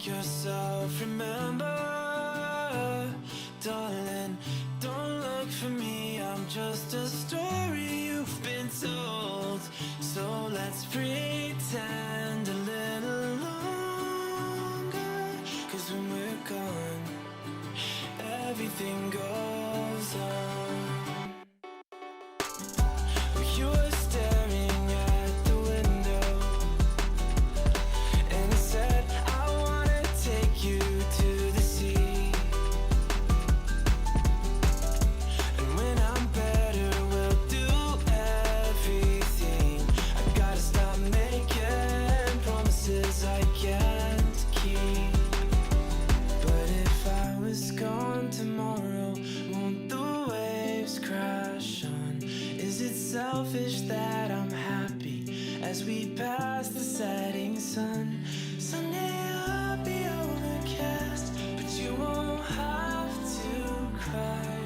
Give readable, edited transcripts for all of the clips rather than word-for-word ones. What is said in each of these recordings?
yourself remember, darling, don't look for me, I'm just a story you've been told. So let's pretend a little longer, 'cause when we're gone, everything goes on. You were staring at the window, and I said, I wanna take you to the sea. And when I'm better, we'll do everything. I gotta stop making promises I can't keep. But if I was gone tomorrow, won't the waves crash on? Is it selfish that I'm happy as we pass the setting sun? Someday I'll be overcast, but you won't have to cry,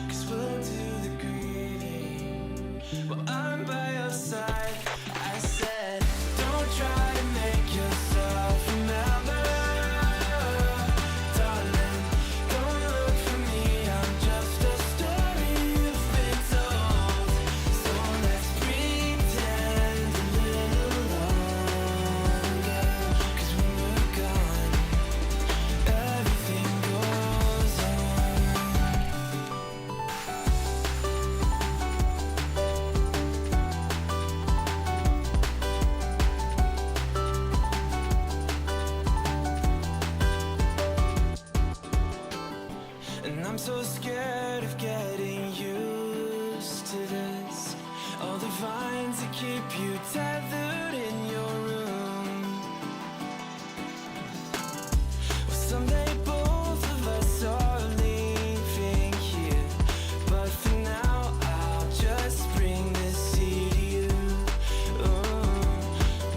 'cause we'll do the grieving while I'm by your side. I said, don't try to make yourself remember, darling, don't look for me, I'm just a story you've been told. So let's pretend a little longer, 'cause when we're gone, everything goes on. And I'm so scared of getting used to this. All the vines that keep you tethered in your room. Well, someday both of us are leaving here, but for now I'll just bring this sea to you.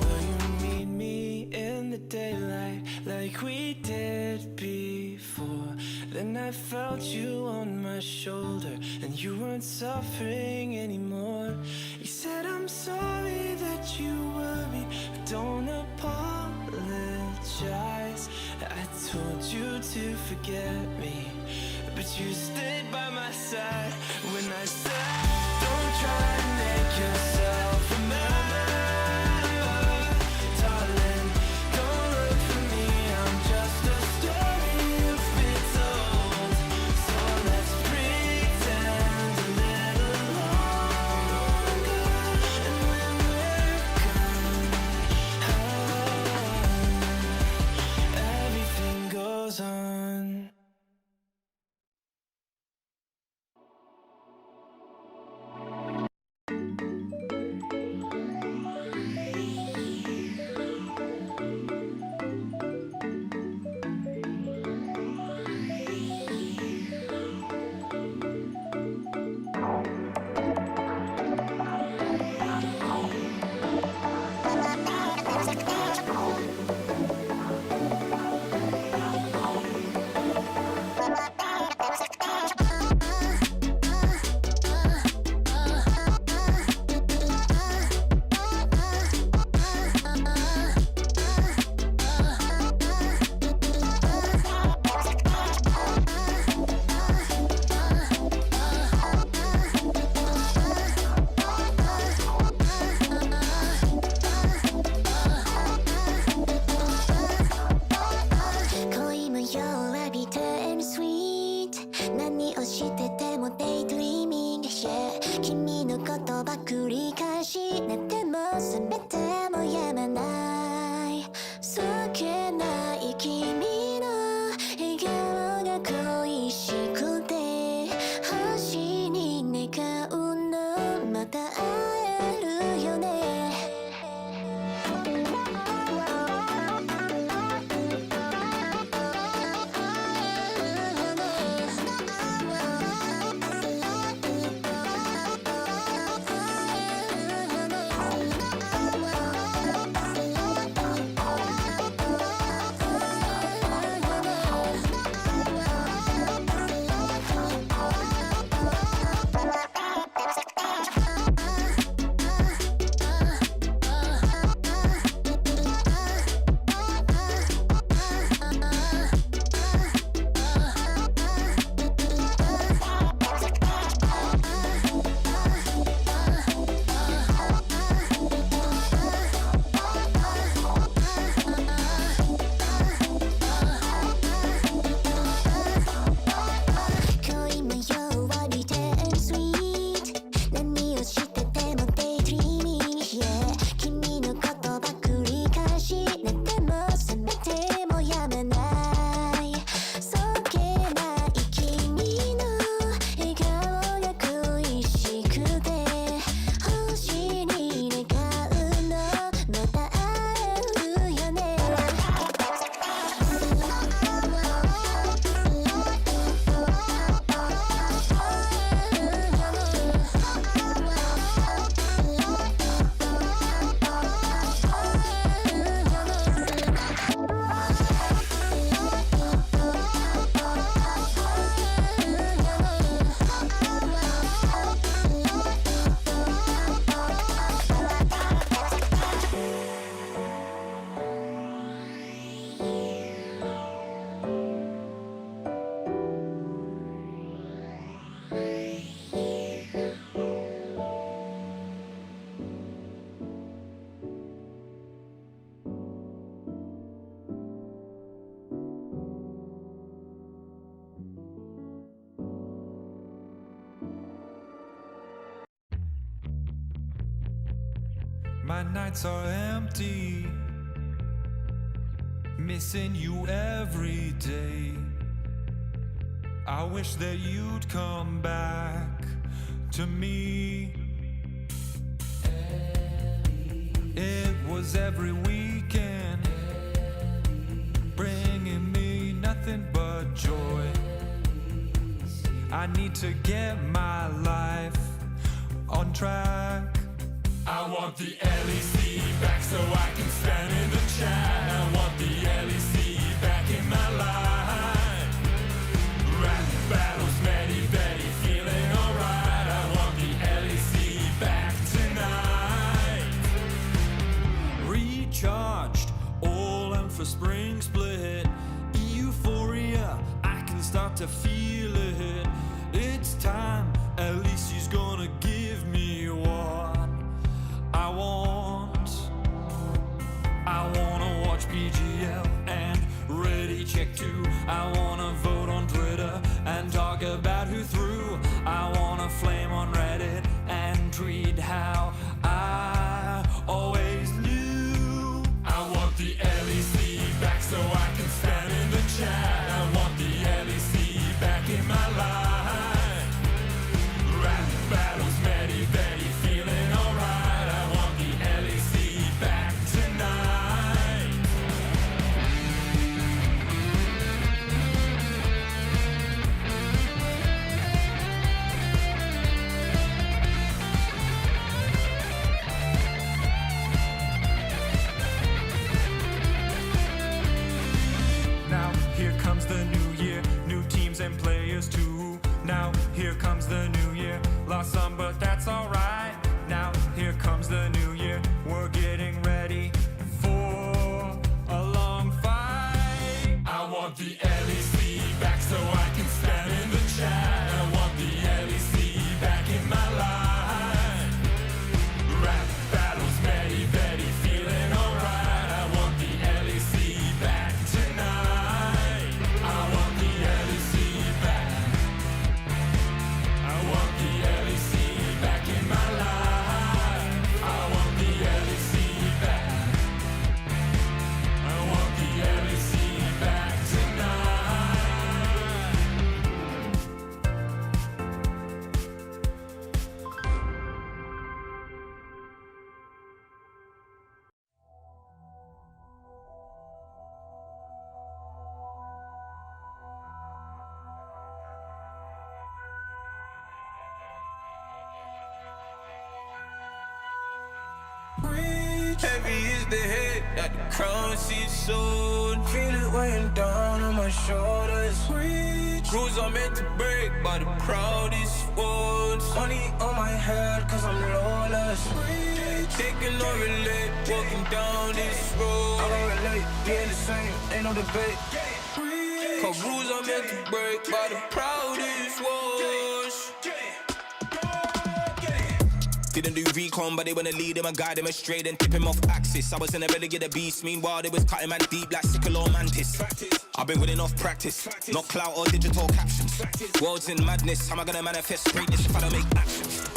Will you meet me in the daylight like we did before? Then I felt you on my shoulder, and you weren't suffering anymore. You said, I'm sorry that you worried, but don't apologize. I told you to forget me, but you stayed by my side when I said, don't try to make yourself remember, darling, don't look for me, I'm just a story you've been told. So let's pretend a little longer, and when we're gone, everything goes on. My nights are empty, missing you every day. I wish that you'd come back to me. It was every weekend, bringing me nothing but joy. I need to get my life on track. I want the LEC back so I can stand in the chat. I want the LEC back in my life. Rap battles, many, very feeling alright. I want the LEC back tonight. Recharged, all out for spring split. Euphoria, I can start to feel it. It's time, LEC's gonna give me what I want. I wanna watch PGL and Ready Check 2. I wanna vote on Twitter and talk about who threw. I wanna flame on Reddit and tweet how I always knew. I want the LEC back so I can stand in the chat. I want the LEC back in my life. Rap battles, many, very feeling alright. I want the LEC back tonight. Now here comes the new year, new teams and players too. Now here comes the new year, lost some but that's alright. Now here comes the new year, we're getting ready for a long fight. I want the LEC back so I can stand in the chat. I want the LEC back in my life. Rap battles, many, very feeling alright. I want the LEC back tonight. I want the LEC back. I want the LEC back in my life. I want the LEC back. I want the LEC back tonight. Heavy is the head that the crown seats sold. Feel it weighing down on my shoulders. Rules are meant to break by the proudest ones. Money on my head cause I'm lawless. Taking no relate, walking down this road. I don't relate, being the same, ain't no debate. Cause rules are meant to break by the proudest ones. Didn't do recon, but they wanna lead him and guide him straight and tip him off axis. I was in a relegated beast, meanwhile they was cutting man deep like sickle or mantis. I've been winning off practice, not clout or digital captions. World's in madness, how am I gonna manifest greatness if I don't make actions?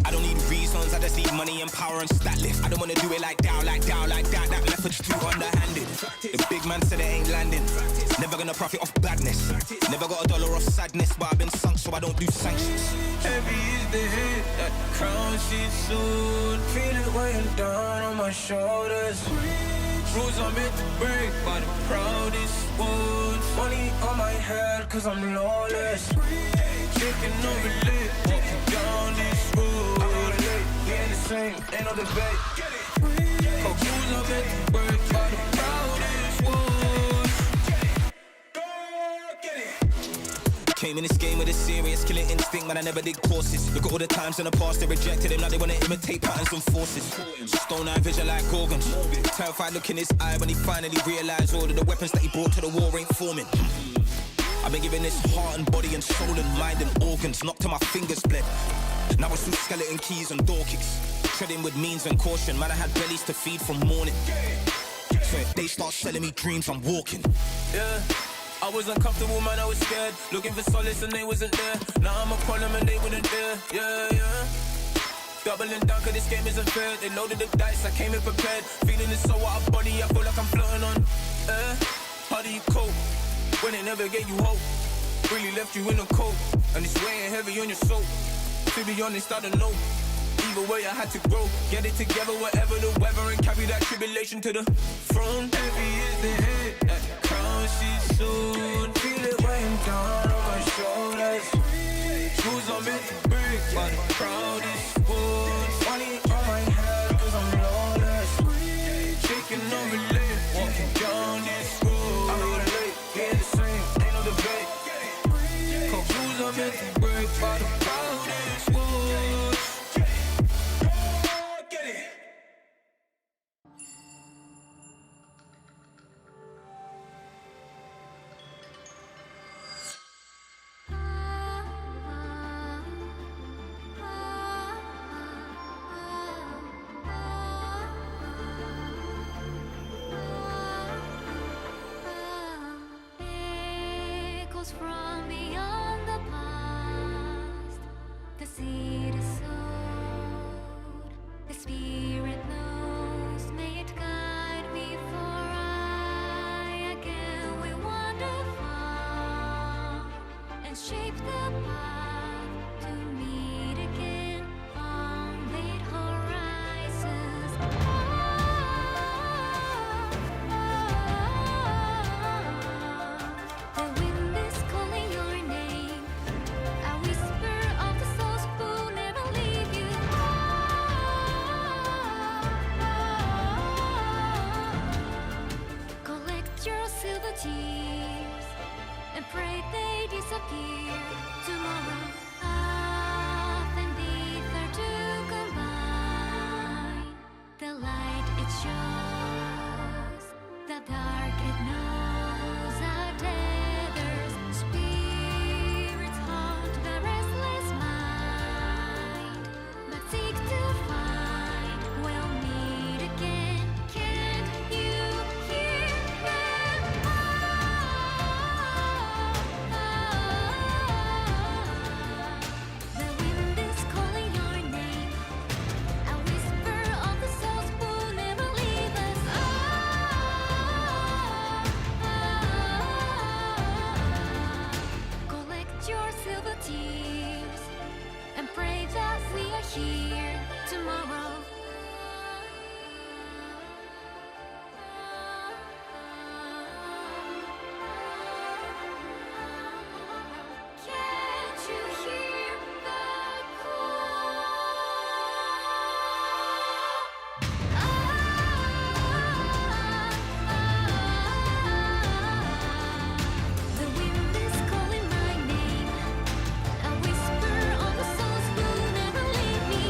I don't need reasons, I just need money and power and stat lift. I don't wanna do it like that, that method's too underhanded. The big man said it ain't landing, never gonna profit off badness. Never got a dollar off sadness, but I've been sunk so I don't do sanctions. Heavy is the head that the crown seats soon. Feel it weighing down on my shoulders. Rules are meant to break by the proudest ones. Money on my head cause I'm lawless. Taking no relate, walking down this road. I don't relate, being the same, ain't no debate. Cause rules are meant to break by the proudest ones. Came in this game with a serious killer instinct, man, I never did courses. Look at all the times in the past they rejected him, now they wanna imitate patterns and forces. Stone eye vision like Gorgon. Terrified look in his eye when he finally realized all of the weapons that he brought to the war ain't forming. I've been giving this heart and body and soul and mind and organs, knocked to my fingers bled. Now it's through skeleton keys and door kicks. Treading with means and caution, man, I had bellies to feed from morning. So if they start selling me dreams, I'm walking. Yeah. I was uncomfortable, man, I was scared. Looking for solace and they wasn't there. Now I'm a problem and they wouldn't dare. Yeah, yeah. Doubling down cause this game isn't fair. They loaded the dice, I came in prepared. Feeling it so out of body, I feel like I'm floating on air. How do you cope when it never gave you hope? Really left you in the cold, and it's weighing heavy on your soul. To be honest, I don't know. Either way, I had to grow. Get it together, whatever the weather, and carry that tribulation to the throne. Heavy is the head, that crown she soon. Feel it weighing down on my shoulders. Shoes are meant to break, but the crowd is full. Money on my head, cause I'm lawless. Shaking on relay, walking down this road. I relate, yeah, the same, ain't no debate. Cause shoes are meant to break, but the crowd is full. Echoes from beyond the past, the seed is sowed, the spirit knows, may it guide me for I again will wander far and shape the path to meet again on late horizons. The wind is calling your name, a whisper of the souls who never leave you. Collect your silver tears and pray they disappear tomorrow. Earth and ether to combine. The light it shows, the dark it knows are tethers. Spirits haunt the restless mind, but seek to find we'll meet again. Can't you hear them? The wind is calling your name, a whisper of the souls who never leave us. Collect your silver tears and pray that we are here tomorrow. Can't you hear the The wind is calling my name, a whisper of the souls who never leave me.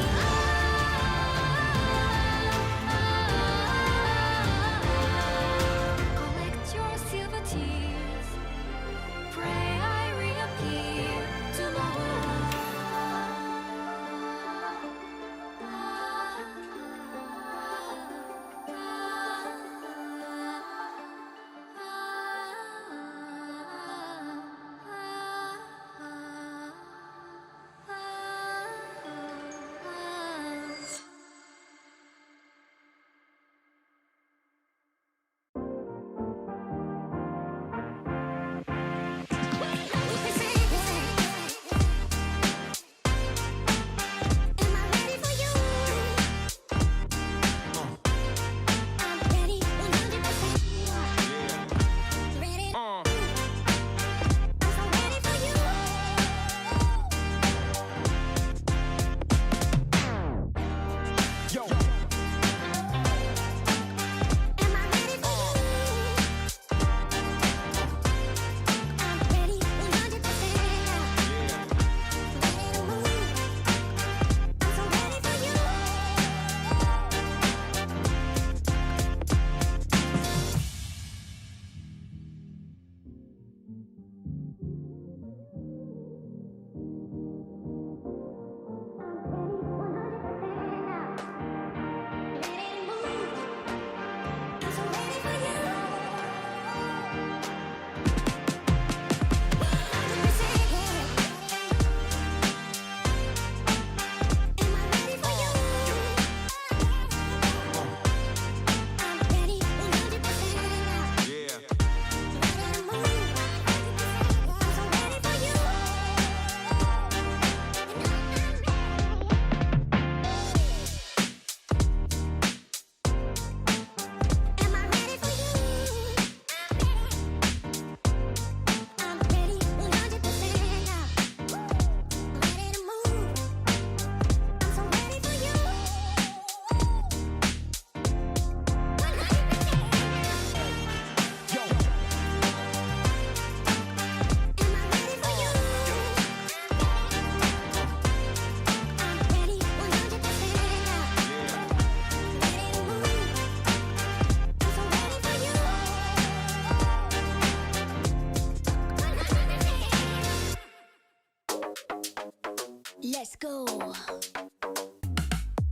Let's go.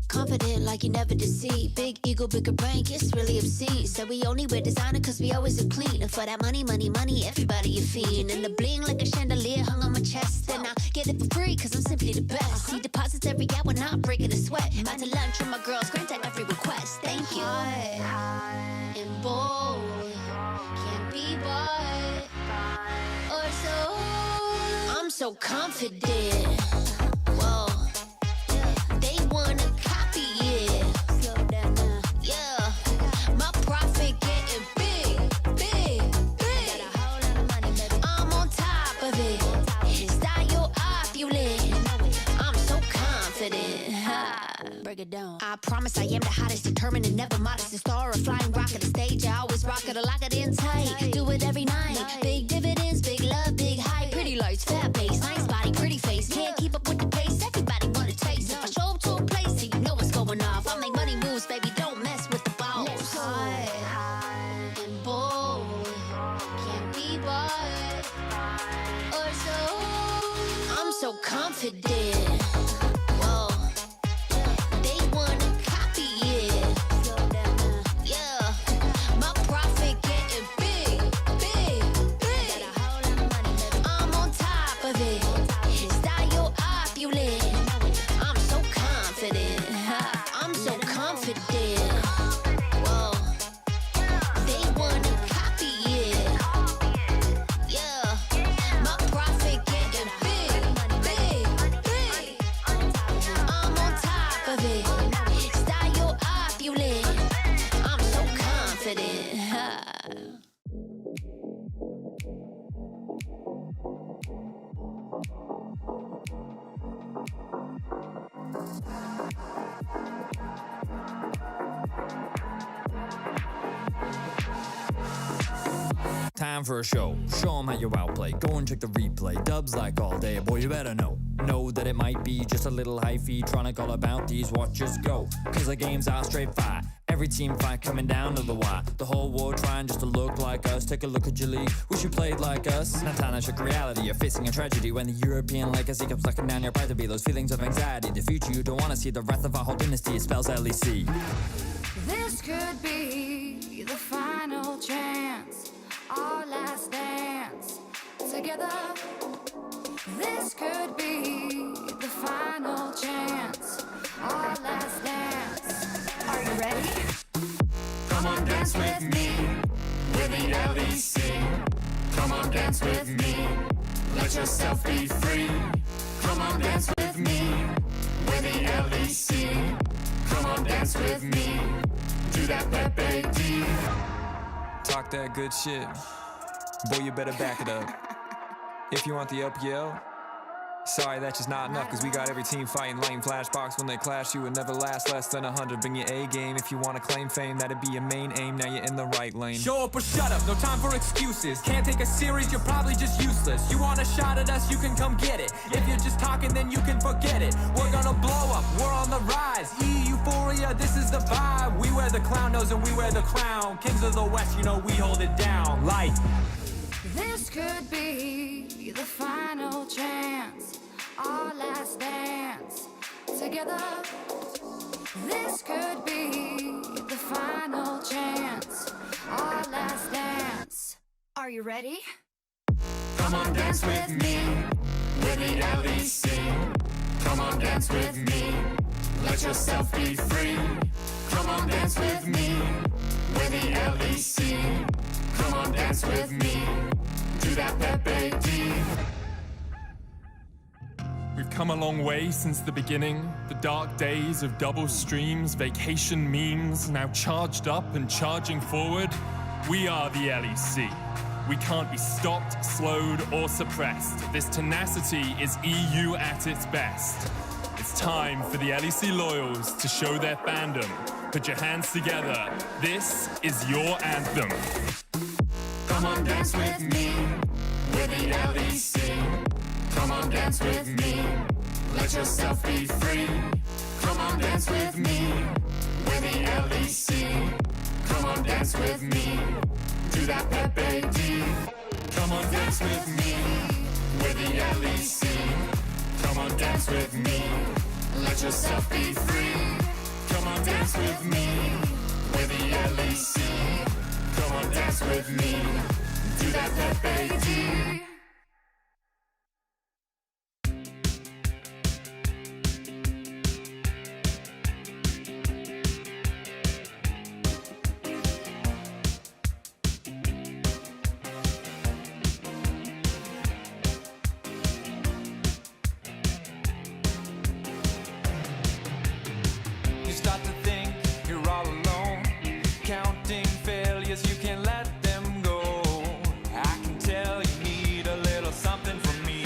Confident like you never deceive. Big ego, bigger brain, it's really obscene. Said we only wear designer cause we always look clean. And for that money, money, money, everybody a fiend. And the bling like a chandelier hung on my chest. And I get it for free cause I'm simply the best. See deposits every hour, not breaking a sweat. Out to lunch with my girls, grant at every request. Thank you. High and bold, can't be bought or sold. I'm so confident. Whoa, they wanna copy it. Slow down now. Yeah, my profit getting big, big, big. Got a whole lot of money, baby. I'm on top of it. Style opulent. I'm so confident. Ha. Break it down. I promise I am the hottest, determined and never modest. A star, a flying rocket, the stage. I always rock it, I lock it in tight. Do it every night. Big dividends, big love, big hype. Pretty lights, fat base, nice body, pretty face. Can't keep up with the pace. Everybody wanna taste. If I show up to a place, you know what's going off. I make money moves, baby. Don't mess with the balls. High and bold, can't be bought or sold. I'm so confident. Whoa, they wanna copy it. Slow down now. Yeah, my profit getting big, big, big. Got a whole lot of money, baby. I'm on top of it. Style opulent. I'm so confident. I'm so confident. Whoa, they wanna copy it. Yeah, my profit getting big, big, big. I'm on top of it. Style opulent. I'm so confident. Time for a show. Show 'em how you outplay. Go and check the replay. Dubs like all day. Boy, you better know. Know that it might be just a little hyphy. Tronic all about these watches go. Cause the games are straight fire. Every team fight coming down to the wire. The whole world trying just to look like us. Take a look at your league. Wish you played like us. Natana shook reality. You're facing a tragedy when the European legacy comes sucking down your pride to be those feelings of anxiety. The future you don't want to see. The wrath of our whole dynasty. It spells LEC. This could be the final chance, our last dance together. This could be the final chance, our last dance. Are you ready? Come on, dance with me. We're the LEC. Come on, dance with me. Let yourself be free. Come on, dance with me. We're the LEC. Come on, dance with me. Do that Pepe D. Talk that good shit. Boy, you better back it up. If you want the LPL, sorry, that's just not enough. Cause we got every team fighting lame flashbox. When they clash, you would never last less than 100. Bring your A game if you wanna claim fame. That'd be your main aim, now you're in the right lane. Show up or shut up, no time for excuses. Can't take a series, you're probably just useless. You want a shot at us, you can come get it. If you're just talking, then you can forget it. We're gonna blow up, we're on the rise. Euphoria, this is the vibe. We wear the clown nose and we wear the crown. Kings of the West, you know we hold it down. Like This could be the final chance, our last dance together. This could be the final chance, our last dance. Are you ready? come on, dance with me. We're the LEC. Come on, dance with me. Let yourself be free. Come on, dance with me. We're the LEC. Come on, dance with me. Do that Pepe D. We've come a long way since the beginning. The dark days of double streams, vacation memes, now charged up and charging forward. We are the LEC. We can't be stopped, slowed, or suppressed. This tenacity is EU at its best. It's time for the LEC loyals to show their fandom. Put your hands together. This is your anthem. Come on, dance with me. We're the LEC. Come on, dance with me. Let yourself be free. Come on, dance with me. We're the LEC. Come on, dance with me. Do that Pepe D. Come on, dance with me. We're the LEC. Come on, on, dance with me. Let yourself be free. Come on, dance with me. We're the LEC. Come on, dance with me. Do that FAD. You start to think you're all alone, counting failures, you can't let them go. I can tell you need a little something from me.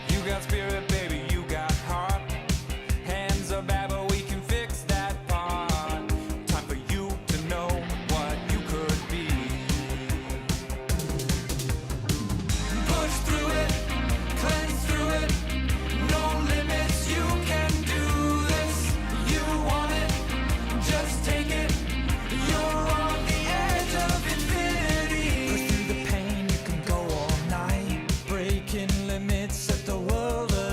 You got spirit, baby, you got heart. Hands are bad, but we can fix that part. Time for you to know what you could be. Push through it, cleanse through it. No limits, you can do this. You want it, just take it. You're on the edge of infinity. Push through the pain, you can go all night. Breaking limits, set the world alight.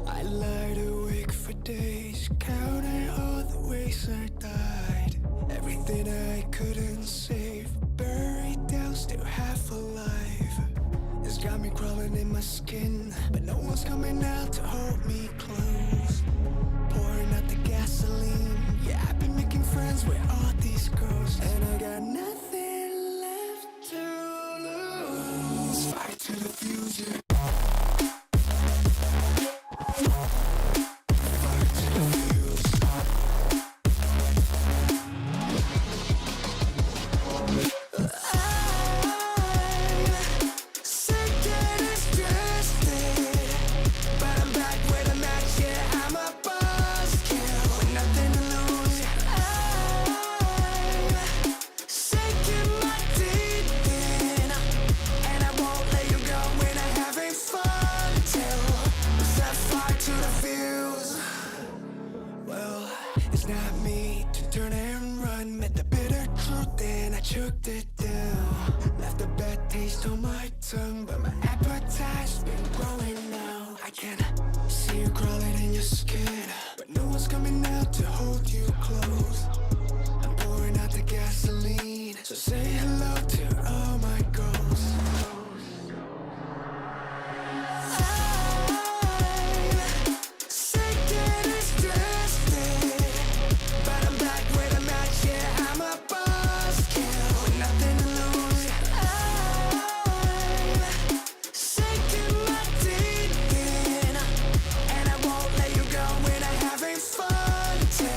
I lied awake for days, counting all the ways I died. Everything I couldn't save, buried down, still half alive. It's got me crawling in my skin, but no one's coming out to hold me close. Pouring out the gasoline, yeah, I've been making friends with all these ghosts, and I got nothing left to lose. Fight to the future. It's not me to turn and run. Met the bitter truth and I choked it down. Left a bad taste on my tongue, but my appetite's been growing now. I can see you crawling in your skin, but no one's coming out to hold you close. I'm pouring out the gasoline, so say hello to all my ghosts. Fun.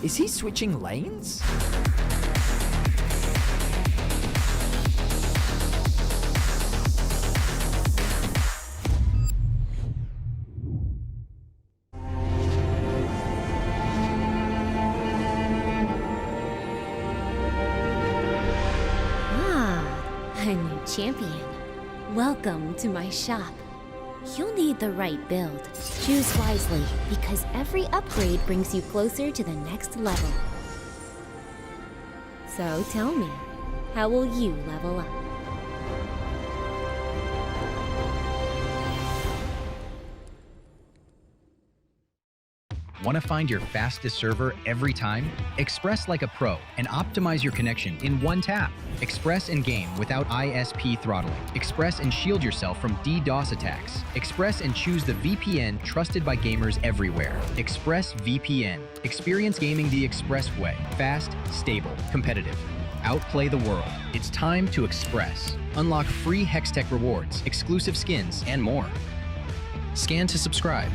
Is he switching lanes? A new champion. Welcome to my shop. You'll need the right build. Choose wisely, because every upgrade brings you closer to the next level. So tell me, how will you level up? Want to find your fastest server every time? Express like a pro and optimize your connection in one tap. Express and game without ISP throttling. Express and shield yourself from DDoS attacks. Express and choose the VPN trusted by gamers everywhere. Express VPN. Experience gaming the Express way. Fast, stable, competitive. Outplay the world. It's time to Express. Unlock free Hextech rewards, exclusive skins, and more. Scan to subscribe.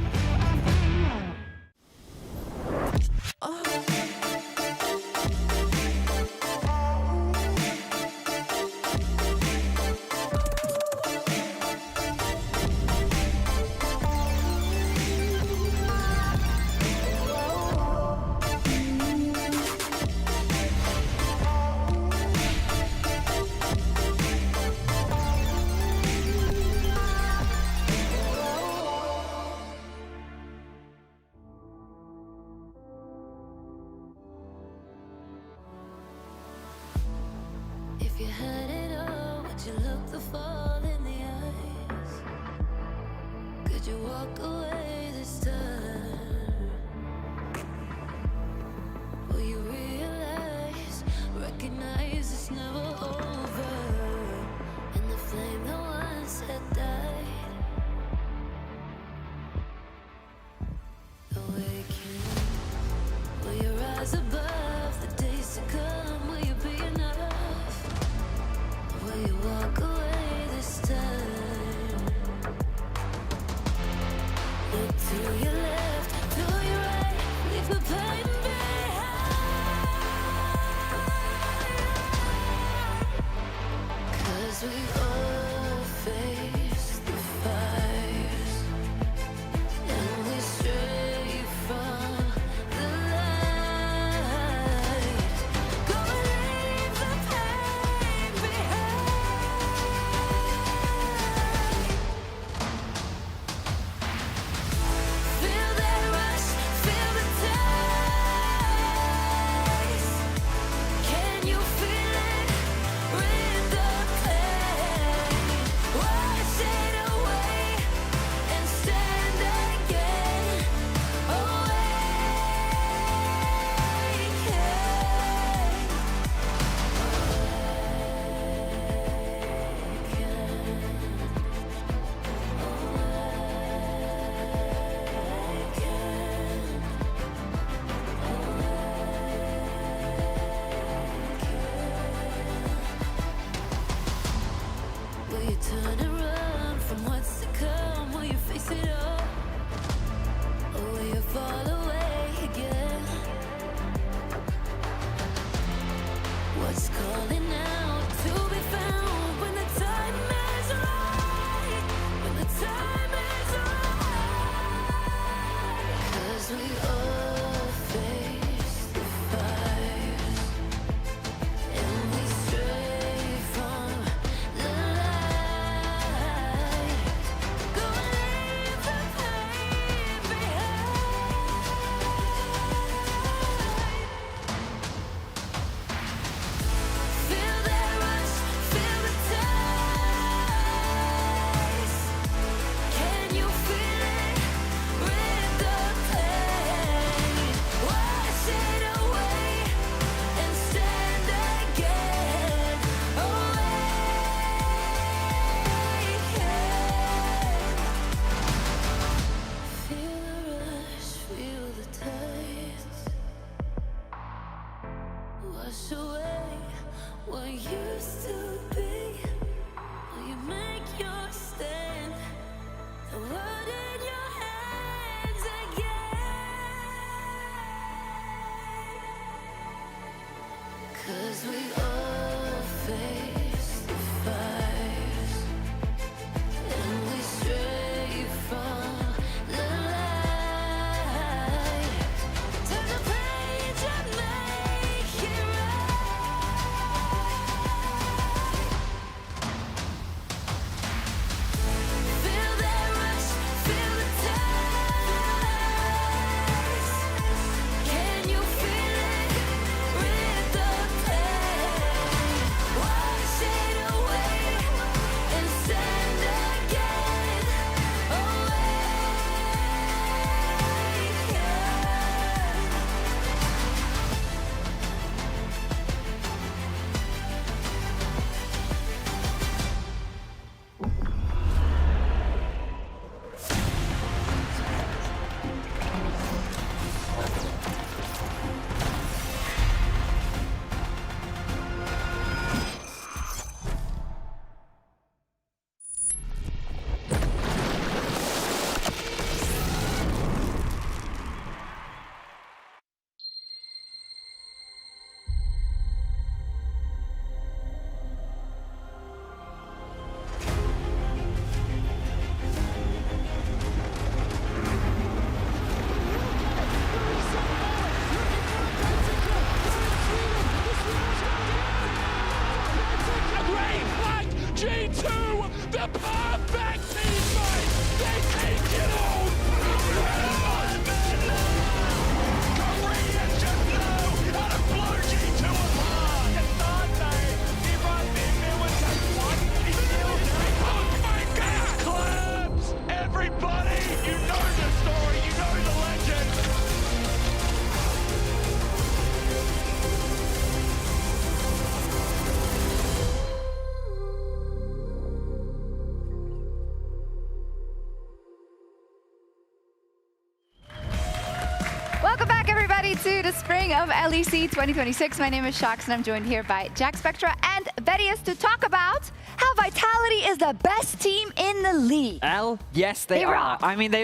If you had it all, would you look the fall in the eyes? Could you walk away this time? Will you realize, recognize it's never over? And the flame that once had died, awaken. Will you rise above the days to come? Will you be enough? Will you walk away this time? Look to your left, to your right, leave the pain behind. 'Cause we all face the fires, and we stray from the light. Go and leave the pain behind. Feel that rush, feel the taste. Can you feel it? Rid the pain. Wash it away and stand again. Will you turn and run from what's to come? Will you face it all? Or will you fall away again? What's calling out to be found when the time is right? When the time is right. 'Cause we all face the fires, and we stray from the light. perfect team fight! They take it all! Koreans just blew how to blow G2 apart! It's not, mate! He runs in there with just one, he still takes oh my god! Claps! Everybody! You know the story, you know the legend! Welcome back, everybody, to the spring of LEC 2026. My name is Shox, and I'm joined here by Jack Spectra and Vedius to talk about how Vitality is the best team in the league. Yes, they are. rock. I mean,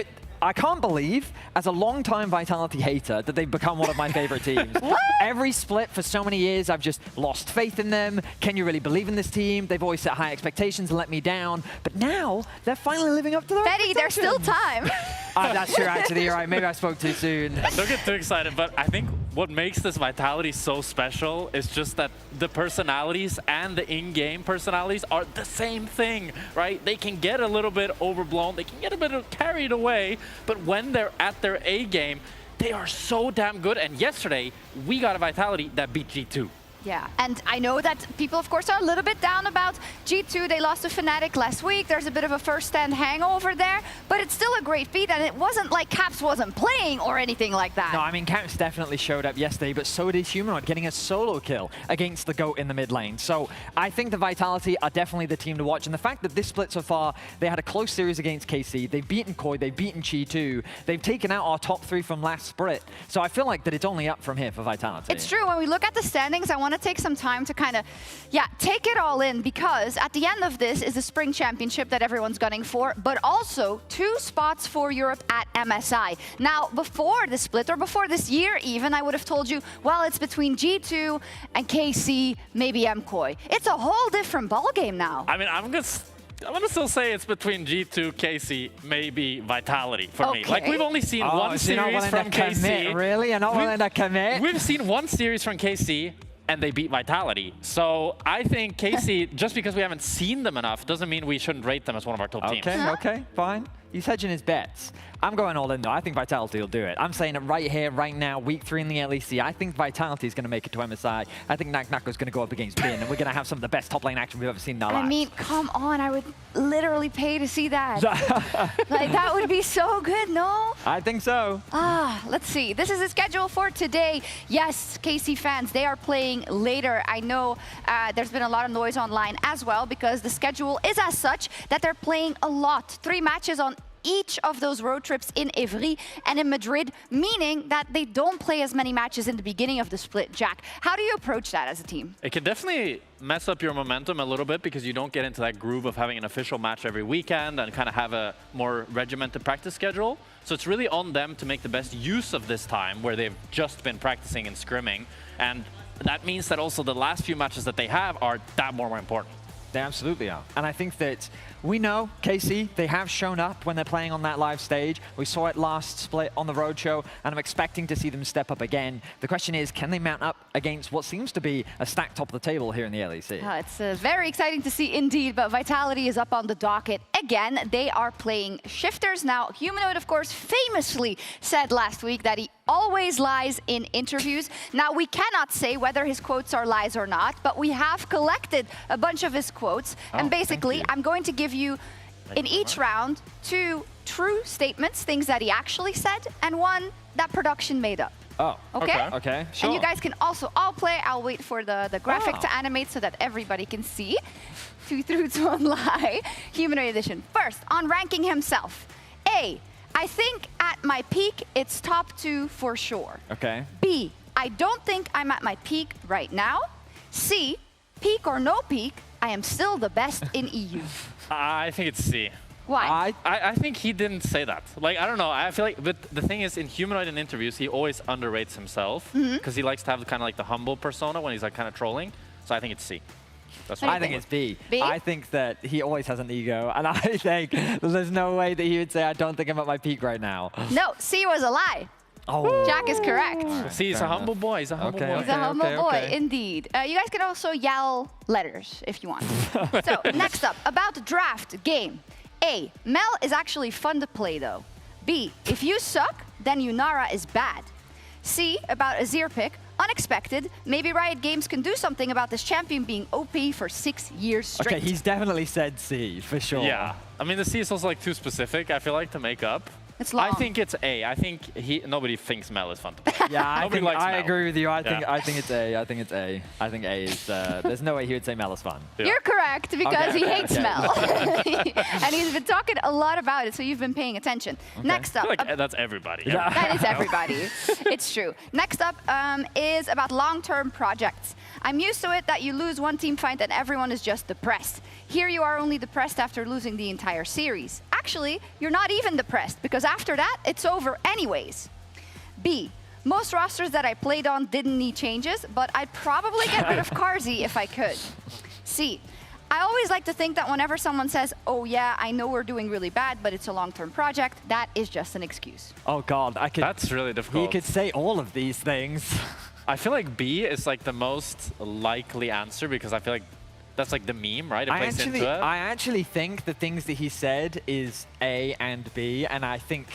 I can't believe, as a long-time Vitality hater, that they've become one of my favorite teams. Every split for so many years, I've just lost faith in them. Can you really believe in this team? They've always set high expectations and let me down. But now, they're finally living up to their Betty, there's still time. That's true, actually. You're right. Maybe I spoke too soon. Don't get too excited, but I think what makes this Vitality so special is just that the personalities and the in-game personalities are the same thing, right? They can get a little bit overblown, they can get a bit carried away, but when they're at their A game, they are so damn good. And yesterday, we got a Vitality that beat G2. Yeah, and I know that people, of course, are a little bit down about G2. They lost to Fnatic last week. There's a bit of a first-stand hangover there, but it's still a great beat, and it wasn't like Caps wasn't playing or anything like that. No, I mean, Caps definitely showed up yesterday, but so did Humanoid, getting a solo kill against the GOAT in the mid lane. So I think the Vitality are definitely the team to watch, and the fact that this split so far, they had a close series against KC, they've beaten Koi, they've beaten G2, they've taken out our top 3 from last split. So I feel like that it's only up from here for Vitality. It's true. When we look at the standings, I want to take some time to kind of, take it all in, because at the end of this is the Spring Championship that everyone's gunning for, but also 2 spots for Europe at MSI. Now, before the split, or before this year even, I would have told you, well, it's between G2 and KC, maybe MKOI. It's a whole different ballgame now. I mean, I'm gonna still say it's between G2, KC, maybe Vitality for me. Like, we've only seen one series from KC. Really? You're not willing to commit? We've seen one series from KC, and they beat Vitality. So I think KC, just because we haven't seen them enough, doesn't mean we shouldn't rate them as one of our top teams. Okay, fine. He's hedging his bets. I'm going all in, though. I think Vitality will do it. I'm saying it right here, right now, week 3 in the LEC. I think Vitality is going to make it to MSI. I think Nak is going to go up against Bin, and we're going to have some of the best top lane action we've ever seen in our lives. I mean, come on. I would literally pay to see that. Like, that would be so good, no? I think so. Let's see. This is the schedule for today. Yes, KC fans, they are playing later. I know there's been a lot of noise online as well, because the schedule is as such that they're playing a lot. 3 matches on each of those road trips in Ivry and in Madrid, meaning that they don't play as many matches in the beginning of the split. Jack, how do you approach that as a team? It can definitely mess up your momentum a little bit, because you don't get into that groove of having an official match every weekend and kind of have a more regimented practice schedule. So it's really on them to make the best use of this time where they've just been practicing and scrimming. And that means that also the last few matches that they have are that more important. They absolutely are. And I think that we know KC, they have shown up when they're playing on that live stage. We saw it last split on the Roadshow, and I'm expecting to see them step up again. The question is, can they mount up against what seems to be a stacked top of the table here in the LEC? It's very exciting to see indeed, but Vitality is up on the docket again. They are playing Shifters now. Humanoid, of course, famously said last week that he always lies in interviews. Now, we cannot say whether his quotes are lies or not, but we have collected a bunch of his quotes. And basically, I'm going to give you, in each round, 2 true statements, things that he actually said, and 1 that production made up. Oh, okay. Okay, sure. And you guys can also all play. I'll wait for the graphic to animate so that everybody can see. 2 truths, 1 lie. Humanoid edition. First, on ranking himself. A, I think at my peak, it's top 2 for sure. Okay. B, I don't think I'm at my peak right now. C, peak or no peak, I am still the best in EU. I think it's C. Why? I think he didn't say that. Like, I don't know. I feel like, but the thing is, in Humanoid in interviews, he always underrates himself, because he likes to have kind of like the humble persona when he's like kind of trolling. So I think it's C. That's what I think it's B. B? I think that he always has an ego, and I think there's no way that he would say, I don't think I'm at my peak right now. No, C was a lie. Oh. Jack is correct. See, he's a humble boy. He's a humble boy. He's a humble boy, indeed. You guys can also yell letters if you want. So, next up, about the draft game. A, Mel is actually fun to play, though. B, if you suck, then Yunara is bad. C, about Azir pick. Unexpected. Maybe Riot Games can do something about this champion being OP for 6 years straight. Okay, he's definitely said C, for sure. Yeah. I mean, the C is also like too specific, I feel like, to make up. It's long. I think it's A. I think nobody thinks Mel is fun to play. Yeah, I agree with you. I think it's A. I think it's A. I think A is. There's no way he would say Mel is fun. Yeah. You're correct because he hates Mel, and he's been talking a lot about it. So you've been paying attention. Next up, I feel like that's everybody. that is everybody. It's true. Next up is about long-term projects. I'm used to it that you lose one team fight and everyone is just depressed. Here you are only depressed after losing the entire series. Actually, you're not even depressed because after that, it's over anyways. B, most rosters that I played on didn't need changes, but I'd probably get rid of Carzy if I could. C, I always like to think that whenever someone says, oh yeah, I know we're doing really bad, but it's a long-term project, that is just an excuse. Oh God, That's really difficult. He could say all of these things. I feel like B is like the most likely answer because I feel like that's like the meme, right? It plays into it. I actually think the things that he said is A and B, and I think,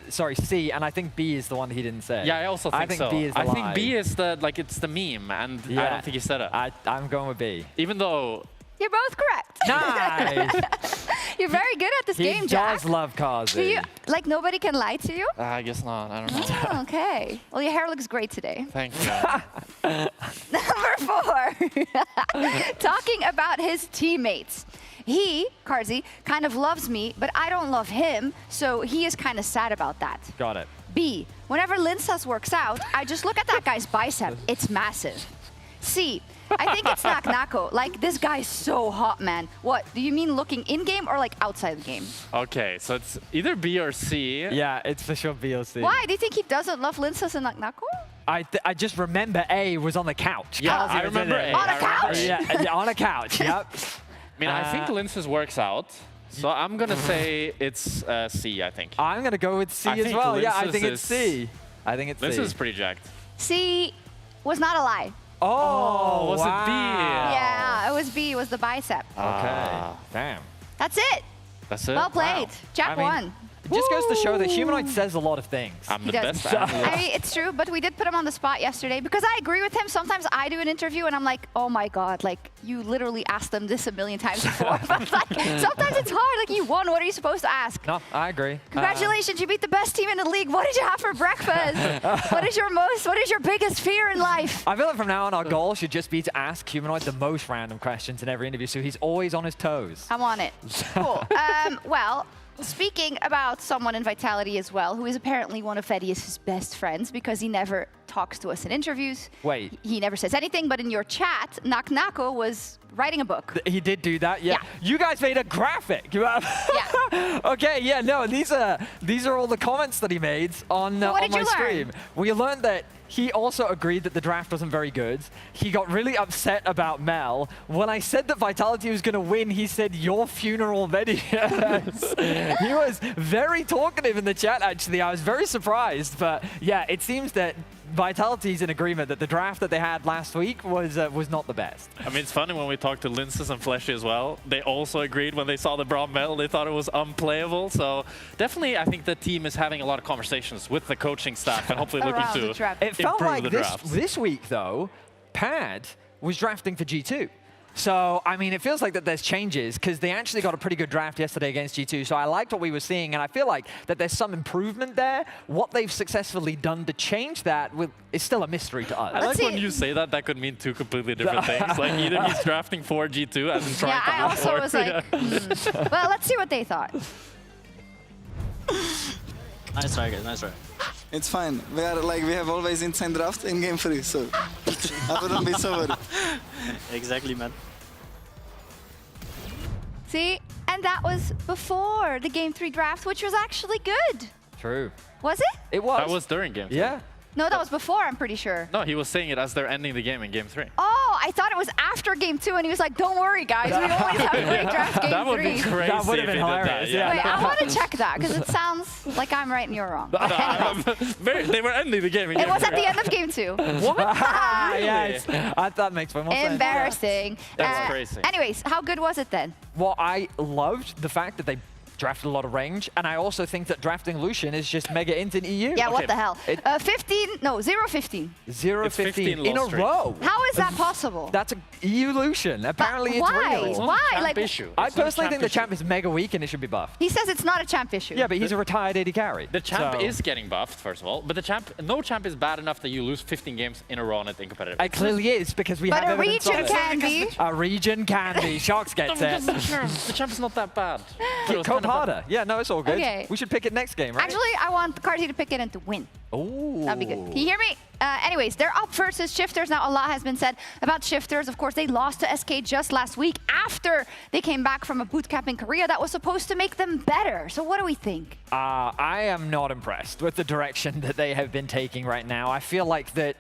sorry, C, and I think B is the one he didn't say. Yeah, I also think so. B is the I think lie. B is the, like, it's the meme, and Yeah. I don't think he said it. I'm going with B. Even though... You're both correct. Nice! You're very good at this game, He Jack. does love Carzy. Like, nobody can lie to you? I guess not. I don't know. Oh, okay. Well, your hair looks great today. Thank you. Number 4. Talking about his teammates. He, Carzy, kind of loves me, but I don't love him, so he is kind of sad about that. Got it. B, whenever Linsas works out, I just look at that guy's bicep. It's massive. C, I think it's Nako. Like, this guy's so hot, man. What, do you mean looking in-game or like outside the game? Okay, so it's either B or C. Yeah, it's for sure B or C. Why? Do you think he doesn't love Linsas and Nako? I just remember A was on the couch. Yeah, Carzy I was in remember it. A. On a couch? Yeah, on a couch, yep. I mean, I think Linsas works out, so I'm going to say it's C, I think. I'm going to go with C I as think well. Yeah, I Linsas think it's is- C. I think it's C. Linsas is pretty jacked. C was not a lie. Oh, was it B? wow. Yeah, it was B. It was the bicep. Okay, damn. That's it. That's it? Well played. Wow. Jack I mean, won. It just goes to show that Humanoid says a lot of things. I'm He the does. best analyst. I mean, it's true, but we did put him on the spot yesterday because I agree with him. Sometimes I do an interview and I'm like, oh my God, like you literally asked them this a million times before. But like, sometimes it's hard. Like you won. What are you supposed to ask? No, I agree. Congratulations, you beat the best team in the league. What did you have for breakfast? What is your biggest fear in life? I feel like from now on our goal should just be to ask Humanoid the most random questions in every interview so he's always on his toes. I'm on it. Cool. Well, speaking about someone in Vitality as well, who is apparently one of Thaddeus' best friends because he never talks to us in interviews. Wait. He never says anything, but in your chat, Nako was writing a book. He did do that, yeah. Yeah. You guys made a graphic. Yeah. Okay, yeah, no, these are all the comments that he made on, what on did my you learn? stream. We learned that he also agreed that the draft wasn't very good. He got really upset about Mel. When I said that Vitality was going to win, he said, your funeral videos. He was very talkative in the chat, actually. I was very surprised. But yeah, it seems that Vitality's in agreement that the draft that they had last week was not the best. I mean, it's funny when we talked to Linsas and Fleshy as well. They also agreed when they saw the brown medal. They thought it was unplayable. So definitely, I think the team is having a lot of conversations with the coaching staff and hopefully looking Around the to draft. It felt improve like the drafts. this week, though, Pad was drafting for G2. So, I mean, it feels like that there's changes because they actually got a pretty good draft yesterday against G2. So I liked what we were seeing, and I feel like that there's some improvement there. What they've successfully done to change that is still a mystery to us. I like see. when you say that could mean two completely different things. Like either he's drafting for G2 as in trying Yeah, to I move also forward. was like, Well, let's see what they thought. Nice try, guys. Nice try. It's fine. We have always insane draft in game 3, so I wouldn't be so worried. Exactly, man. See? And that was before the Game 3 draft, which was actually good. True. Was it? It was. That was during game 3. Yeah. No, that was before, I'm pretty sure. No, he was saying it as they're ending the game in game 3. Oh, I thought it was after game 2, and he was like, "Don't worry, guys, we always have great drafts game 3." That would be crazy. That would have if been he did hilarious. that, yeah. Wait, I want to check that because it sounds like I'm right and you're wrong. They were ending the game. It was at the end of game 2. What? Yes. That makes more sense. Embarrassing. That's crazy. Anyways, how good was it then? Well, I loved the fact that they drafted a lot of range, and I also think that drafting Lucian is just mega int in EU. Yeah, what the hell? 0-15 0-15 15 in a loss streak. row. How is that possible? That's a EU Lucian. Apparently it's why? real. Why? Champ Like, issue. I It's not a personally think the issue. champ is mega weak and it should be buffed. he says it's not a champ issue. Yeah, but he's a retired AD carry. The champ so- is getting buffed, first of all, but no champ is bad enough that you lose 15 games in a row on it in competitive. It clearly is, because we But have a evidence region of it. can be. A region can be. Sharks gets it. The champ is not that bad. But it was Cope kind of harder. Yeah, no, it's all good. Okay. We should pick it next game, right? Actually, I want Carty to pick it and to win. Ooh. That'd be good. Can you hear me? Anyways, they're up versus Shifters. Now, a lot has been said about Shifters. Of course, they lost to SK just last week after they came back from a boot camp in Korea that was supposed to make them better. So what do we think? I am not impressed with the direction that they have been taking right now. I feel like that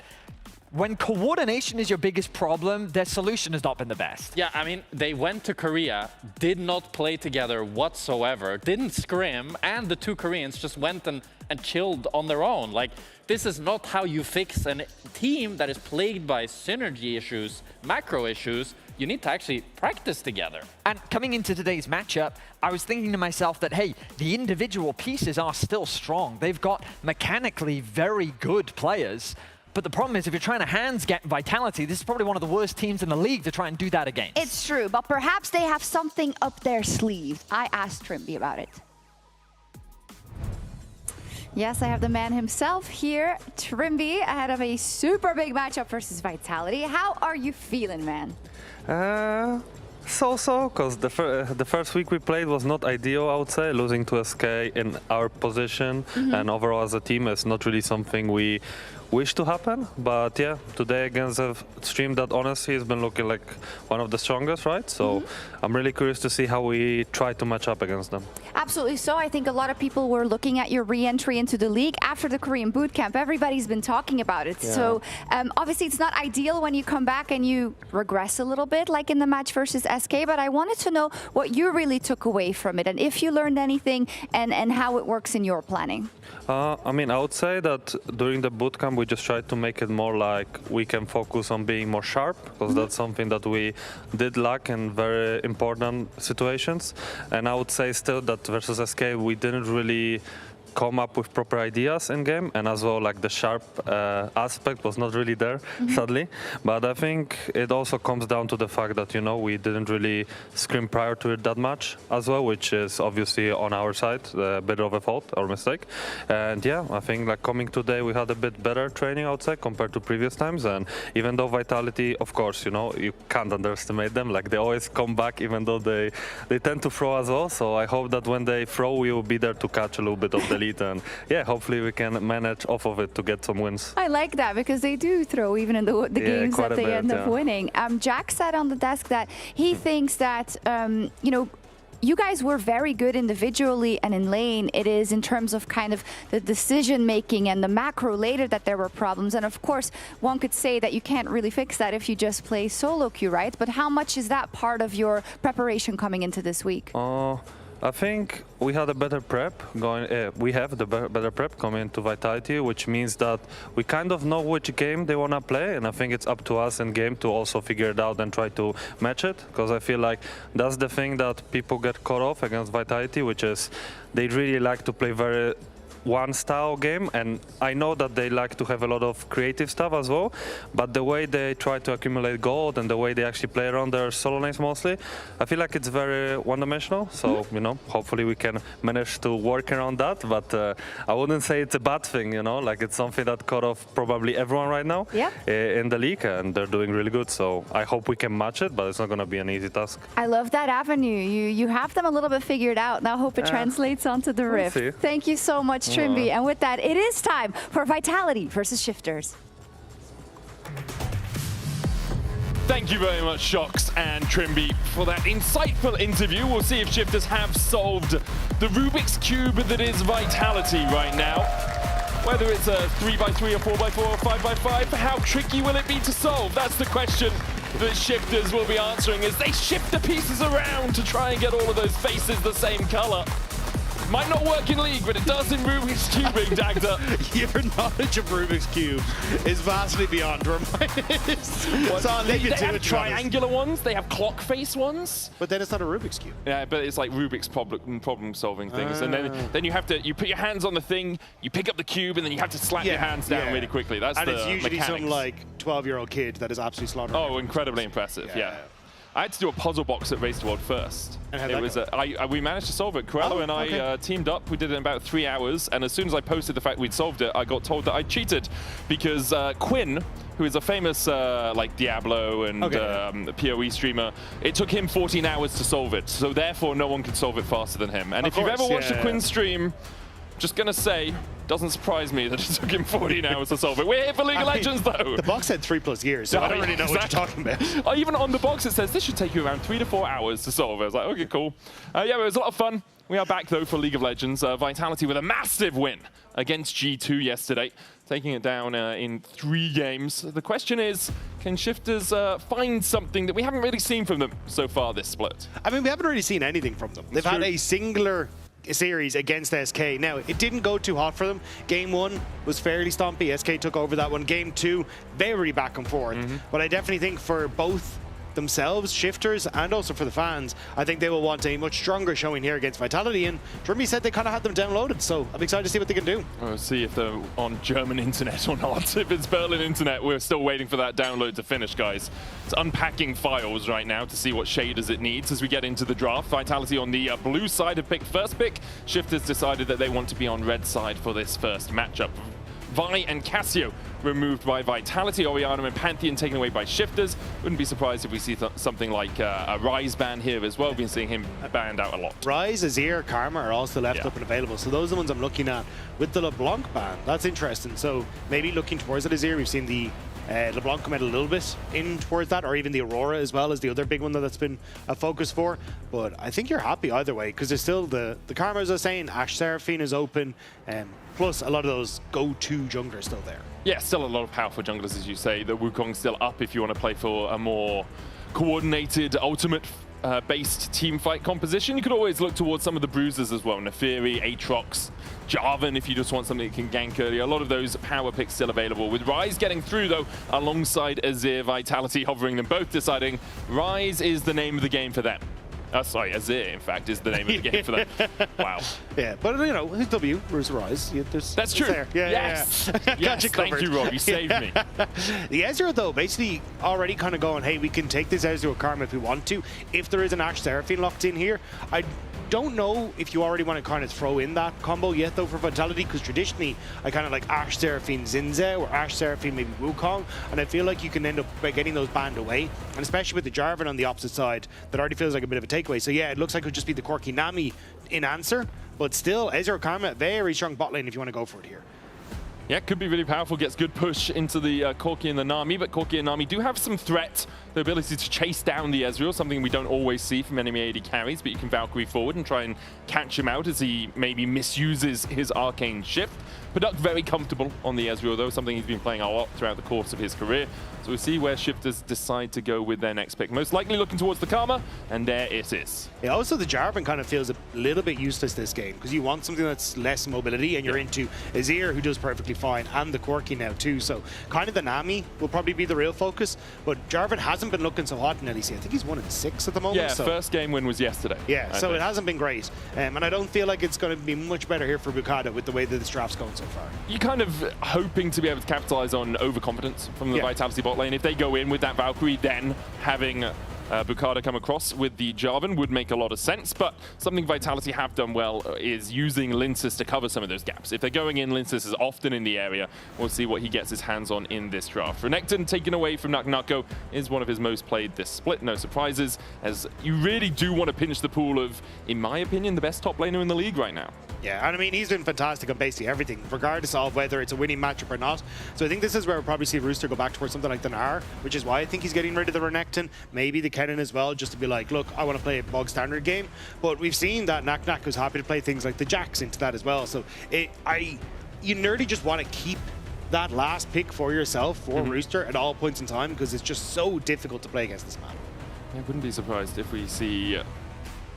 when coordination is your biggest problem, their solution has not been the best. Yeah, I mean, they went to Korea, did not play together whatsoever, didn't scrim, and the two Koreans just went and chilled on their own. Like, this is not how you fix a team that is plagued by synergy issues, macro issues. You need to actually practice together. And coming into today's matchup, I was thinking to myself that, hey, the individual pieces are still strong. They've got mechanically very good players. But the problem is, if you're trying to hands get Vitality, this is probably one of the worst teams in the league to try and do that against. It's true, but perhaps they have something up their sleeve. I asked Trimby about it. Yes, I have the man himself here, Trimby, ahead of a super big matchup versus Vitality. How are you feeling, man? So-so, because the first week we played was not ideal, I would say. Losing to SK in our position and overall as a team is not really something we wish to happen. But yeah, today against a stream that honestly has been looking like one of the strongest, right? So I'm really curious to see how we try to match up against them. Absolutely so. I think a lot of people were looking at your re-entry into the league after the Korean boot camp. Everybody's been talking about it. Yeah. So obviously it's not ideal when you come back and you regress a little bit, like in the match versus SK, but I wanted to know what you really took away from it and if you learned anything and how it works in your planning. I mean, I would say that during the bootcamp we just tried to make it more like we can focus on being more sharp, because that's something that we did lack in very important situations. And I would say still that versus SK we didn't really come up with proper ideas in game, and as well like the sharp aspect was not really there, sadly. But I think it also comes down to the fact that, you know, we didn't really scrim prior to it that much as well, which is obviously on our side a bit of a fault or mistake. And yeah, I think like coming today we had a bit better training outside compared to previous times. And even though Vitality, of course, you know, you can't underestimate them, like they always come back even though they tend to throw as well. So I hope that when they throw we will be there to catch a little bit of the lead, and yeah, hopefully we can manage off of it to get some wins. I like that because they do throw even in the games that they end up winning. Jack said on the desk that he thinks that, you know, you guys were very good individually and in lane. It is in terms of kind of the decision making and the macro later that there were problems. And of course, one could say that you can't really fix that if you just play solo queue, right? But how much is that part of your preparation coming into this week? I think we had a better prep going. We have the better prep coming into Vitality, which means that we kind of know which game they want to play, and I think it's up to us in game to also figure it out and try to match it. Because I feel like that's the thing that people get caught off against Vitality, which is they really like to play very one style game, and I know that they like to have a lot of creative stuff as well, but the way they try to accumulate gold and the way they actually play around their solo lanes mostly, I feel like it's very one-dimensional. So you know, hopefully we can manage to work around that, but I wouldn't say it's a bad thing, you know, like it's something that caught off probably everyone right now in the league, and they're doing really good. So I hope we can match it, but it's not going to be an easy task. I love that avenue. You have them a little bit figured out. Now hope it translates onto the Rift. See. Thank you so much, Trimby. And with that, it is time for Vitality versus Shifters. Thank you very much, Shox and Trimby, for that insightful interview. We'll see if Shifters have solved the Rubik's Cube that is Vitality right now. Whether it's a 3x3 or 4x4 or 5x5, how tricky will it be to solve? That's the question that Shifters will be answering as they shift the pieces around to try and get all of those faces the same color. Might not work in League, but it does in Rubik's Cubing, Dagda. Your knowledge of Rubik's Cube is vastly beyond where mine is. So I'll leave you They to have it, triangular ones, they have clock face ones. But then it's not a Rubik's Cube. Yeah, but it's like Rubik's problem solving things. And then you have to, you put your hands on the thing, you pick up the cube, and then you have to slap your hands down really quickly. That's and the it's usually mechanics. some like 12-year-old kid that is absolutely slaughtering. Oh, incredibly impressive, yeah. I had to do a puzzle box at Race to World first. And how'd it that was go? we managed to solve it. Corello and I teamed up. We did it in about 3 hours. And as soon as I posted the fact we'd solved it, I got told that I cheated because Quinn, who is a famous like Diablo and PoE streamer, it took him 14 hours to solve it. So therefore, no one could solve it faster than him. And if you've ever watched a Quinn stream, just gonna say, doesn't surprise me that it took him 14 hours to solve it. We're here for League of Legends, though. The box said 3+ years, so I don't really know what you're talking about. Even on the box, it says this should take you around 3 to 4 hours to solve. I was like, okay, cool. Yeah, it was a lot of fun. We are back, though, for League of Legends. Vitality with a massive win against G2 yesterday, taking it down in 3 games. The question is, can Shifters find something that we haven't really seen from them so far this split? I mean, we haven't really seen anything from them. They've had a singular series against SK. Now, it didn't go too hot for them. Game 1 was fairly stompy. SK took over that one. Game 2, very back and forth. But I definitely think for both themselves, Shifters, and also for the fans, I think they will want a much stronger showing here against Vitality, and Jeremy said they kind of had them downloaded, so I'm excited to see what they can do. We'll see if they're on German internet or not. If it's Berlin internet, we're still waiting for that download to finish, guys. It's unpacking files right now to see what shaders it needs as we get into the draft. Vitality on the blue side have picked first pick. Shifters decided that they want to be on red side for this first matchup. Vi and Cassio removed by Vitality, Oriana and Pantheon taken away by Shifters. Wouldn't be surprised if we see something like a Ryze ban here as well. We've been seeing him banned out a lot. Ryze, Azir, Karma are also left up and available, so those are the ones I'm looking at. With the LeBlanc ban, that's interesting. So maybe looking towards it, Azir, we've seen the LeBlanc come out a little bit in towards that, or even the Aurora as well as the other big one that's been a focus for. But I think you're happy either way, because there's still the Karma, as I was saying, Ashe Seraphine is open, plus a lot of those go-to junglers still there. Yeah, still a lot of powerful junglers, as you say. The Wukong's still up if you want to play for a more coordinated, ultimate-based team fight composition. You could always look towards some of the bruisers as well. Neferi, Aatrox, Jarvan, if you just want something that can gank early. A lot of those power picks still available. With Ryze getting through, though, alongside Azir, Vitality hovering them both, deciding Ryze is the name of the game for them. Sorry, Azir, in fact, is the name of the game for them. Wow. Yeah, but you know, W, Bruce Ryze. That's true. There. Yeah, yes. Yeah. Yes, thank you, Rob. You saved me. The Ezreal, though, basically already kind of going, hey, we can take this Ezreal Karma if we want to. If there is an Ashe Seraphine locked in here, I don't know if you already want to kind of throw in that combo yet, though, for Vitality, because traditionally I kind of like Ashe Seraphine Zinze or Ashe Seraphine maybe Wukong, and I feel like you can end up by getting those banned away, and especially with the Jarvan on the opposite side, that already feels like a bit of a takeaway. So yeah, it looks like it would just be the Corki Nami in answer, but still, Ezreal Karma, very strong bot lane if you want to go for it here. Yeah, could be really powerful. Gets good push into the Corki and the Nami, but Corki and Nami do have some threat. The ability to chase down the Ezreal, something we don't always see from enemy AD carries, but you can Valkyrie forward and try and catch him out as he maybe misuses his arcane shift. Product very comfortable on the Ezreal, though, something he's been playing a lot throughout the course of his career. So we'll see where Shifters decide to go with their next pick. Most likely looking towards the Karma, and there it is. Yeah, also the Jarvan kind of feels a little bit useless this game, because you want something that's less mobility, and you're into Azir, who does perfectly fine, and the Corki now too. So kind of the Nami will probably be the real focus, but Jarvan hasn't been looking so hot in LEC. I think he's 1-6 at the moment. Yeah, so. First game win was yesterday. Yeah, so it hasn't been great. And I don't feel like it's going to be much better here for Bukada with the way that this draft's going so far. You're kind of hoping to be able to capitalize on overconfidence from the Vitality bot lane. If they go in with that Valkyrie, then having Bukada come across with the Jarvan would make a lot of sense, but something Vitality have done well is using Linces to cover some of those gaps. If they're going in, Linces is often in the area. We'll see what he gets his hands on in this draft. Renekton taken away from Naknako is one of his most played this split. No surprises, as you really do want to pinch the pool of, in my opinion, the best top laner in the league right now. Yeah, and I mean, he's been fantastic on basically everything, regardless of whether it's a winning matchup or not. So I think this is where we'll probably see Rooster go back towards something like the Gnar, which is why I think he's getting rid of the Renekton, maybe the Kennen as well, just to be like, look, I want to play a bog standard game. But we've seen that Nak was happy to play things like the Jax into that as well. So you nearly just want to keep that last pick for yourself for Rooster at all points in time, because it's just so difficult to play against this map. I wouldn't be surprised if we see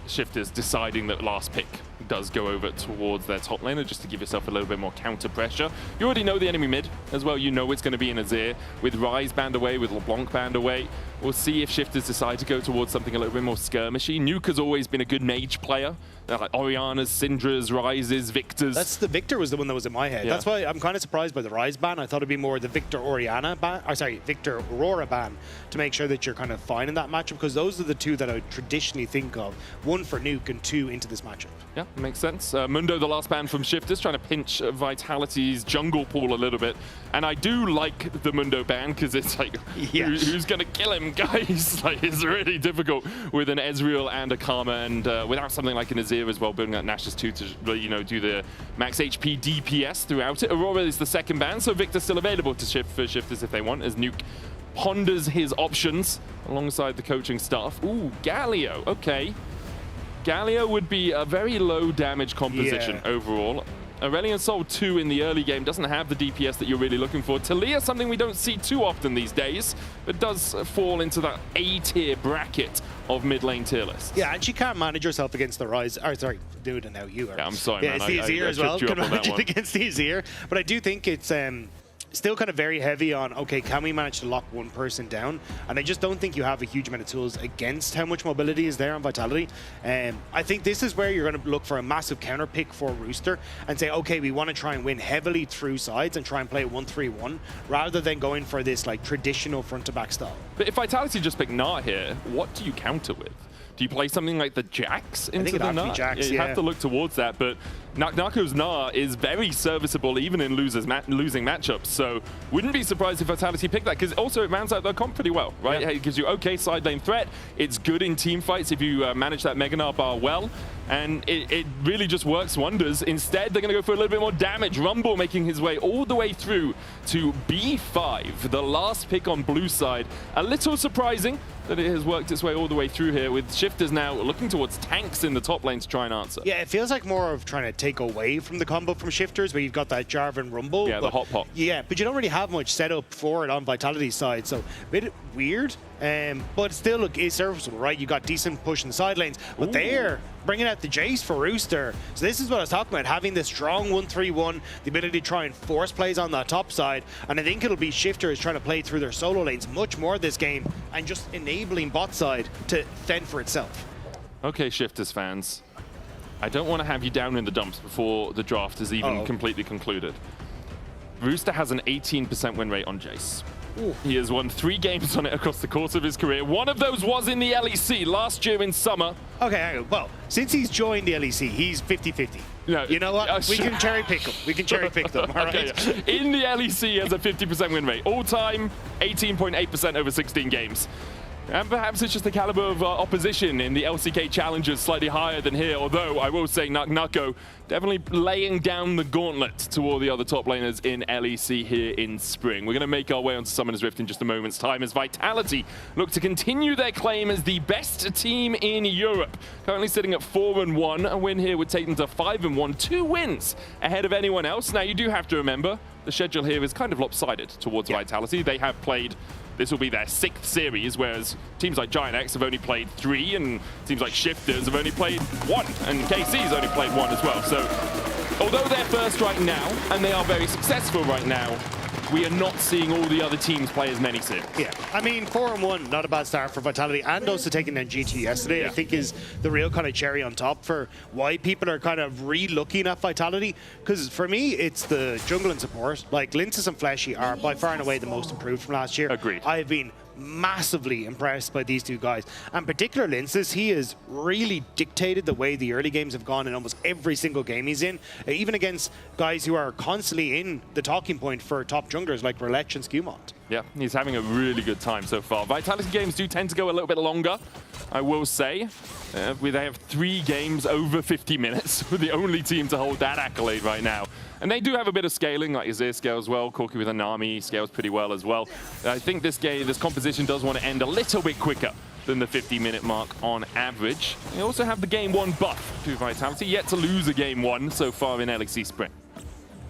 Shifters deciding that last pick does go over towards their top laner, just to give yourself a little bit more counter pressure. You already know the enemy mid as well. You know it's going to be an Azir. With Ryze banned away, with LeBlanc banned away, we'll see if Shifters decide to go towards something a little bit more skirmishy. Nuke has always been a good mage player. Like Oriana's, Syndra's, Ryze's, Victor's. That's the Victor was the one that was in my head. Yeah. That's why I'm kind of surprised by the Ryze ban. I thought it'd be more the Victor Oriana ban, or sorry, Victor Aurora ban, to make sure that you're kind of fine in that matchup, because those are the two that I would traditionally think of. One for Nuke and two into this matchup. Yeah, makes sense. Mundo, the last ban from Shifters, trying to pinch Vitality's jungle pool a little bit. And I do like the Mundo ban, because it's like, who's going to kill him, guys? Like, it's really difficult with an Ezreal and a Karma, and without something like an Azir as well, building up Nash's 2 to, you know, do the max HP DPS throughout it. Aurora is the second ban, so Victor's still available to shift for Shifters if they want, as Nuke ponders his options alongside the coaching staff. Ooh, Galio, okay. Galio would be a very low damage composition overall. Aurelion Sol 2 in the early game doesn't have the DPS that you're really looking for. Talia, something we don't see too often these days, but does fall into that A-tier bracket of mid-lane tier lists. Yeah, and she can't manage herself against the Ryze. Or sorry, dude, and now you are. Yeah, I'm sorry, man. It's the Azir as well. Can manage it against the Azir. But I do think it's still kind of very heavy on, okay, can we manage to lock one person down? And I just don't think you have a huge amount of tools against how much mobility is there on Vitality. I think this is where you're going to look for a massive counter pick for Rooster and say, okay, we want to try and win heavily through sides and try and play 1-3-1 rather than going for this like traditional front to back style. But if Vitality just pick Nart here, what do you counter with? Do you play something like the Jax into the Nart? You have to look towards that, but Nako's Nart is very serviceable even in losing matchups, so wouldn't be surprised if Vitality picked that, because also it rounds out their comp pretty well, right? Yeah. It gives you okay side lane threat, it's good in team fights if you manage that Mega Nart bar well, and it really just works wonders. Instead, they're going to go for a little bit more damage. Rumble making his way all the way through to B5, the last pick on blue side. A little surprising that it has worked its way all the way through here, with Shifters now looking towards tanks in the top lane to try and answer. Yeah, it feels like more of trying to take away from the combo from Shifters, where you've got that Jarvan Rumble. Yeah, the hot pot. Yeah, but you don't really have much set up for it on Vitality's side, so a bit weird. But still, look, it's serviceable, right? You got decent push in the side lanes, but they're bringing out the Jace for Rooster. So this is what I was talking about, having this strong 1-3-1, the ability to try and force plays on that top side, and I think it'll be Shifters trying to play through their solo lanes much more this game, and just enabling bot side to fend for itself. Okay, Shifters fans, I don't want to have you down in the dumps before the draft is even completely concluded. Rooster has an 18% win rate on Jace. Ooh. He has won 3 games on it across the course of his career. One of those was in the LEC last year in summer. Okay, well, since he's joined the LEC, he's 50-50. No, you know what? We can cherry pick them. We can cherry pick them, all right? Okay, yeah. In the LEC, he has a 50% win rate. All-time, 18.8% over 16 games. And perhaps it's just the caliber of opposition in the LCK Challengers slightly higher than here, although I will say Nako definitely laying down the gauntlet to all the other top laners in LEC here in spring. We're going to make our way onto Summoner's Rift in just a moment's time as Vitality look to continue their claim as the best team in Europe. Currently sitting at 4-1. A win here would take them to 5-1. 2 wins ahead of anyone else. Now, you do have to remember, the schedule here is kind of lopsided towards Vitality. They have played... This will be their 6th series, whereas teams like Giant X have only played 3, and teams like Shifters have only played 1, and KC's only played 1 as well. So, although they're first right now, and they are very successful right now, we are not seeing all the other teams play as many series. Yeah, I mean, 4-1, not a bad start for Vitality, and also taking down GT yesterday, I think is the real kind of cherry on top for why people are kind of re-looking at Vitality. Because for me, it's the jungle and support. Like, Linces and Fleshy are by far and away the most improved from last year. Agreed. I've been massively impressed by these two guys. And particular Linces, he has really dictated the way the early games have gone in almost every single game he's in, even against guys who are constantly in the talking point for top junglers like Relech and Skewmont. Yeah, he's having a really good time so far. Vitality games do tend to go a little bit longer, I will say. They have 3 games over 50 minutes. We're the only team to hold that accolade right now. And they do have a bit of scaling, like Azir scales well, Corki with Anami scales pretty well as well. I think this composition does want to end a little bit quicker than the 50-minute mark on average. They also have the Game 1 buff to Vitality, yet to lose a Game 1 so far in LEC Spring.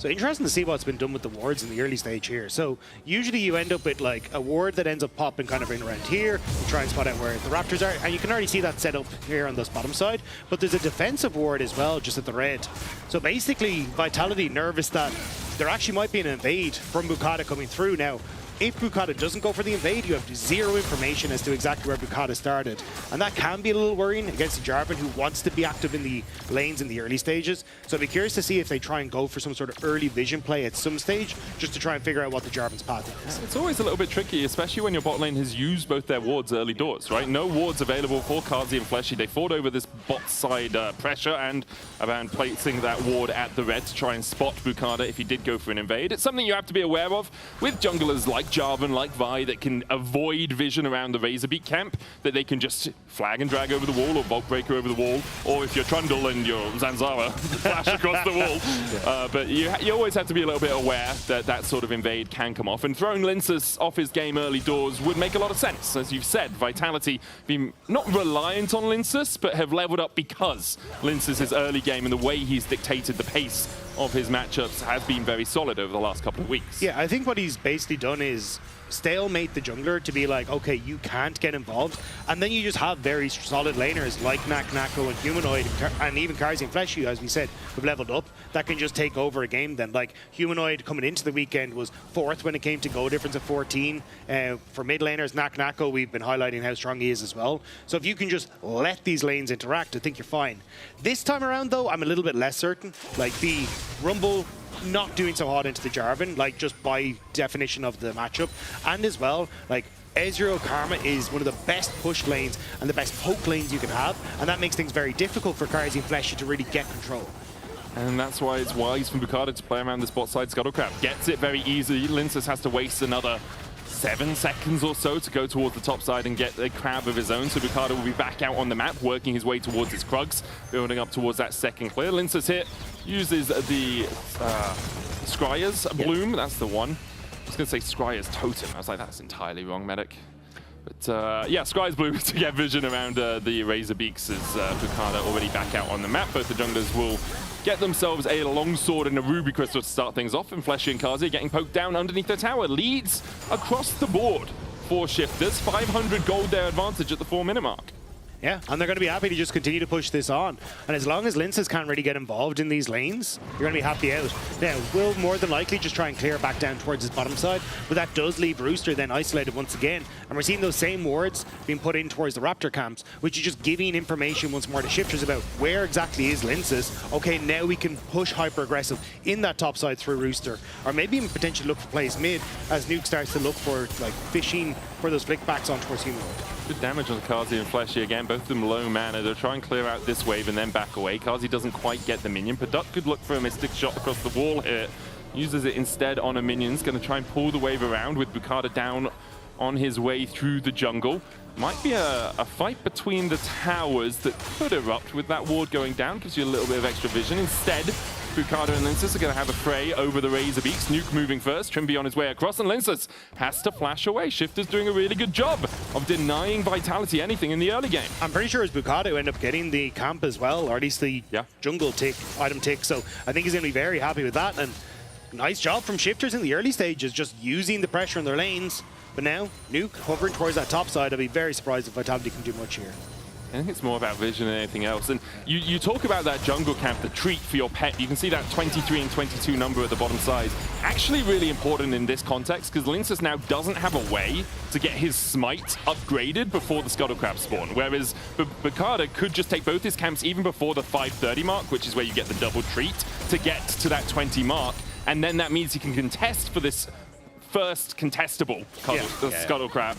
So interesting to see what's been done with the wards in the early stage here. So usually you end up with like a ward that ends up popping kind of in around here. You try and spot out where the Raptors are, and you can already see that set up here on this bottom side. But there's a defensive ward as well, just at the red. So basically, Vitality nervous that there actually might be an invade from Bukata coming through now. If Bukata doesn't go for the invade, you have zero information as to exactly where Bukata started. And that can be a little worrying against a Jarvan who wants to be active in the lanes in the early stages. So I'd be curious to see if they try and go for some sort of early vision play at some stage, just to try and figure out what the Jarvan's path is. It's always a little bit tricky, especially when your bot lane has used both their wards early doors, right? No wards available for Kazi and Fleshy. They fought over this bot side pressure and around placing that ward at the red to try and spot Bukata if he did go for an invade. It's something you have to be aware of with junglers like Jarvan, like Vi, that can avoid vision around the Razorbeak camp, that they can just flag and drag over the wall or Bulk Breaker over the wall, or if you're Trundle and you're Zanzara, flash across the wall. But you always have to be a little bit aware that that sort of invade can come off, and throwing Linsus off his game early doors would make a lot of sense. As you've said, Vitality being not reliant on Linsus, but have leveled up because Linsus' early game and the way he's dictated the pace of his matchups has been very solid over the last couple of weeks. Yeah, I think what he's basically done is stalemate the jungler to be like, okay, you can't get involved, and then you just have very solid laners like Nako and Humanoid, and even Karzi and Fleshy, as we said, have leveled up, that can just take over a game then. Like, Humanoid coming into the weekend was 4th when it came to goal difference of 14. For mid laners, Nako, we've been highlighting how strong he is as well. So if you can just let these lanes interact, I think you're fine. This time around, though, I'm a little bit less certain. Like, the Rumble not doing so hard into the Jarvan, like just by definition of the matchup. And as well, like, Ezreal Karma is one of the best push lanes and the best poke lanes you can have, and that makes things very difficult for Karzi and Fleshy to really get control. And that's why it's wise from Bukata to play around this bot side Scuttlecrab. Gets it very easily. Linsus has to waste another 7 seconds or so to go towards the top side and get a crab of his own, so Bukata will be back out on the map, working his way towards his Krugs, building up towards that second clear. Linsus here uses the Scryer's Bloom, that's the one. I was going to say Scryer's Totem, I was like, that's entirely wrong, Medic. But yeah, Scryer's Bloom to get vision around the Razorbeaks as Bukata already back out on the map. Both the junglers will get themselves a longsword and a ruby crystal to start things off, and Fleshy and Kazi getting poked down underneath the tower. Leads across the board for Shifters. 500 gold their advantage at the 4-minute mark. Yeah, and they're going to be happy to just continue to push this on. And as long as Linsus can't really get involved in these lanes, you're going to be happy out. Now, will more than likely just try and clear back down towards his bottom side, but that does leave Rooster then isolated once again. And we're seeing those same wards being put in towards the Raptor camps, which is just giving information once more to Shifters about where exactly is Linsus. Okay, now we can push hyper-aggressive in that top side through Rooster, or maybe even potentially look for plays mid as Nuke starts to look for, like, fishing for those flick backs on towards Humanoid. Good damage on Kazi and Fleshy again, both of them low mana. They'll try and clear out this wave and then back away. Kazi doesn't quite get the minion. Paduk could look for a Mystic Shot across the wall here. Uses it instead on a minion. Going to try and pull the wave around with Bukata down on his way through the jungle. Might be a fight between the towers that could erupt with that ward going down. Gives you a little bit of extra vision. Instead, Bukata and Linsus are going to have a fray over the Razorbeaks. Nuke moving first, Trimby on his way across, and Linsus has to flash away. Shifter's doing a really good job of denying Vitality anything in the early game. I'm pretty sure it's Bukata who ended up getting the camp as well, or at least the jungle tick, item tick, so I think he's going to be very happy with that. And nice job from Shifters in the early stages, just using the pressure in their lanes. But now, Nuke hovering towards that top side. I'd be very surprised if Vitality can do much here. I think it's more about vision than anything else. And you talk about that jungle camp, the treat for your pet. You can see that 23 and 22 number at the bottom side. Actually really important in this context, because Linsus now doesn't have a way to get his smite upgraded before the Scuttlecrab spawn. Whereas Bukata could just take both his camps even before the 530 mark, which is where you get the double treat, to get to that 20 mark. And then that means he can contest for this first contestable Scuttlecrab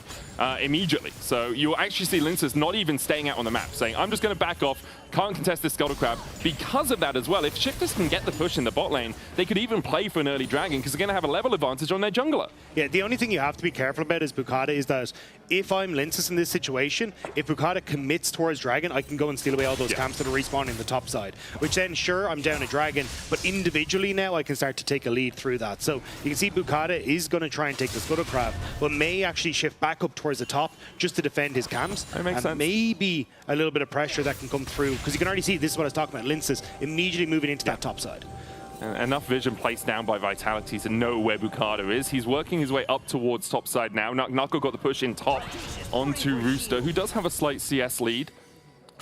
immediately. So you'll actually see Linsus not even staying out on the map, saying, I'm just going to back off, can't contest this Scuttlecrab. Because of that as well, if Shifters can get the push in the bot lane, they could even play for an early dragon because they're going to have a level advantage on their jungler. Yeah, the only thing you have to be careful about as Bukata is that if I'm Linsus in this situation, if Bukata commits towards dragon, I can go and steal away all those camps that are respawning the top side. Which then, sure, I'm down a dragon, but individually now I can start to take a lead through that. So you can see Bukata is going to try and take the Scuttlecrab, but may actually shift back up towards the top just to defend his camps. That makes sense. Maybe a little bit of pressure that can come through, because you can already see, this is what I was talking about, Linsus immediately moving into that top side. enough vision placed down by Vitality to know where Bukata is. He's working his way up towards top side now. Knuckle got the push in top onto Rooster, who does have a slight CS lead.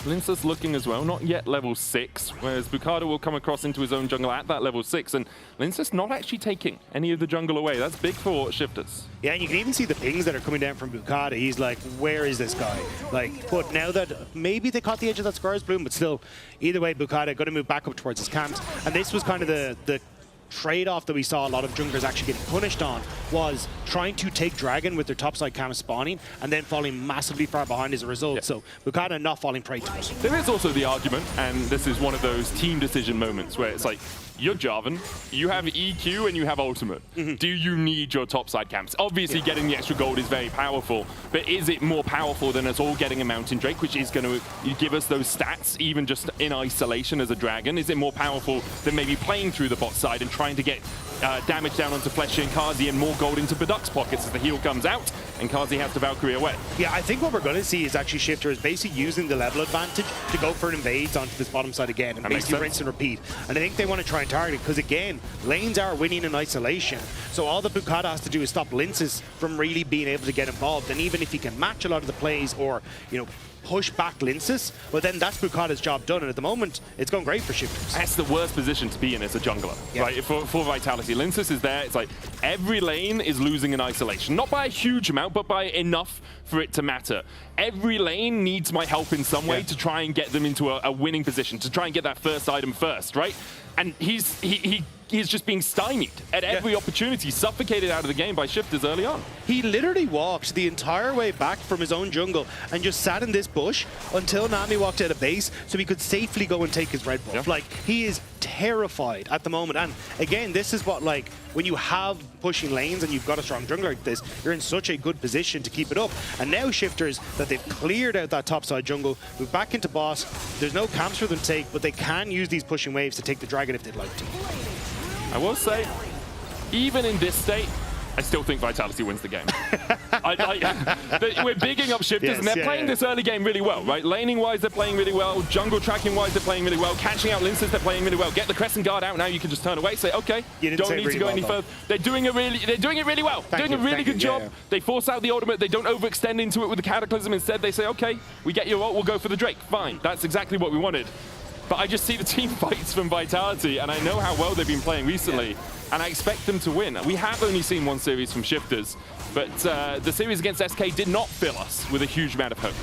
Linsa's looking as well, not yet level 6, whereas Bukata will come across into his own jungle at that level 6, and Linsa's not actually taking any of the jungle away. That's big for Shifters. Yeah, and you can even see the pings that are coming down from Bukata. He's like, where is this guy? Like, but now that maybe they caught the edge of that Scar's Bloom, but still, either way, Bukata got to move back up towards his camps. And this was kind of the trade-off that we saw a lot of junglers actually getting punished on, was trying to take Dragon with their topside camp spawning and then falling massively far behind as a result. Yeah. So Bukata not falling prey to it. There is also the argument, and this is one of those team decision moments where it's like, you're Jarvan, you have EQ and you have ultimate. Do you need your topside camps? Obviously getting the extra gold is very powerful, but is it more powerful than us all getting a Mountain Drake, which is going to give us those stats even just in isolation as a Dragon? Is it more powerful than maybe playing through the bot side and trying to get damage down onto Fleshy and Kazi and more gold into Beduk's pockets as the heal comes out and Kazi has the Valkyrie away? Yeah, I think what we're going to see is actually Shifters basically using the level advantage to go for invades onto this bottom side again and basically rinse and repeat. And I think they want to try and target, because again, lanes are winning in isolation. So all that Bukata has to do is stop Linces from really being able to get involved. And even if he can match a lot of the plays or, you know, push back Linces, well then that's Bukata's job done, and at the moment it's going great for Shifters. That's the worst position to be in as a jungler, right? For Vitality. Linces is there, it's like every lane is losing in isolation. Not by a huge amount, but by enough for it to matter. Every lane needs my help in some way to try and get them into a winning position, to try and get that first item first, right? And he's just being stymied at every opportunity, suffocated out of the game by Shifters early on. He literally walked the entire way back from his own jungle and just sat in this bush until Nami walked out of base so he could safely go and take his red buff. Like, he is terrified at the moment. And again, this is what, like, when you have pushing lanes and you've got a strong jungler like this, you're in such a good position to keep it up. And now Shifters, that they've cleared out that topside jungle, move back into boss. There's no camps for them to take, but they can use these pushing waves to take the dragon if they'd like to. I will say, even in this state, I still think Vitality wins the game. We're bigging up Shifters, and they're playing this early game really well, right? Laning-wise, they're playing really well. Jungle tracking-wise, they're playing really well. Catching out Linces, they're playing really well. Get the Crescent Guard out now, you can just turn away, say, okay, don't need to go any further. They're doing it really well. Doing a really good job. They force out the ultimate. They don't overextend into it with the Cataclysm. Instead, they say, okay, we get your ult, we'll go for the Drake. Fine, that's exactly what we wanted. But I just see the team fights from Vitality, and I know how well they've been playing recently, and I expect them to win. We have only seen one series from Shifters, but the series against SK did not fill us with a huge amount of hope.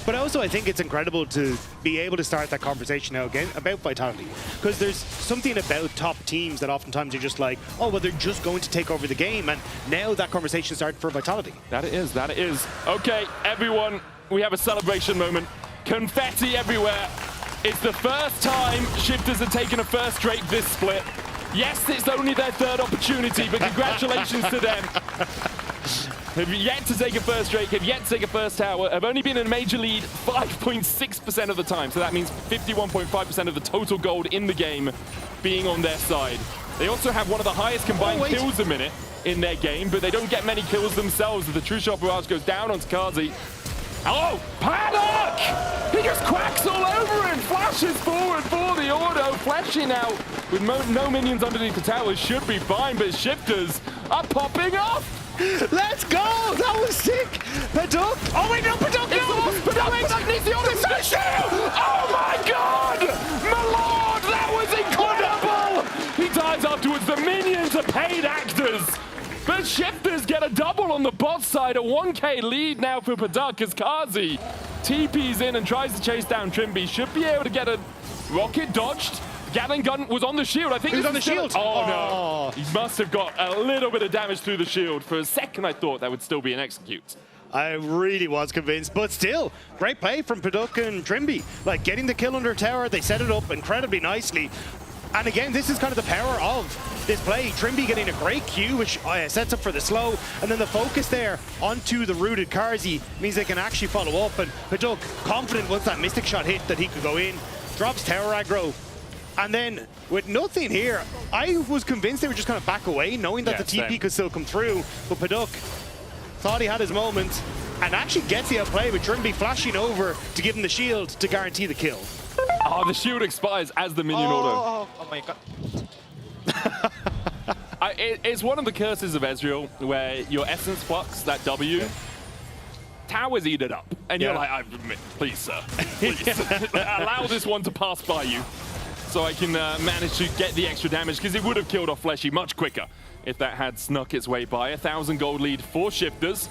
But also, I think it's incredible to be able to start that conversation now again about Vitality, because there's something about top teams that oftentimes you're just like, oh, well, they're just going to take over the game, and now that conversation started for Vitality. That it is, that it is. Okay, everyone, we have a celebration moment. Confetti everywhere. It's the first time Shifters have taken a first Drake this split. Yes, it's only their third opportunity, but congratulations to them. Have yet to take a first Drake, have yet to take a first tower, have only been in a major lead 5.6% of the time, so that means 51.5% of the total gold in the game being on their side. They also have one of the highest combined kills a minute in their game, but they don't get many kills themselves as the True Shot Barrage goes down onto Kazi. Oh, Paddock! He just quacks all over and flashes forward for the auto. Flashing out with no minions underneath the tower should be fine, but Shifters are popping off. Let's go! That was sick! Paddock! Oh wait, no, Paddock, no! Paddock needs the auto special! Oh my god! My lord, that was incredible! He dies afterwards. The minions are paid actors. But Shifters get a double on the bot side, a 1k lead now for Paddock as Kazi TP's in and tries to chase down Trimby. Should be able to get a rocket dodged. Gatling gun was on the shield. I think he was on the shield. Oh no. He must have got a little bit of damage through the shield. For a second, I thought that would still be an execute. I really was convinced, but still, great play from Paddock and Trimby. Like, getting the kill under tower, they set it up incredibly nicely. And again, this is kind of the power of this play. Trimby getting a great Q, which sets up for the slow, and then the focus there onto the rooted Karzi means they can actually follow up. And Paddock, confident once that Mystic Shot hit that he could go in, drops tower aggro. And then, with nothing here, I was convinced they would just kind of back away, knowing that the TP could still come through. But Paddock thought he had his moment, and actually gets the outplay with Trimby flashing over to give him the shield to guarantee the kill. Oh, the shield expires as the minion auto. Oh my god. It's one of the curses of Ezreal where your essence flux, that W, towers eat it up. And you're like, please, sir, please, allow this one to pass by you so I can manage to get the extra damage, because it would have killed off Fleshy much quicker if that had snuck its way by. 1,000 gold lead for Shifters.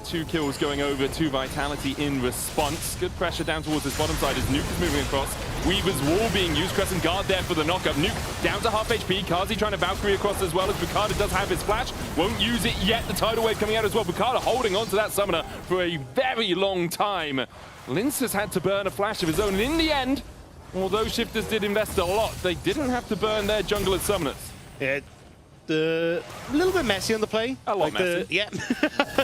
2 kills going over to Vitality in response. Good pressure down towards this bottom side as Nuke is moving across. Weaver's wall being used. Crescent Guard there for the knockup. Nuke down to half HP. Kazi trying to Valkyrie across as well, as Bukada does have his flash. Won't use it yet. The tidal wave coming out as well. Bukada holding on to that summoner for a very long time. Lince has had to burn a flash of his own. And in the end, although Shifters did invest a lot, they didn't have to burn their jungler summoners. Yeah. A little bit messy on the play. A lot messy. Yeah.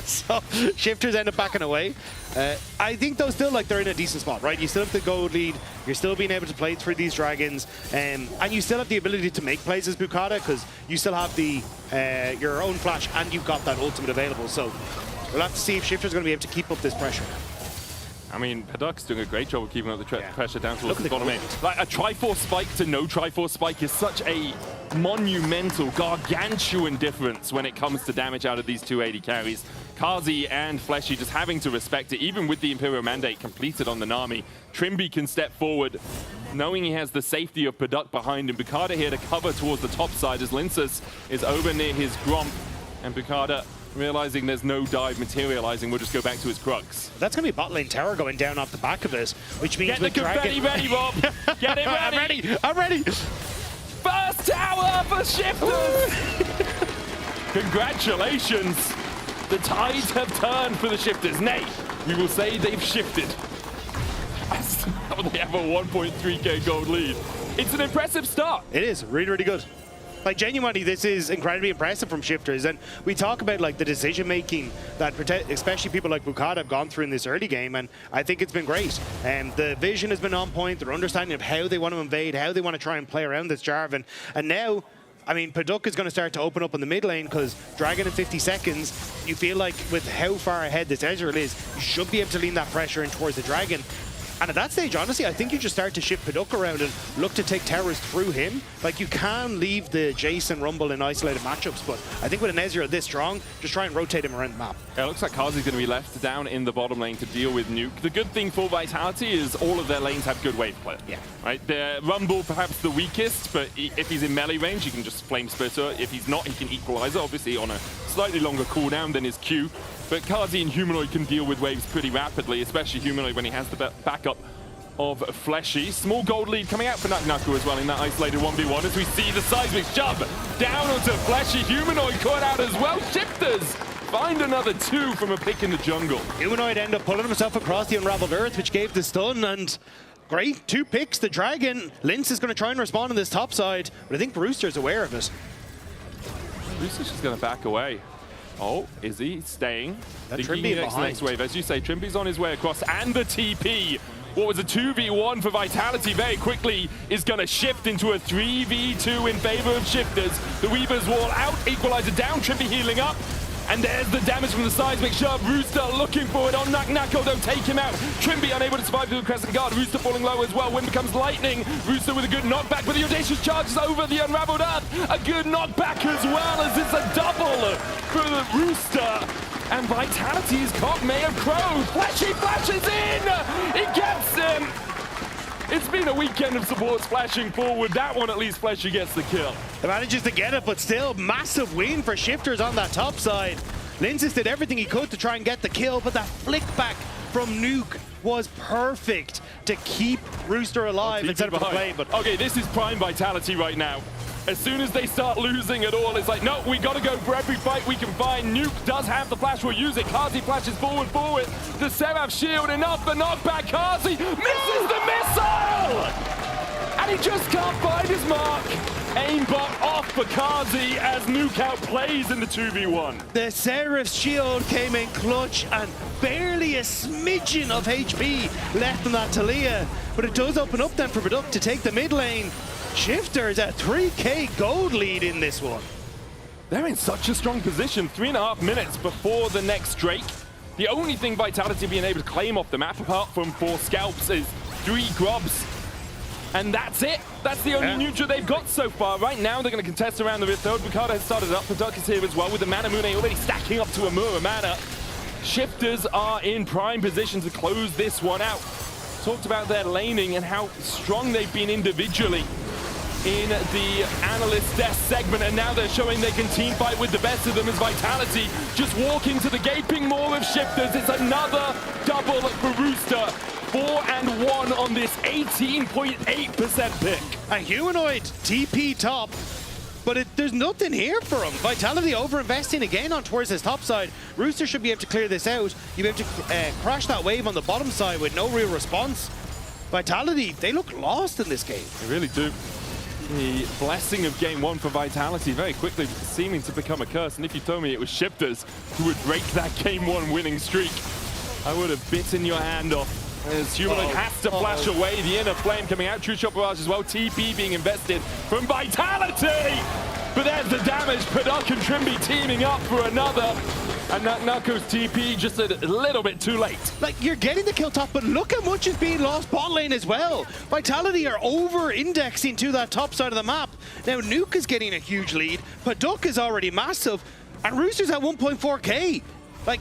So Shifters end up backing away. I think though still they're in a decent spot, right? You still have the gold lead. You're still being able to play through these dragons, and you still have the ability to make plays as Bukada, because you still have the your own flash and you've got that ultimate available. So we'll have to see if Shifters are going to be able to keep up this pressure. I mean, Paduk's doing a great job of keeping up the pressure down towards the bottom lane. Like a Triforce spike to no Triforce spike is such a monumental, gargantuan difference when it comes to damage out of these 280 carries. Kazi and Fleshy just having to respect it, even with the Imperial Mandate completed on the Nami. Trimby can step forward, knowing he has the safety of Paduk behind him. Bukada here to cover towards the top side as Linces is over near his Gromp, and Bukada realizing there's no dive materializing, will just go back to his Crux. That's going to be bot lane tower going down off the back of this, which means get the confetti ready, Rob. Get it ready. I'm ready. First tower for Shifters. Congratulations. The tides have turned for the Shifters. Nay, we will say they've shifted. They have a 1.3k gold lead. It's an impressive start. It is really, really good. Like, genuinely, this is incredibly impressive from Shifters, and we talk about the decision making that especially people like Bukada have gone through in this early game, and I think it's been great. And the vision has been on point, their understanding of how they want to invade, how they want to try and play around this Jarvan, and now, I mean, Paduk is going to start to open up in the mid lane, because Dragon in 50 seconds, you feel like with how far ahead this Ezreal is, you should be able to lean that pressure in towards the Dragon. And at that stage, honestly, I think you just start to shift Paduk around and look to take towers through him. Like, you can leave the Jason Rumble in isolated matchups, but I think with an Ezreal this strong, just try and rotate him around the map. Yeah, it looks like Kazi's going to be left down in the bottom lane to deal with Nuke. The good thing for Vitality is all of their lanes have good wave play. Yeah. Right? Their Rumble perhaps the weakest, but if he's in melee range, he can just Flame Splitter. If he's not, he can Equalizer, obviously on a slightly longer cooldown than his Q. But Kazi and Humanoid can deal with waves pretty rapidly, especially Humanoid when he has the backup of Fleshy. Small gold lead coming out for Naku as well in that isolated 1v1 as we see the seismic jump down onto Fleshy. Humanoid caught out as well. Shifters find another 2 from a pick in the jungle. Humanoid end up pulling himself across the unraveled earth, which gave the stun, and great, 2 picks. The Dragon. Lince is going to try and respond on this top side, but I think Brewster's aware of it. Brewster's just going to back away. Oh, is he staying? Trimby next wave. As you say, Trimby's on his way across, and the TP. What was a 2v1 for Vitality very quickly is going to shift into a 3v2 in favor of Shifters. The Weaver's wall out, Equalizer down, Trimby healing up. And there's the damage from the seismic shove. Rooster looking for it on Nako, don't take him out. Trimby unable to survive through the Crescent Guard. Rooster falling low as well. Wind becomes lightning. Rooster with a good knockback, but the Audacious charges over the Unraveled Earth. A good knockback as well, as it's a double for the Rooster. And Vitality's cock may have crowed. Fleshy flashes in! He gets him! It's been a weekend of supports flashing forward. That one, at least, Fleshy gets the kill. He manages to get it, but still, massive win for Shifters on that top side. Linces did everything he could to try and get the kill, but that flick back from Nuke was perfect to keep Rooster alive instead of the play. But okay, this is prime Vitality right now. As soon as they start losing at all, it's like, no, we got to go for every fight we can find. Nuke does have the flash, we'll use it. Kazi flashes forward. The Seraph shield, enough, the knockback. Kazi misses the missile! And he just can't find his mark. Aimbot off for Kazi as Nuke outplays in the 2v1. The Seraph's shield came in clutch and barely a smidgen of HP left on that Talia. But it does open up then for Paduk to take the mid lane. Shifters a 3k gold lead in this one. They're in such a strong position. 3.5 minutes before the next Drake. The only thing Vitality being able to claim off the map, apart from 4 scalps, is 3 grubs. And that's it. That's the only neutral they've got so far. Right now, they're going to contest around the Rift Node. Bukata has started up. Product is here as well with the Manamune already stacking up to a Muramana. Shifters are in prime position to close this one out. Talked about their laning and how strong they've been individually in the analyst desk segment, and now they're showing they can team fight with the best of them as Vitality just walk into the gaping maw of Shifters. It's another double for Rooster. 4-1 on this 18.8% pick. A humanoid TP top, but there's nothing here for him. Vitality over-investing again on towards his top side. Rooster should be able to clear this out. You'll be able to crash that wave on the bottom side with no real response. Vitality, they look lost in this game. They really do. The blessing of game one for Vitality very quickly seeming to become a curse. And if you told me it was Shifters who would break that game one winning streak, I would have bitten your hand off. As Humanoid has to flash away, the inner flame coming out, True Shot Barrage as well, TP being invested from Vitality! But there's the damage, Padak and Trimby teaming up for another, and Nako's TP just a little bit too late. Like, you're getting the kill top, but look how much is being lost bot lane as well. Vitality are over-indexing to that top side of the map. Now Nuke is getting a huge lead, Padak is already massive, and Rooster's at 1.4k. Like,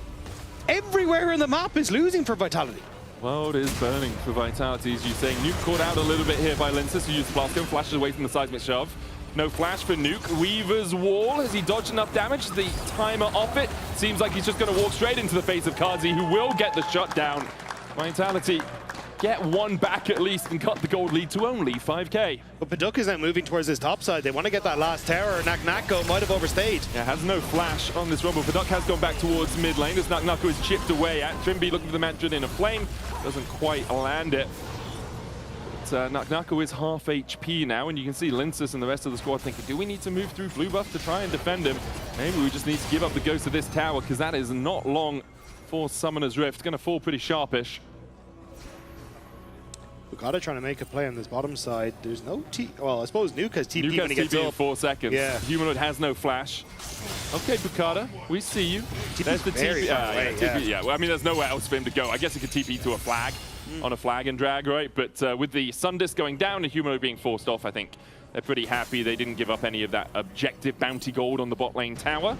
everywhere in the map is losing for Vitality. World is burning for Vitality, as you say. Nuke caught out a little bit here by Linsis, who used Blast Gun, flashes away from the seismic shove. No flash for Nuke. Weaver's wall, has he dodged enough damage? The timer off it. Seems like he's just going to walk straight into the face of Kazi, who will get the shutdown. Vitality get one back at least and cut the gold lead to only 5k. But Padak is now moving towards his top side. They want to get that last tower. Naknako might have overstayed. Yeah, has no flash on this rumble. Padak has gone back towards mid lane as Naknako is chipped away at. Trimby looking for the Mandarin in a flame. Doesn't quite land it. But Naknako is half HP now, and you can see Linsis and the rest of the squad thinking, do we need to move through blue buff to try and defend him? Maybe we just need to give up the ghost of this tower, because that is not long for Summoner's Rift. Going to fall pretty sharpish. Bukata trying to make a play on this bottom side. There's no T. Well, I suppose Nuke has TP Nuke when he has gets TP in up. 4 seconds. Yeah. Humanoid has no flash. Okay, Bukata, we see you. There's the TP. Yeah. Well, I mean, there's nowhere else for him to go. I guess he could TP to a flag on a flag and drag, right? But with the Sun Disc going down and Humanoid being forced off, I think they're pretty happy they didn't give up any of that objective bounty gold on the bot lane tower,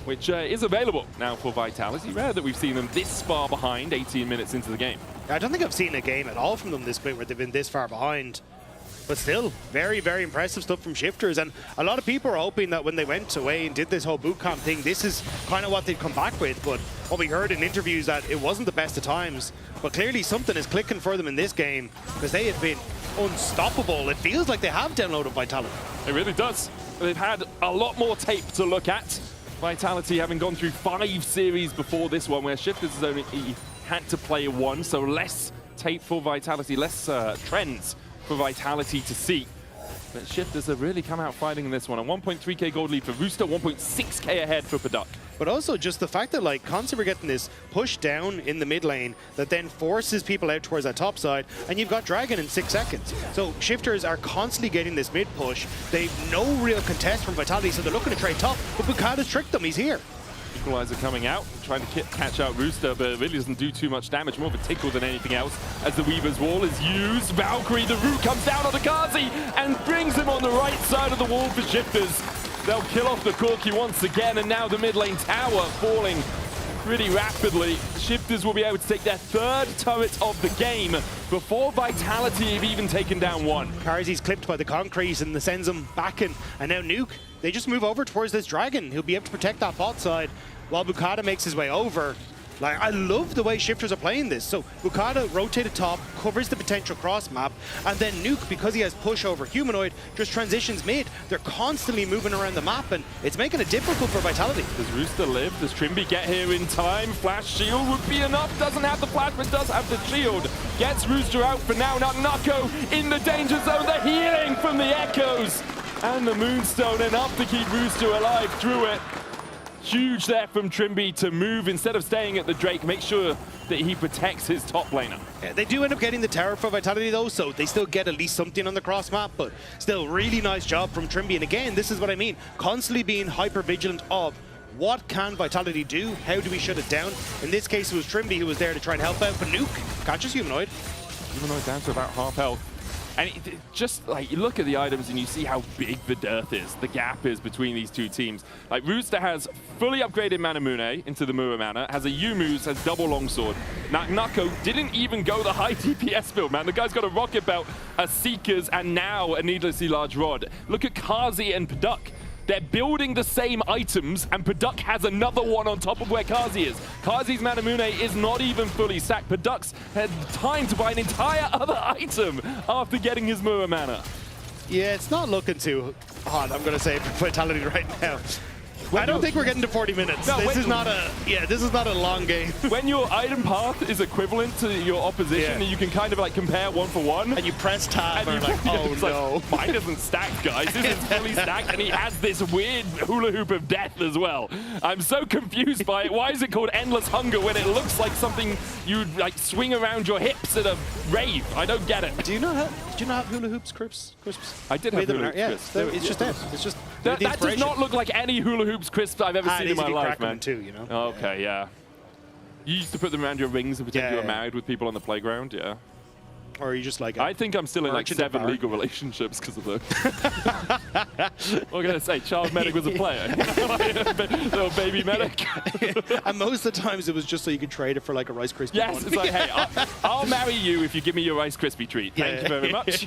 which is available now for Vitality. Rare that we've seen them this far behind 18 minutes into the game. I don't think I've seen a game at all from them this point where they've been this far behind. But still, very, very impressive stuff from Shifters. And a lot of people are hoping that when they went away and did this whole boot camp thing, this is kind of what they'd come back with. But what we heard in interviews that it wasn't the best of times. But clearly something is clicking for them in this game because they have been unstoppable. It feels like they have downloaded Vitality. It really does. They've had a lot more tape to look at. Vitality having gone through 5 series before this one, where Shifters has only had to play one, so less tape for Vitality, less trends for Vitality to see. But Shifters have really come out fighting in this one. A 1.3k gold lead for Rooster, 1.6k ahead for Padak. But also just the fact that like constantly we're getting this push down in the mid lane that then forces people out towards that top side, and you've got Dragon in 6 seconds. So Shifters are constantly getting this mid push. They've no real contest from Vitality, so they're looking to trade top, but Bukata's tricked them, he's here. Equalizer coming out, trying to catch out Rooster, but it really doesn't do too much damage, more of a tickle than anything else. As the Weaver's wall is used, Valkyrie, the root comes down on the Kazi and brings him on the right side of the wall for Shifters. They'll kill off the Corki once again, and now the mid lane tower falling pretty rapidly. Shifters will be able to take their 3rd turret of the game before Vitality have even taken down one. Karzi's clipped by the concrete and sends him back in, and now Nuke, they just move over towards this Dragon. He'll be able to protect that bot side while Bukata makes his way over. Like, I love the way Shifters are playing this. So Bukata rotated top, covers the potential cross map, and then Nuke, because he has push over Humanoid, just transitions mid. They're constantly moving around the map, and it's making it difficult for Vitality. Does Rooster live? Does Trimby get here in time? Flash shield would be enough. Doesn't have the flash, but does have the shield. Gets Rooster out for now. Naknako in the danger zone. The healing from the Echoes. And the Moonstone enough to keep Rooster alive through it. Huge there from Trimby to move instead of staying at the Drake, make sure that he protects his top laner. Yeah, they do end up getting the tower for Vitality though, so they still get at least something on the cross map, but still really nice job from Trimby. And again, this is what I mean, constantly being hyper vigilant of what can Vitality do, how do we shut it down. In this case it was Trimby who was there to try and help out, but Nuke catches Humanoid. Humanoid down to about half health. And just like you look at the items and you see how big the dearth is, the gap is between these two teams. Like Rooster has fully upgraded Manamune into the Muramana, has a Yumu's, has double longsword. Nako didn't even go the high DPS build, man. The guy's got a rocket belt, a Seekers, and now a needlessly large rod. Look at Kazi and Paduk. They're building the same items, and Paduk has another one on top of where Kazi is. Kazi's Manamune is not even fully stacked. Paduk's had time to buy an entire other item after getting his Muramana. Yeah, it's not looking too hot, I'm going to say, for Vitality right now. I don't think we're getting to 40 minutes. No, this is not a long game. When your item path is equivalent to your opposition, and you can kind of like compare one for one. And you press tab and you're like, oh no. Like, mine isn't stacked, guys. This is fully stacked, and he has this weird hula hoop of death as well. I'm so confused by it. Why is it called Endless Hunger when it looks like something you'd like swing around your hips at a rave? I don't get it. Do you not have hula hoops, crisps? I did have hula hoops, crisps. Yeah, it's just them. It's just that does not look like any hula hoops crisps I've ever seen in my life, man. Too, you know? Okay, yeah. You used to put them around your rings and pretend you were married with people on the playground, yeah. Or are you just like I think I'm still in like 7 legal relationships because of them. What can I say? Child medic was a player. Little baby medic. And most of the times it was just so you could trade it for like a Rice Krispie. Yes, it's like, hey, I'll marry you if you give me your Rice Krispie treat. Thank you very much.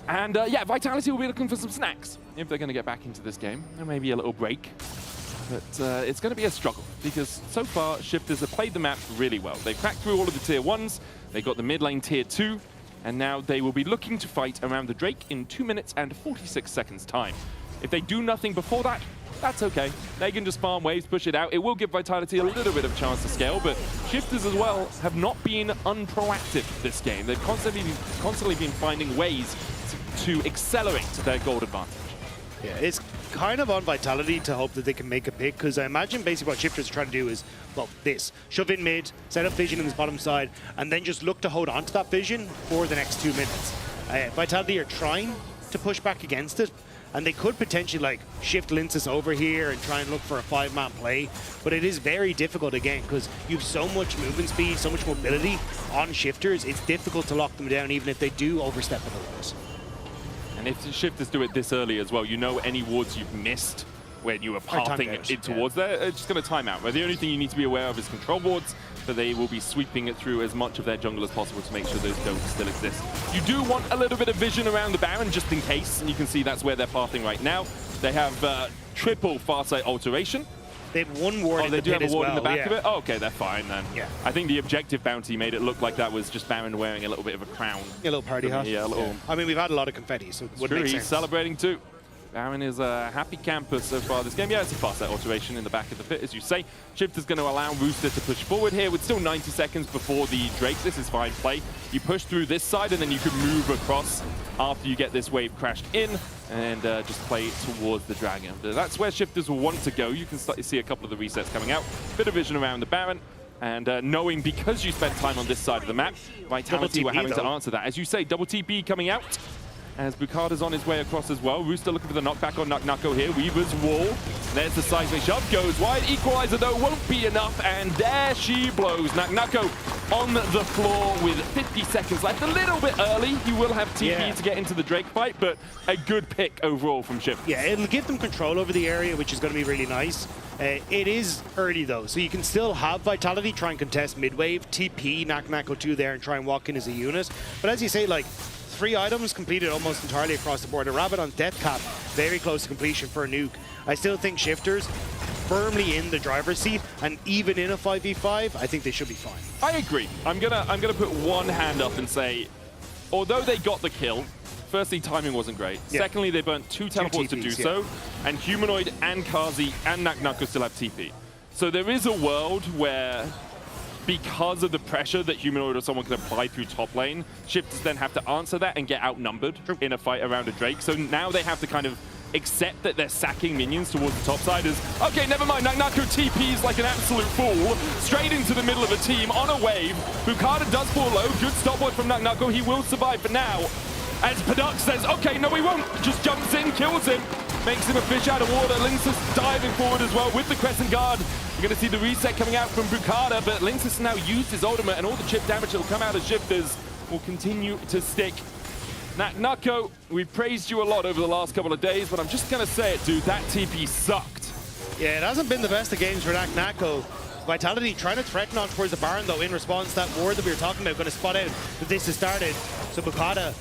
And yeah, Vitality will be looking for some snacks if they're going to get back into this game. Or maybe a little break. But it's going to be a struggle because so far, Shifters have played the map really well. They've cracked through all of the tier 1s. They got the mid lane tier 2. And now they will be looking to fight around the Drake in 2 minutes and 46 seconds time. If they do nothing before that, that's okay. They can just farm waves, push it out. It will give Vitality a little bit of chance to scale, but Shifters as well have not been unproactive this game. They've constantly been finding ways to accelerate their gold advantage. Yeah, it's kind of on Vitality to hope that they can make a pick, because I imagine basically what Shifters are trying to do is, well, this. Shove in mid, set up vision in this bottom side, and then just look to hold on to that vision for the next 2 minutes. Vitality are trying to push back against it, and they could potentially like shift Linces over here and try and look for a 5-man play, but it is very difficult again because you have so much movement speed, so much mobility on Shifters. It's difficult to lock them down even if they do overstep otherwise. And if the Shifters do it this early as well, you know any wards you've missed when you were pathing it towards there, it's just going to time out. But the only thing you need to be aware of is control wards, but they will be sweeping it through as much of their jungle as possible to make sure those don't still exist. You do want a little bit of vision around the Baron just in case, and you can see that's where they're pathing right now. They have triple Farsight alteration. They have one ward in the do pit have a ward as well, in the back of it? Oh, okay, they're fine then. Yeah. I think the objective bounty made it look like that was just Baron wearing a little bit of a crown. A little party hat. Yeah, a little. I mean, we've had a lot of confetti, so it would make sense. He's celebrating too. Baron is a happy camper so far this game. Yeah, it's a Farsight alteration in the back of the pit, as you say. Shift is going to allow Rooster to push forward here with still 90 seconds before the Drake. This is fine play. You push through this side and then you can move across after you get this wave crashed in and just play towards the Dragon. That's where Shifters will want to go. You can start to see a couple of the resets coming out. Bit of vision around the Baron. And knowing because you spent time on this side of the map, Vitality were having to answer that. As you say, double TP coming out. As Bukada's on his way across as well. Rooster looking for the knockback on Nako here. Weaver's wall. There's the seismic shove. Goes wide. Equalizer, though, won't be enough. And there she blows. Nako on the floor with 50 seconds left. A little bit early. He will have TP to get into the Drake fight, but a good pick overall from Shift. Yeah, it'll give them control over the area, which is going to be really nice. It is early, though, so you can still have Vitality try and contest mid-wave, TP, Nako 2 there, and try and walk in as a unit. But as you say, like, 3 items completed almost entirely across the board. A Rabbit on death cap, very close to completion for a nuke. I still think Shifters firmly in the driver's seat, and even in a 5v5, I think they should be fine. I agree. I'm gonna put one hand up and say, although they got the kill, firstly, timing wasn't great. Yeah. Secondly, they burnt 2 teleports to do so, and Humanoid and Kazi and Nako still have TP. So there is a world where, because of the pressure that Humanoid or someone can apply through top lane, Shifters then have to answer that and get outnumbered in a fight around a Drake. So now they have to kind of accept that they're sacking minions towards the top side as, okay, never mind, Nako TPs like an absolute fool, straight into the middle of a team on a wave. Bukada does fall low, good stopwatch from Nako, he will survive for now. As Paduk says, okay, no, we won't, just jumps in, kills him, makes him a fish out of water. Linces diving forward as well with the Crescent Guard. You're going to see the reset coming out from Bukada, but Linces now used his ultimate and all the chip damage that will come out of Shifters will continue to stick. Nako, we've praised you a lot over the last couple of days, but I'm just going to say it, dude, that TP sucked. Yeah, it hasn't been the best of games for Nako. Vitality trying to threaten on towards the Baron, though, in response to that ward that we were talking about, going to spot out that this has started. So Bukata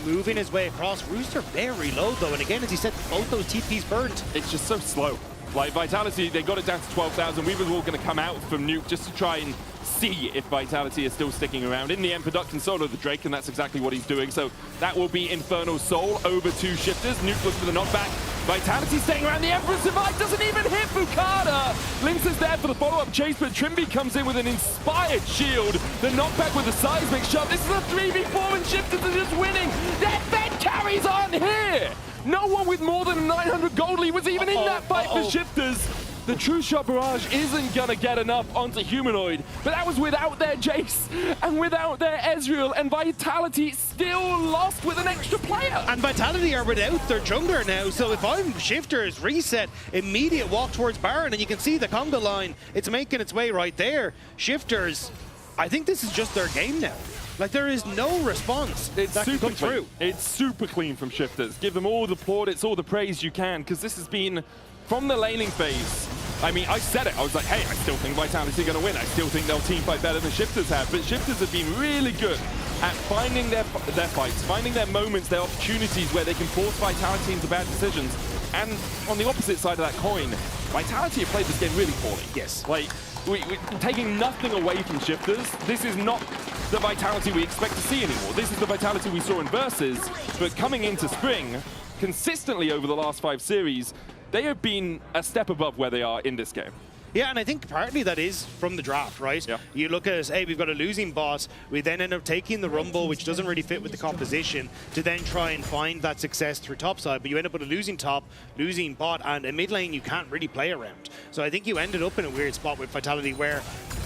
moving his way across. Rooster very low, though, and again, as he said, both those TPs burned. It's just so slow. Like, Vitality, they got it down to 12,000. We were all going to come out from Nuke just to try and see if Vitality is still sticking around. In the end, Product can solo the Drake, and that's exactly what he's doing. So that will be Infernal Soul over to Shifters. Nuke looks for the knockback. Vitality staying around. The Emperor survive, doesn't even hit Bukata. Lynx is there for the follow-up chase, but Trimby comes in with an inspired shield. The knockback with the seismic shove. This is a 3v4 and Shifters are just winning. Their Fed carries on here. No one with more than 900 gold lead was even in that fight for Shifters. The True Shot Barrage isn't going to get enough onto Humanoid, but that was without their Jace and without their Ezreal, and Vitality still lost with an extra player. And Vitality are without their jungler now, so if I'm Shifters, reset, immediate walk towards Baron, and you can see the conga line, it's making its way right there. Shifters, I think this is just their game now. Like, there is no response that can come through. It's super clean from Shifters. Give them all the plaudits, all the praise you can, because this has been, from the laning phase, I mean, I said it. I was like, hey, I still think Vitality are going to win. I still think they'll team fight better than Shifters have. But Shifters have been really good at finding their fights, finding their moments, their opportunities where they can force Vitality into bad decisions. And on the opposite side of that coin, Vitality have played this game really poorly. Yes. Like, we're taking nothing away from Shifters. This is not the Vitality we expect to see anymore. This is the Vitality we saw in Versus, but coming into Spring, consistently over the last 5 series, they have been a step above where they are in this game. Yeah, and I think partly that is from the draft, right? Yeah. You look at, hey, we've got a losing bot. We then end up taking the Rumble, which doesn't really fit with the composition, to then try and find that success through topside. But you end up with a losing top, losing bot, and a mid lane you can't really play around. So I think you ended up in a weird spot with Vitality where,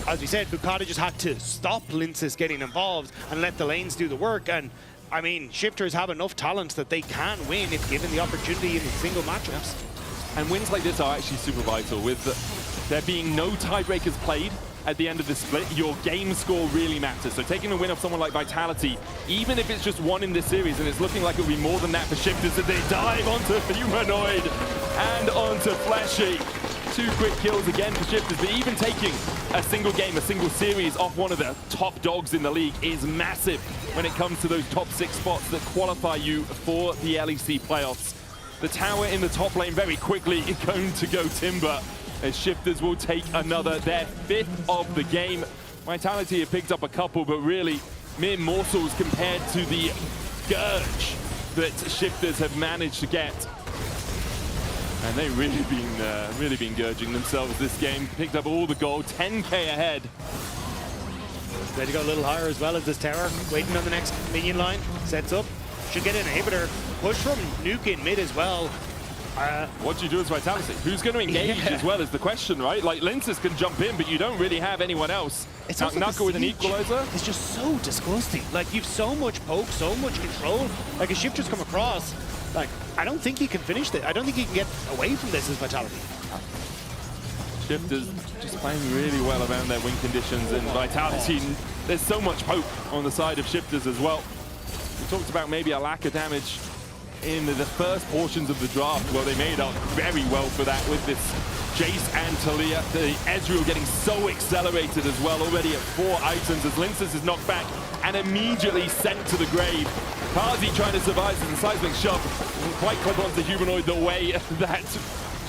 as we said, Bukata just had to stop Linces getting involved and let the lanes do the work. And I mean, Shifters have enough talent that they can win if given the opportunity in single matchups. And wins like this are actually super vital. With there being no tiebreakers played at the end of the split, your game score really matters. So taking a win off someone like Vitality, even if it's just one in this series, and it's looking like it'll be more than that for Shifters, as they dive onto Humanoid and onto Fleshy. 2 quick kills again for Shifters, but even taking a single game, a single series off one of the top dogs in the league is massive when it comes to those top 6 spots that qualify you for the LEC playoffs. The tower in the top lane very quickly is going to go Timber, as Shifters will take another, their 5th of the game. Vitality have picked up a couple, but really mere morsels compared to the Gurge that Shifters have managed to get. And they've really been Gurging themselves this game. Picked up all the gold, 10k ahead. Ready to go a little higher as well as this tower. Waiting on the next minion line. Sets up. Should get an inhibitor. Push from Nuke in mid as well. What do you do as Vitality? Who's going to engage as well is the question, right? Like, Linces can jump in, but you don't really have anyone else. It's Nako with an equalizer. It's just so disgusting. Like, you've so much poke, so much control. Like, as Shifters come across, like, I don't think he can finish this. I don't think he can get away from this as Vitality. Shifters just playing really well around their win conditions, and Vitality, there's so much hope on the side of Shifters as well. We talked about maybe a lack of damage in the first portions of the draft. Well, they made up very well for that with this Jace and Talia. The Ezreal getting so accelerated as well, already at 4 items as Linces is knocked back and immediately sent to the grave. Kazi trying to survive as the seismic shove doesn't quite clip onto Humanoid the way that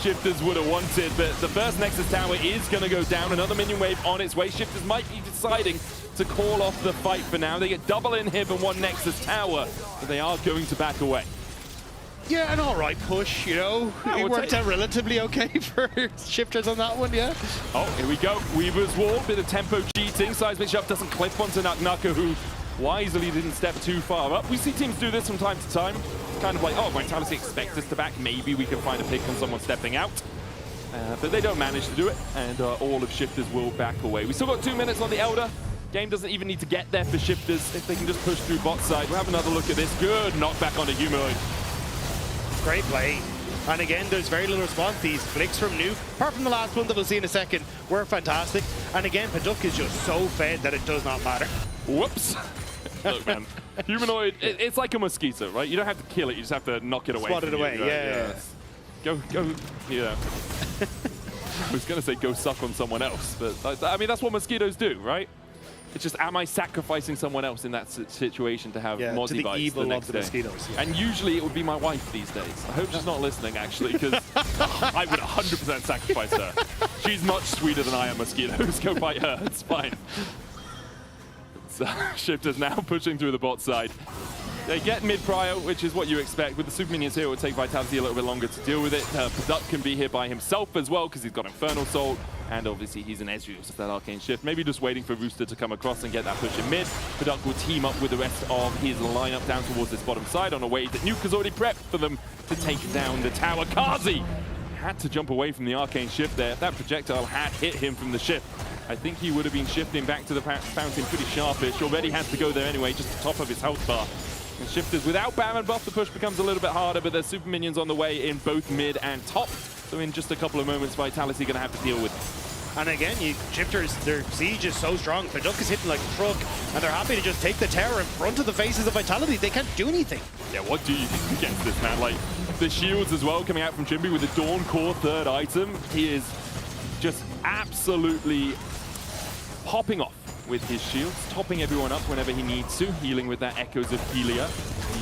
Shifters would have wanted, but the first Nexus tower is going to go down. Another minion wave on its way. Shifters might be deciding to call off the fight for now. They get double inhib and 1 Nexus tower, but they are going to back away. Yeah, an alright push, you know. It worked out relatively okay for Shifters on that one, yeah. Oh, here we go. Weaver's Wall, bit of tempo cheating. Seismic shove doesn't clip onto Naka, who wisely didn't step too far up. We see teams do this from time to time. Kind of like, oh, Vitality expect us to back. Maybe we can find a pick on someone stepping out. But they don't manage to do it, and all of Shifters will back away. We still got 2 minutes on the Elder. Game doesn't even need to get there for Shifters if they can just push through bot side. We'll have another look at this. Good knockback onto Humanoid. Great play. And again, there's very little response. These flicks from Nuke, apart from the last one that we'll see in a second, were fantastic. And again, Paduk is just so fed that it does not matter. Whoops. Look, man, humanoid, it's like a mosquito, right? You don't have to kill it, you just have to knock it away. Spot it away, right? yeah. Go, yeah. I was going to say go suck on someone else, but I mean, that's what mosquitoes do, right? It's just, am I sacrificing someone else in that situation to have Mozzie bites the next day? Mosquitoes, yeah. And usually it would be my wife these days. I hope she's not listening, actually, because I would 100% sacrifice her. She's much sweeter than I am, mosquitoes. Go fight her, it's fine. So, Shifters now pushing through the bot side. They get mid-prio, which is what you expect. With the super minions here, it would take Vitality a little bit longer to deal with it. Paduk can be here by himself as well, because he's got Infernal Soul. And obviously, he's an Ezreal, so that Arcane Shift. Maybe just waiting for Rooster to come across and get that push in mid. Paduk will team up with the rest of his lineup down towards this bottom side on a way that Nuke has already prepped for them to take down the tower. Kazi had to jump away from the Arcane Shift there. If that projectile had hit him from the shift, I think he would have been shifting back to the fountain pretty sharpish. Already has to go there anyway, just the top of his health bar. And Shifters without Bam and buff, the push becomes a little bit harder, but there's super minions on the way in both mid and top. So in just a couple of moments, Vitality going to have to deal with it. And again, Shifters, their siege is so strong. Paduk is hitting like a truck, and they're happy to just take the tower in front of the faces of Vitality. They can't do anything. Yeah, what do you do against this, man? Like, the shields as well coming out from Trimby with the Dawn Core third item. He is just absolutely popping off with his shields, topping everyone up whenever he needs to, healing with that Echoes of Helia,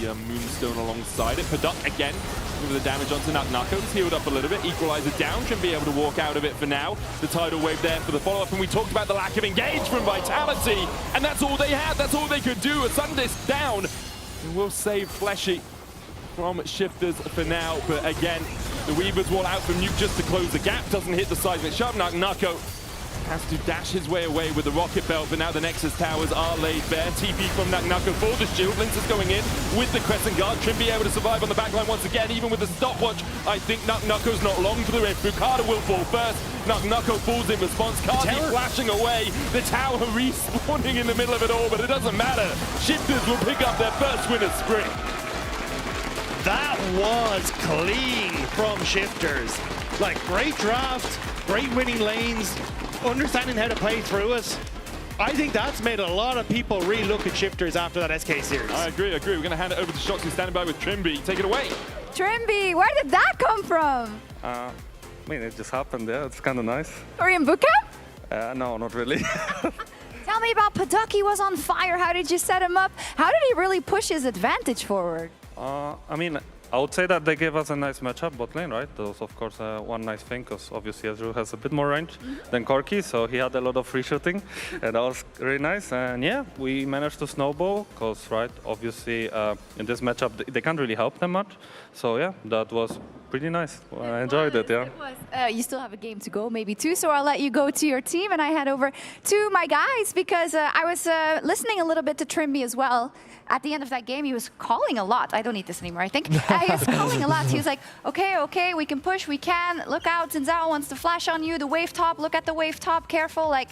the Moonstone alongside it. Paduk again with the damage onto Nako. He's healed up a little bit, Equalizer down, should be able to walk out of it for now. The tidal wave there for the follow-up, and we talked about the lack of engage from Vitality, and that's all they had, that's all they could do. A Sundisk down, and we'll save Fleshy from Shifters for now, but again, the Weaver's wall out from Nuke just to close the gap, doesn't hit the seismic shove. Nako has to dash his way away with the rocket belt, but now the Nexus towers are laid bare. TP from Nako for the shield. Lynx is going in with the Crescent Guard. Trimby able to survive on the backline once again, even with the stopwatch. I think Nako's not long for the rift. Bukada will fall first. Nako falls in response. Cardi flashing away. The tower respawning in the middle of it all, but it doesn't matter. Shifters will pick up their first win of spring. That was clean from Shifters. Like, great draft, great winning lanes, understanding how to play through it. I think that's made a lot of people re-look at Shifters after that SK series. I agree. We're going to hand it over to Shox, who's standing by with Trimby. Take it away. Trimby, where did that come from? I mean, it just happened, yeah. It's kind of nice. Were you in bootcamp? No, not really. Tell me about Paduk. He was on fire. How did you set him up? How did he really push his advantage forward? I mean, I would say that they gave us a nice matchup, bot lane, right? That was, of course, one nice thing, because obviously Ezreal has a bit more range than Corki, so he had a lot of free shooting, and that was really nice. And yeah, we managed to snowball, because, right, obviously, in this matchup, they can't really help them much. So yeah, that was pretty nice. I enjoyed it, yeah. It was. You still have a game to go, maybe two, so I'll let you go to your team, and I head over to my guys, because I was listening a little bit to Trimby as well. At the end of that game, he was calling a lot. I don't need this anymore, I think. He was calling a lot. He was like, okay, we can push, we can. Look out, Zinzao wants to flash on you. The wave top, look at the wave top, careful. Like,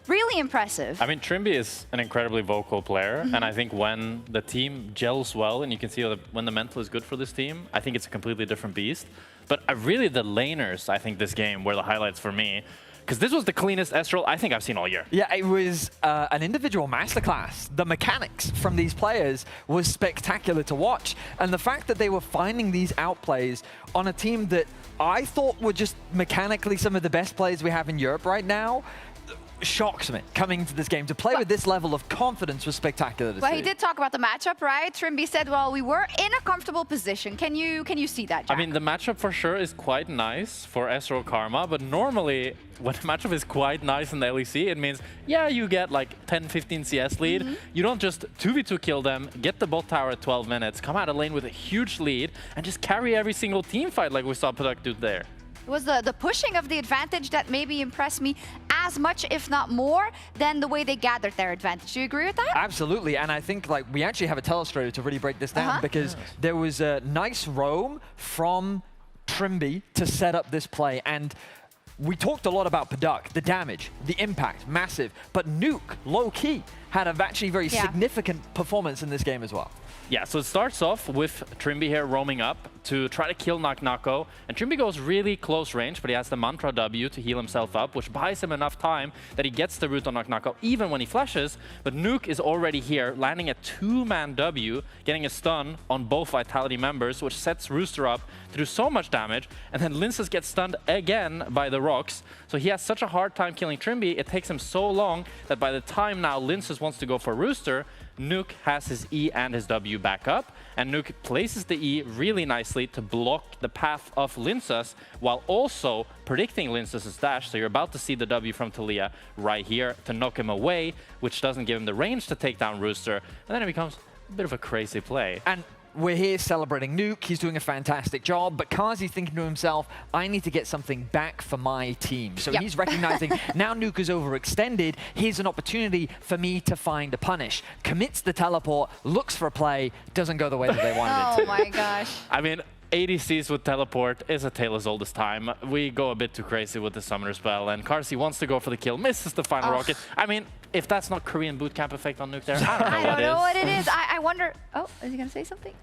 really impressive. I mean, Trimby is an incredibly vocal player, and I think when the team gels well, and you can see when the mental is good for this team, I think it's a completely different beast. But really, the laners, I think this game were the highlights for me. Because this was the cleanest Ezreal I think I've seen all year. Yeah, it was an individual masterclass. The mechanics from these players was spectacular to watch. And the fact that they were finding these outplays on a team that I thought were just mechanically some of the best players we have in Europe right now shocks me coming to this game. To play with this level of confidence was spectacular to see. Well, he did talk about the matchup, right? Trimby said, well, we were in a comfortable position. Can you see that, Jack? I mean, the matchup for sure is quite nice for Ezreal Karma, but normally when a matchup is quite nice in the LEC, it means, yeah, you get like 10-15 CS lead. You don't just 2v2 kill them, get the bot tower at 12 minutes, come out of lane with a huge lead, and just carry every single team fight like we saw Paduk do there. It was the pushing of the advantage that maybe impressed me as much, if not more, than the way they gathered their advantage. Do you agree with that? Absolutely, and I think like we actually have a telestrator to really break this down because there was a nice roam from Trimby to set up this play, and we talked a lot about Paduk, the damage, the impact, massive, but Nuke, low-key, had a actually very significant performance in this game as well. Yeah, so it starts off with Trimby here roaming up to try to kill Knock-Knocko. And Trimby goes really close range, but he has the Mantra W to heal himself up, which buys him enough time that he gets the root on Knock-Knocko even when he flashes. But Nuke is already here, landing a 2-man W, getting a stun on both Vitality members, which sets Rooster up to do so much damage. And then Linces gets stunned again by the rocks. So he has such a hard time killing Trimby, it takes him so long that by the time now Linces wants to go for Rooster, Nuke has his E and his W back up, and Nuke places the E really nicely to block the path of Linces while also predicting Linces' dash. So you're about to see the W from Talia right here to knock him away, which doesn't give him the range to take down Rooster, and then it becomes a bit of a crazy play. And we're here celebrating Nuke. He's doing a fantastic job, but Kazi's thinking to himself, I need to get something back for my team. So he's recognizing now Nuke is overextended. Here's an opportunity for me to find a punish. Commits the teleport, looks for a play, doesn't go the way that they wanted it to. Oh my gosh. I mean, ADCs with teleport is a tale as old as time. We go a bit too crazy with the summoner spell, and Karsi wants to go for the kill, misses the final rocket. I mean, if that's not Korean bootcamp effect on Nuke there, I don't know what it is. I don't know what it is. I wonder... Oh, is he going to say something?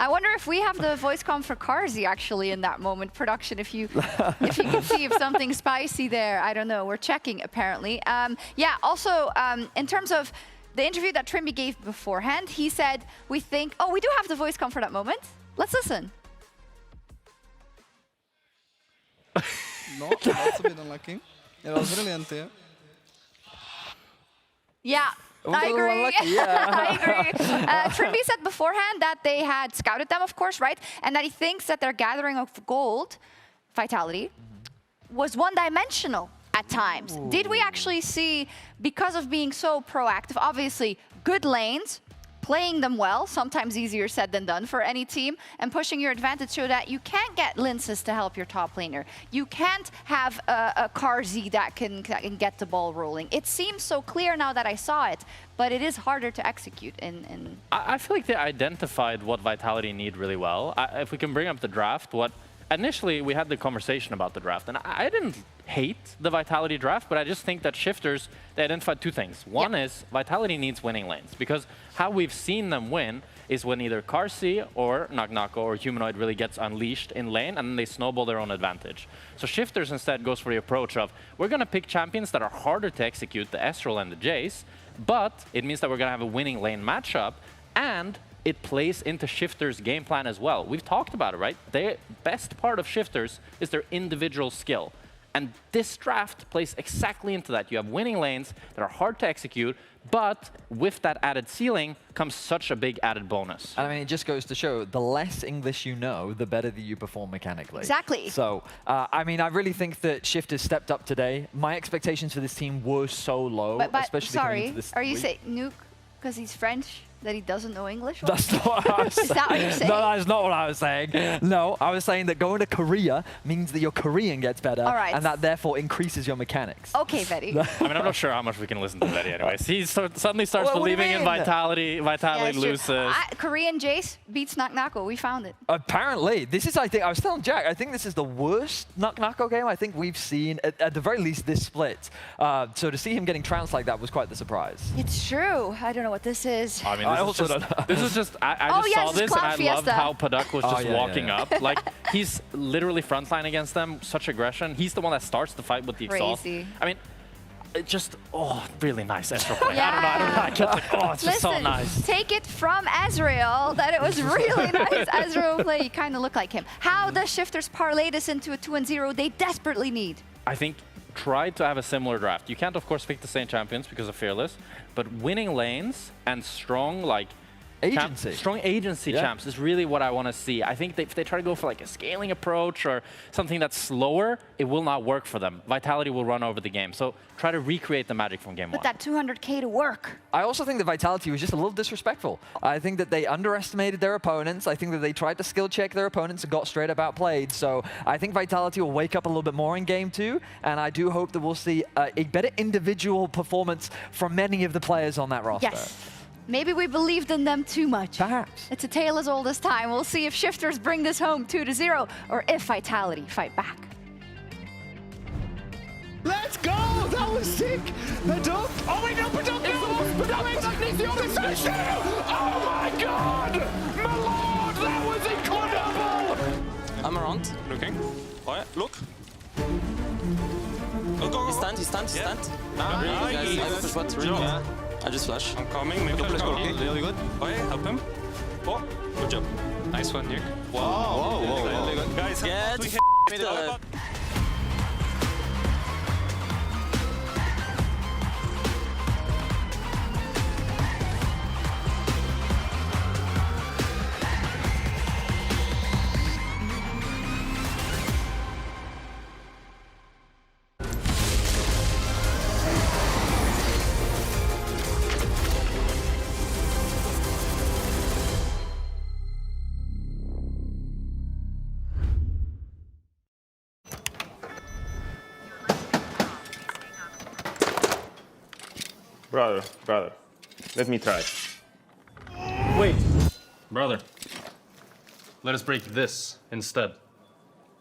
I wonder if we have the voice comm for Karsi actually in that moment, production, if you can see if something spicy there. I don't know. We're checking, apparently. Yeah, also, in terms of the interview that Trimby gave beforehand, he said, we think... Oh, we do have the voice comm for that moment. Let's listen. No, that's a bit unlucky. It was brilliant, yeah. Yeah. I agree. I agree. Trimby said beforehand that they had scouted them, of course, right? And that he thinks that their gathering of gold, Vitality, was one-dimensional at times. Ooh. Did we actually see, because of being so proactive, obviously good lanes, playing them well, sometimes easier said than done for any team, and pushing your advantage so that you can't get Linces to help your top laner. You can't have a Karsi that can get the ball rolling. It seems so clear now that I saw it, but it is harder to execute in... I feel like they identified what Vitality need really well. If we can bring up the draft, initially we had the conversation about the draft, and I didn't hate the Vitality draft, but I just think that Shifters, they identified two things. One is Vitality needs winning lanes, because how we've seen them win is when either Karsi or Knock-Knocko or Humanoid really gets unleashed in lane, and then they snowball their own advantage. So Shifters instead goes for the approach of, we're going to pick champions that are harder to execute, the Estral and the Jace, but it means that we're going to have a winning lane matchup, and it plays into Shifters' game plan as well. We've talked about it, right? The best part of Shifters is their individual skill. And this draft plays exactly into that. You have winning lanes that are hard to execute, but with that added ceiling comes such a big added bonus. And I mean, it just goes to show, the less English you know, the better that you perform mechanically. Exactly. So, I mean, I really think that Shifters stepped up today. My expectations for this team were so low, especially coming into this are you saying Nuke because he's French? That he doesn't know English? That's not what I was saying. Is that what you're saying? No, that's not what I was saying. No, I was saying that going to Korea means that your Korean gets better, and that therefore increases your mechanics. Okay, Vetty. I mean, I'm not sure how much we can listen to Vetty anyways. He suddenly starts believing in Vitality. Vitality loses. Korean Jace beats Knock-Knocko. We found it. Apparently. This is, I think, I was telling Jack, I think this is the worst Knock-Knocko game I think we've seen, at the very least, this split. So to see him getting trounced like that was quite the surprise. It's true. I don't know what this is. I mean, this is just, I just saw this and I loved how Paduk was just walking up. Like, he's literally frontline against them, such aggression. He's the one that starts the fight with the exhaust. I mean, it just, really nice Ezreal play. I don't know. I kept like, it's just so nice. Take it from Ezreal that it was really nice Ezreal play. You kind of look like him. How does Shifters parlay this into a 2-0 they desperately need? I think try to have a similar draft. You can't, of course, pick the same champions because of Fearless, but winning lanes and strong, strong agency champs is really what I want to see. I think if they try to go for like a scaling approach or something that's slower, it will not work for them. Vitality will run over the game. So try to recreate the magic from game one. Put that 200k to work. I also think that Vitality was just a little disrespectful. I think that they underestimated their opponents. I think that they tried to skill check their opponents and got straight up outplayed. So I think Vitality will wake up a little bit more in game two. And I do hope that we'll see a better individual performance from many of the players on that roster. Yes. Maybe we believed in them too much. Perhaps. It's a tale as old as time. We'll see if Shifters bring this home 2-0 or if Vitality fight back. Let's go! That was sick! Paduk! Oh wait, no, Paduk is off! damage underneath the other side. Oh my god! My lord, that was incredible! I'm around. Looking. Oh yeah, look. Go. He's stunned, he's stunned. Nice. I push what? Yeah. I just flash. I'm coming. Maybe let's go. Really good. Oh yeah, help him. Oh, good job. Nice one, Nick. Wow. Really good. Guys, get the... Brother, let me try. Wait, brother. Let us break this instead,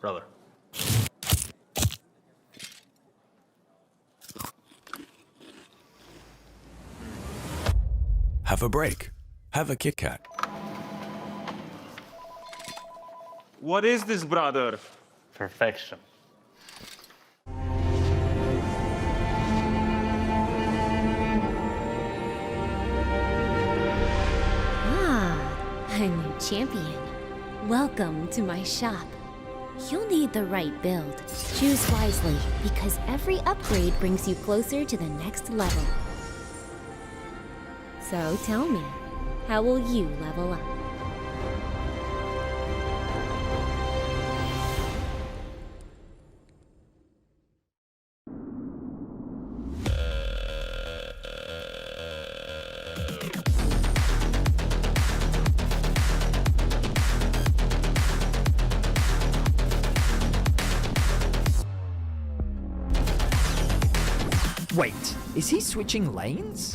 brother. Have a break. Have a Kit Kat. What is this, brother? Perfection. A new champion. Welcome to my shop. You'll need the right build. Choose wisely, because every upgrade brings you closer to the next level. So tell me, how will you level up? Wait, is he switching lanes?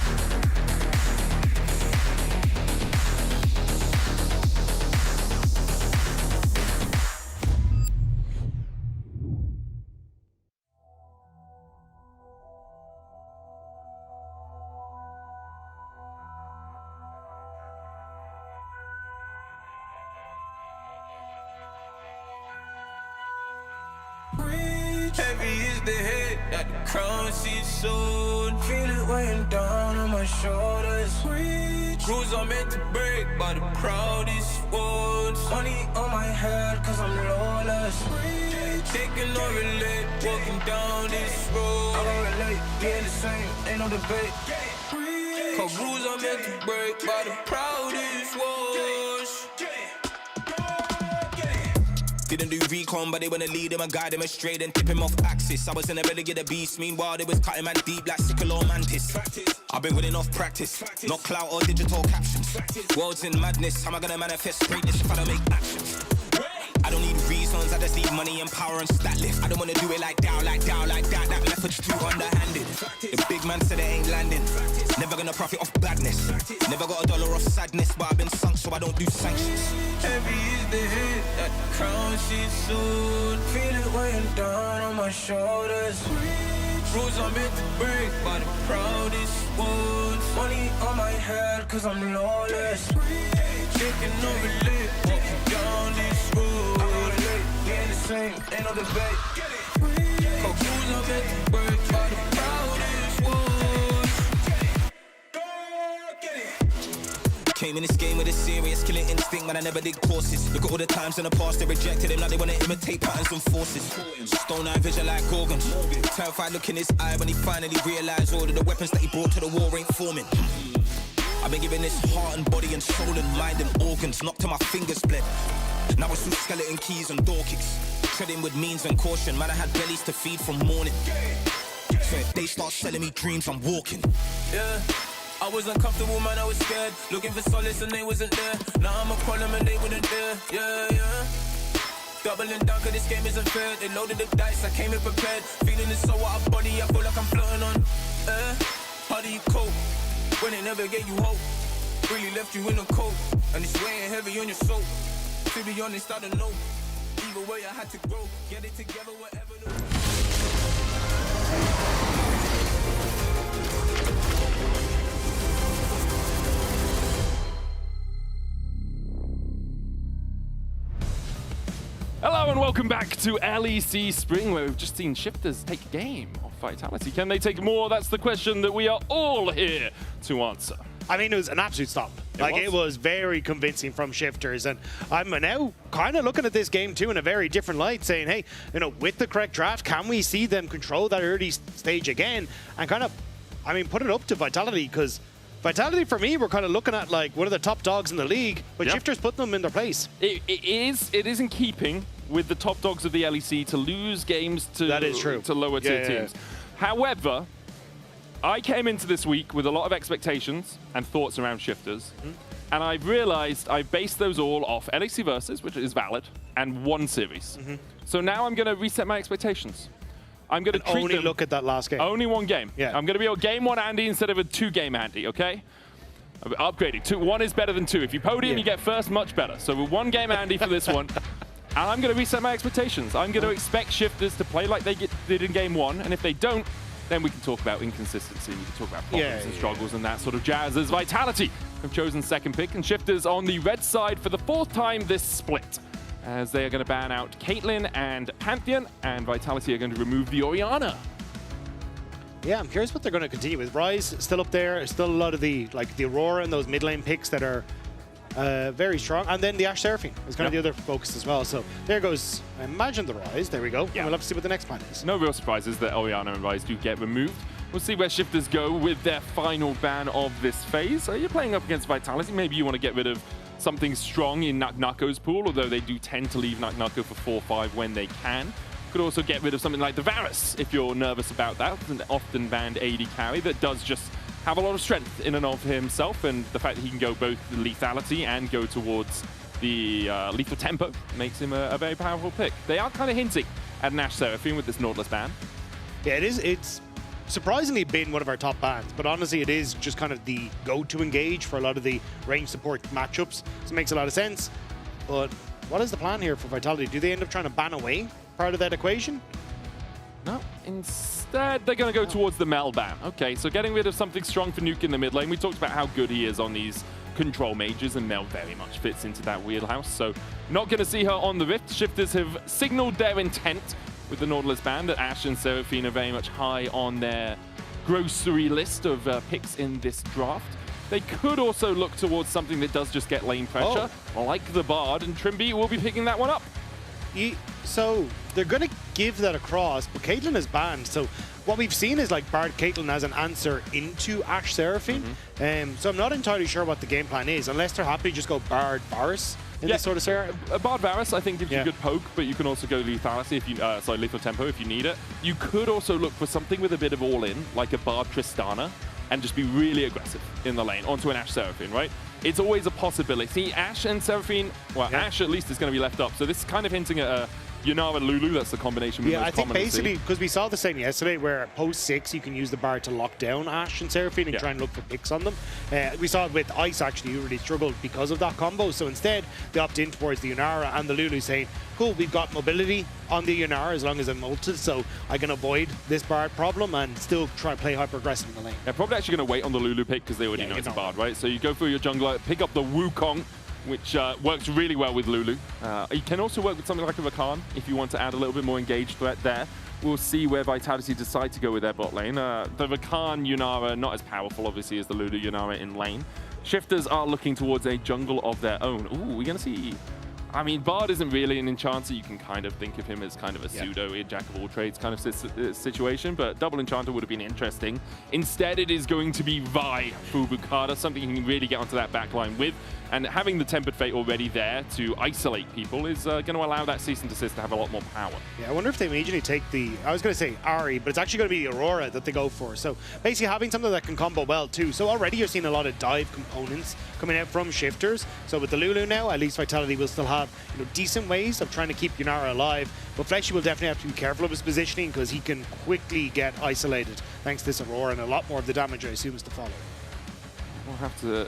Heavy is the head that the crown seats soon. Feel it weighing down on my shoulders. Rules are meant to break by the proudest ones. Money on my head cause I'm lawless. Taking no relate, walking down this road. I don't relate, being the same, ain't no debate. Cause rules are meant to break by the proudest ones. Didn't do recon, but they wanna lead him and guide him astray, then tip him off axis. I was in the belly of the beast, meanwhile they was cutting man deep like sickle or mantis. I've been winning off practice, not clout or digital captions. World's in madness, how am I gonna manifest greatness if I don't make actions? I don't need reasons, I just need money and power and stat lift. I don't wanna do it like that, that method's too underhanded. The big man said it ain't landing, never gonna profit off badness. Never got a dollar off sadness, but I've been sunk so I don't do sanctions. Heavy is the head that the crown seats soon. Feel it weighing down on my shoulders. Rules are meant to break by the proudest ones. Money on my head cause I'm lawless. Taking no relate, walking down this road. I don't relate, being the same, ain't no debate. Cause rules are meant to break by the proudest ones. Came in this game with a serious killing instinct, man, I never did courses. Look at all the times in the past they rejected him, now they wanna imitate patterns and forces. Stone eye vision like Gorgon. Terrified look in his eye when he finally realized all of the weapons that he brought to the war ain't forming. I've been giving this heart and body and soul and mind and organs, knocked to my fingers bled. Now it's through skeleton keys and door kicks. Treading with means and caution, man, I had bellies to feed from morning. So if they start selling me dreams, I'm walking. Yeah, I was uncomfortable, man, I was scared. Looking for solace and they wasn't there. Now I'm a problem and they wouldn't dare. Yeah. Doubling down cause this game isn't fair. They loaded the dice, I came in prepared. Feeling it so out of body, I feel like I'm floating on air. How do you cope when they never gave you hope? Really left you in a cold, and it's weighing heavy on your soul. To be honest, I don't know. Either way I had to grow, get it together, whatever the... Hello and welcome back to LEC Spring, where we've just seen Shifters take game off Vitality. Can they take more? That's the question that we are all here to answer. I mean, it was an absolute stomp. It was very convincing from Shifters, and I'm now kind of looking at this game too in a very different light, saying, hey, you know, with the correct draft, can we see them control that early stage again and kind of, I mean, put it up to Vitality? Because Vitality, for me, we're kind of looking at like one of the top dogs in the league, but Shifters putting them in their place. It is in keeping with the top dogs of the LEC to lose games to, that is true. To lower tier teams. However, I came into this week with a lot of expectations and thoughts around Shifters, and I've realized I've based those all off LEC Versus, which is valid, and one series. So now I'm going to reset my expectations. I'm going to treat only them look at that last game. Only one game. Yeah. I'm going to be a game one Andy instead of a 2-game Andy, okay? I'm upgrading. One is better than 2. If you podium, you get first, much better. So we're 1 game Andy for this one. And I'm going to reset my expectations. I'm going to expect Shifters to play like they did in game 1. And if they don't, then we can talk about inconsistency. We can talk about problems and struggles and that sort of jazz. As Vitality have chosen second pick, and Shifters on the red side for the 4th time this split, as they are going to ban out Caitlyn and Pantheon, and Vitality are going to remove the Orianna. Yeah, I'm curious what they're going to continue with. Ryze still up there, still a lot of the the Aurora and those mid lane picks that are very strong, and then the Ashe Seraphine is kind of the other focus as well. So there goes, I imagine, the Ryze. There we go. Yeah. And we'll have to see what the next plan is. No real surprises that Orianna and Ryze do get removed. We'll see where Shifters go with their final ban of this phase. So you're playing up against Vitality. Maybe you want to get rid of something strong in Naknako's pool, although they do tend to leave Naknako for 4-5 when they can. Could also get rid of something like the Varus if you're nervous about that. It's an often banned AD carry that does just have a lot of strength in and of himself, and the fact that he can go both the lethality and go towards the lethal tempo makes him a very powerful pick. They are kind of hinting at an Ashe Seraphine with this Nautilus ban. Yeah, it is. It's surprisingly been one of our top bans, but honestly it is just kind of the go-to engage for a lot of the range support matchups, so it makes a lot of sense. But what is the plan here for Vitality? Do they end up trying to ban away part of that equation? No, instead they're going to go towards the Mel ban. Okay, so getting rid of something strong for Nuke in the mid lane. We talked about how good he is on these control mages, and Mel very much fits into that wheelhouse, so not going to see her on the Rift. Shifters have signaled their intent with the Nautilus ban that Ashe and Seraphine are very much high on their grocery list of picks in this draft. They could also look towards something that does just get lane pressure, like the Bard, and Trimby will be picking that one up. So they're going to give that across, but Caitlyn is banned. So what we've seen is like Bard Caitlyn as an answer into Ashe Seraphine. So I'm not entirely sure what the game plan is, unless they're happy to just go Bard Varus in this sort of scenario. Bard Varus, I think, gives you a good poke, but you can also go lethality if you, lethal tempo if you need it. You could also look for something with a bit of all-in, like a Bard Tristana, and just be really aggressive in the lane onto an Ashe Seraphine, right? It's always a possibility. Ashe and Seraphine, well, Ashe at least is going to be left up. So this is kind of hinting at a Yunara Lulu. That's the combination we most I think commonly basically, see. because we saw the same yesterday, where post 6 you can use the Bard to lock down Ashe and Seraphine and try and look for picks on them. We saw it with Ice, actually, who really struggled because of that combo. So instead, they opt in towards the Yunara and the Lulu, saying, cool, we've got mobility on the Yunara as long as I'm ulted, so I can avoid this Bard problem and still try to play hyper aggressive in the lane. They're probably actually going to wait on the Lulu pick because they already know it's a Bard, right? So you go for your jungler, pick up the Wukong, which works really well with Lulu. You can also work with something like a Rakan if you want to add a little bit more engaged threat there. We'll see where Vitality decide to go with their bot lane. The Rakan Yunara, not as powerful, obviously, as the Lulu Yunara in lane. Shifters are looking towards a jungle of their own. Ooh, we're going to see... I mean, Bard isn't really an enchanter. You can kind of think of him as kind of a pseudo jack-of-all-trades kind of situation, but double enchanter would have been interesting. Instead, it is going to be Vi Fubukada, something you can really get onto that backline with, and having the Tempered Fate already there to isolate people is going to allow that Cease and Desist to have a lot more power. Yeah, I wonder if they immediately take the, I was going to say Ari, but it's actually going to be the Aurora that they go for. So basically having something that can combo well too. So already you're seeing a lot of dive components coming out from Shifters. So with the Lulu now, at least Vitality will still have decent ways of trying to keep Yunara alive. But Fleshy will definitely have to be careful of his positioning because he can quickly get isolated thanks to this Aurora, and a lot more of the damage I assume is to follow. We'll have to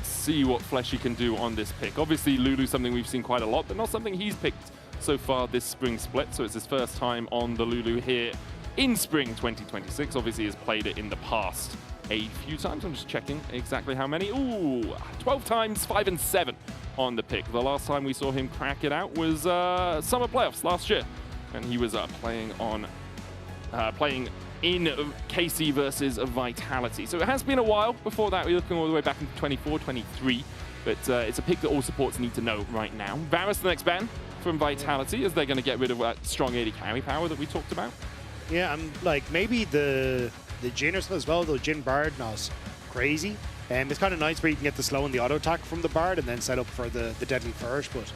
see what Fleshy can do on this pick. Obviously, Lulu's something we've seen quite a lot, but not something he's picked so far this spring split. So it's his first time on the Lulu here in spring 2026. Obviously, he's played it in the past a few times. I'm just checking exactly how many. Ooh, 12 times, 5 and 7 on the pick. The last time we saw him crack it out was summer playoffs last year, and he was playing in KC versus Vitality. So it has been a while. Before that, we're looking all the way back into 24, 23. But it's a pick that all supports need to know right now. Varus, the next ban from Vitality, as they're going to get rid of that strong AD carry power that we talked about. Yeah, I'm like, maybe the Jhin as well, though Jhin Bard not crazy. It's kind of nice where you can get the slow and the auto attack from the Bard and then set up for the deadly flourish. But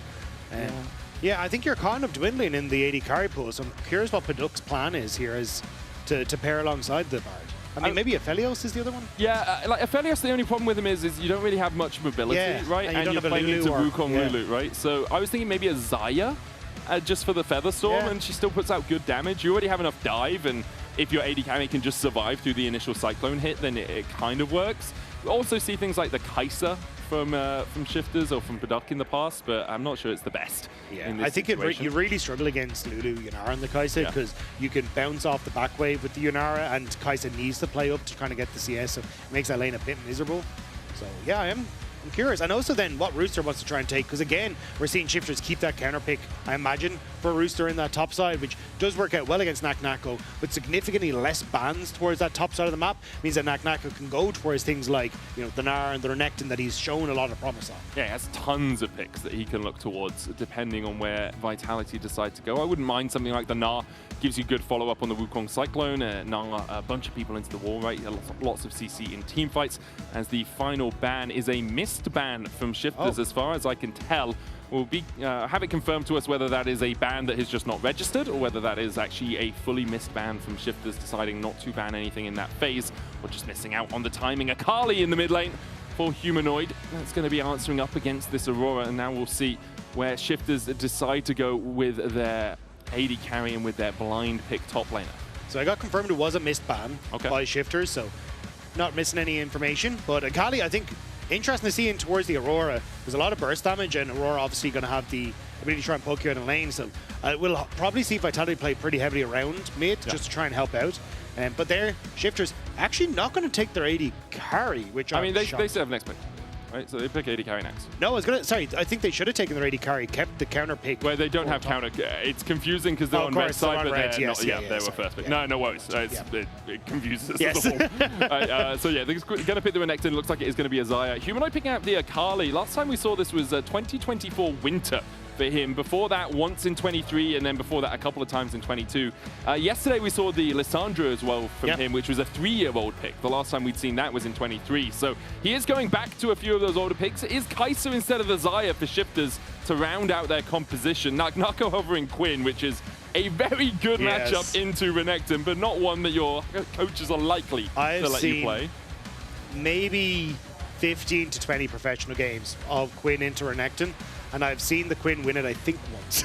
yeah, I think you're kind of dwindling in the AD carry pool. So I'm curious what Paduk's plan is here, is to pair alongside the Bard. I mean, maybe Aphelios is the other one? Yeah, like Aphelios, the only problem with him is you don't really have much mobility, right? And you're playing into Wukong Lulu, right? So I was thinking maybe a Xayah just for the Featherstorm, and she still puts out good damage. You already have enough dive, and if your AD carry can just survive through the initial Cyclone hit, then it kind of works. We also see things like the Kai'Sa from Shifters or from Paduk in the past, but I'm not sure it's the best. Yeah, I think you really struggle against Lulu, Yunara, and the Kai'Sa, because you can bounce off the back wave with the Yunara, and Kai'Sa needs to play up to kind of get the CS, so it makes that lane a bit miserable. So yeah, I'm curious. And also then what Rooster wants to try and take, because again, we're seeing Shifters keep that counter pick, I imagine, for Rooster in that top side, which does work out well against Naknako, but significantly less bans towards that top side of the map means that Naknako can go towards things like, you know, the Gnar and the Renekton that he's shown a lot of promise on. Yeah, he has tons of picks that he can look towards depending on where Vitality decide to go. I wouldn't mind something like the Gnar. Gives you good follow-up on the Wukong Cyclone. Gnar, a bunch of people into the wall, right? Lots of CC in team fights. As the final ban is a missed ban from Shifters, as far as I can tell. We'll have it confirmed to us whether that is a ban that is just not registered or whether that is actually a fully missed ban from Shifters deciding not to ban anything in that phase or just missing out on the timing. Akali in the mid lane for Humanoid. That's going to be answering up against this Aurora, and now we'll see where Shifters decide to go with their AD carry and with their blind pick top laner. So I got confirmed it was a missed ban by Shifters, so not missing any information. But Akali, I think, interesting to see in towards the Aurora. There's a lot of burst damage, and Aurora obviously going to have the ability to try and poke you out in lane. So we'll probably see Vitality play pretty heavily around mid just to try and help out. But their Shifters actually not going to take their AD carry, which I mean, they still have next pick. Right, so they pick AD carry next. No, I was gonna. Sorry, I think they should have taken their AD carry, kept the counter pick. Well, they don't have counter. It's confusing because they're on red side, but they're not. Yeah, they were first pick. No worries. It confuses us as a whole. So yeah, they're going to pick the Renekton. Looks like it is going to be a Xayah. Humanoid picking out the Akali. Last time we saw this was 2024 winter for him. Before that, once in 23, and then before that, a couple of times in 22. Yesterday, we saw the Lissandra as well from him, which was a 3-year-old pick. The last time we'd seen that was in 23. So he is going back to a few of those older picks. It is Kai'Sa instead of the Xayah for Shifters to round out their composition. Nako hovering Quinn, which is a very good matchup into Renekton, but not one that your coaches are likely to let you play. Maybe 15 to 20 professional games of Quinn into Renekton, and I've seen the Quinn win it, I think, once.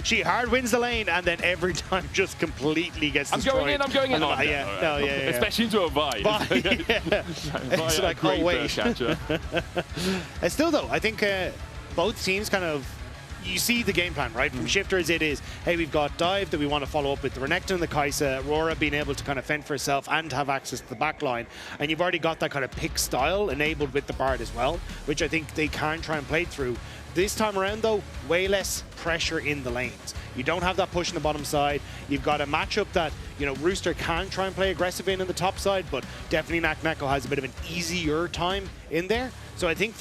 She hard wins the lane, and then every time just completely gets destroyed. I'm going in. Especially into a Vi. It's like, oh, wait. Still, though, I think both teams kind of, you see the game plan, right? From Shifters, it is, hey, we've got dive that we want to follow up with the Renekton and the Kai'Sa, Aurora being able to kind of fend for herself and have access to the back line. And you've already got that kind of pick style enabled with the Bard as well, which I think they can try and play through. This time around, though, way less pressure in the lanes. You don't have that push in the bottom side. You've got a matchup that, you know, Rooster can try and play aggressive in the top side, but definitely Naknako has a bit of an easier time in there. So I think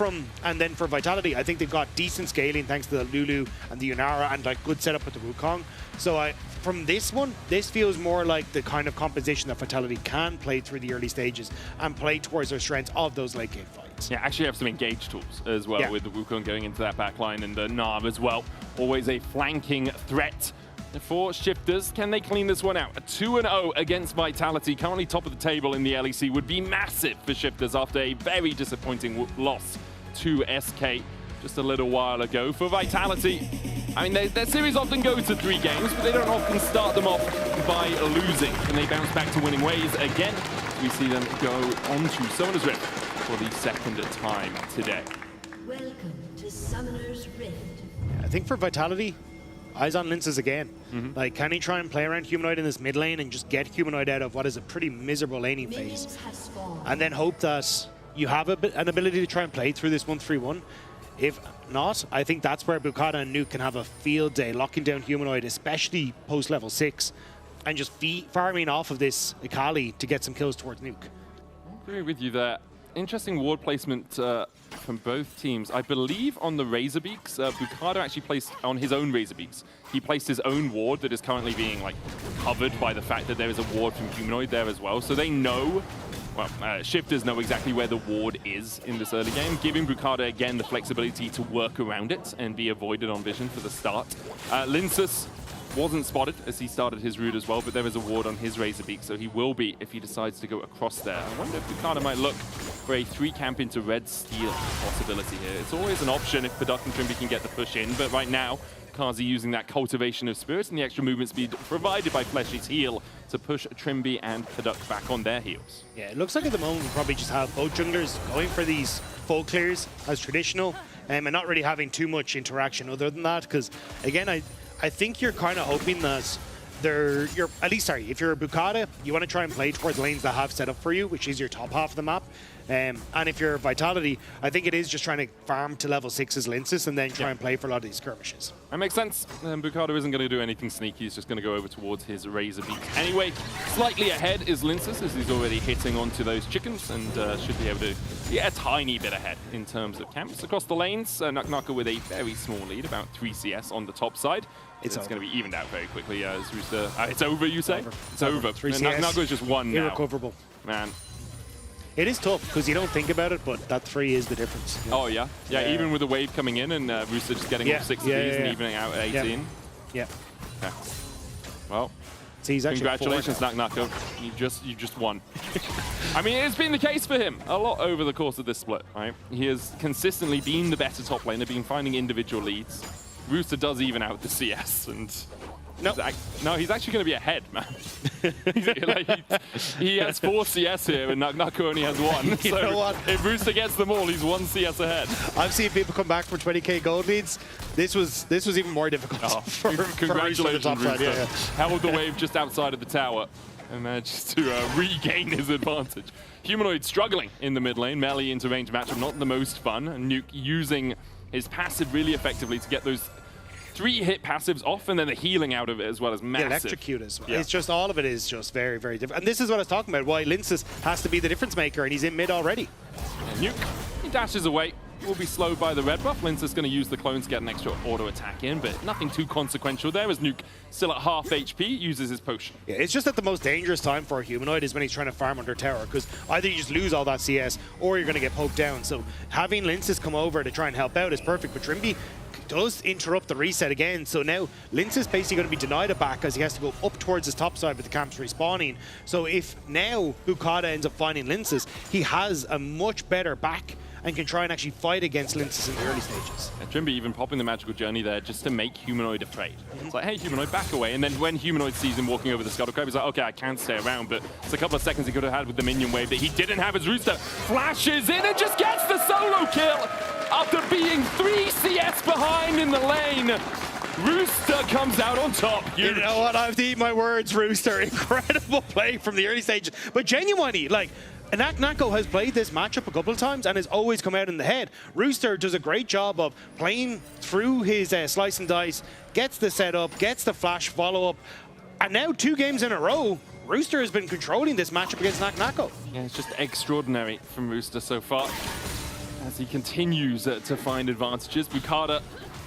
and then for Vitality, I think they've got decent scaling thanks to the Lulu and the Yunara and like good setup with the Wukong. So from this one, this feels more like the kind of composition that Vitality can play through the early stages and play towards their strengths of those late game fights. Yeah, actually have some engage tools as well with the Wukong going into that back line and the Gnar as well. Always a flanking threat for Shifters. Can they clean this one out? A 2-0 against Vitality, currently top of the table in the LEC, would be massive for Shifters after a very disappointing loss to SK just a little while ago. For Vitality, I mean, their series often go to 3 games, but they don't often start them off by losing. And they bounce back to winning ways again. We see them go on to Summoner's Rift for the second time today. Welcome to Summoner's Rift. I think for Vitality, eyes on Linces again. Like, can he try and play around Humanoid in this mid lane and just get Humanoid out of what is a pretty miserable laning phase? And then hope that you have an ability to try and play through this 1-3-1. If not, I think that's where Bukata and Nuke can have a field day, locking down Humanoid, especially post level 6, and just farming off of this Akali to get some kills towards Nuke. I agree with you there. Interesting ward placement from both teams. I believe on the Razorbeaks, Bukata actually placed on his own Razorbeaks. He placed his own ward that is currently being like covered by the fact that there is a ward from Humanoid there as well. So they know, well, Shifters know exactly where the ward is in this early game, giving Bukata again the flexibility to work around it and be avoided on vision for the start. Linces wasn't spotted as he started his route as well, but there is a ward on his Razorbeak, so he will be if he decides to go across there. I wonder if Bukata might look for a 3-camp into red steel possibility here. It's always an option if Paduk and Trimby can get the push in, but right now, Kazi using that cultivation of spirits and the extra movement speed provided by Fleshy's heal to push Trimby and Paduk back on their heels. Yeah, it looks like at the moment we'll probably just have both junglers going for these full clears as traditional, and not really having too much interaction other than that, because again, I think you're kind of hoping that if you're a Bukata, you want to try and play towards lanes that have set up for you, which is your top half of the map. And if you're Vitality, I think it is just trying to farm to level 6's Linces and then try and play for a lot of these skirmishes. That makes sense. Bukata isn't going to do anything sneaky. He's just going to go over towards his Razorbeak. Anyway, slightly ahead is Linces, as he's already hitting onto those chickens and should be able to get a tiny bit ahead in terms of camps. Across the lanes, Naka with a very small lead, about 3 CS on the top side. It's going to be evened out very quickly as Rooster. It's over, you say? It's over. 3 CS. Naka is just 1 now. Irrecoverable. Man. It is tough because you don't think about it, but that 3 is the difference. Yeah. Oh, yeah? Yeah, even with the wave coming in and Rooster just getting off 6 of these and evening out at 18. Yeah. Okay. Well, congratulations, Naka. You just won. I mean, it's been the case for him a lot over the course of this split, right? He has consistently been the better top laner, been finding individual leads. Rooster does even out the CS, and he's actually going to be ahead, man. He has 4 CS here, and Naka only has 1. You know what? If Rooster gets them all, he's 1 CS ahead. I've seen people come back for 20k gold leads. This was even more difficult. Congratulations, for Rooster. Rooster. Held the wave just outside of the tower and managed to regain his advantage. Humanoid struggling in the mid lane, melee into range matchup, not the most fun. And Nuke using his passive really effectively to get those 3 hit passives off, and then the healing out of it as well as massive. The electrocute as well. Yeah. It's just, all of it is just very, very different. And this is what I was talking about, why Linces has to be the difference maker, and he's in mid already. And Nuke, he dashes away. Will be slowed by the red buff. Linces going to use the clone to get an extra auto attack in, but nothing too consequential there as Nuke still at half HP, uses his potion. Yeah, it's just that the most dangerous time for a Humanoid is when he's trying to farm under tower, because either you just lose all that CS or you're going to get poked down. So having Linces come over to try and help out is perfect, but Trimby does interrupt the reset again. So now Lince is basically going to be denied a back as he has to go up towards his top side with the camps respawning. So if now Bukata ends up finding Linces, he has a much better back and can try and actually fight against Linces in the early stages. And Trimby even popping the magical journey there just to make Humanoid afraid. It's like, hey, Humanoid, back away. And then when Humanoid sees him walking over the Scuttle Crab, he's like, okay, I can't stay around. But it's a couple of seconds he could have had with the minion wave that he didn't have as Rooster flashes in and just gets the solo kill after being 3 CS behind in the lane. Rooster comes out on top. Huge. You know what? I have to eat my words, Rooster. Incredible play from the early stages. But genuinely, like, Nako has played this matchup a couple of times and has always come out in the head. Rooster does a great job of playing through his slice and dice, gets the setup, gets the flash follow-up, and now 2 games in a row, Rooster has been controlling this matchup against Nako. Yeah, it's just extraordinary from Rooster so far as he continues to find advantages. Bukata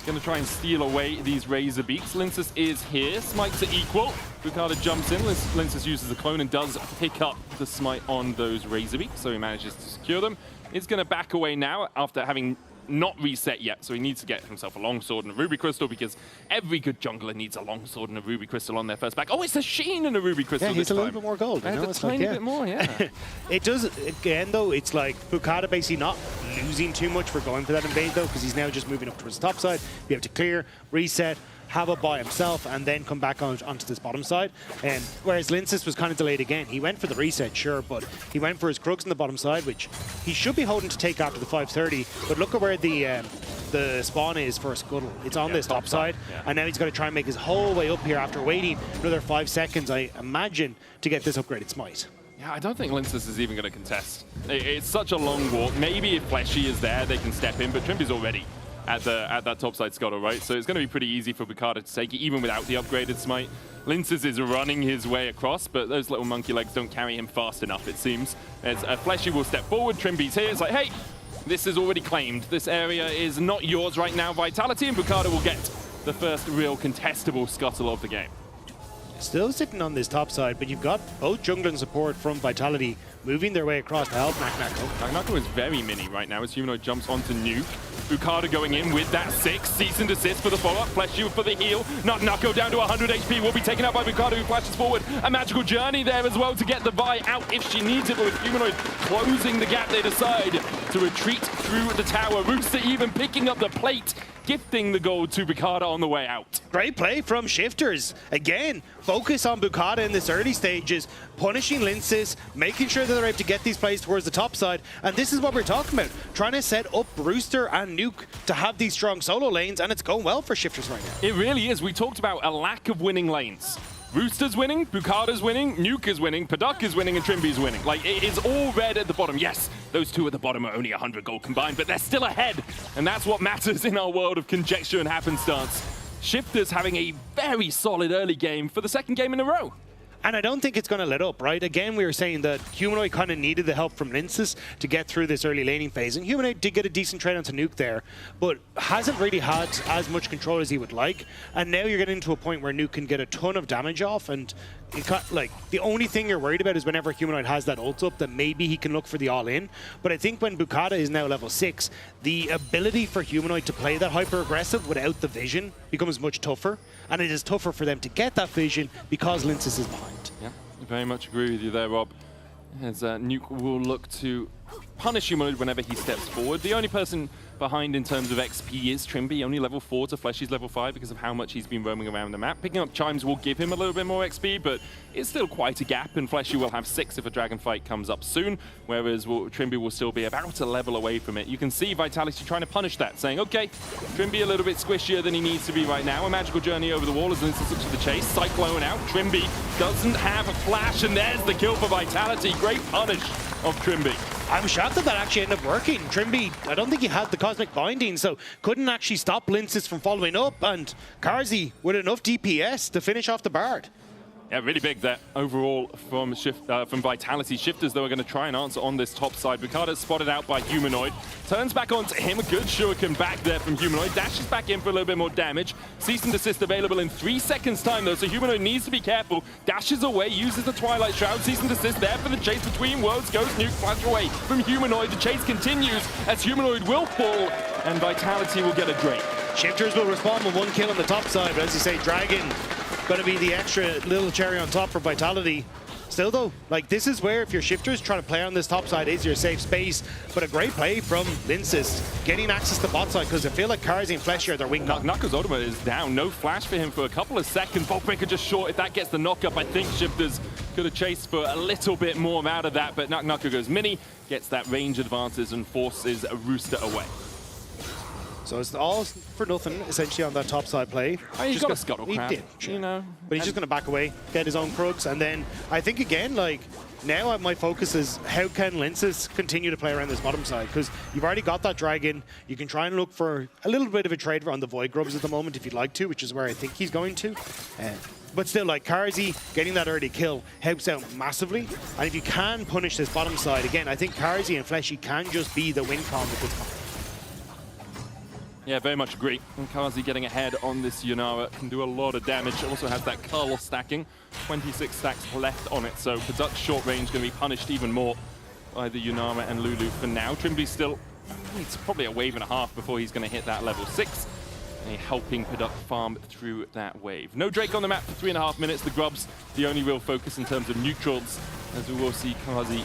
going to try and steal away these Razorbeaks. Linces is here. Smites are equal. Bukata jumps in. Linces uses the clone and does pick up the smite on those Razorbeaks, so he manages to secure them. He's going to back away now after having not reset yet, so he needs to get himself a longsword and a ruby crystal, because every good jungler needs a longsword and a ruby crystal on their first back. Oh, it's a Sheen and a ruby crystal. Yeah, he's a little bit more gold. A tiny bit more, yeah. It does, again though, it's like Bukata basically not losing too much for going for that invade though, because he's now just moving up towards the top side, be able to clear, reset, have it by himself, and then come back onto this bottom side. Whereas Linces was kind of delayed again. He went for the reset, sure, but he went for his Krugs on the bottom side, which he should be holding to take after the 530. But look at where the the spawn is for Scuttle. It's on this top side, yeah. and now he's got to try and make his whole way up here after waiting another 5 seconds, I imagine, to get this upgraded smite. Yeah, I don't think Linces is even going to contest. It's such a long walk. Maybe if Fleshy is there, they can step in, but Trimby's already at that topside Scuttle, right? So it's going to be pretty easy for Bukata to take it, even without the upgraded smite. Linces is running his way across, but those little monkey legs don't carry him fast enough, it seems. As Fleshy will step forward, Trimby's here. It's like, hey, this is already claimed. This area is not yours right now, Vitality, and Bukata will get the first real contestable Scuttle of the game. Still sitting on this top side, but you've got both jungler and support from Vitality moving their way across to help Naknako. Naknako is very mini right now as Humanoid jumps onto Nuke. Bukata going in with that 6. Cease and desist for the follow-up. Fleshy for the heal. Naknako down to 100 HP. Will be taken out by Bukata, who flashes forward. A magical journey there as well to get the Vi out if she needs it. But with Humanoid closing the gap, they decide to retreat through the tower. Rooster even picking up the plate, gifting the gold to Bukata on the way out. Great play from Shifters. Again, focus on Bukata in this early stages, punishing Linces, making sure that they're able to get these plays towards the top side. And this is what we're talking about, trying to set up Rooster and Nuke to have these strong solo lanes, and it's going well for Shifters right now. It really is. We talked about a lack of winning lanes. Rooster's winning, Bukata's winning, Nuke is winning, Paduk is winning, and Trimby's winning. Like, it is all red at the bottom. Yes, those two at the bottom are only 100 gold combined, but they're still ahead. And that's what matters in our world of conjecture and happenstance. Shifters having a very solid early game for the second game in a row. And I don't think it's going to let up, right? Again, we were saying that Humanoid kind of needed the help from Linces to get through this early laning phase. And Humanoid did get a decent trade onto Nuke there, but hasn't really had as much control as he would like. And now you're getting to a point where Nuke can get a ton of damage off, and like the only thing you're worried about is whenever Humanoid has that ult up, that maybe he can look for the all-in. But I think when Bukata is now level 6, the ability for Humanoid to play that hyper-aggressive without the vision becomes much tougher. And it is tougher for them to get that vision because Linces is behind. Yeah, I very much agree with you there, Rob. As Nuke will look to punish Humanoid whenever he steps forward. The only person behind in terms of XP is Trimby, only level 4 to Fleshy's level 5 because of how much he's been roaming around the map. Picking up Chimes will give him a little bit more XP, but it's still quite a gap, and Fleshy will have 6 if a Dragon Fight comes up soon, whereas Trimby will still be about a level away from it. You can see Vitality trying to punish that, saying, okay, Trimby a little bit squishier than he needs to be right now. A magical journey over the wall as Linces looks to the chase. Cyclone out. Trimby doesn't have a flash, and there's the kill for Vitality. Great punish of Trimby. I'm shocked that actually ended up working. Trimby, I don't think he had the Cosmic Binding, so couldn't actually stop Linces from following up, and Karzi with enough DPS to finish off the Bard. Yeah, really big there overall from Vitality. Shifters, though, are going to try and answer on this top side. Bukata's spotted out by Humanoid. Turns back onto him. A good shuriken back there from Humanoid. Dashes back in for a little bit more damage. Cease and desist available in 3 seconds' time, though, so Humanoid needs to be careful. Dashes away, uses the Twilight Shroud. Cease and desist there for the chase between worlds. Goes Nuke, flash away from Humanoid. The chase continues as Humanoid will fall, and Vitality will get a Drake. Shifters will respond with 1 kill on the top side, but as you say, Dragon going to be the extra little cherry on top for Vitality. Still though, like this is where if your Shifters trying to play on this top side is your safe space, but a great play from Linces, getting access to bot side because I feel like Karzi and Fleshy are their wing con. Knuckles' ultimate is down, no flash for him for a couple of seconds. Bulkbreaker just short, if that gets the knockup, I think Shifters could have chased for a little bit more out of that, but Knuckle goes mini, gets that range advantage and forces Rooster away. So it's all for nothing, essentially, on that top side play. Oh, he's got a scuttle crap, he did, sure. You know. But he's just going to back away, get his own Krugs, and then I think, again, like, now my focus is how can Linces continue to play around this bottom side, because you've already got that Dragon. You can try and look for a little bit of a trade on the Void Grubs at the moment if you'd like to, which is where I think he's going to. But still, like, Karzi getting that early kill helps out massively. And if you can punish this bottom side, again, I think Karzi and Fleshy can just be the win con with this one. Yeah, very much agree. And Karzi getting ahead on this Yunara can do a lot of damage. Also has that Carl stacking. 26 stacks left on it, so Paduk's short range going to be punished even more by the Yunara and Lulu for now. Trimby's still, it's probably a wave and a half before he's going to hit that level 6. And helping Paduk farm through that wave. No Drake on the map for 3.5 minutes. The Grubs, the only real focus in terms of neutrals, as we will see Karzi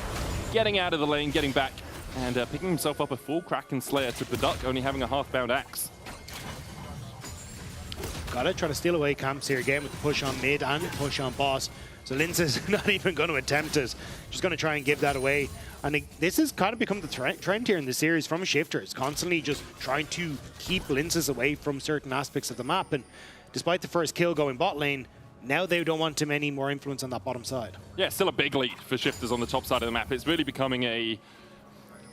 getting out of the lane, getting back, and picking himself up a full Kraken Slayer to Paduk, only having a half-bound axe. Got it, trying to steal away camps here again with the push on mid and push on boss. So Linces not even going to attempt it, just going to try and give that away. And this has kind of become the trend here in the series from Shifters, constantly just trying to keep Linces away from certain aspects of the map. And despite the first kill going bot lane, now they don't want too many more influence on that bottom side. Yeah, still a big lead for Shifters on the top side of the map. It's really becoming a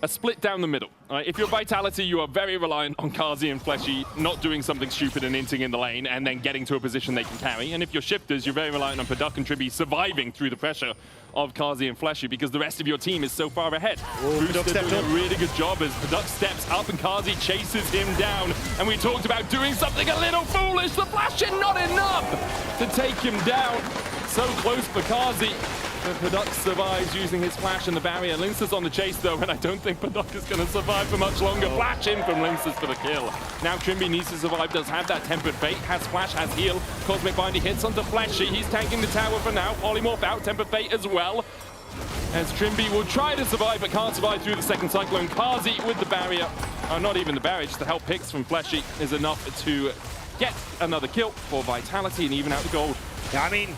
split down the middle. If you're Vitality, you are very reliant on Kazi and Fleshy not doing something stupid and inting in the lane and then getting to a position they can carry. And if you're Shifters, you're very reliant on Paduk and Tribby surviving through the pressure of Kazi and Fleshy because the rest of your team is so far ahead. Rooster doing a really good job as Paduk steps up and Kazi chases him down. And we talked about doing something a little foolish. The flash in not enough to take him down. So close for Kazi. But Paduk survives using his flash and the barrier. Linces on the chase though, and I don't think Paduk is going to survive for much longer. Flash in from Linces for the kill. Now Trimby needs to survive, does have that Tempered Fate, has flash, has heal. Cosmic Binding hits onto Fleshy. He's tanking the tower for now. Polymorph out, Tempered Fate as well. As Trimby will try to survive, but can't survive through the second Cyclone. Kazi with the barrier. Not even the barrier, just the help picks from Fleshy is enough to get another kill for Vitality and even out the gold. Yeah, I mean,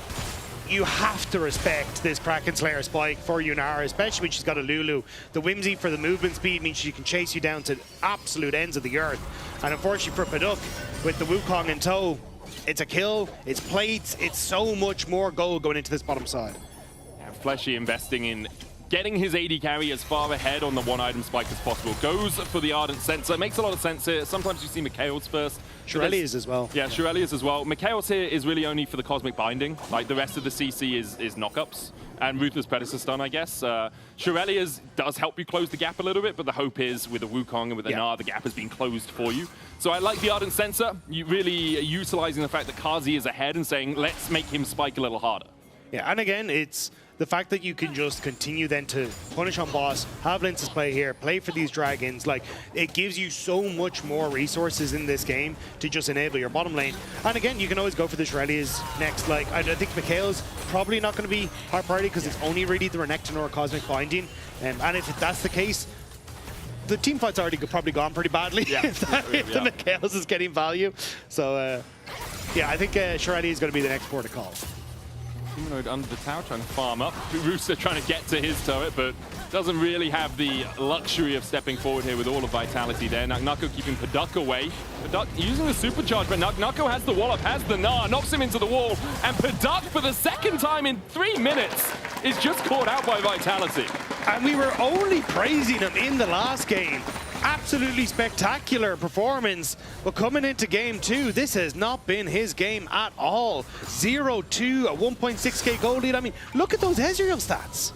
you have to respect this Kraken Slayer spike for Yunara, especially when she's got a Lulu. The whimsy for the movement speed means she can chase you down to absolute ends of the earth. And unfortunately for Paduk, with the Wukong in tow, it's a kill, it's plates, it's so much more gold going into this bottom side. Yeah, Fleshy investing in getting his AD carry as far ahead on the one-item spike as possible. Goes for the Ardent Sensor. Makes a lot of sense here. Sometimes you see Mikhail's first. Shirelius as well. Yeah, Shirelius as well. Mikhail's here is really only for the Cosmic Binding. Like, the rest of the CC is knockups. And Ruthless Predator stun, I guess. Shirelius does help you close the gap a little bit, but the hope is with the Wukong and with the Gnar, the gap has been closed for you. So I like the Ardent Sensor. You really utilizing the fact that Kazi is ahead and saying, let's make him spike a little harder. Yeah, and again, it's the fact that you can just continue then to punish on boss, have Linces play here, play for these dragons. Like, it gives you so much more resources in this game to just enable your bottom lane. And again, you can always go for the Shirelius next. Like, I think Mikhail's probably not going to be high priority because it's only really the Renekton or Cosmic Binding. And if that's the case, the team fight's already probably gone pretty badly if the Mikhail's is getting value. So, yeah, I think Shirelius is going to be the next port of call. Humanoid under the tower trying to farm up. Rooster trying to get to his turret, but doesn't really have the luxury of stepping forward here with all of Vitality there. Naknako keeping Paduk away. Paduk using the supercharge, but Naknako has the wallop, has the Gnar, knocks him into the wall, and Paduk for the second time in 3 minutes is just caught out by Vitality. And we were only praising him in the last game. Absolutely spectacular performance, but coming into game 2, this has not been his game at all. 0-2, a 1.6k gold lead. I mean, look at those Ezreal stats.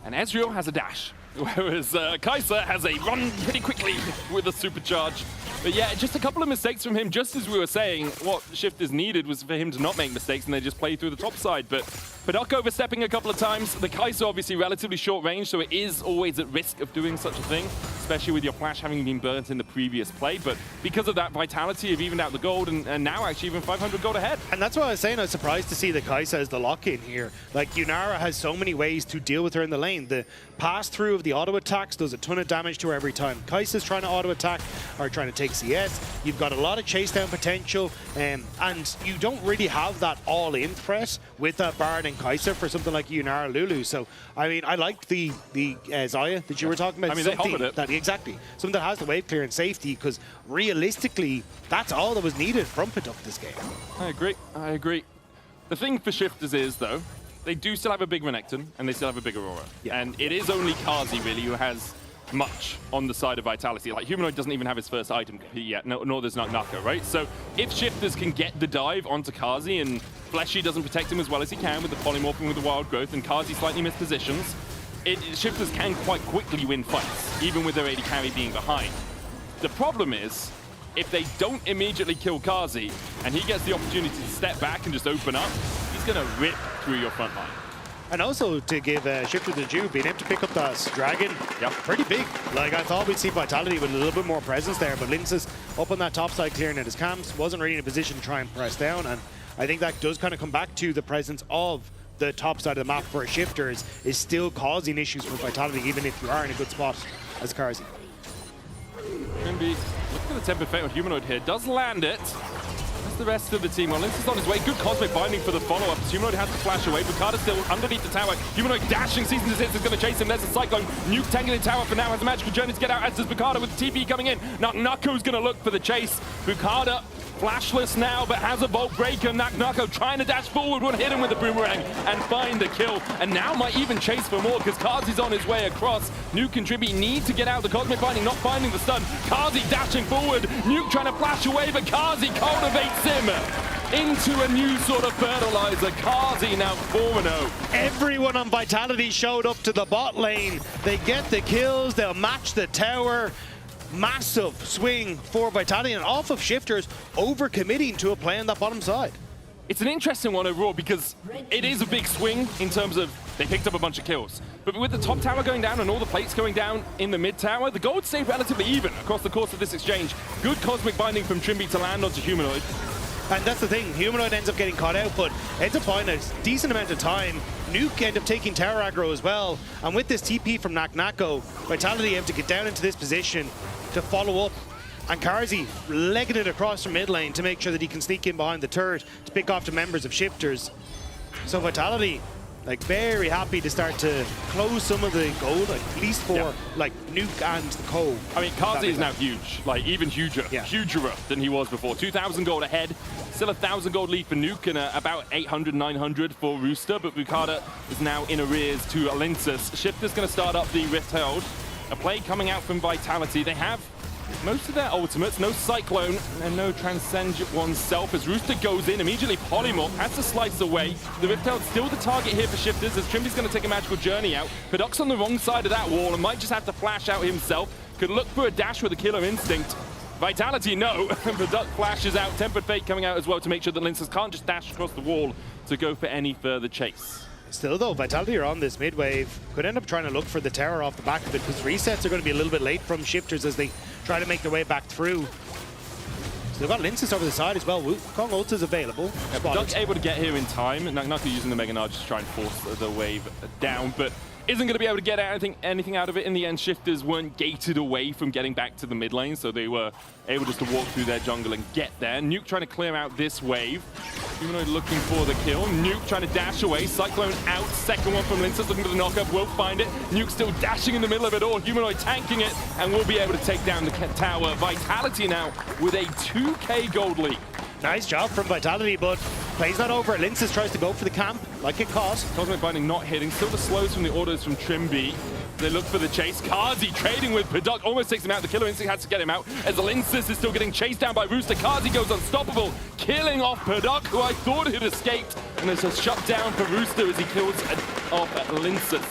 And Ezreal has a dash, whereas Kaiser has a run pretty quickly with a supercharge. But yeah, just a couple of mistakes from him, just as we were saying. What Shifters needed was for him to not make mistakes and they just play through the top side. But Paduk overstepping a couple of times. The Kaiser obviously relatively short range, so it is always at risk of doing such a thing, especially with your flash having been burnt in the previous play. But because of that Vitality, have evened out the gold and now actually even 500 gold ahead. And that's why I was saying I was surprised to see the Kaiser as the lock-in here. Like, Yunara has so many ways to deal with her in the lane. The pass-through of the auto-attacks does a ton of damage to her every time. Kaiser's trying to auto-attack or trying to take CS. You've got a lot of chase-down potential, and you don't really have that all-in threat with Bard and Kaiser for something like Yunara Lulu. So, I mean, I like the Xayah that you were talking about. I mean, they hovered it. Exactly. Something that has the wave clear and safety, because realistically, that's all that was needed from Paduk this game. I agree. I agree. The thing for Shifters is, though, they do still have a big Renekton, and they still have a big Aurora. Yeah. And it is only Kazi, really, who has much on the side of Vitality. Like, Humanoid doesn't even have his first item complete yet, nor does Naknako, right? So if Shifters can get the dive onto Kazi and Fleshy doesn't protect him as well as he can with the polymorphing with the wild growth and Kazi slightly mispositions, Shifters can quite quickly win fights, even with their AD carry being behind. The problem is, if they don't immediately kill Kazi and he gets the opportunity to step back and just open up, he's going to rip through your front line. And also to give Shifter the due, being able to pick up that dragon, pretty big. Like, I thought we'd see Vitality with a little bit more presence there, but Linces up on that top side clearing at his camps, wasn't really in a position to try and press down, and I think that does kind of come back to the presence of the top side of the map for Shifters is still causing issues for Vitality, even if you are in a good spot as Karzi. Look at the Tempered Fate on Humanoid here, does land it. As the rest of the team, well, Lince is on his way. Good cosmic binding for the follow-up. Humanoid has to flash away. Bukata still underneath the tower. Humanoid dashing. Season Desist is going to chase him. There's a Cyclone. Nuke tanking the tower for now. Has a magical journey to get out, as does Bukata with the TP coming in. Naknako's going to look for the chase. Bukata flashless now, but has a Vault Breaker. Naknako trying to dash forward. Would hit him with the boomerang and find the kill. And now might even chase for more because Kazi's on his way across. Nuke and Tribby need to get out. The cosmic binding, not finding the stun. Kazi dashing forward. Nuke trying to flash away, but Kazi cultivates him into a new sort of fertilizer. Kazi now 4-0. Everyone on Vitality showed up to the bot lane. They get the kills, they'll match the tower. Massive swing for Vitality and off of Shifters overcommitting to a play on that bottom side. It's an interesting one overall because it is a big swing in terms of they picked up a bunch of kills. But with the top tower going down and all the plates going down in the mid tower, the gold stayed relatively even across the course of this exchange. Good cosmic binding from Trimby to land onto Humanoid. And that's the thing, Humanoid ends up getting caught out, but ends up buying a decent amount of time. Nuke end up taking tower aggro as well. And with this TP from Naknako, Vitality able to get down into this position to follow up. And Karzi legging it across from mid lane to make sure that he can sneak in behind the turret to pick off the members of Shifters. So Vitality, like, very happy to start to close some of the gold, like, at least for like Nuke and the Co. I mean, Kazi is now huge, like even huger, hugerer than he was before. 2,000 gold ahead, still 1,000 gold lead for Nuke and about 800, 900 for Rooster, but Bukata is now in arrears to Alinsis. Shifter's going to start up the Rift Herald. A play coming out from Vitality. They have most of their ultimates, no Cyclone and no Transcend oneself. As Rooster goes in, immediately Polymorph has to slice away. The Rift Herald still the target here for Shifters as Trimby's going to take a magical journey out. Pedoc's on the wrong side of that wall and might just have to flash out himself. Could look for a dash with a Killer Instinct. Vitality, no. Pedoc flashes out. Tempered Fate coming out as well to make sure that Linces can't just dash across the wall to go for any further chase. Still though, Vitality are on this mid wave. Could end up trying to look for the tower off the back of it because resets are going to be a little bit late from Shifters as they try to make their way back through. Still got Linces over the side as well. Wukong ult is available. Pedoc's able to get here in time. Naknako using the Mega Nudge to try and force the wave down, but isn't going to be able to get anything out of it in the end. Shifters weren't gated away from getting back to the mid lane, so they were able just to walk through their jungle and get there. Nuke trying to clear out this wave. Humanoid looking for the kill. Nuke trying to dash away. Cyclone out. Second one from Linces looking for the knockup. Will find it. Nuke still dashing in the middle of it all. Humanoid tanking it and will be able to take down the tower. Vitality now with a 2k gold lead. Nice job from Vitality, but play's not over. Linces tries to go for the camp, like it cost. Cosmic Binding not hitting. Still the slows from the orders from Trimby. They look for the chase. Kazi trading with Pedoc. Almost takes him out. The Killer Instinct has to get him out. As Linces is still getting chased down by Rooster. Kazi goes unstoppable, killing off Pedoc, who I thought had escaped. And there's a shutdown for Rooster as he kills off Linces.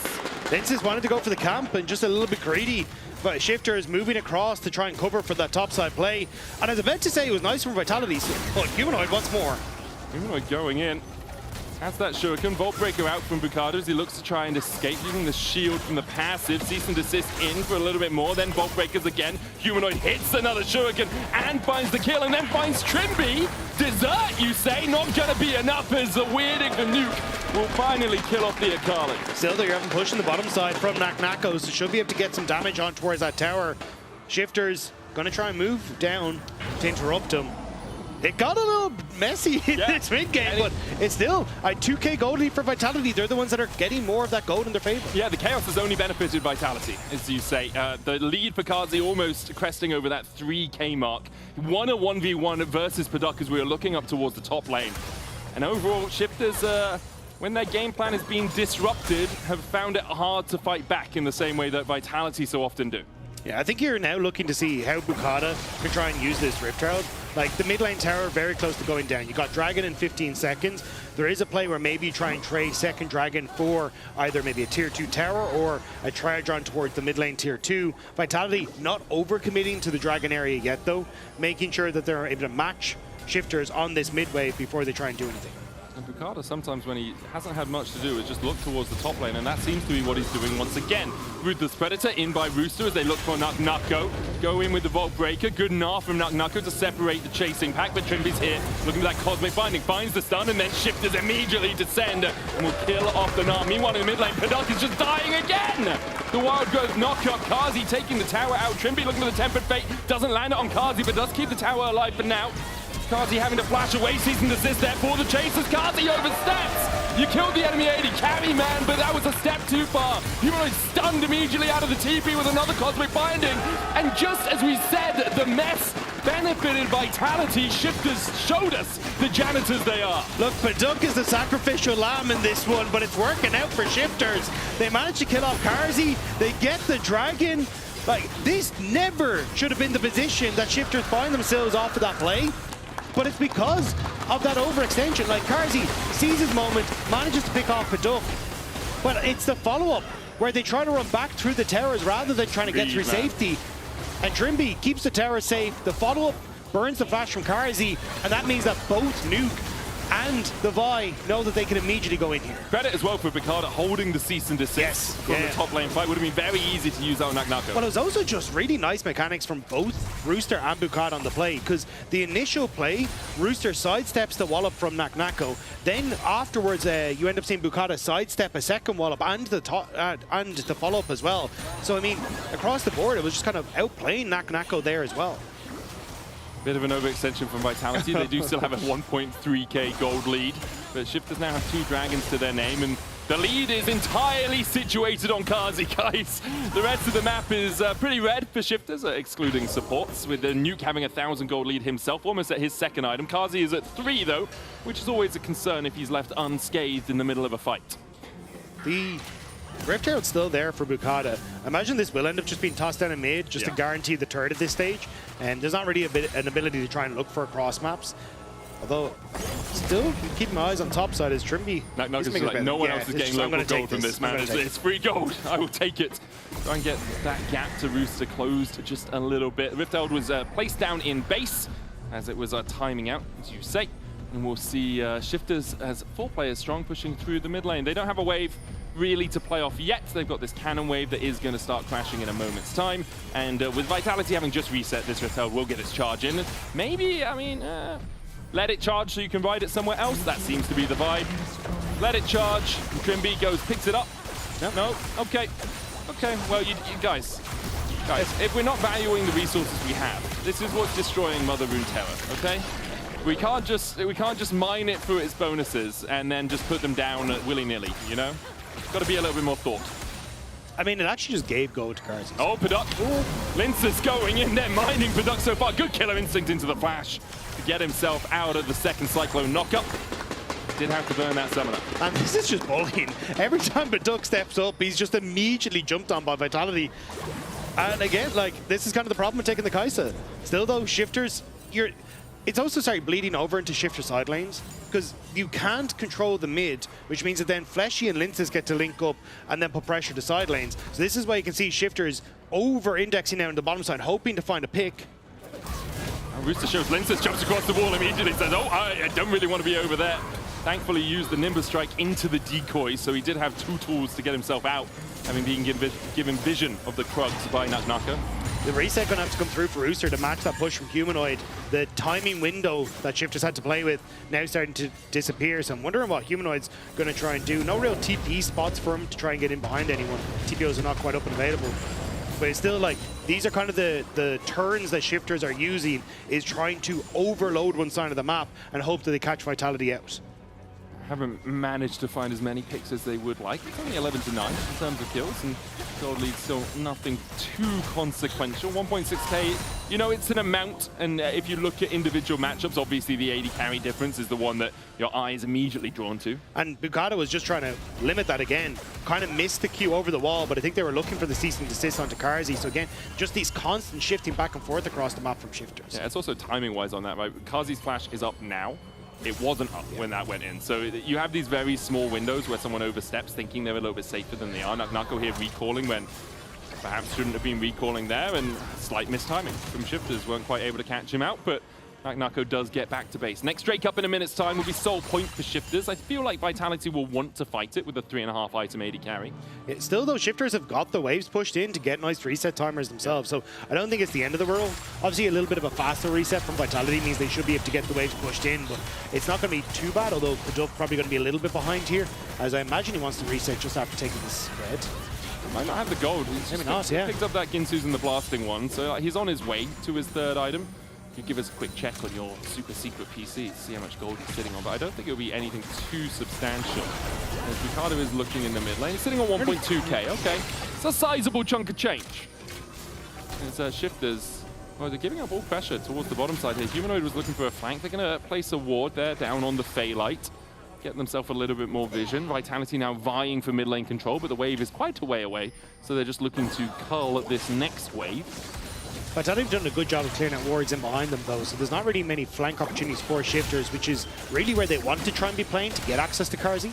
Linces wanted to go for the camp and just a little bit greedy. But Shifter is moving across to try and cover for that topside play. And I was about to say it was nice from Vitality, but Humanoid wants more. Humanoid going in. Has that Shuriken. Vault Breaker out from Bukata as he looks to try and escape using the shield from the passive. Cease and desist in for a little bit more. Then Vault Breakers again. Humanoid hits another Shuriken and finds the kill and then finds Trimby. Desert, you say? Not gonna be enough as the weirding for Nuke will finally kill off the Akali. Still, they're having pushing the bottom side from Naknako, so should be able to get some damage on towards that tower. Shifters gonna try and move down to interrupt him. It got a little messy in this mid-game, but it's still a 2k gold lead for Vitality. They're the ones that are getting more of that gold in their favor. Yeah, the Chaos has only benefited Vitality, as you say. The lead for Kazi almost cresting over that 3k mark. Won a 1v1 versus Pedoc as we were looking up towards the top lane. And overall, Shifters, when their game plan is being disrupted, have found it hard to fight back in the same way that Vitality so often do. Yeah, I think you're now looking to see how Bukata can try and use this Rift Herald. Like, the mid lane tower very close to going down. You got Dragon in 15 seconds. There is a play where maybe you try and trade second Dragon for either maybe a tier 2 tower or a Triadron towards the mid lane tier 2. Vitality not overcommitting to the Dragon area yet though, making sure that they're able to match Shifters on this mid wave before they try and do anything. And Bukata sometimes when he hasn't had much to do is just look towards the top lane, and that seems to be what he's doing once again. Ruthless Predator in by Rooster as they look for Naknako. Go in with the Vault Breaker. Good enough from Naknako to separate the chasing pack, but Trimby's here looking for that Cosmic Binding. Finds the stun and then Shifters immediately descend and will kill off the Gnar. Meanwhile in the mid lane, Pedoc is just dying again! The Wild Growth knockup. Kazi taking the tower out. Trimby looking for the Tempered Fate. Doesn't land it on Kazi, but does keep the tower alive for now. Kazi having to flash away, cease and desist there for the chasers. Kazi oversteps. You killed the enemy AD carry, man, but that was a step too far. Humanoid stunned immediately out of the TP with another cosmic binding. And just as we said, the mess benefited Vitality. Shifters showed us the janitors they are. Look, Paduk is the sacrificial lamb in this one, but it's working out for Shifters. They managed to kill off Karzi. They get the dragon. Like, this never should have been the position that Shifters find themselves off of that play. But it's because of that overextension. Like, Karzi sees his moment, manages to pick off Paduk. But it's the follow-up where they try to run back through the towers rather than trying to get through safety. And Trimby keeps the tower safe. The follow-up burns the flash from Karzi, and that means that both Nuke and the Vi know that they can immediately go in here. Credit as well for Bukada holding the cease and desist from the top lane fight. Would have been very easy to use on Naknako. Well, it was also just really nice mechanics from both Rooster and Bukada on the play, because the initial play, Rooster sidesteps the wallop from Naknako. Then afterwards, you end up seeing Bukada sidestep a second wallop and the follow-up as well. So, I mean, across the board, it was just kind of outplaying Naknako there as well. Bit of an overextension from Vitality. They do still have a 1.3k gold lead, but Shifters now have 2 dragons to their name, and the lead is entirely situated on Kazi, guys. The rest of the map is pretty red for Shifters, excluding supports, with the Nuke having a 1,000 gold lead himself, almost at his second item. Kazi is at 3, though, which is always a concern if he's left unscathed in the middle of a fight. The Rift Herald's still there for Bukada. I imagine this will end up just being tossed down in mid just to guarantee the turret at this stage. And there's not really an ability to try and look for cross maps. Although, still keeping my eyes on top side is Trimby. Like, no one else is getting local gold from this, man. It's free gold. I will take it. Try and get that gap to Rooster closed just a little bit. Rift Herald was placed down in base as it was timing out, as you say. And we'll see Shifters as 4 players strong pushing through the mid lane. They don't have a wave really to play off yet. They've got this cannon wave that is going to start crashing in a moment's time. And with Vitality having just reset, this Rift Herald will get its charge in. Maybe, I mean, let it charge so you can ride it somewhere else. That seems to be the vibe. Let it charge. Trimby goes, picks it up. No, okay. Okay, well, you guys, if we're not valuing the resources we have, this is what's destroying Mother Runeterra, okay? We can't just mine it for its bonuses and then just put them down willy-nilly, you know? Got to be a little bit more thought. I mean, it actually just gave gold to Karzi. Oh, Paduk. Lince's going in there, mining Paduk so far. Good killer instinct into the flash to get himself out of the second Cyclone knockup. Did have to burn that summoner. And this is just bullying. Every time Paduk steps up, he's just immediately jumped on by Vitality. And again, like, this is kind of the problem with taking the Kai'Sa. Still, though, Shifters, it's also bleeding over into Shifter side lanes, because you can't control the mid, which means that then Fleshy and Linces get to link up and then put pressure to side lanes. So this is why you can see Shifters over-indexing now on the bottom side, hoping to find a pick. Rooster shows Linces, jumps across the wall immediately, says, oh, I don't really want to be over there. Thankfully used the Nimbus Strike into the decoy, so he did have 2 tools to get himself out, having been given vision of the Krugs by Naknaka. The reset going to have to come through for Rooster to match that push from Humanoid. The timing window that Shifters had to play with now starting to disappear, so I'm wondering what Humanoid's going to try and do. No real TP spots for him to try and get in behind anyone. TPOs are not quite up and available. But it's still like, these are kind of the turns that Shifters are using, is trying to overload one side of the map and hope that they catch Vitality out. Haven't managed to find as many picks as they would like. It's only 11 to 9 in terms of kills, and gold lead still nothing too consequential. 1.6k, you know, it's an amount, and if you look at individual matchups, obviously the AD carry difference is the one that your eye is immediately drawn to. And Bukada was just trying to limit that again. Kind of missed the Q over the wall, but I think they were looking for the cease and desist onto Karzi. So again, just these constant shifting back and forth across the map from Shifters. Yeah, it's also timing-wise on that, right? Karzi's flash is up now. It wasn't up when that went in. So you have these very small windows where someone oversteps thinking they're a little bit safer than they are. Naknako here recalling when perhaps shouldn't have been recalling there, and slight mistiming from Shifters. Weren't quite able to catch him out, but Naknako does get back to base. Next Drake up in a minute's time will be sole point for Shifters. I feel like Vitality will want to fight it with a 3.5 item AD carry. Still though, Shifters have got the waves pushed in to get nice reset timers themselves, so I don't think it's the end of the world. Obviously a little bit of a faster reset from Vitality means they should be able to get the waves pushed in, but it's not going to be too bad, although Paduk probably going to be a little bit behind here, as I imagine he wants to reset just after taking this red. Might not have the gold. Maybe not, yeah. Picked up that Ginsu's in the blasting one, so he's on his way to his 3rd item. You give us a quick check on your super secret PC to see how much gold you're sitting on, but I don't think it'll be anything too substantial. As Ricardo is looking in the mid lane, sitting on 1.2k. Okay, it's a sizable chunk of change. As Shifters, well, they're giving up all pressure towards the bottom side here. Humanoid was looking for a flank. They're going to place a ward there down on the Phaelite, get themselves a little bit more vision. Vitality now vying for mid lane control, but the wave is quite a way away, so they're just looking to cull this next wave. Vitality have done a good job of clearing out wards in behind them, though, so there's not really many flank opportunities for Shifters, which is really where they want to try and be playing to get access to Carzzy.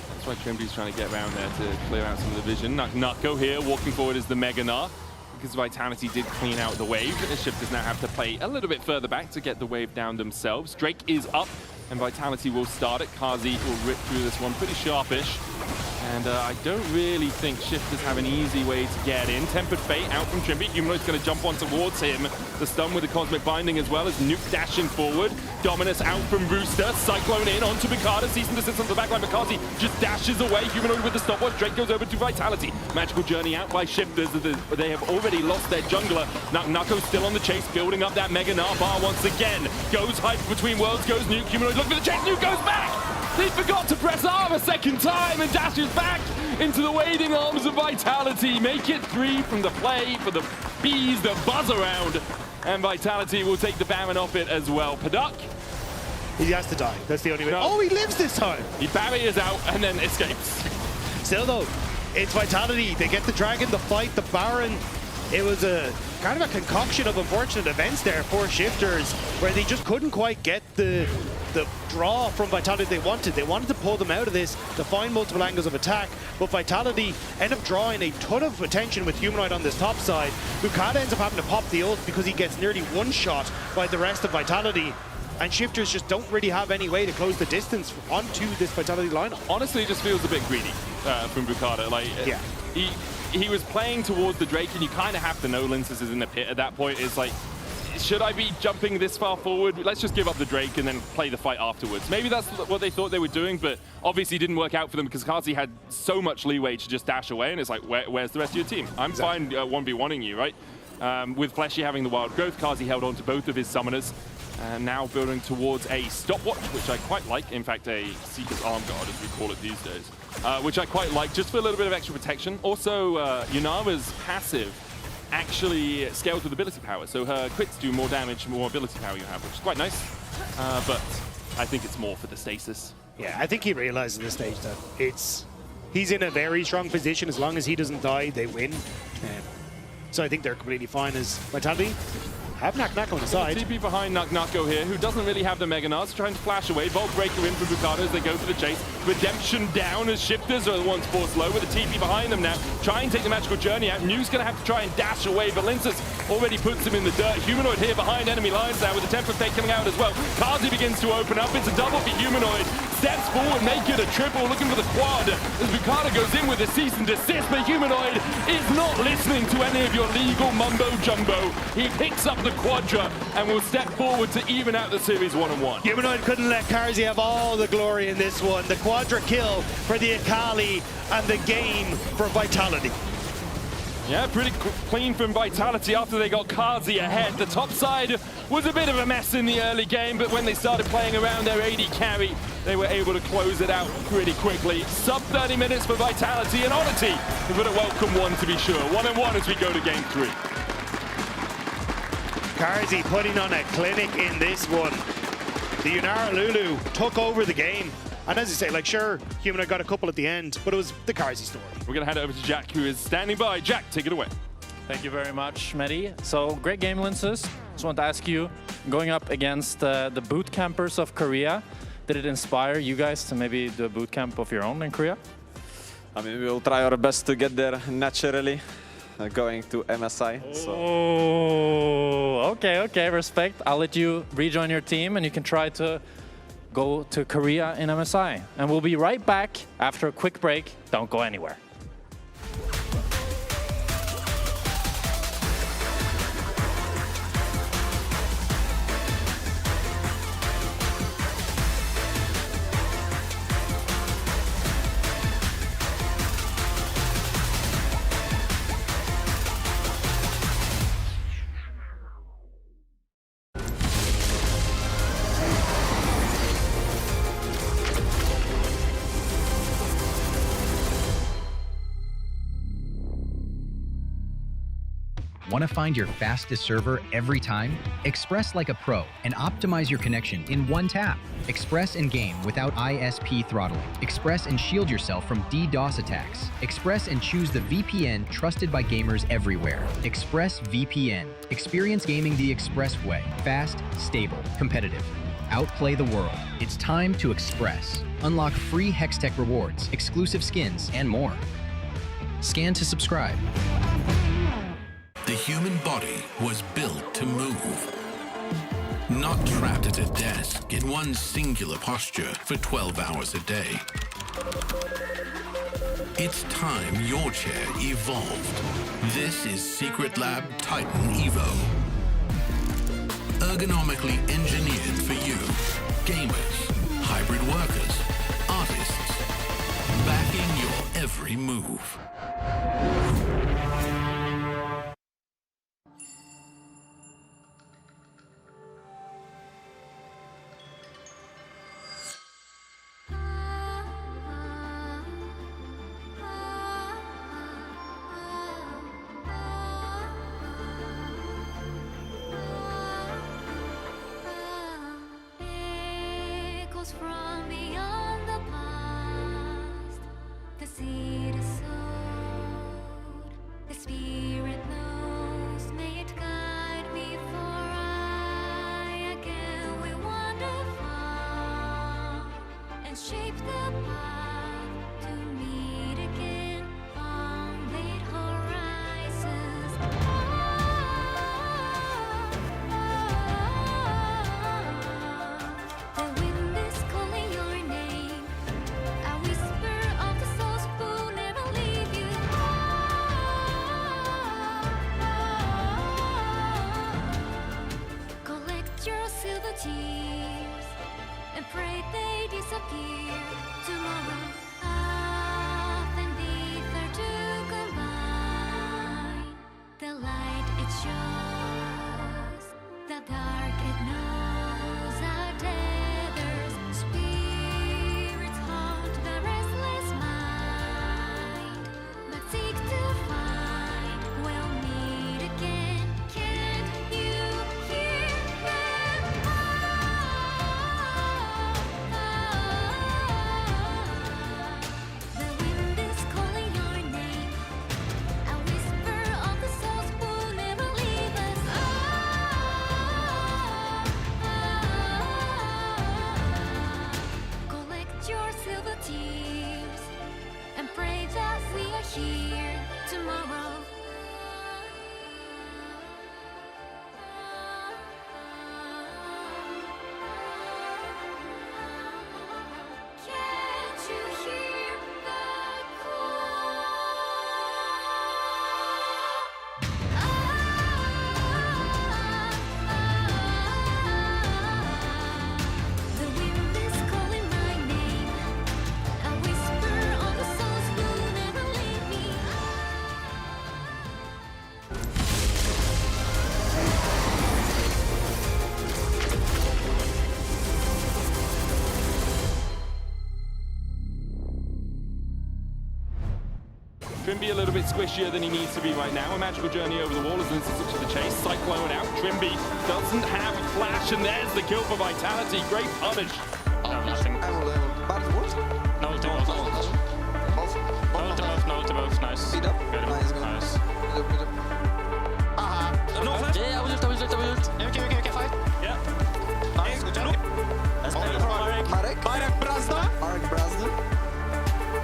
That's why Trimby's trying to get around there to clear out some of the vision. Nucko here, walking forward is the Mega Gnar, because Vitality did clean out the wave. The Shifters now have to play a little bit further back to get the wave down themselves. Drake is up, and Vitality will start it. Carzzy will rip through this one pretty sharpish. And I don't really think Shifters have an easy way to get in. Tempered Fate out from Trimby. Humanoid's going to jump on towards him. The stun with the Cosmic Binding as well as Nuke dashing forward. Dominus out from Rooster. Cyclone in onto Bukata. Cease and desist on the backline. Makazi just dashes away. Humanoid with the stopwatch. Drake goes over to Vitality. Magical Journey out by Shifters. They have already lost their jungler. Nucko's still on the chase, building up that Mega Gnar bar once again. Goes hype between worlds, goes Nuke. Humanoid looking for the chase. Nuke goes back! He forgot to press R a second time and dashes back into the waiting arms of Vitality. Make it 3 from the play for the bees that buzz around. And Vitality will take the Baron off it as well. Paduk. He has to die. That's the only way. No. Oh, he lives this time. He barriers out and then escapes. Still though, it's Vitality. They get the Dragon, the fight, the Baron. It was a kind of a concoction of unfortunate events there for Shifters, where they just couldn't quite get the draw from Vitality they wanted. They wanted to pull them out of this to find multiple angles of attack, but Vitality end up drawing a ton of attention with Humanoid on this top side. Bukata ends up having to pop the ult because he gets nearly one-shot by the rest of Vitality, and Shifters just don't really have any way to close the distance onto this Vitality lineup. Honestly, it just feels a bit greedy from Bukata. Like, yeah. He was playing towards the Drake, and you kind of have to know Linces is in the pit at that point. It's like, should I be jumping this far forward? Let's just give up the Drake and then play the fight afterwards. Maybe that's what they thought they were doing, but obviously didn't work out for them because Carzzy had so much leeway to just dash away, and it's like, where's the rest of your team? I'm fine 1v1ing you, right? With Fleshy having the wild growth, Carzzy held on to both of his summoners, and now building towards a stopwatch, which I quite like. In fact, a Seeker's Arm Guard, as we call it these days, which I quite like, just for a little bit of extra protection. Also, Yunara's passive actually scales with ability power, so her crits do more damage, more ability power you have, which is quite nice, but I think it's more for the stasis. Yeah, I think he realizes at this stage that he's in a very strong position. As long as he doesn't die, they win. So I think they're completely fine as Vitality have Nucko on the side. TP behind Nucko here, who doesn't really have the Mega Gnars, trying to flash away. Vault Breaker in for Bukata as they go for the chase. Redemption down as Shifters are the ones forced low with the TP behind them now. Try and take the Magical Journey out. Nuke's going to have to try and dash away, but Linces already puts him in the dirt. Humanoid here behind enemy lines now with the Temper Fate coming out as well. Carzzy begins to open up. It's a double for Humanoid. Steps forward, make it a triple, looking for the quad as Bukata goes in with a cease and desist, but Humanoid is not listening to any of your legal mumbo-jumbo. He picks up the quadra and will step forward to even out the series 1-1. Humanoid couldn't let Carzzy have all the glory in this one. The quadra kill for the Akali and the game for Vitality. Yeah, pretty clean from Vitality after they got Carzzy ahead. The top side was a bit of a mess in the early game, but when they started playing around their AD carry, they were able to close it out pretty quickly. Sub 30 minutes for Vitality and Oddity, but a welcome one to be sure. 1-1 as we go to game 3. Carzzy putting on a clinic in this one. The Yunara Lulu took over the game. And as you say, like, sure, Humanoid got a couple at the end, but it was the Carzzy story. We're going to hand over to Jack, who is standing by. Jack, take it away. Thank you very much, Mehdi. So, great game, Linces. Just want to ask you, going up against the boot campers of Korea, did it inspire you guys to maybe do a boot camp of your own in Korea? I mean, we'll try our best to get there naturally, going to MSI. So. Oh, okay, respect. I'll let you rejoin your team and you can try to go to Korea in MSI. And we'll be right back after a quick break. Don't go anywhere. Want to find your fastest server every time? Express like a pro and optimize your connection in one tap. Express in game without ISP throttling. Express and shield yourself from DDoS attacks. Express and choose the VPN trusted by gamers everywhere. Express VPN. Experience gaming the Express way. Fast, stable, competitive. Outplay the world. It's time to Express. Unlock free Hextech rewards, exclusive skins, and more. Scan to subscribe. The human body was built to move. Not trapped at a desk in one singular posture for 12 hours a day. It's time your chair evolved. This is Secret Lab Titan Evo. Ergonomically engineered for you, gamers, hybrid workers, artists, backing your every move. Echoes from beyond the past, the seed is sowed, the spirit knows, may it guide me, for I again will wander far and shape the path to meet again on late horizons. The wind is calling your name, a whisper of the souls who never leave you. Collect your silver tears and pray they disappear tomorrow. Earth and ether to combine. The light it shows, the dark it knows are tethers. Spirits haunt the restless mind, but seek to find. We'll meet again. Can't you hear them? The wind is calling your name, a whisper of the souls who never leave us. Collect your silver tears and pray that we are here tomorrow. Can't you hear the The wind is calling my name, a whisper of the souls who never leave me. Trimby a little bit squishier than he needs to be right now. A magical journey over the wall as Lindsay to the chase. Cyclone out. Trimby doesn't have a flash, and there's the kill for Vitality. Great punish. Nothing. No ulti both. No ulti both. Nice. Speed up. Got him. Nice, go. Nice. No flash. Yeah, I will ult. Okay, fight. Yeah. Nice, good job. That's Marek. Marek Brazda. Marek Brazda.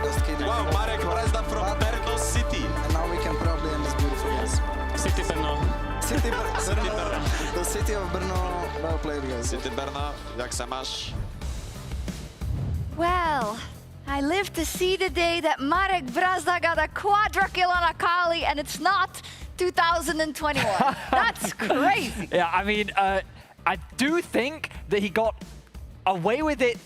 Just kidding. Wow, Marek Brazda from Brno City. And now we can probably end this beautiful. Yes. City Brno. City Brno. The city of Brno. Well played, guys. City Berna, jak se máš? Well, I live to see the day that Marek Brazda got a quadra kill on Akali, and it's not 2021. That's crazy. Yeah, I mean, I do think that he got away with it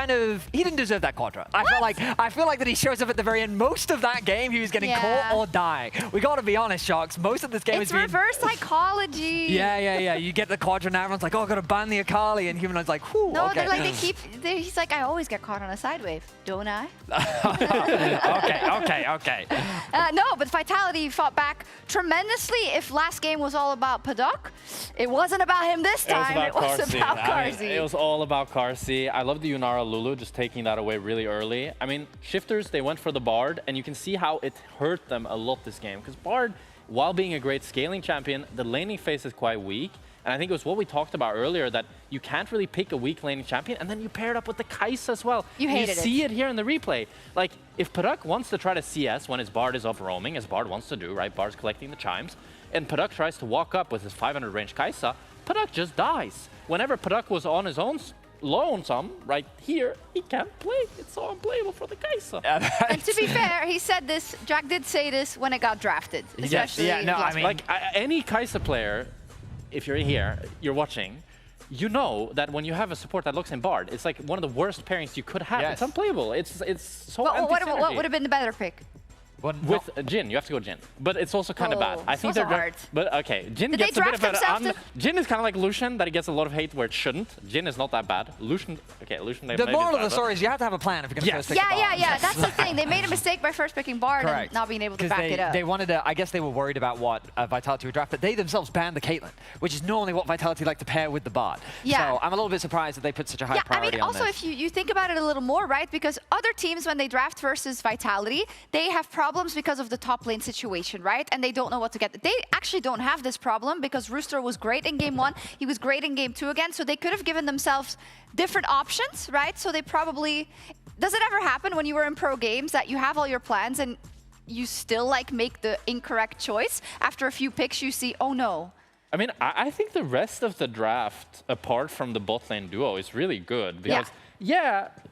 he didn't deserve that quadra. I feel like that he shows up at the very end. Most of that game, he was getting caught or die. We got to be honest, Sharks. Most of this game it's reverse psychology. Yeah. You get the quadra now, everyone's like, oh, I got to ban the Akali, and Humanoid's like, whew, No, okay. they're like, he's like, I always get caught on a side wave, don't I? Okay. No, but Vitality fought back tremendously. If last game was all about Paddock, it wasn't about him this time. It was about Carsey. It was all about Carsey. I love the Yunara Lulu just taking that away really early. I mean, Shifters, they went for the Bard, and you can see how it hurt them a lot this game. Because Bard, while being a great scaling champion, the laning phase is quite weak. And I think it was what we talked about earlier, that you can't really pick a weak laning champion, and then you pair it up with the Kai'Sa as well. You see it here in the replay. Like, if Paddock wants to try to CS when his Bard is off roaming, as Bard wants to do, right? Bard's collecting the chimes, and Paddock tries to walk up with his 500 range Kai'Sa, Paddock just dies. Whenever Paddock was on his own lonesome, right here, he can't play. It's so unplayable for the Kai'Sa. And to be fair, he said this, Jack did say this when it got drafted. Especially like any Kai'Sa player, if you're here, you're watching, you know that when you have a support that looks in Bard, it's like one of the worst pairings you could have. Yes. It's unplayable. It's so what would have been the better pick? With Jhin, you have to go Jhin. But it's also kind of bad. I think so they're hard. But okay, Jhin Did gets they a bit of draft an Jhin is kind of like Lucian, that he gets a lot of hate where it shouldn't. Jhin is not that bad. Lucian, the moral of the story is you have to have a plan if you're going to first pick a Bard. Yeah. That's the thing. They made a mistake by first picking Bard and not being able to back it up. They wanted to, I guess they were worried about what Vitality would draft, but they themselves banned the Caitlyn, which is normally what Vitality like to pair with the Bard. Yeah. So I'm a little bit surprised that they put such a high priority on this. Also, if you think about it a little more, right? Because other teams, when they draft versus Vitality, they have problems because of the top lane situation, right? And they don't know what to get. They actually don't have this problem because Rooster was great in game 1. He was great in game 2 again. So they could have given themselves different options, right? So they probably... Does it ever happen when you were in pro games that you have all your plans and you still like make the incorrect choice? After a few picks, you see, oh no. I mean, I think the rest of the draft, apart from the bot lane duo, is really good. Because,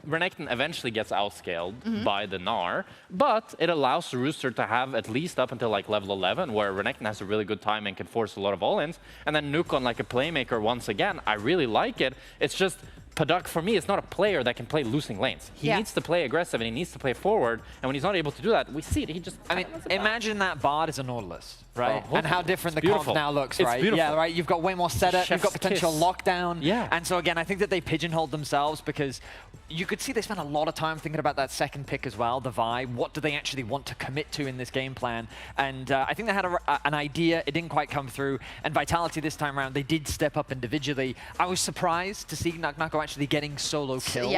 Renekton eventually gets outscaled by the Gnar, but it allows the Rooster to have at least up until like level 11, where Renekton has a really good time and can force a lot of all-ins. And then Nuke on like a playmaker once again. I really like it. It's just, Paddock, for me, is not a player that can play losing lanes. He needs to play aggressive and he needs to play forward. And when he's not able to do that, we see it. He just... I mean, imagine that Bard is a Nautilus, right? Oh, and how different the comp now looks, right? Beautiful. Yeah, right? You've got way more setup, you've got potential lockdown. Yeah. And so again, I think that they pigeonholed themselves because you could see they spent a lot of time thinking about that second pick as well, the Vi. What do they actually want to commit to in this game plan? And I think they had an idea. It didn't quite come through. And Vitality this time around, they did step up individually. I was surprised to see Naknako actually getting solo killed.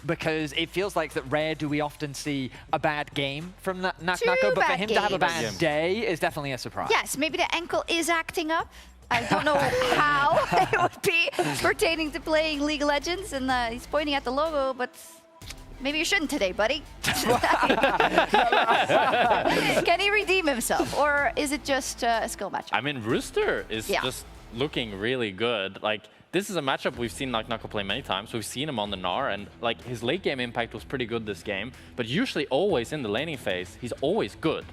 Because it feels like that rare do we often see a bad game from Naknako, but for him to have a bad day is definitely a surprise. Yes, maybe the ankle is acting up. I don't know how it would be pertaining to playing League of Legends, and he's pointing at the logo, but maybe you shouldn't today, buddy. Can he redeem himself, or is it just a skill match? I mean, Rooster is just looking really good. Like, this is a matchup we've seen Naknako play many times. We've seen him on the Gnar, and like his late game impact was pretty good this game. But usually, always in the laning phase, he's always good.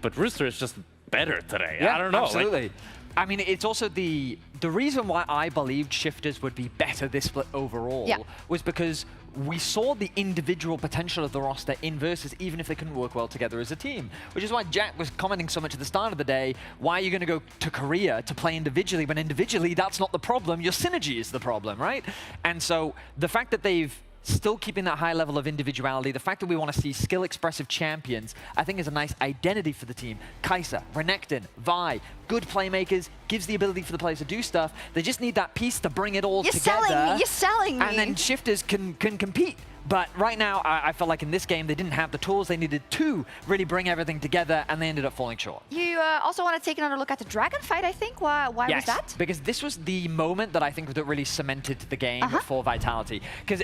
But Rooster is just better today. Yeah, I don't know. Absolutely. Like, I mean, it's also the reason why I believed Shifters would be better this split overall was because we saw the individual potential of the roster in Versus, even if they couldn't work well together as a team. Which is why Jack was commenting so much at the start of the day, why are you going to go to Korea to play individually when individually that's not the problem, your synergy is the problem, right? And so the fact that they've still keeping that high level of individuality, the fact that we want to see skill-expressive champions, I think is a nice identity for the team. Kai'Sa, Renekton, Vi, good playmakers, gives the ability for the players to do stuff. They just need that piece to bring it all together. You're selling me. And then Shifters can compete. But right now, I felt like in this game, they didn't have the tools. They needed to really bring everything together, and they ended up falling short. You also want to take another look at the Dragon fight, I think. Why was that? Because this was the moment that I think that really cemented the game for Vitality. Because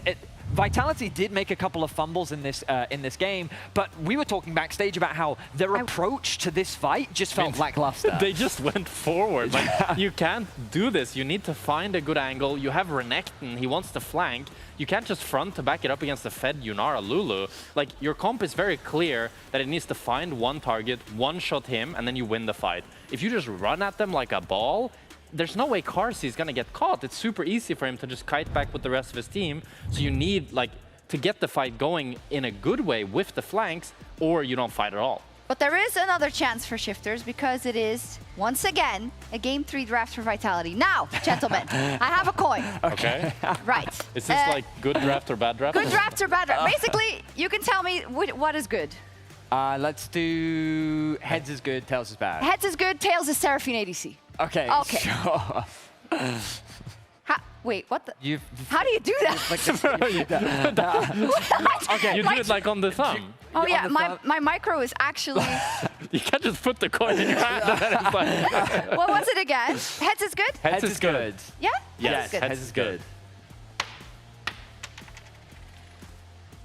Vitality did make a couple of fumbles in this game, but we were talking backstage about how their approach to this fight just felt lackluster. They just went forward. Like, you can't do this. You need to find a good angle. You have Renekton. He wants to flank. You can't just front to back it up against the fed Yunara Lulu. Like, your comp is very clear that it needs to find one target, one-shot him, and then you win the fight. If you just run at them like a ball, there's no way Carsey is going to get caught. It's super easy for him to just kite back with the rest of his team. So you need, like, to get the fight going in a good way with the flanks, or you don't fight at all. But there is another chance for Shifters because it is, once again, a Game 3 draft for Vitality. Now, gentlemen, I have a coin. Okay. Right. Is this like good draft or bad draft? Good draft or bad draft? Basically, you can tell me what is good. Let's do heads is good, tails is bad. Heads is good, tails is Seraphine ADC. Okay. Okay. Sure. Wait, what the? How do you do that? Okay. You do it like on the thumb. Oh yeah, my micro is actually... You can't just put the coin in your hand and then it's like... What was it again? Heads is good? Heads is good. Yeah? Yes, Good. heads is good.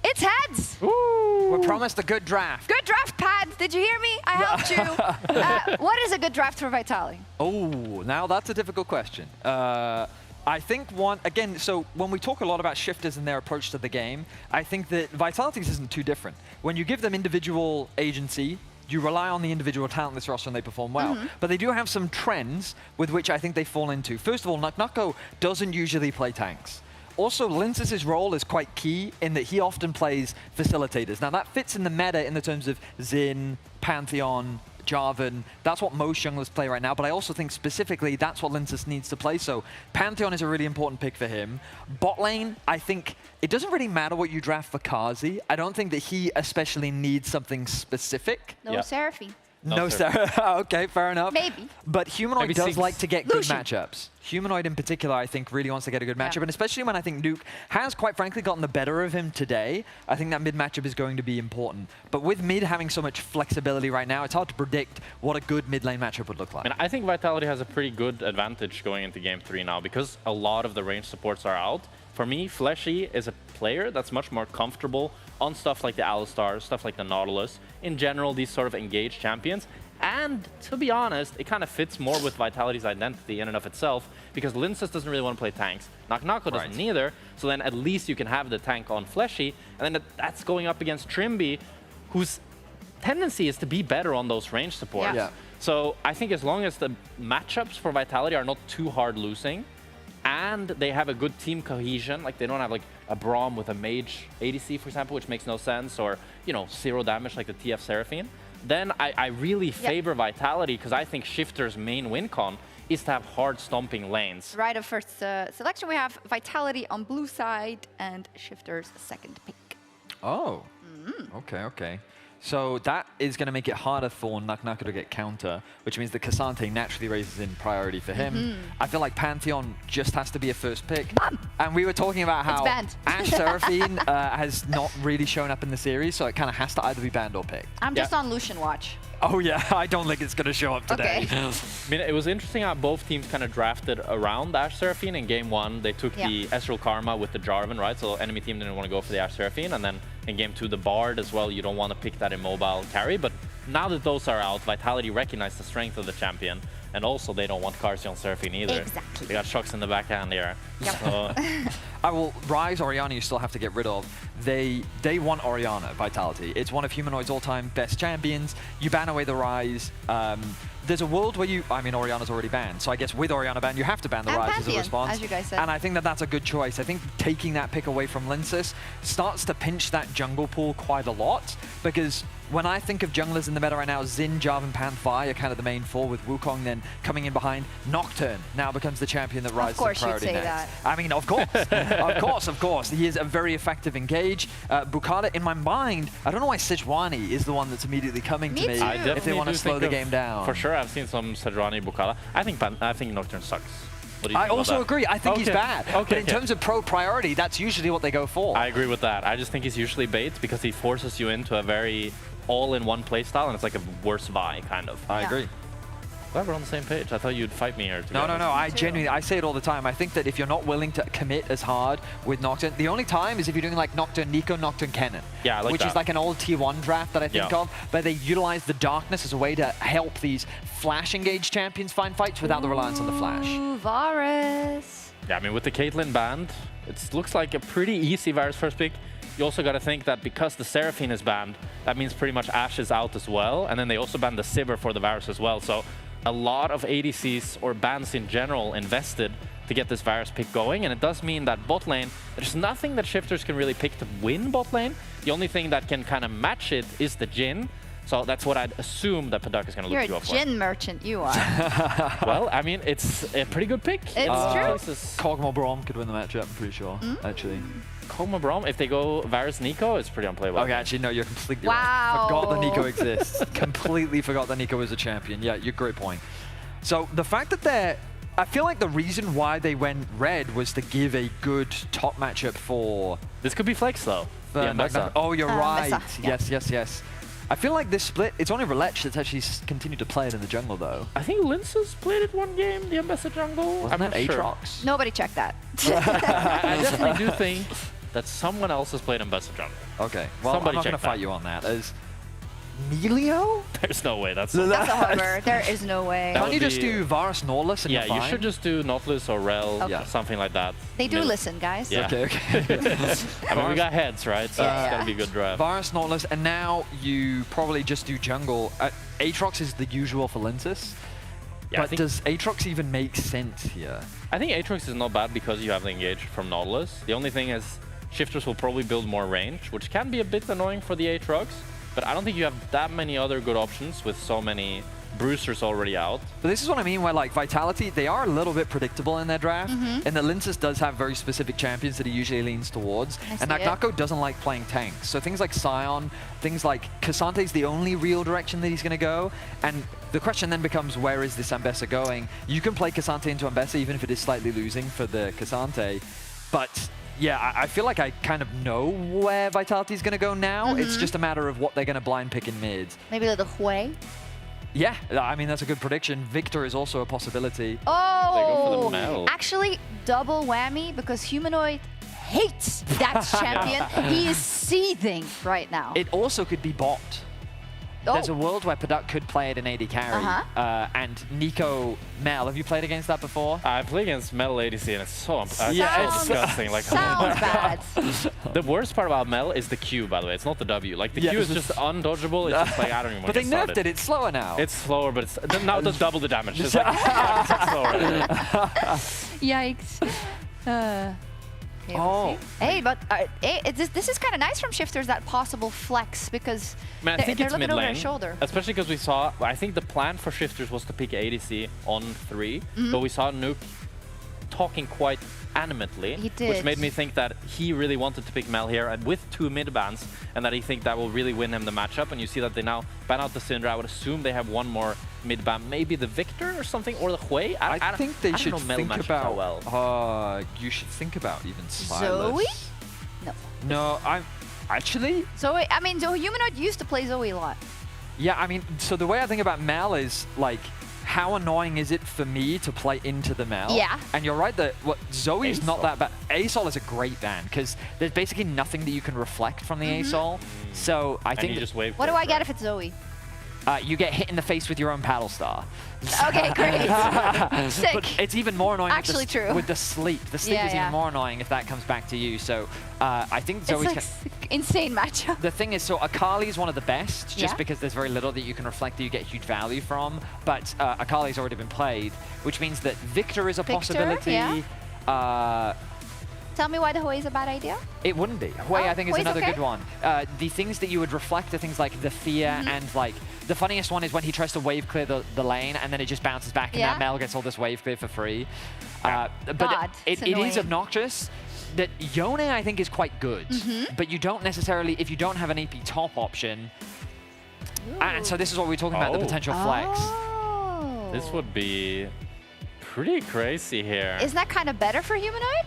It's heads! We're promised a good draft. Good draft, Pad. Did you hear me? I helped you. What is a good draft for Vitality? Oh, now that's a difficult question. I think again, so when we talk a lot about Shifters and their approach to the game, I think that Vitality's isn't too different. When you give them individual agency, you rely on the individual talent in this roster and they perform well. But they do have some trends with which I think they fall into. First of all, Naknako doesn't usually play tanks. Also, Linces's role is quite key in that he often plays facilitators. Now, that fits in the meta in the terms of Xin, Pantheon, Jarvan. That's what most junglers play right now, but I also think specifically that's what Linces needs to play, so Pantheon is a really important pick for him. Bot lane, I think it doesn't really matter what you draft for Kazi. I don't think that he especially needs something specific. No Seraphine. No, Sarah. Okay, fair enough. Maybe. But Humanoid Maybe does six. like to get Lucian. good matchups. Humanoid in particular, I think, really wants to get a good matchup, and especially when I think Nuke has, quite frankly, gotten the better of him today. I think that mid matchup is going to be important. But with mid having so much flexibility right now, it's hard to predict what a good mid lane matchup would look like. And I think Vitality has a pretty good advantage going into Game 3 now because a lot of the range supports are out. For me, Fleshy is a player that's much more comfortable on stuff like the Alistar, stuff like the Nautilus. In general, these sort of engaged champions. And to be honest, it kind of fits more with Vitality's identity in and of itself because Linces doesn't really want to play tanks. Naknako doesn't either, so then at least you can have the tank on Fleshy, and then that's going up against Trimby, whose tendency is to be better on those range supports. Yeah. So I think as long as the matchups for Vitality are not too hard losing, and they have a good team cohesion, like they don't have like a Braum with a mage ADC, for example, which makes no sense, or, you know, 0 damage like the TF Seraphine, then I really favor Vitality because I think Shifter's main win con is to have hard stomping lanes. Right of first selection, we have Vitality on blue side and Shifters second pick. Oh, okay. So that is going to make it harder for Naknako to get counter, which means that Cassante naturally raises in priority for him. I feel like Pantheon just has to be a first pick. And we were talking about how Ashe Seraphine has not really shown up in the series, so it kind of has to either be banned or picked. I'm just on Lucian watch. Oh yeah, I don't think it's going to show up today. Okay. I mean, it was interesting how both teams kind of drafted around Ashe Seraphine. In Game 1, they took the Ezreal Karma with the Jarvan, right? So enemy team didn't want to go for the Ashe Seraphine. And then in Game 2, the Bard as well. You don't want to pick that immobile carry. But now that those are out, Vitality recognized the strength of the champion. And also, they don't want Karsi on Seraphine either. Exactly. They got shocks in the backhand here. Yep. So, Ryze, Orianna, you still have to get rid of. They want Orianna, Vitality. It's one of Humanoid's all-time best champions. You ban away the Ryze. There's a world where Orianna's already banned. So I guess with Orianna banned, you have to ban the And Ryze as a Pantheon, response. as you guys said. And I think that that's a good choice. I think taking that pick away from Linces starts to pinch that jungle pool quite a lot, because when I think of junglers in the meta right now, Xin, Jarvan, Pantheon are kind of the main four, with Wukong then coming in behind. Nocturne now becomes the champion that rises to priority Of course you'd say next. that. I mean, of course. of course. He is a very effective engage. Bukata, in my mind, I don't know why Sejuani is the one that's immediately coming to me too. if they want to slow the game down. For sure, I've seen some Sejuani Bukala. I think Nocturne sucks. What do you I think about also that? agree. I think he's bad. Okay. But in terms of pro priority, that's usually what they go for. I agree with that. I just think he's usually bait because he forces you into a very all-in-one playstyle, and it's like a worse Vi, kind of. I agree. Glad we're on the same page. I thought you'd fight me here. No. I say it all the time. I think that if you're not willing to commit as hard with Nocturne, the only time is if you're doing like Nocturne Nico, Nocturne Kennen. Yeah, I like which that. is like an old T1 draft that I think of, but they utilize the darkness as a way to help these flash engaged champions find fights without the reliance on the flash. Ooh, Varus. Yeah, I mean, with the Caitlyn banned, it looks like a pretty easy Varus first pick. You also got to think that because the Seraphine is banned, that means pretty much Ashe is out as well. And then they also banned the Sivir for the Varus as well. So a lot of ADCs or bans in general invested to get this Varus pick going, and it does mean that bot lane, there's nothing that Shifters can really pick to win bot lane. The only thing that can kind of match it is the Jhin. So that's what I'd assume that Paduk is going to look you up for. You're a Jhin merchant, you are. Well, I mean, it's a pretty good pick. It's true. Kog'Maw Braum could win the matchup, I'm pretty sure, actually. Kog'Maw Braum, if they go Varus Neeko, it's pretty unplayable. Okay, actually, no, you're completely Wow. right. Forgot that Neeko exists. Completely forgot that Neeko was a champion. Yeah, you're great point. So the fact that I feel like the reason why they went red was to give a good top matchup for... This could be Flex, though. Oh, you're right. Mbessa, yeah. Yes. I feel like this split, it's only Relech that's actually continued to play it in the jungle, though. I think Lince's played it one game, the Mbessa jungle. Wasn't that sure. Aatrox? Nobody checked that. I definitely do think that someone else has played Mbessa jungle. Okay, well, Somebody I'm not going to check fight you on that. As Melio? There's no way. That's That's a hover. There is no way. Can't you just do Varus Nautilus and yeah, you're you fine? should just do Nautilus or Rel, Okay. something like that. They do listen, guys. Yeah. Okay. I mean, we got heads, right? So Yeah, it's yeah. got to be a good draft. Varus Nautilus, and now you probably just do jungle. Aatrox is the usual for Lintus. Yeah, But does Aatrox even make sense here? I think Aatrox is not bad because you have the engage from Nautilus. The only thing is Shifters will probably build more range, which can be a bit annoying for the Aatrox. But I don't think you have that many other good options with so many Bruisers already out. But this is what I mean, where like Vitality, they are a little bit predictable in their draft, and the Lintus does have very specific champions that he usually leans towards, and Naknako doesn't like playing tanks. So things like Sion, things like Kassante's the only real direction that he's going to go, and the question then becomes, where is this Mbessa going? You can play K'Sante into Mbessa even if it is slightly losing for the K'Sante, but yeah, I feel like I kind of know where Vitality is going to go now. It's just a matter of what they're going to blind pick in mid. Maybe the Hui. Yeah, I mean, that's a good prediction. Victor is also a possibility. Oh! They go for the Mel. Actually, double whammy because Humanoid hates that champion. He is seething right now. It also could be bot. There's a world where Paduk could play it in AD carry, and Neeko Mel. Have you played against that before? I play against Mel ADC and it's so It's disgusting. Like, sounds bad. The worst part about Mel is the Q, by the way. It's not the W. Like the Q is just undodgeable. It's just like I don't even want But to they get nerfed it. It's slower now. It's slower, but it's now it does double the damage. It's like 5% slower. Yikes. Okay, we'll see. Hey, but this is kind of nice from Shifters, that possible flex, because Man, I they're think it's looking mid over lane, their shoulder. especially because we saw. I think the plan for Shifters was to pick ADC on 3, but we saw Nuke talking quite animately, He did. which made me think that he really wanted to pick Mel here, and with 2 mid bans, and that he think that will really win him the matchup. And you see that they now ban out the Syndra. I would assume they have one more mid ban, maybe the Victor or something, or the Hui. I think they should know Mel think matchups that about. well. You should think about even Silas. Zoe? No. No, I'm actually. Zoe, I mean, Humanoid used to play Zoe a lot. Yeah, I mean, so the way I think about Mel is like, how annoying is it for me to play into the Mel? Yeah. And you're right that Zoe's not that bad. ASOL is a great ban because there's basically nothing that you can reflect from the ASOL. So I think. You just wave What do I get if it's Zoe? You get hit in the face with your own paddle star. Okay, great. Sick. But it's even more annoying Actually true. with the sleep. The sleep Yeah, is yeah. even more annoying if that comes back to you. So I think Zoe's... It's like insane matchup. The thing is, so Akali is one of the best, just Yeah. because there's very little that you can reflect that you get huge value from. But Akali's already been played, which means that Victor is a possibility. Yeah. Tell me why the Hui is a bad idea? It wouldn't be. Hui, I think, is Hui's another okay. good one. The things that you would reflect are things like the fear and like the funniest one is when he tries to wave clear the lane and then it just bounces back and Yeah. that Mel gets all this wave clear for free. But God, it it's is annoying. obnoxious. That Yone, I think, is quite good, but you don't necessarily, if you don't have an AP top option, and so this is what we're talking about, the potential flex. Oh. This would be pretty crazy here. Isn't that kind of better for Humanoid?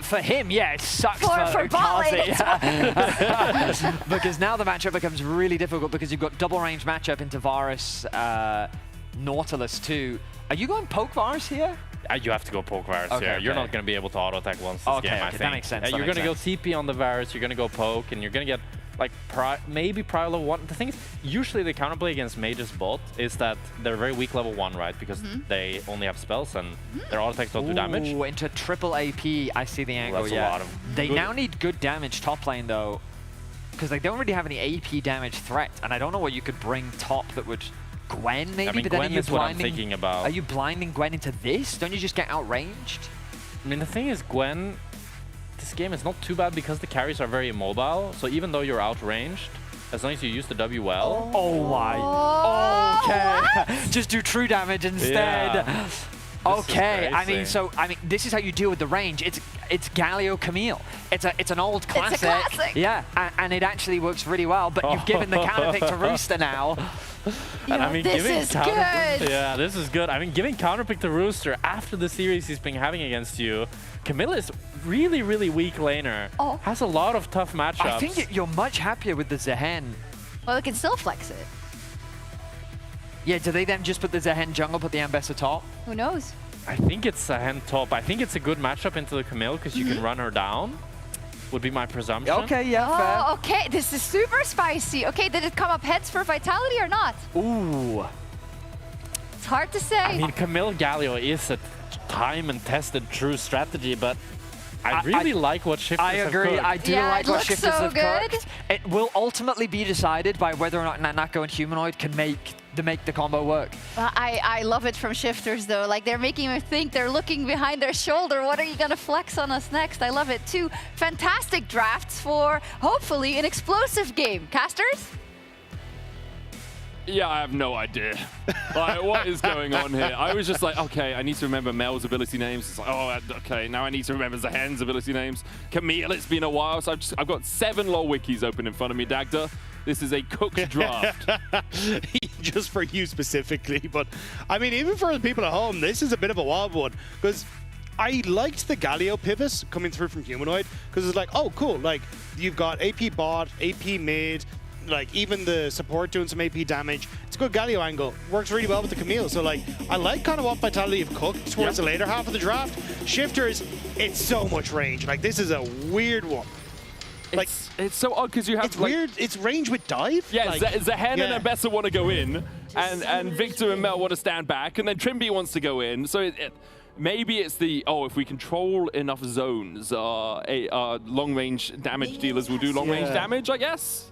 For him, yeah, it sucks For bot lane, Kazi. Because now the matchup becomes really difficult because you've got double range matchup into Varus, Nautilus too. Are you going poke Varus here? You have to go poke Varus Okay, here. You're okay. not going to be able to auto attack once this game, I think. That makes sense. You're going to go TP on the Varus, you're going to go poke, and you're going to get like maybe Prio level 1. The thing is, usually the counterplay against Mage's bot is that they're very weak level 1, right? Because they only have spells and their auto attacks don't do damage. Ooh, into triple AP, I see the angle, that's a yeah. lot of They good- now need good damage top lane though, because they don't really have any AP damage threat, and I don't know what you could bring top that would... Gwen maybe? I mean, but then Gwen are you is what I'm blinding, thinking about. Are you blinding Gwen into this? Don't you just get outranged? I mean, the thing is, Gwen, this game is not too bad because the carries are very immobile. So even though you're outranged, as long as you use the W well. Oh my. Okay. Just do true damage instead. Yeah. Okay, I mean, this is how you deal with the range. It's Galio Camille. It's an old classic. It's a classic. Yeah, and it actually works really well. But you've given the counter pick to Rooster now. And I mean, this is good. Yeah, this is good. I mean, giving counter pick to Rooster after the series he's been having against you, Camille is really, really weak laner. Has a lot of tough matchups. I think you're much happier with the Zehen. Well, it can still flex it. Yeah, do they then just put the Zehen jungle, put the Ambessa top? Who knows? I think it's a hand top. I think it's a good matchup into the Camille because you can run her down. Would be my presumption. Okay, yeah, fair. Okay, this is super spicy. Okay, did it come up heads for Vitality or not? Ooh. It's hard to say. I mean, Camille Galio is a time and tested true strategy, but I really like what Shifters I agree. have I do like what Shifters so have cooked. It will ultimately be decided by whether or not Nanako and Humanoid can make the combo work. I love it from Shifters though. Like they're making me think, they're looking behind their shoulder. What are you gonna flex on us next? I love it. 2 fantastic drafts for hopefully an explosive game. Casters? Yeah, I have no idea. Like, what is going on here? I was just like, okay, I need to remember Mel's ability names. It's like, oh, okay, now I need to remember Zahen's ability names. Camille, it's been a while, so I've got 7 LoL wikis open in front of me, Dagda. This is a cooked draft. Just for you specifically, but I mean, even for the people at home, this is a bit of a wild one, because I liked the Galio pivots coming through from Humanoid, because it's like, oh, cool, like, you've got AP bot, AP mid, like, even the support doing some AP damage. It's a good Galio angle. Works really well with the Camille. So, like, I like kind of what Vitality have cooked towards the later half of the draft. Shifters, it's so much range. Like, this is a weird one. Like, it's so odd because you have it's weird. It's range with dive. Yeah, like, Zehen and Ambessa want to go in, and Victor and Mel want to stand back, and then Trimby wants to go in. So maybe it's the, if we control enough zones, long-range damage dealers will do long-range damage, I guess.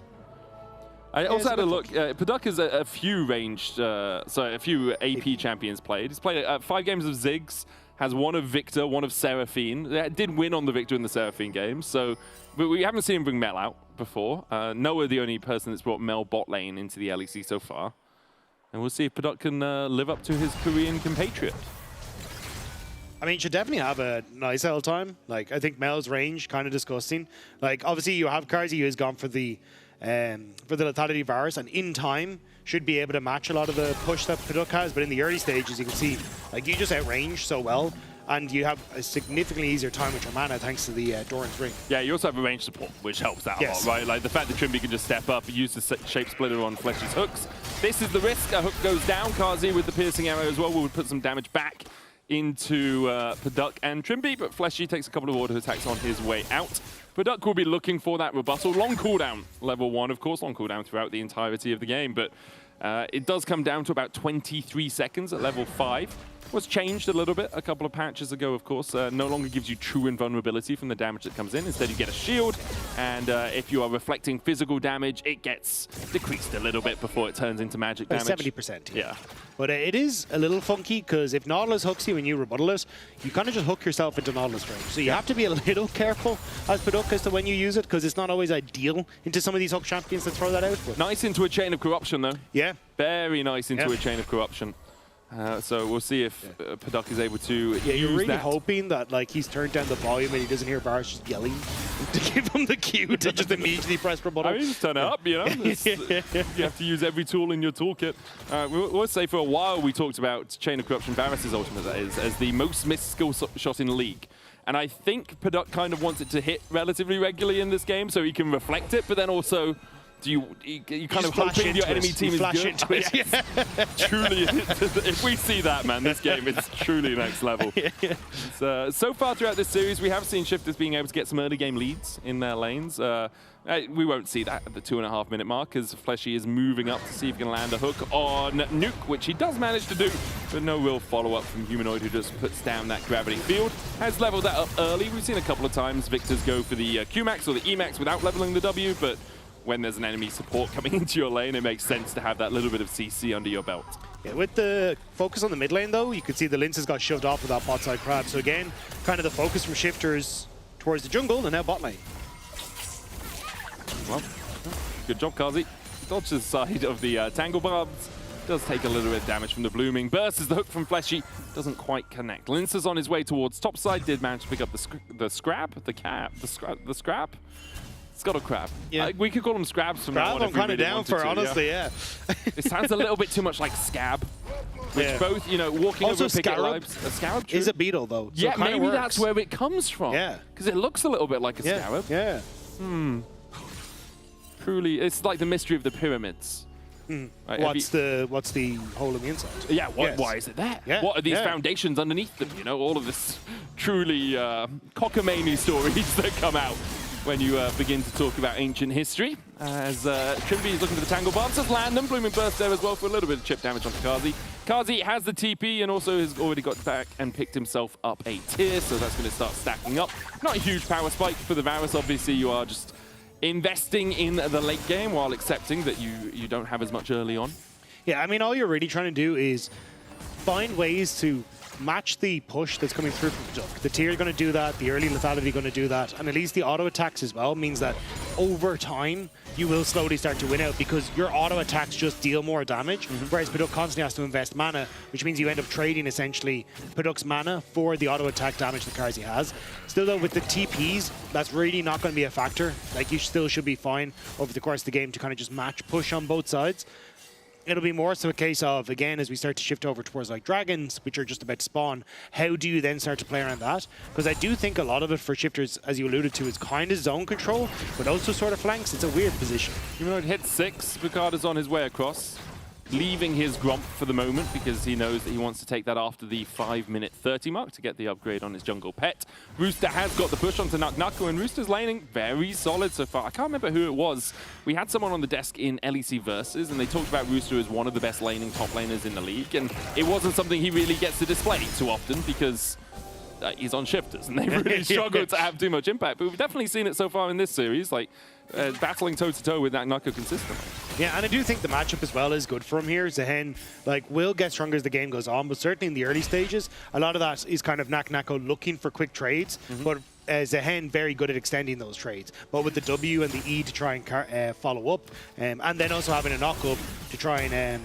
I also had a look. Paduk has a few ranged, a few AP champions played. He's played 5 games of Ziggs, has 1 of Victor, 1 of Seraphine. Did win on the Victor and the Seraphine games, so but we haven't seen him bring Mel out before. Noah, the only person that's brought Mel bot lane into the LEC so far. And we'll see if Paduk can live up to his Korean compatriot. I mean, should definitely have a nice L time. Like, I think Mel's range kind of disgusting. Like, obviously you have Karzi who has gone for the lethality virus, and in time should be able to match a lot of the push that Paduk has. But in the early stages, you can see, like, you just outrange so well, and you have a significantly easier time with your mana thanks to the Doran's Ring. Yeah, you also have a range support, which helps out a lot, right? Like the fact that Trimby can just step up, use the shape splitter on Fleshy's hooks. This is the risk. A hook goes down. Karzi with the piercing arrow as well will put some damage back into Paduk and Trimby, but Fleshy takes a couple of auto attacks on his way out. Paduk will be looking for that rebuttal. Long cooldown, level 1, of course, long cooldown throughout the entirety of the game, but it does come down to about 23 seconds at level 5. Was changed a little bit a couple of patches ago, of course. No longer gives you true invulnerability from the damage that comes in. Instead, you get a shield, and if you are reflecting physical damage, it gets decreased a little bit before it turns into magic damage. 70%. Yeah. But it is a little funky, because if Nautilus hooks you and you rebuttal it, you kind of just hook yourself into Nautilus range. So you have to be a little careful as Paduk as to when you use it, because it's not always ideal into some of these hook champions to throw that out. But nice into a chain of corruption, though. Yeah. Very nice into a chain of corruption. So we'll see if Paduk is able to use you're really that. hoping that, like, he's turned down the volume and he doesn't hear Barış just yelling to give him the cue to just immediately press rebuttal. I mean, just turn it up, you know? You have to use every tool in your toolkit. We'll say for a while we talked about Chain of Corruption, Varus' ultimate, that is, as the most missed skill shot in the league. And I think Paduk kind of wants it to hit relatively regularly in this game so he can reflect it, but then also you kind of hoping your enemy team is good. Truly, if we see that, man, this game is truly next level. So far throughout this series, we have seen Shifters being able to get some early game leads in their lanes. We won't see that at the 2.5-minute mark, as Fleshy is moving up to see if he can land a hook on Nuke, which he does manage to do, but no real follow-up from Humanoid, who just puts down that gravity field. Has leveled that up early. We've seen a couple of times Victors go for the Q-Max or the E-Max without leveling the W, but when there's an enemy support coming into your lane, it makes sense to have that little bit of CC under your belt. Yeah, with the focus on the mid lane, though, you can see the Linces got shoved off with that bot side crab. So again, kind of the focus from Shifters towards the jungle and now bot lane. Well, good job, Kazi. Dodges the side of the Tangle Barbs. Does take a little bit of damage from the Blooming. Burst as the hook from Fleshy doesn't quite connect. Lince's on his way towards top side. Did manage to pick up the scrap. It's got a crab. Yeah. We could call them scrabs from now on. I'm kind of down for, honestly, yeah. It sounds a little bit too much like scab. Which both, you know, walking also over picket scarab lives. A scarab is a beetle, though. So yeah, it kinda maybe works. that's where it comes from. Yeah. Because it looks a little bit like a scarab. Yeah. Truly, it's like the mystery of the pyramids. Right, What's the hole in the inside? Yeah, why is it there? Yeah, What are these foundations underneath them? You know, all of this truly cockamamie stories that come out when you begin to talk about ancient history. As Trimby is looking for the Tangle Barbs, does land them. Blooming Burst there as well for a little bit of chip damage onto Kazi. Kazi has the TP and also has already got back and picked himself up a tier, so that's going to start stacking up. Not a huge power spike for the Varus. Obviously, you are just investing in the late game while accepting that you don't have as much early on. Yeah, I mean, all you're really trying to do is find ways to match the push that's coming through from Duck. The tier going to do that, the early lethality going to do that, and at least the auto attacks as well means that over time you will slowly start to win out because your auto attacks just deal more damage, whereas Paduk constantly has to invest mana, which means you end up trading essentially Paduk's mana for the auto attack damage that Karzi has. Still though, with the TPs, that's really not going to be a factor. Like, you still should be fine over the course of the game to kind of just match push on both sides. It'll be more so a case of, again, as we start to shift over towards like dragons, which are just about to spawn, how do you then start to play around that? Because I do think a lot of it for Shifters, as you alluded to, is kind of zone control, but also sort of flanks. It's a weird position. Humanoid hits 6. Picard is on his way across, leaving his Gromp for the moment because he knows that he wants to take that after the 5-minute 30 mark to get the upgrade on his jungle pet. Rooster has got the push onto Nuck, and Rooster's laning very solid so far. I can't remember who it was. We had someone on the desk in LEC Versus, and they talked about Rooster as one of the best laning top laners in the league, and it wasn't something he really gets to display too often because he's on Shifters, and they really struggle to have too much impact. But we've definitely seen it so far in this series, like battling toe-to-toe with that Nucko consistently. Yeah, and I do think the matchup as well is good for him here. Zehen, like, will get stronger as the game goes on, but certainly in the early stages, a lot of that is kind of Nucko looking for quick trades, but Zehen very good at extending those trades. But with the W and the E to try and follow up, and then also having a knock-up to try and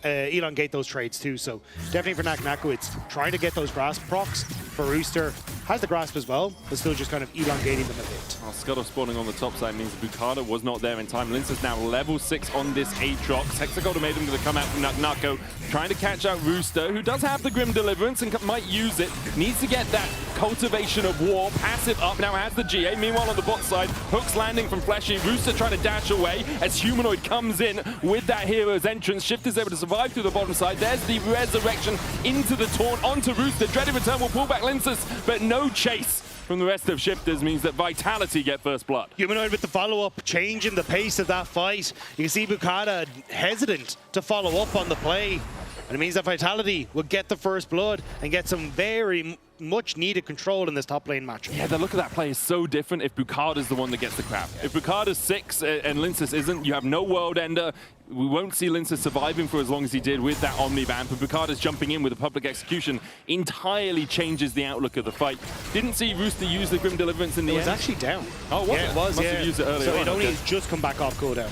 elongate those trades too. So definitely for Nucko, it's trying to get those grasp procs. For Rooster, has the grasp as well, but still just kind of elongating them a bit. Well, Scuttle spawning on the top side means Bukada was not there in time. Lince is now level 6 on this Aatrox. Hexagon made him to come out from Nucko, trying to catch out Rooster, who does have the Grim Deliverance and might use it. Needs to get that Cultivation of War passive up, now has the GA. Meanwhile on the bot side, hooks landing from Fleshy. Rooster trying to dash away as Humanoid comes in with that hero's entrance. Shift is able to survive through the bottom side. There's the resurrection into the taunt onto Rooster. Dreaded return will pull back Linces, but no chase from the rest of Shifters means that Vitality get first blood. Humanoid with the follow-up, changing the pace of that fight. You can see Bukada hesitant to follow up on the play. And it means that Vitality will get the first blood and get some very much needed control in this top lane matchup. Yeah, the look of that play is so different if Bukada's the one that gets the crab. If Bukada's 6 and Linces isn't, you have no World Ender. We won't see Linces surviving for as long as he did with that Omni Vamp, but Bukada's jumping in with a public execution entirely changes the outlook of the fight. Didn't see Rooster use the Grim Deliverance in the end. It was actually down. Oh, was it? It was, Must have used it earlier so on. it only just come back off cooldown.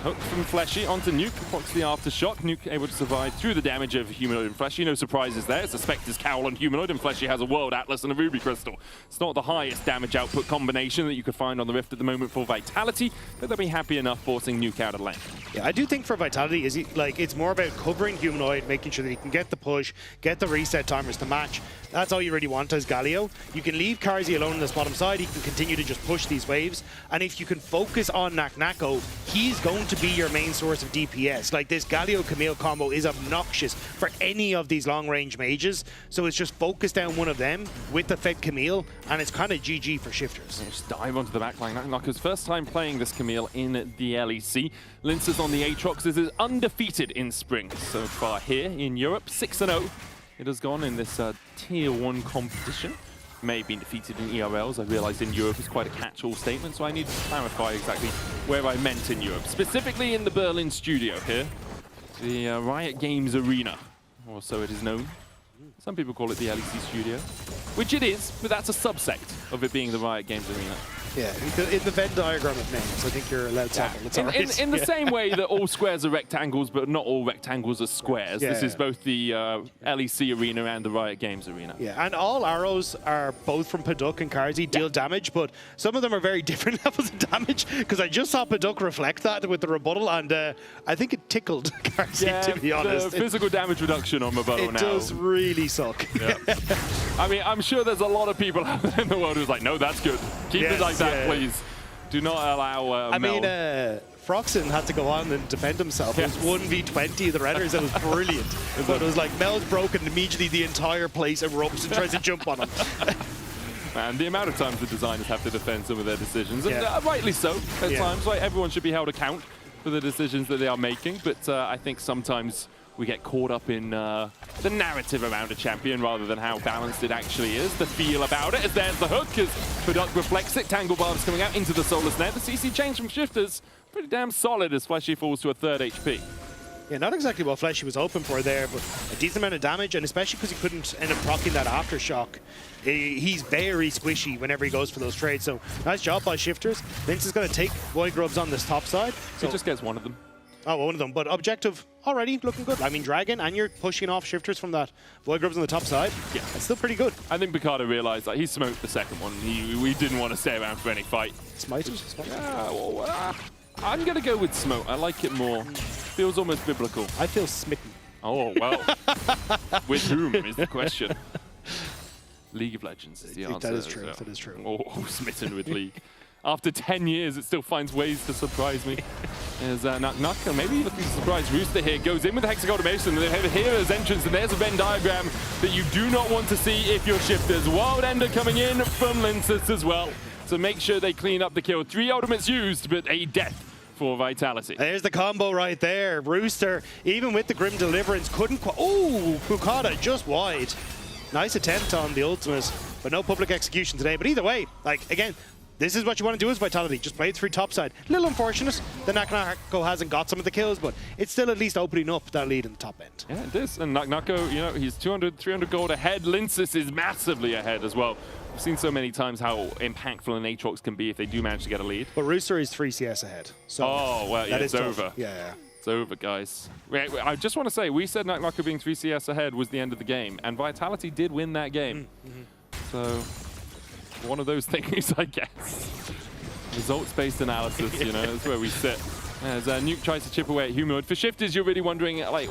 Hook from Fleshy onto Nuke, blocks the aftershock. Nuke able to survive through the damage of Humanoid and Fleshy. No surprises there. It's a Spectre's Cowl on Humanoid, and Fleshy has a World Atlas and a Ruby Crystal. It's not the highest damage output combination that you could find on the Rift at the moment for Vitality, but they'll be happy enough forcing Nuke out of lane. Yeah, I do think for Vitality, it's more about covering Humanoid, making sure that he can get the push, get the reset timers to match. That's all you really want as Galio. You can leave Karzi alone on this bottom side. He can continue to just push these waves. And if you can focus on Nucko, he's going to be your main source of DPS. Like, this Galio-Camille combo is obnoxious for any of these long-range mages. So it's just focus down one of them with the Fed Camille, and it's kind of GG for Shifters. Just dive onto the backline. Nucko's first time playing this Camille in the LEC. Linces on the Aatrox. This is undefeated in spring so far here in Europe. 6-0. It has gone in this Tier 1 competition. May have been defeated in ERLs. I realized in Europe is quite a catch-all statement, so I need to clarify exactly where I meant in Europe. Specifically in the Berlin studio here. the Riot Games Arena, or so it is known. Some people call it the LEC Studio, which it is, but that's a subsect of it being the Riot Games Arena. Yeah, in the Venn diagram of names, I think you're allowed several. It's all right. In the same way that all squares are rectangles, but not all rectangles are squares. Yeah, this is both the LEC Arena and the Riot Games Arena. Yeah, and all arrows are both from Paduk and Karzi deal damage, but some of them are very different levels of damage, because I just saw Paduk reflect that with the rebuttal, and I think it tickled Karzi, to be honest. The physical damage reduction on Maboto now. It does really suck. Yeah. I mean, I'm sure there's a lot of people out there in the world who's like, no, that's good. Keep it like that, please. Do not allow I Mel. mean, Froxen had to go on and defend himself. It was 1v20, the Redders, it was brilliant. But it was like, Mel's broken, immediately the entire place erupts and tries to jump on him. And the amount of times the designers have to defend some of their decisions, and rightly so at times. Like, everyone should be held account for the decisions that they are making, but I think sometimes we get caught up in the narrative around a champion rather than how balanced it actually is, the feel about it. As there's the hook, as Paduk reflects it, Tangle Barb's coming out into the Soulless Net. The CC change from Shifters, pretty damn solid as Fleshy falls to a 3rd HP. Yeah, not exactly what Fleshy was hoping for there, but a decent amount of damage, and especially because he couldn't end up proccing that aftershock. He's very squishy whenever he goes for those trades, so nice job by Shifters. Lince is going to take Void Grubs on this top side. So he just gets one of them. Oh, one of them, but objective already looking good. I mean, Dragon, and you're pushing off Shifters from that Void Grubs on the top side. Yeah, it's still pretty good. I think Bukata realized that he smoked the second one. We didn't want to stay around for any fight. Smiters? Yeah, well, I'm going to go with smoke. I like it more. Feels almost biblical. I feel smitten. Oh, well. With whom is the question. League of Legends is the answer. That is true. That is true. Oh, smitten with League. After 10 years, it still finds ways to surprise me. There's Knock, maybe looking to surprise Rooster here. Goes in with the Hexagon Automation. They have a hero's entrance, and there's a Venn diagram that you do not want to see if you're Shifters. Wild Ender coming in from Linces as well. So make sure they clean up the kill. 3 ultimates used, but a death for Vitality. There's the combo right there. Rooster, even with the Grim Deliverance, couldn't quite. Oh, Bukata just wide. Nice attempt on the ultimate, but no public execution today. But either way, like, again, this is what you want to do as Vitality. Just play it through topside. A little unfortunate that Naknako hasn't got some of the kills, but it's still at least opening up that lead in the top end. Yeah, it is. And Naknako, you know, he's 200, 300 gold ahead. Linces is massively ahead as well. We've seen so many times how impactful an Aatrox can be if they do manage to get a lead. But Rooster is 3 CS ahead. So oh, well, yeah, it's over. Yeah. It's over, guys. I just want to say, we said Naknako being 3 CS ahead was the end of the game, and Vitality did win that game. So, one of those things, I guess. Results-based analysis, you know, that's where we sit. As Nuke tries to chip away at Humanoid. For Shifters, you're really wondering, like,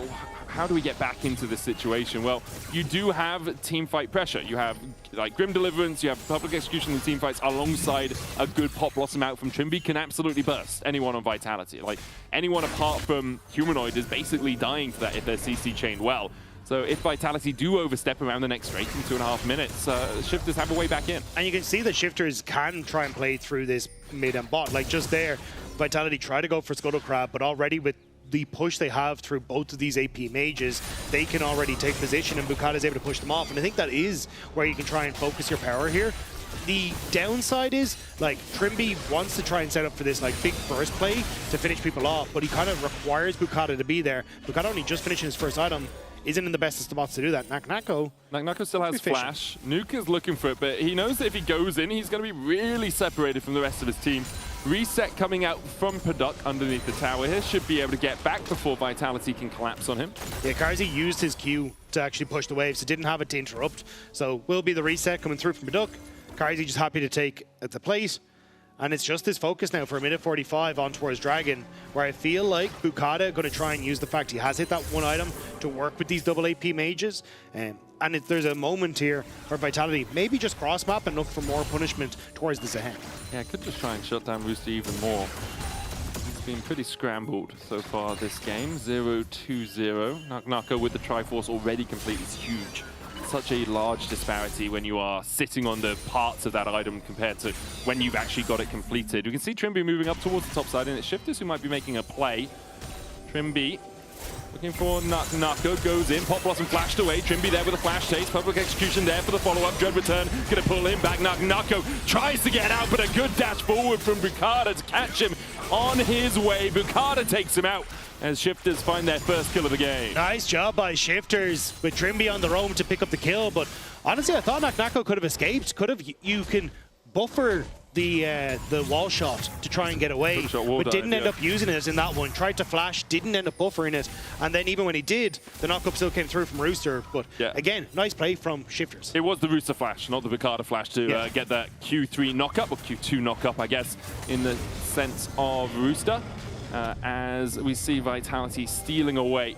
how do we get back into this situation? Well, you do have team fight pressure. You have, like, Grim Deliverance, you have public execution and team fights alongside a good Pop Blossom out from Trimby can absolutely burst anyone on Vitality. Like, anyone apart from Humanoid is basically dying for that if they're CC chained well. So if Vitality do overstep around the next rate in 2.5 minutes, Shifters have a way back in. And you can see that Shifters can try and play through this mid and bot. Like, just there, Vitality try to go for Scuttle Crab, but already with the push they have through both of these AP mages, they can already take position, and Bukata is able to push them off. And I think that is where you can try and focus your power here. The downside is, like, Trimby wants to try and set up for this, like, big burst play to finish people off, but he kind of requires Bukata to be there. Bukata only just finishing his first item, isn't in the best of spots to do that. Naknako still has Flash. Nuke is looking for it, but he knows that if he goes in, he's going to be really separated from the rest of his team. Reset coming out from Paduk underneath the tower here. Should be able to get back before Vitality can collapse on him. Yeah, Karzi used his Q to actually push the wave, so didn't have it to interrupt. So will be the reset coming through from Paduk. Karzi just happy to take at the plate. And it's just his focus now for a minute 45 on towards Dragon, where I feel like Bukata going to try and use the fact he has hit that one item to work with these double AP mages. And there's a moment here where Vitality maybe just cross-map and look for more punishment towards the Zehen. Yeah, could just try and shut down Rooster even more. He's been pretty scrambled so far this game. 0-2-0. Naknako with the Triforce already complete is huge. Such a large disparity when you are sitting on the parts of that item compared to when you've actually got it completed. We can see Trimby moving up towards the top side, and it's Shifters who might be making a play. Trimby looking for Naknako, goes in, Pop Blossom flashed away, Trimby there with a flash chase, public execution there for the follow-up, Dread return, gonna pull him back, Naknako tries to get out, but a good dash forward from Bukata to catch him on his way. Bukata takes him out. as Shifters find their first kill of the game. Nice job by Shifters with Trimby on the roam to pick up the kill, but honestly, I thought Naknako could have escaped. You can buffer the wall shot to try and get away, but didn't end up using it in that one. Tried to flash, didn't end up buffering it, and then even when he did, the knockup still came through from Rooster. But again, nice play from Shifters. It was the Rooster flash, not the Bukata flash, to get that Q3 knockup, or Q2 knockup, I guess, in the sense of Rooster. As we see Vitality stealing away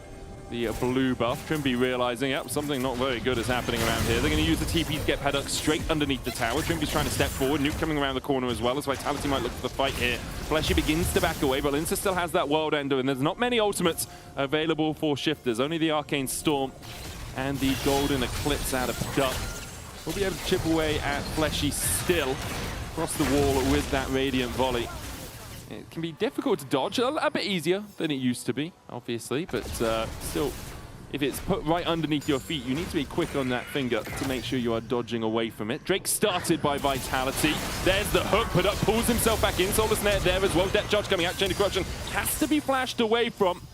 the blue buff. Trimby realizing, yep, something not very good is happening around here. They're going to use the TP to get Paddock straight underneath the tower. Trimby's trying to step forward. Nuke coming around the corner as well, as Vitality might look for the fight here. Fleshy begins to back away, but Linsa still has that World Ender, and there's not many ultimates available for Shifters. Only the Arcane Storm and the Golden Eclipse out of Paddock. We'll be able to chip away at Fleshy still. Across the wall with that Radiant Volley. It can be difficult to dodge, a bit easier than it used to be, obviously, but still, if it's put right underneath your feet, you need to be quick on that finger to make sure you are dodging away from it. Drake started by Vitality. There's the hook, Paddock pulls himself back in. Solar Snare there as well. Depth Charge coming out. Chain of Corruption has to be flashed away from.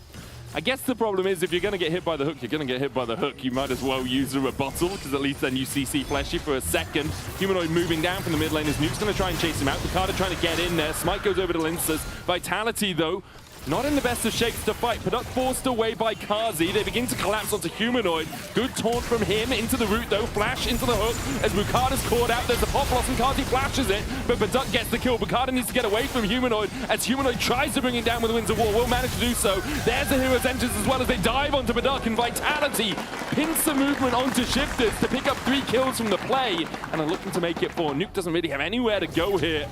I guess the problem is if you're going to get hit by the hook, you're going to get hit by the hook. You might as well use a rebuttal, because at least then you CC Fleshy for a second. Humanoid moving down from the mid lane as Nuke's going to try and chase him out. Bukata trying to get in there. Smite goes over to Linsa's. Vitality, though, not in the best of shapes to fight. Paddock forced away by Kazi. They begin to collapse onto Humanoid. Good taunt from him into the root, though. Flash into the hook as Bukata's caught out. There's a pop loss and Kazi flashes it, but Paddock gets the kill. Bukata needs to get away from Humanoid as Humanoid tries to bring it down with the Winds of War. Will manage to do so. There's the Hero's Entrance as well as they dive onto Paddock, and Vitality pincer movement onto Shifters to pick up 3 kills from the play, and are looking to make it 4. Nuke doesn't really have anywhere to go here.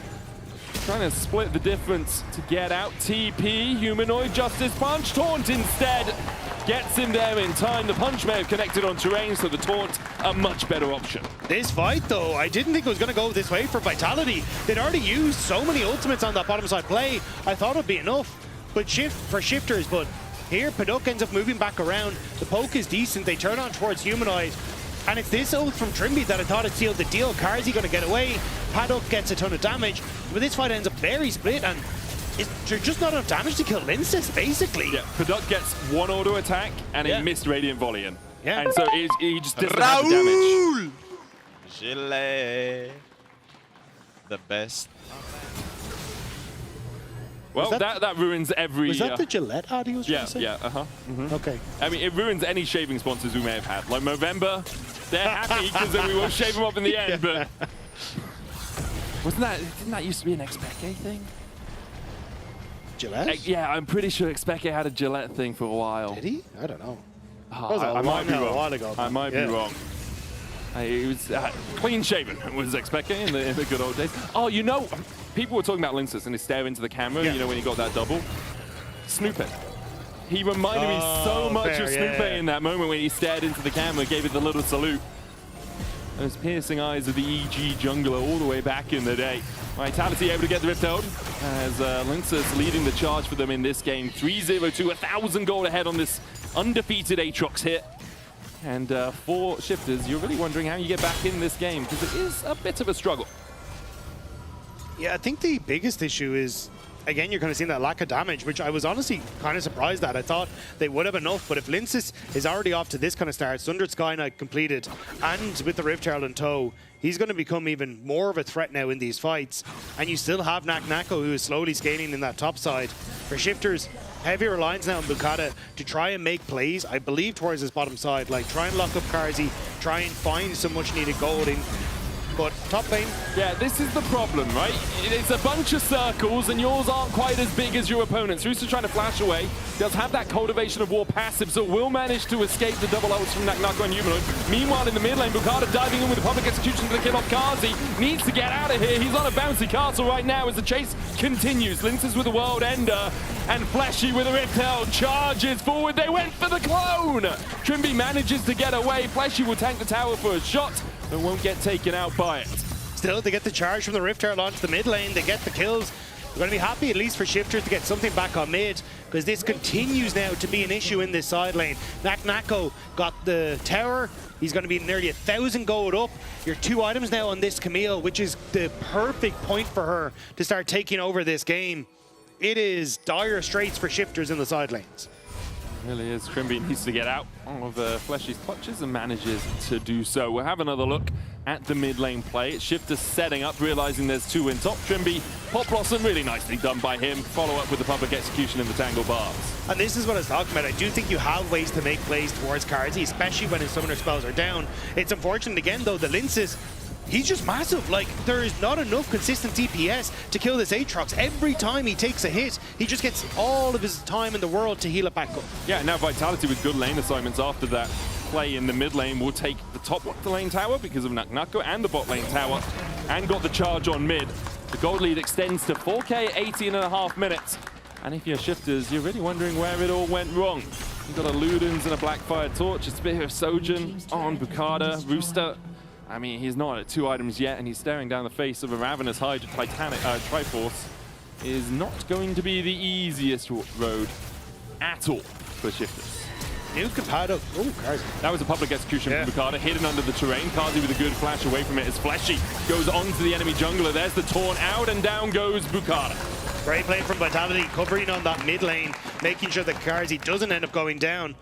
Trying to split the difference to get out. TP, Humanoid, Justice Punch, Taunt instead. Gets him there in time. The punch may have connected on terrain, so the Taunt a much better option. This fight, though, I didn't think it was going to go this way for Vitality. They'd already used so many ultimates on that bottom side play. I thought it would be enough but for Shifters, but here Paddock ends up moving back around. The poke is decent. They turn on towards Humanoid. And it's this ult from Trimby that I thought it sealed the deal. Carzy going to get away. Paddock gets a ton of damage. But this fight ends up very split, and there's just not enough damage to kill Linsis, basically. Yeah, Paddock gets 1 auto attack, and he missed Radiant Volley in. Yeah. And so he just doesn't have the damage. Gillet. The best. Well, that ruins every... Was that the Gillette ad he was trying to say? Yeah, Okay. I mean, it ruins any shaving sponsors we may have had. Like Movember, they're happy because we will shave them up in the end, but... Didn't that used to be an Expeke thing? Gillette? Yeah, I'm pretty sure Expeke had a Gillette thing for a while. Did he? I don't know. I might be wrong. A while ago. I might be wrong. He was clean shaven, was Expeke in the good old days. Oh, you know, people were talking about Linsis and he stare into the camera, you know, when he got that double. Snoopy. He reminded me so much of Snoopy in that moment when he stared into the camera, gave it the little salute. Those piercing eyes of the EG jungler all the way back in the day. Vitality able to get the Rift out as Linsis leading the charge for them in this game. 3-0 to 1,000 gold ahead on this undefeated Aatrox hit. And for Shifters, you're really wondering how you get back in this game, because it is a bit of a struggle. Yeah, I think the biggest issue is, again, you're kind of seeing that lack of damage, which I was honestly kind of surprised at. I thought they would have enough, but if Linsis is already off to this kind of start, Sundered Sky Knight completed, and with the Rift Herald in tow, he's going to become even more of a threat now in these fights. And you still have Naknako, who is slowly scaling in that top side. For Shifters, heavy reliance now on Bukata to try and make plays, I believe, towards his bottom side. Like, try and lock up Carzy, try and find some much needed gold in. But top lane. Yeah, this is the problem, right? It's a bunch of circles, and yours aren't quite as big as your opponent's. Rooster trying to flash away. Does have that Cultivation of War passive, so will manage to escape the double ults from Naknako and Humanoid. Meanwhile, in the mid lane, Bukata diving in with a public execution to kill off Carzy. Needs to get out of here. He's on a bouncy castle right now as the chase continues. Linsis with a World Ender, and Fleshy with a Rift Herald charges forward. They went for the clone. Trimby manages to get away. Fleshy will tank the tower for a shot, but won't get taken out by it. Still, they get the charge from the Rift Herald onto the mid lane. They get the kills. We're going to be happy, at least for Shifters, to get something back on mid, because this continues now to be an issue in this side lane. Naknako got the tower. He's going to be nearly 1,000 gold up. Your 2 items now on this Camille, which is the perfect point for her to start taking over this game. it is dire straits for Shifters in the side lanes. Really is. Trimby needs to get out of Fleshy's clutches and manages to do so. We'll have another look at the mid lane play. Shifters setting up, realizing there's two in top. Trimby, Pop Blossom, really nicely done by him. Follow up with the public execution in the Tangle Bars. And this is what I was talking about. I do think you have ways to make plays towards Karzi, especially when his summoner spells are down. It's unfortunate again though, the Linces, he's just massive. Like, there is not enough consistent DPS to kill this Aatrox. Every time he takes a hit, he just gets all of his time in the world to heal it back up. Yeah, now Vitality with good lane assignments after that play in the mid lane will take the top lane tower because of Naknako and the bot lane tower, and got the charge on mid. The gold lead extends to 4K, 18.5 minutes. And if you're Shifters, you're really wondering where it all went wrong. You've got a Ludens and a Blackfire Torch, a Spear of Sojourn on Bukada, Rooster. I mean, he's not at 2 items yet, and he's staring down the face of a Ravenous Hydra Triforce. Is not going to be the easiest road at all for Shifters. Nuke Capado. Oh, Karzi. That was a public execution from Bukada, hidden under the terrain. Karzi with a good flash away from it as Fleshy goes onto the enemy jungler. There's the taunt out, and down goes Bukada. Great play from Vitality, covering on that mid lane, making sure that Karzi doesn't end up going down.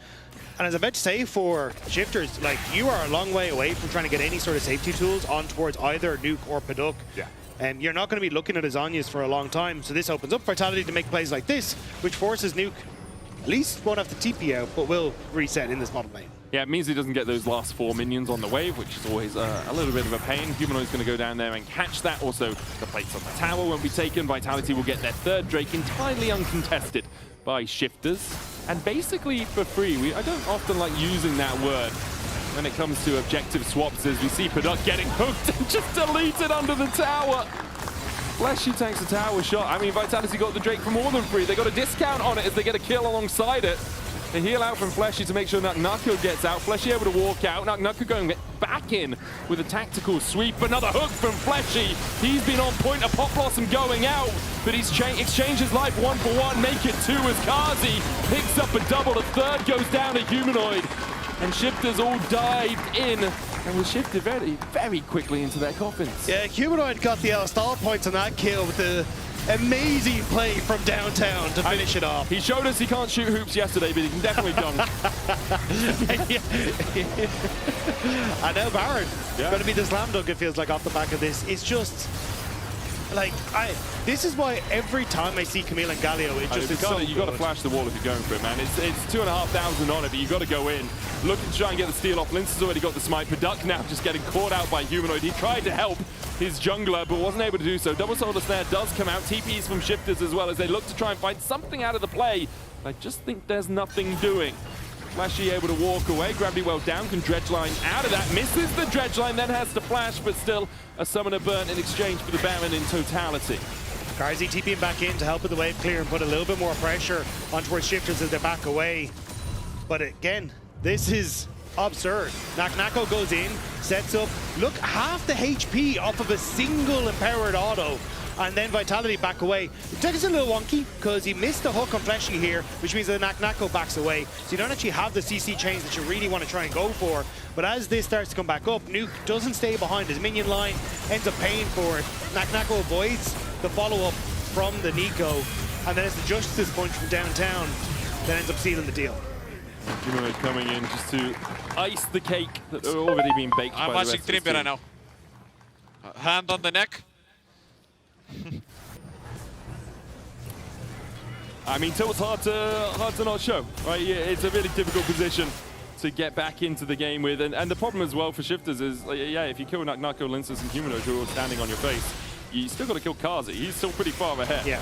And as I bet to say for Shifters, like, you are a long way away from trying to get any sort of safety tools on towards either Nuke or Paduk. Yeah. And you're not going to be looking at his Zhonya's for a long time. So this opens up Vitality to make plays like this, which forces Nuke, at least won't have to TP out, but will reset in this model lane. Yeah, it means he doesn't get those last 4 minions on the wave, which is always a little bit of a pain. Humanoid's going to go down there and catch that. Also, the plates on the tower won't be taken. Vitality will get their third Drake entirely uncontested by Shifters. And basically for free. I don't often like using that word when it comes to objective swaps, as we see Paduk getting hooked and just deleted under the tower. Fleshy takes a tower shot. I mean, Vitality got the Drake for more than free. They got a discount on it as they get a kill alongside it. They heal out from Fleshy to make sure Naknako gets out. Fleshy able to walk out. Naknako going back in with a tactical sweep. Another hook from Fleshy. He's been on point. A Pop Blossom going out, but he's exchanged his life 1 for 1. Make it 2 as Karzi picks up a double. A third goes down to Humanoid. And Shifters all dived in and was shifted very, very quickly into their coffins. Yeah, Humanoid got the stall points on that kill with the amazing play from downtown to finish it off. He showed us he can't shoot hoops yesterday, but he can definitely dunk. I know Baron. Going to be the slam dunk, it feels like, off the back of this. It's just, like, this is why every time I see Camille and Galio, it just is so you got to flash the wall if you're going for it, man. It's 2,500 on it, but you got to go in. Looking to try and get the steal off. Lince has already got the smite. Paduk now just getting caught out by Humanoid. He tried to help his jungler, but wasn't able to do so. Double Solar Snare does come out. TPs from Shifters as well as they look to try and find something out of the play. I just think there's nothing doing. Flashy able to walk away. Gravity well down. Can dredge line out of that. Misses the dredge line, then has to flash, but still a summoner burn in exchange for the Baron in totality. Karzi TPing back in to help with the wave clear and put a little bit more pressure on towards Shifters as they back away. But again, this is absurd. Naknako goes in, sets up, look, half the HP off of a single empowered auto, and then Vitality back away. It takes a little wonky because he missed the hook on Fleshy here, which means that Naknako backs away. So you don't actually have the CC chains that you really want to try and go for. But as this starts to come back up, Nuke doesn't stay behind. His minion line ends up paying for it. Naknako avoids the follow-up from the Nico, and then it's the Justice Punch from downtown that ends up sealing the deal. Humanoid coming in just to ice the cake that had already been baked by the rest of the team. right now. Hand on the neck. I mean, Tilt's hard to not show, right? Yeah, it's a really difficult position to get back into the game with, and the problem as well for Shifters is, yeah, if you kill Naknako, Linces, and Humanoid who are standing on your face, you still got to kill Karzi. He's still pretty far ahead. Yeah,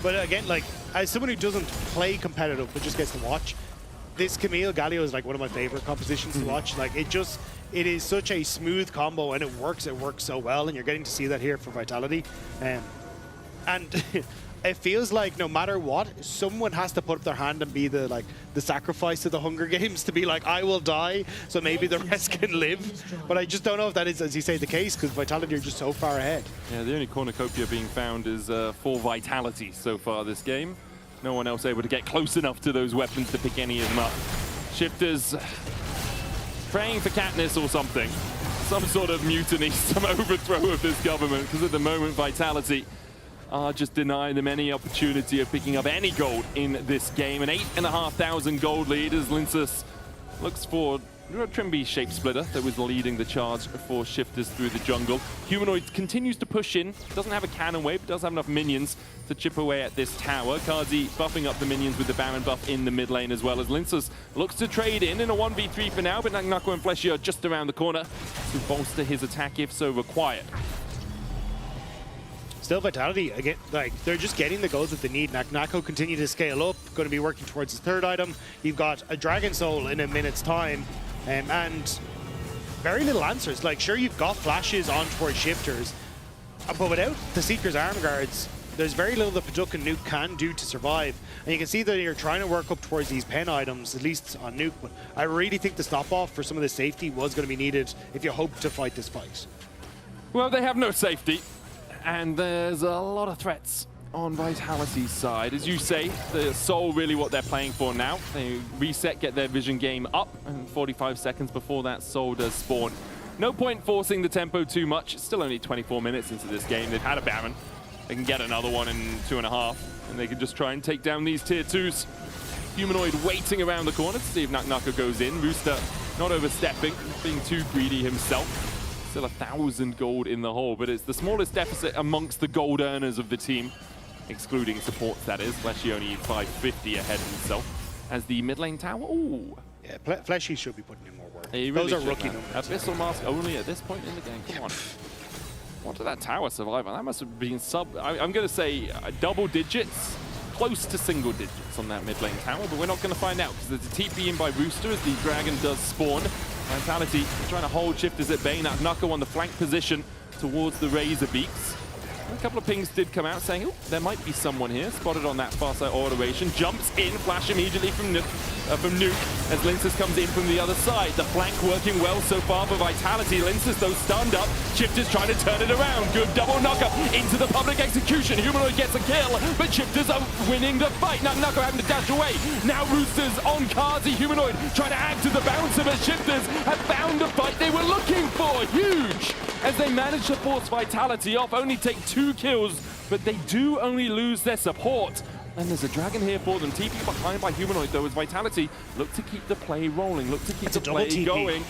but again, like, as someone who doesn't play competitive but just gets to watch, this Camille Galio is like one of my favorite compositions to watch. Like, it is such a smooth combo, and it works so well, and you're getting to see that here for Vitality. And it feels like no matter what, someone has to put up their hand and be the sacrifice of the Hunger Games, to be like, I will die so maybe the rest can live. But I just don't know if that is, as you say, the case, because Vitality are just so far ahead. Yeah, the only cornucopia being found is for Vitality so far this game. No one else able to get close enough to those weapons to pick any of them up. Shifters praying for Katniss or something. Some sort of mutiny, some overthrow of this government, because at the moment Vitality are just denying them any opportunity of picking up any gold in this game. An 8,500 gold lead as Linsus looks for Trimby Shape Splitter that was leading the charge for Shifters through the jungle. Humanoid continues to push in, doesn't have a cannon wave, but does have enough minions to chip away at this tower. Kazi buffing up the minions with the Baron buff in the mid lane as well as Linsus looks to trade in a 1v3 for now, but Nako and Fleshy are just around the corner to bolster his attack if so required. Still Vitality, again, like, they're just getting the goals that they need. Nako continue to scale up, going to be working towards his third item. You've got a Dragon Soul in a minute's time, and very little answers. Like, sure, you've got flashes on towards Shifters, but without the Seeker's Arm Guards, there's very little that Paduk and Nuke can do to survive. And you can see that you're trying to work up towards these pen items, at least on Nuke, but I really think the stop-off for some of the safety was going to be needed if you hope to fight this fight. Well, they have no safety. And there's a lot of threats on Vitality's side. As you say, the Soul really what they're playing for now. They reset, get their vision game up, and 45 seconds before that Soul does spawn. No point forcing the tempo too much. It's still only 24 minutes into this game. They've had a Baron. They can get another one in 2.5, and they can just try and take down these tier 2s. Humanoid waiting around the corner to see if Nako goes in. Rooster not overstepping, being too greedy himself. Still 1,000 gold in the hole, but it's the smallest deficit amongst the gold earners of the team, excluding supports, that is. Fleshy only 550 ahead of himself. As the mid lane tower, ooh. Yeah, Fleshy should be putting in more work. Really Those are should, rookie man. numbers. Abyssal Mask only at this point in the game, come on. What did that tower survive on? That must have been I'm going to say double digits, close to single digits on that mid lane tower, but we're not going to find out because there's a TP in by Rooster as the Dragon does spawn. Vitality trying to hold Shifters at bay. Nako on the flank position towards the Razor Beaks. A couple of pings did come out saying, oh, there might be someone here. Spotted on that far side automation. Jumps in, flash immediately from Nuke as Linsus comes in from the other side. The flank working well so far for Vitality. Linsus, though, stunned up. Shifters trying to turn it around. Good double knocker into the public execution. Humanoid gets a kill, but Shifters are winning the fight. Now Nako having to dash away. Now Roosters on Kazi. Humanoid trying to add to the bouncer, but Shifters have found the fight they were looking for. Huge! As they manage to force Vitality off, only take 2 kills, but they do only lose their support. And there's a Dragon here for them. TP behind by Humanoid, though, as Vitality look to keep the play rolling, look to keep the play going.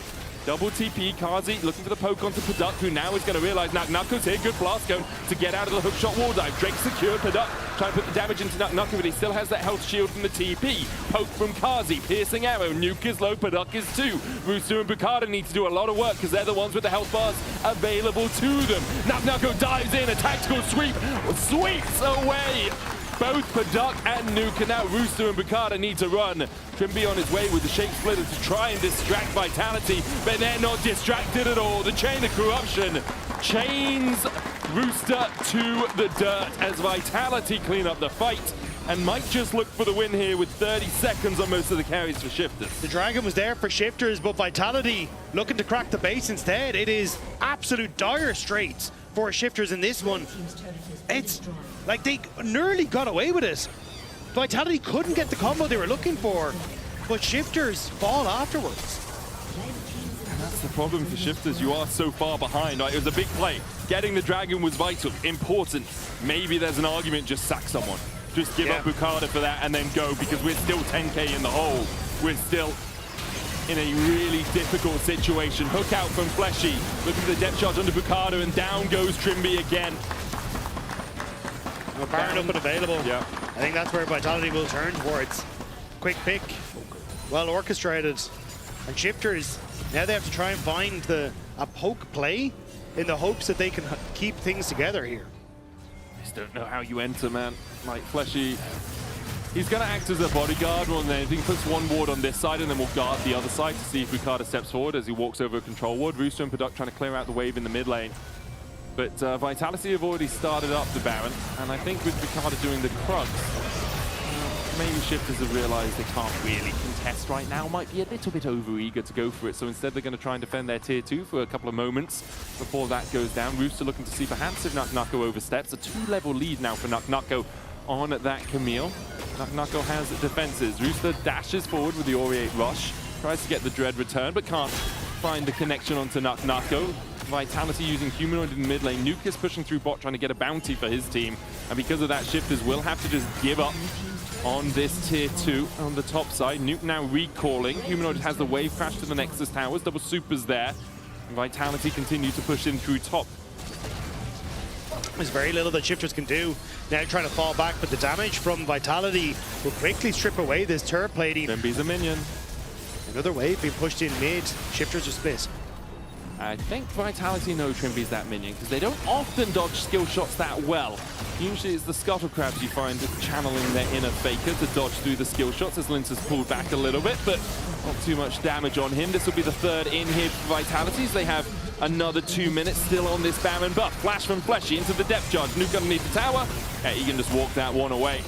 Double TP, Kazi looking for the poke onto Paduk, who now is going to realize Nako's here. Good blast going to get out of the hookshot wall dive. Drake secured, Paduk trying to put the damage into Nako, but he still has that health shield from the TP. Poke from Kazi, piercing arrow. Nuke is low, Paduk is 2. Rooster and Bukada need to do a lot of work because they're the ones with the health bars available to them. Nako dives in, a tactical sweep, sweeps away both Paduk and Nuke, and now Rooster and Bukada need to run. Trimby on his way with the Shape Splitter to try and distract Vitality, but they're not distracted at all. The Chain of Corruption chains Rooster to the dirt as Vitality clean up the fight and might just look for the win here with 30 seconds on most of the carries for Shifters. The Dragon was there for Shifters, but Vitality looking to crack the base instead. It is absolute dire straits for Shifters in this one. It's like they nearly got away with it. Vitality couldn't get the combo they were looking for, but Shifters fall afterwards. And that's the problem for Shifters. You are so far behind. Right? It was a big play. Getting the Dragon was vital, important. Maybe there's an argument, just sack someone. Just give up Bukada for that and then go, because we're still 10k in the hole. We're still in a really difficult situation. Hook out from Fleshy. Looking for the depth charge under Bukada, and down goes Trimby again. Baron up and available. Yeah. I think that's where Vitality will turn towards. Quick pick, well orchestrated. And Shifters, now they have to try and find a poke play in the hopes that they can keep things together here. I just don't know how you enter, man. Like Fleshy, he's going to act as a bodyguard more than anything. Puts one ward on this side and then we'll guard the other side to see if Bukada steps forward as he walks over a control ward. Rooster and Paduk trying to clear out the wave in the mid lane. But Vitality have already started up the Baron, and I think with Bukada doing the Krugs, maybe Shifters have realized they can't really contest right now. Might be a little bit over-eager to go for it, so instead they're going to try and defend their tier 2 for a couple of moments before that goes down. Rooster looking to see perhaps if Nako oversteps. A 2-level lead now for Nako on that Camille. Nako has defenses. Rooster dashes forward with the Aureate Rush, tries to get the Dread return, but can't find the connection onto Nako. Vitality using Humanoid in the mid lane. Nuke is pushing through bot, trying to get a bounty for his team. And because of that, Shifters will have to just give up on this tier 2 on the top side. Nuke now recalling. Humanoid has the wave crash to the Nexus towers. Double Supers there. Vitality continue to push in through top. There's very little that Shifters can do. Now trying to fall back, but the damage from Vitality will quickly strip away this turret plating. Trimby's a minion. Another wave being pushed in mid. Shifters are split. I think Vitality know Trimby's that minion because they don't often dodge skill shots that well. Usually it's the Scuttle Crabs you find channeling their inner Faker to dodge through the skill shots as Lince has pulled back a little bit, but not too much damage on him. This will be the third in here for Vitalities. They have another 2 minutes still on this Baron buff. Flash from Fleshy into the depth charge. Nuke underneath the tower. Egan just walked that one away.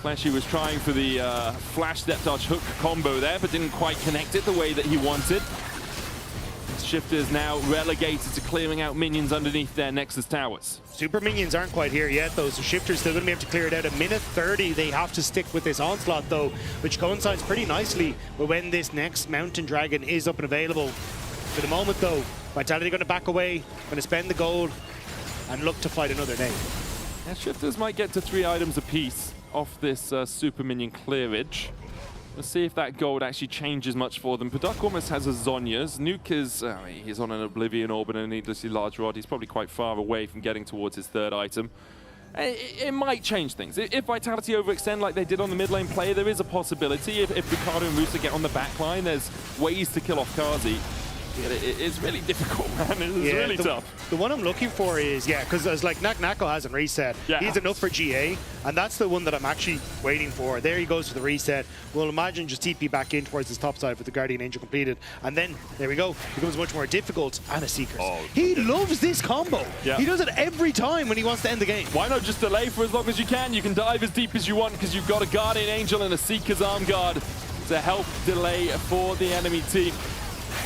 Fleshy was trying for the flash depth charge hook combo there, but didn't quite connect it the way that he wanted. Shifters now relegated to clearing out minions underneath their Nexus towers. Super minions aren't quite here yet, though, so Shifters still going to be able to clear it out. A minute 30, they have to stick with this onslaught, though, which coincides pretty nicely with when this next Mountain Dragon is up and available. For the moment, though, Vitality going to back away, going to spend the gold, and look to fight another day. Yeah, Shifters might get to 3 items apiece off this super minion clearage. Let's see if that gold actually changes much for them. Paduk almost has a Zonya's. Nuke is, he's on an Oblivion Orb and a needlessly large rod. He's probably quite far away from getting towards his 3rd item. It might change things. If Vitality overextend like they did on the mid lane play, there is a possibility. If Ricardo and Rooster get on the back line, there's ways to kill off Kazi. It's really difficult, man. It's really tough. The one I'm looking for is, because as like Nako hasn't reset. Yeah. He's enough for GA, and that's the one that I'm actually waiting for. There he goes for the reset. We'll imagine just TP back in towards his top side with the Guardian Angel completed. And then, there we go. It becomes much more difficult. And a Seekers. He loves this combo. Yeah. He does it every time when he wants to end the game. Why not just delay for as long as you can? You can dive as deep as you want because you've got a Guardian Angel and a Seeker's Arm Guard to help delay for the enemy team.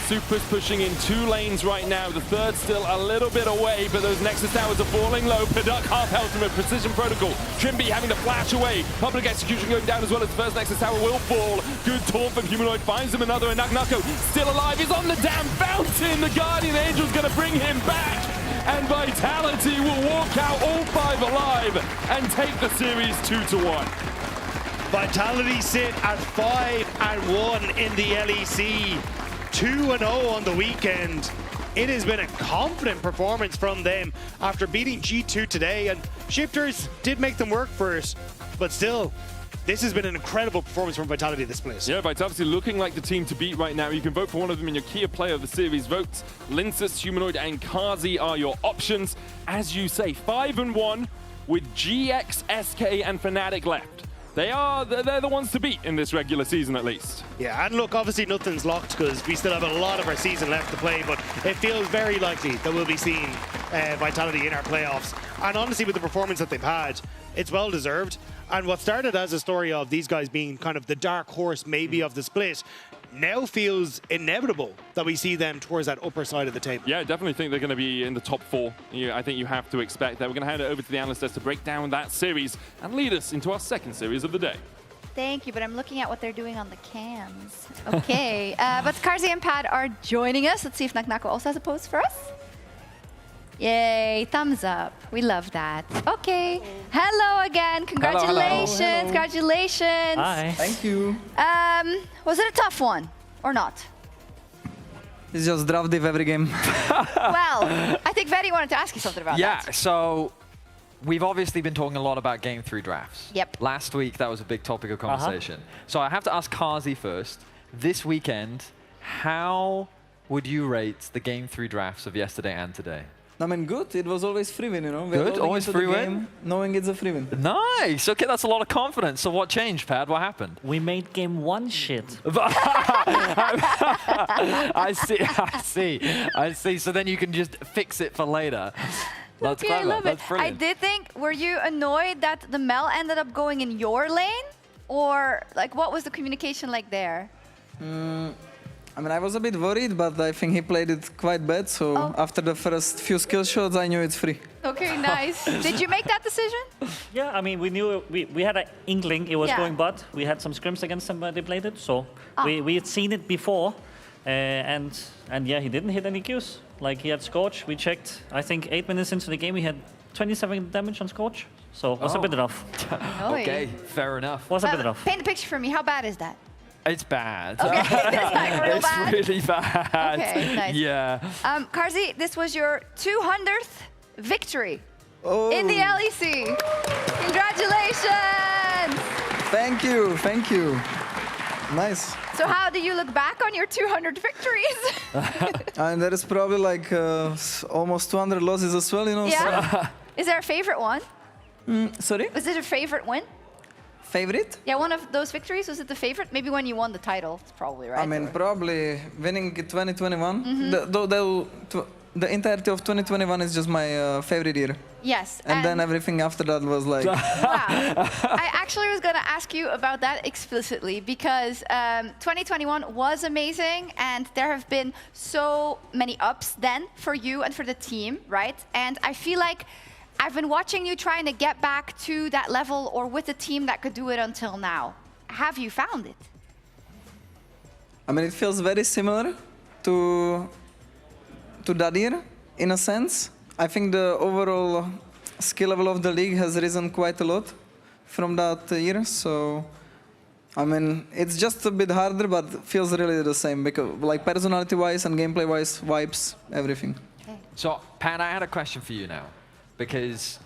Super's pushing in 2 lanes right now. The 3rd still a little bit away, but those Nexus towers are falling low. Paduk half health from a precision protocol. Trimby having to flash away. Public execution going down as well as the 1st Nexus tower will fall. Good taunt from Humanoid, finds him another, and Nako still alive. He's on the damn fountain. The Guardian Angel's going to bring him back. And Vitality will walk out all 5 alive and take the series 2-1. Vitality sit at 5-1 in the LEC. 2-0 on the weekend. It has been a confident performance from them after beating G2 today, and Shifters did make them work for it, but still, this has been an incredible performance from Vitality this place. Yeah, Vitality looking like the team to beat right now. You can vote for one of them in your Kia Player of the Series votes. Lince, Humanoid, and Kazi are your options. As you say, 5-1 with GX, SK, and Fnatic left. They're the ones to beat in this regular season, at least. Yeah, and look, obviously nothing's locked because we still have a lot of our season left to play, but it feels very likely that we'll be seeing Vitality in our playoffs. And honestly, with the performance that they've had, it's well deserved. And what started as a story of these guys being kind of the dark horse maybe of the split now feels inevitable that we see them towards that upper side of the table. Yeah, I definitely think they're going to be in the top 4. I think you have to expect that. We're going to hand it over to the analyst desk to break down that series and lead us into our 2nd series of the day. Thank you, but I'm looking at what they're doing on the cams. Okay, but Karzi and Pad are joining us. Let's see if Nako also has a post for us. Yay, thumbs up. We love that. Okay, hello again. Congratulations, hello. congratulations. Hi. Thank you. Was it a tough one or not? It's just draft div every game. Well, I think Vedi wanted to ask you something about that. Yeah, so we've obviously been talking a lot about Game 3 drafts. Yep. Last week, that was a big topic of conversation. So I have to ask Kazi first. This weekend, how would you rate the Game 3 drafts of yesterday and today? I mean, good. It was always free win, you know. Good, always free win? Knowing it's a free win. Nice. Okay, that's a lot of confidence. So what changed, Pad? What happened? We made game 1 shit. I see. So then you can just fix it for later. That's okay, clever. I love That's it. brilliant. I did think, were you annoyed that the Mel ended up going in your lane? Or like, what was the communication like there? I mean, I was a bit worried, but I think he played it quite bad. So after the first few skill shots, I knew it's free. Okay, nice. Did you make that decision? Yeah, I mean, we knew we had an inkling it was Yeah. going bot. We had some scrims against them where they played it, so we had seen it before, and yeah, he didn't hit any Qs. Like he had Scorch. We checked. I think 8 minutes into the game, he had 27 damage on Scorch, so it was a bit rough. Okay, fair enough. Was a bit rough. Paint the picture for me. How bad is that? It's bad. Okay, it's like real it's bad. really bad. Okay, nice. Yeah. Karzi, this was your 200th victory Oh. in the LEC. Congratulations! Thank you, thank you. Nice. So how do you look back on your 200 victories? And there is probably like almost 200 losses as well, you know. Yeah. Is there a favorite one? Sorry? Was it a favorite win? Favorite? Yeah, one of those victories, was it the favorite? Maybe when you won the title, it's probably, right? I mean, probably winning 2021. Mhm. The entirety of 2021 is just my favorite year. Yes. And then everything after that was like... Wow. I actually was going to ask you about that explicitly because 2021 was amazing and there have been so many ups then for you and for the team, right? And I feel like I've been watching you trying to get back to that level or with a team that could do it until now. Have you found it? I mean, it feels very similar to that year, in a sense. I think the overall skill level of the league has risen quite a lot from that year. So, I mean, it's just a bit harder, but feels really the same because, like, personality-wise and gameplay-wise, vibes, everything. Okay. So, Pat, I had a question for you now, because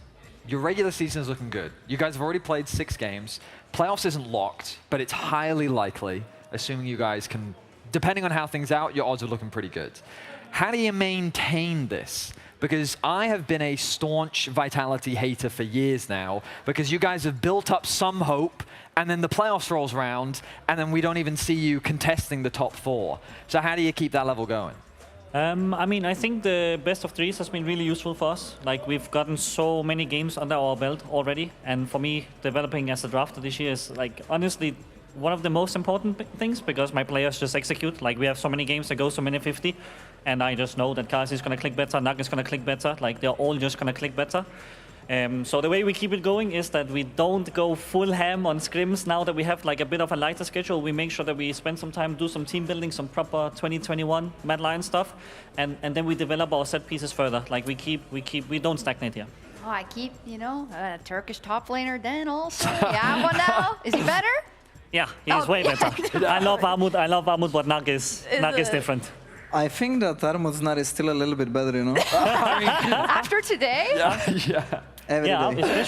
your regular season is looking good. You guys have already played 6 games. Playoffs isn't locked, but it's highly likely, assuming you guys can, depending on how things out, your odds are looking pretty good. How do you maintain this? Because I have been a staunch Vitality hater for years now, because you guys have built up some hope, and then the playoffs rolls around, and then we don't even see you contesting the top 4. So how do you keep that level going? I mean, I think the best of 3s has been really useful for us. Like, we've gotten so many games under our belt already, and for me, developing as a drafter this year is, like, honestly, one of the most important things because my players just execute. Like, we have so many games that go so many 50, and I just know that Karzi is going to click better, Nug is going to click better. Like, they're all just going to click better. So the way we keep it going is that we don't go full ham on scrims now that we have like a bit of a lighter schedule. We make sure that we spend some time, do some team building, some proper 2021 Mad Lion stuff, and then we develop our set pieces further. Like, we don't stagnate here. Oh, I keep, you know, a Turkish top laner then also. Yeah, one now. Is he better? Yeah, he's way better. I love Armut, but Nug is different. I think that Armut's Nar is still a little bit better, you know? After today? Yeah. Every day.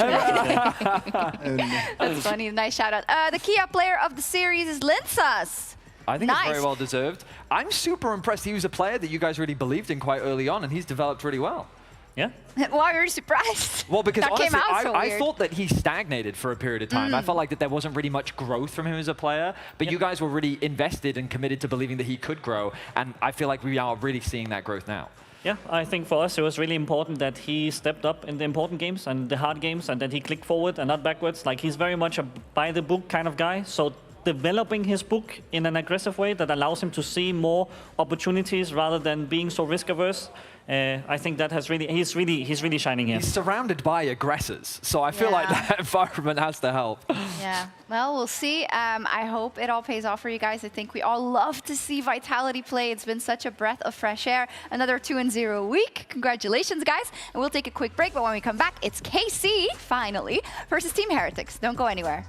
That's funny. Nice shout out. The Kia player of the series is Linsas. I think it's very well deserved. I'm super impressed. He was a player that you guys really believed in quite early on, and he's developed really well. Yeah. Why are you surprised? Well, because that honestly, I weird. thought that he stagnated for a period of time. I felt like that there wasn't really much growth from him as a player, but you guys were really invested and committed to believing that he could grow, and I feel like we are really seeing that growth now. Yeah, I think for us it was really important that he stepped up in the important games and the hard games, and that he clicked forward and not backwards. Like, he's very much a by-the-book kind of guy, so developing his book in an aggressive way that allows him to see more opportunities rather than being so risk-averse. I think that has he's really shining here. He's surrounded by aggressors, so I feel like that environment has to help. Yeah, well, we'll see. I hope it all pays off for you guys. I think we all love to see Vitality play. It's been such a breath of fresh air. Another 2-0 week. Congratulations, guys. And we'll take a quick break, but when we come back, it's KC, finally, versus Team Heretics. Don't go anywhere.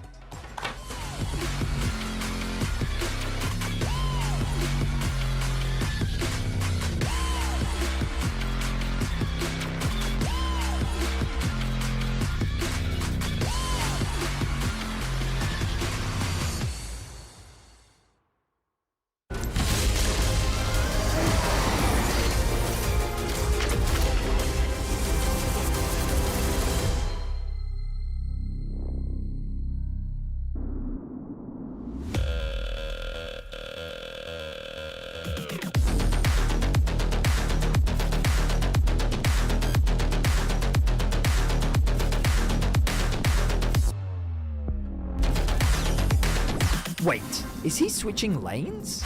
Wait, is he switching lanes?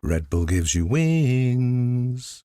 Red Bull gives you wings.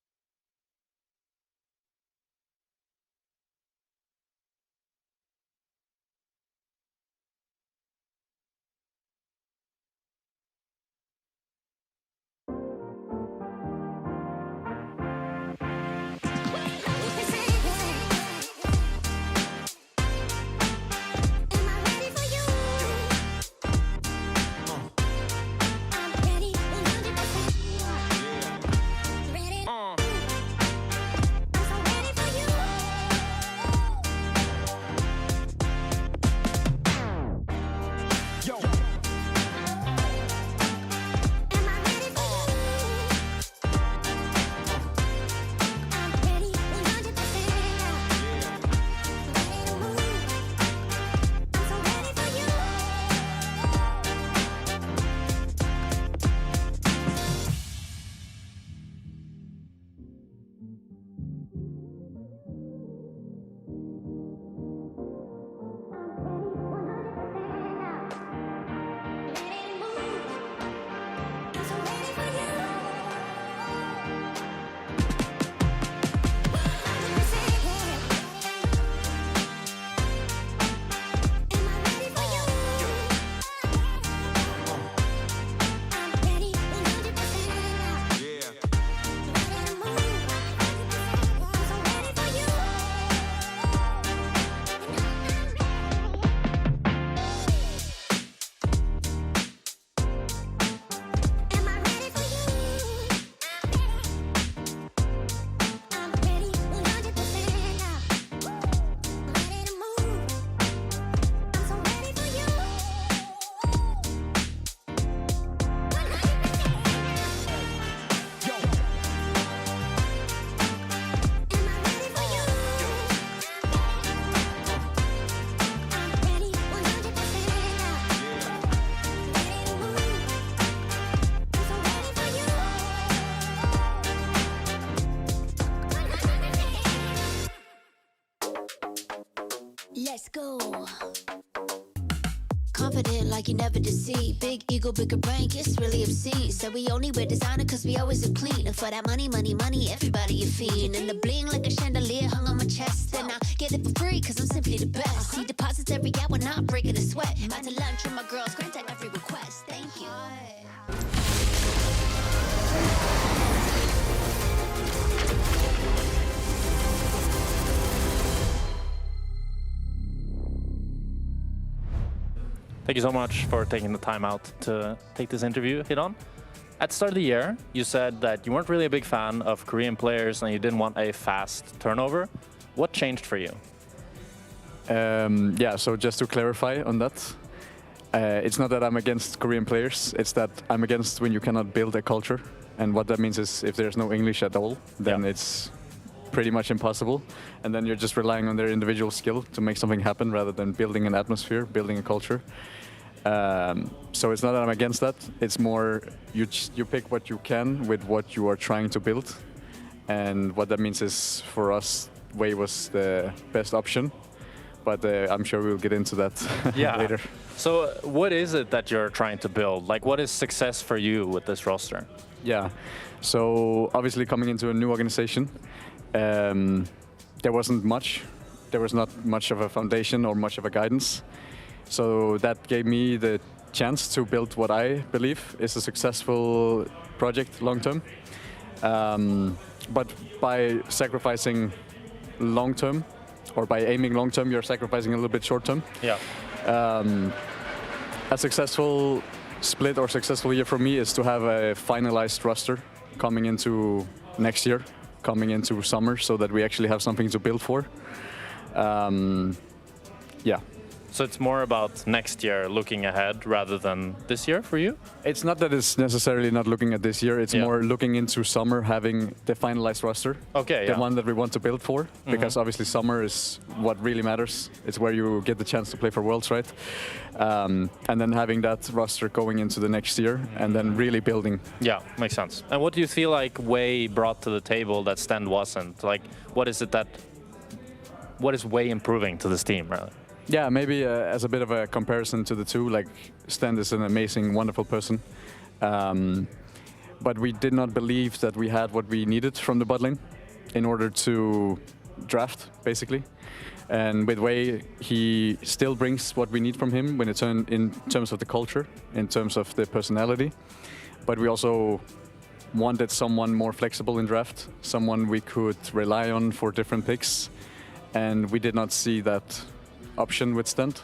Let's go. Confident like you never deceive. Big ego, bigger brain, it's really obscene. So we only wear designer cause we always look clean. And for that money, money, money, everybody a fiend. And the bling like a chandelier hung on my chest. And I get it for free cause I'm simply the best. See deposits every hour, not breaking a sweat. Out to lunch with my girls, grant at every request. Thank you. Thank you so much for taking the time out to take this interview, Hidon. At the start of the year, you said that you weren't really a big fan of Korean players and you didn't want a fast turnover. What changed for you? Yeah, so just to clarify on that, it's not that I'm against Korean players, it's that I'm against when you cannot build a culture. And what that means is if there's no English at all, then it's pretty much impossible. And then you're just relying on their individual skill to make something happen rather than building an atmosphere, building a culture. So it's not that I'm against that. It's more you pick what you can with what you are trying to build. And what that means is for us, Wei was the best option. But I'm sure we'll get into that later. So what is it that you're trying to build? Like, what is success for you with this roster? Yeah, so obviously coming into a new organization, there wasn't much. There was not much of a foundation or much of a guidance. So that gave me the chance to build what I believe is a successful project long term. But by sacrificing long term, or by aiming long term, you're sacrificing a little bit short term. Yeah. A successful split or successful year for me is to have a finalized roster coming into next year, coming into summer, so that we actually have something to build for. Yeah. So it's more about next year looking ahead rather than this year for you? It's not that it's necessarily not looking at this year, it's more looking into summer, having the finalized roster. Okay, the one that we want to build for, because obviously summer is what really matters. It's where you get the chance to play for Worlds, right? And then having that roster going into the next year and then really building. Yeah, makes sense. And what do you feel like Wei brought to the table that Sten wasn't? Like, what is Wei improving to this team, rather? Yeah, maybe as a bit of a comparison to the two, like Sten is an amazing, wonderful person. But we did not believe that we had what we needed from the bot lane in order to draft, basically. And with Wei, he still brings what we need from him when it's in terms of the culture, in terms of the personality. But we also wanted someone more flexible in draft, someone we could rely on for different picks. And we did not see that option with Stent,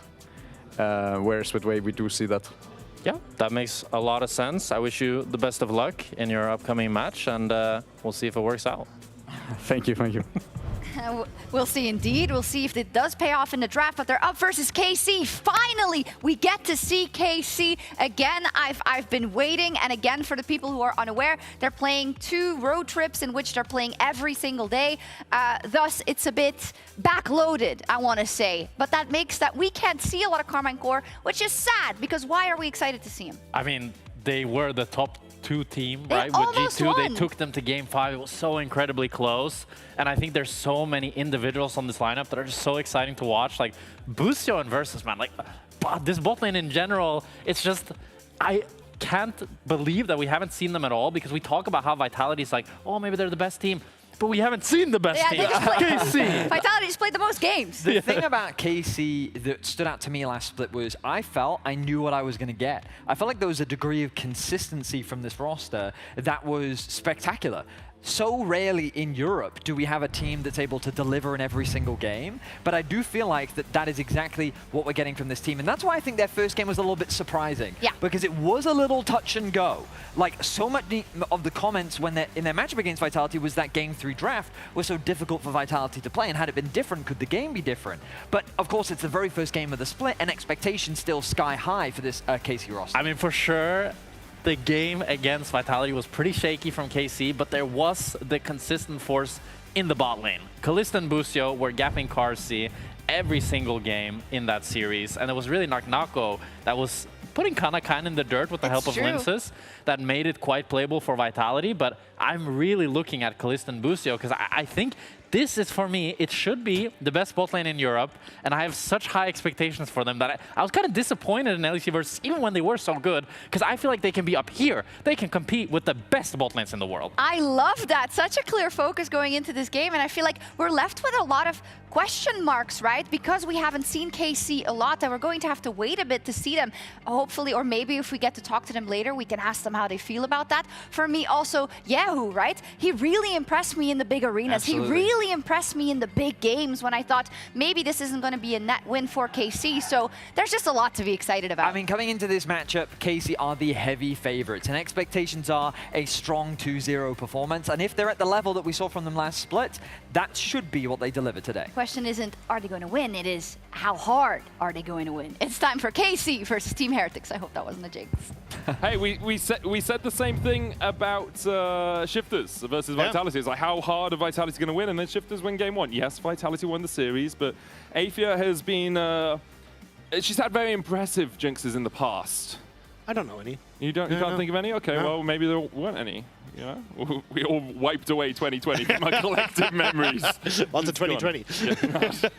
whereas with Wei, we do see that. Yeah, that makes a lot of sense. I wish you the best of luck in your upcoming match, and we'll see if it works out. Thank you, thank you. We'll see indeed. We'll see if it does pay off in the draft, but they're up versus KC. Finally, we get to see KC again. I've been waiting, and again, for the people who are unaware, they're playing 2 road trips in which they're playing every single day. Thus, it's a bit backloaded, I want to say. But that makes that we can't see a lot of Carmine Core, which is sad, because why are we excited to see him? I mean, they were the top 2 team, They right? With almost G2, won. they took them to game 5. It was so incredibly close. And I think there's so many individuals on this lineup that are just so exciting to watch. Like, Busio and Versus, man. Like, this bot lane in general, it's just... I can't believe that we haven't seen them at all, because we talk about how Vitality is like, oh, maybe they're the best team. But we haven't seen the best team. They just played, KC. Vitality just played the most games. The thing about KC that stood out to me last split was I felt I knew what I was going to get. I felt like there was a degree of consistency from this roster that was spectacular. So rarely in Europe do we have a team that's able to deliver in every single game, but I do feel like that is exactly what we're getting from this team, and that's why I think their first game was a little bit surprising. Yeah. Because it was a little touch and go. Like, so much of the comments when they're in their matchup against Vitality was that game 3 draft was so difficult for Vitality to play, and had it been different, could the game be different? But of course, it's the very first game of the split, and expectations still sky high for this KC roster. I mean, for sure, the game against Vitality was pretty shaky from KC, but there was the consistent force in the bot lane. Kalista and Busio were gapping Carsey every single game in that series, and it was really Naknako that was putting Kana in the dirt with the help of Linces that made it quite playable for Vitality. But I'm really looking at Kalista and Busio, because I think this is, for me, it should be the best bot lane in Europe, and I have such high expectations for them that I was kind of disappointed in LEC versus, even when they were so good, because I feel like they can be up here. They can compete with the best bot lanes in the world. I love that. Such a clear focus going into this game, and I feel like we're left with a lot of question marks, right? Because we haven't seen KC a lot, and we're going to have to wait a bit to see them, hopefully, or maybe if we get to talk to them later, we can ask them how they feel about that. For me, also, Yahoo, right? He really impressed me in the big arenas. Absolutely. He really impressed me in the big games when I thought maybe this isn't going to be a net win for KC, so there's just a lot to be excited about. I mean, coming into this matchup, KC are the heavy favorites, and expectations are a strong 2-0 performance, and if they're at the level that we saw from them last split, that should be what they deliver today. Question isn't, are they going to win? It is, how hard are they going to win? It's time for KC versus Team Heretics. I hope that wasn't a jinx. Hey, we said the same thing about Shifters versus Vitality. It's like, how hard are Vitality going to win? And then Shifters win game 1. Yes, Vitality won the series, but Aethia has been... she's had very impressive jinxes in the past. I don't know any. You can't think of any? Okay, well, maybe there weren't any. You know? We all wiped away 2020 from our collective memories. On to 2020. Yeah.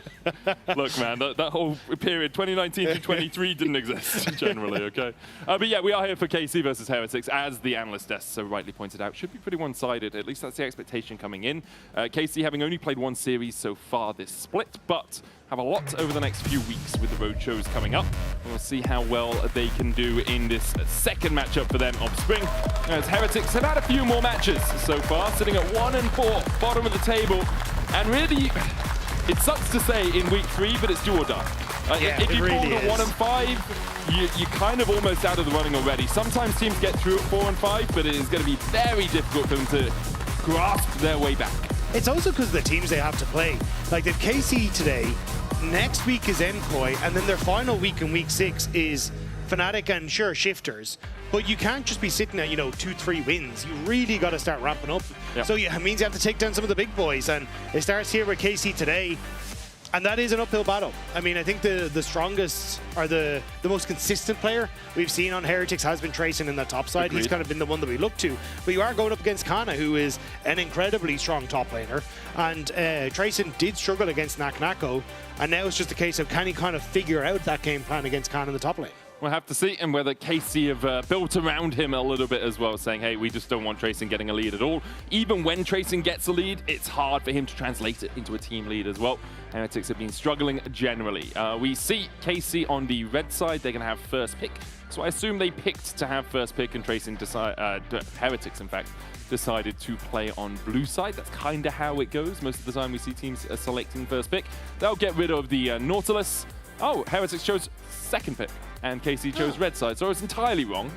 Look, man, that whole period, 2019 to 23, didn't exist generally, okay? But yeah, we are here for KC versus Heretics, as the analyst desk so rightly pointed out. Should be pretty one-sided, at least that's the expectation coming in. KC having only played 1 series so far this split, but have a lot over the next few weeks with the road shows coming up. We'll see how well they can do in this second matchup for them of spring. As Heretics have had a few more matches so far, sitting at 1-4, bottom of the table. And really, it sucks to say in week 3, but it's do or die. If you really fall to 1-5, you're kind of almost out of the running already. Sometimes teams get through at 4 and 5, but it is going to be very difficult for them to grasp their way back. It's also because of the teams they have to play. Like, they've KC today, next week is Enkoi, and then their final week in week 6 is Fnatic and sure, Shifters. But you can't just be sitting at, 2-3 wins. You really got to start ramping up. Yep. So it means you have to take down some of the big boys, and it starts here with KC today. And that is an uphill battle. I mean, I think the strongest or the most consistent player we've seen on Heretics has been Trayson in the top side. Agreed. He's kind of been the one that we look to. But you are going up against Kana, who is an incredibly strong top laner. And Trayson did struggle against Nako. And now it's just a case of can he kind of figure out that game plan against Kana in the top lane. We'll have to see, and whether KC have built around him a little bit as well, saying, hey, we just don't want Trayson getting a lead at all. Even when Trayson gets a lead, it's hard for him to translate it into a team lead as well. Heretics have been struggling generally. We see KC on the red side, they're going to have first pick. So I assume they picked to have first pick, and Trayson Heretics, in fact, decided to play on blue side. That's kind of how it goes. Most of the time we see teams selecting first pick. They'll get rid of the Nautilus. Oh, Heretics chose second pick, and KC chose red side, so it's entirely wrong.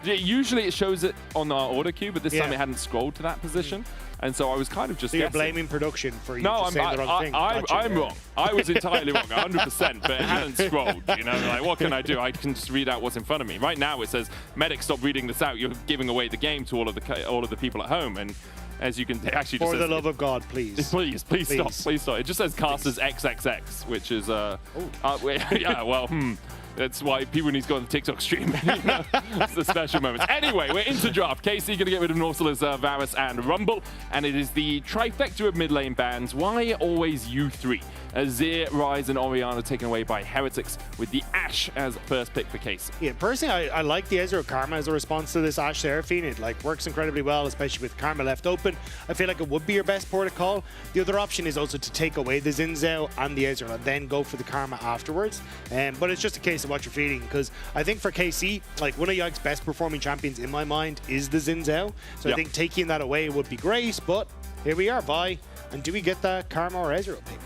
Usually it shows it on our order queue, but this time it hadn't scrolled to that position, and so I was kind of just So you're guessing. blaming production for you No, just saying the wrong thing. Gotcha. I'm wrong. I was entirely wrong, 100%, but it hadn't scrolled, you know? Like, what can I do? I can just read out what's in front of me. Right now it says, medic, stop reading this out. You're giving away the game to all of the people at home, and as you can actually just For says, the love of God, please. Please stop. Please stop. It just says casters XXX, which is yeah, well, that's why people need to go on the TikTok stream. You know? It's the special moments. Anyway, we're into draft. KC going to get rid of Nautilus, Varus, and Rumble, and it is the trifecta of mid lane bans. Why always you three? Azir, Ryze, and Orianna taken away by Heretics, with the Ashe as first pick for KC. Yeah, personally, I like the Ezreal Karma as a response to this Ashe Seraphine. It like works incredibly well, especially with Karma left open. I feel like it would be your best port of call. The other option is also to take away the Xin Zhao and the Ezreal and then go for the Karma afterwards. But it's just a case of what you're feeling, because I think for KC, like one of Yike's best performing champions in my mind is the Xin Zhao. So I think taking that away would be great, but here we are, bye. And do we get that Karma or Ezreal pick?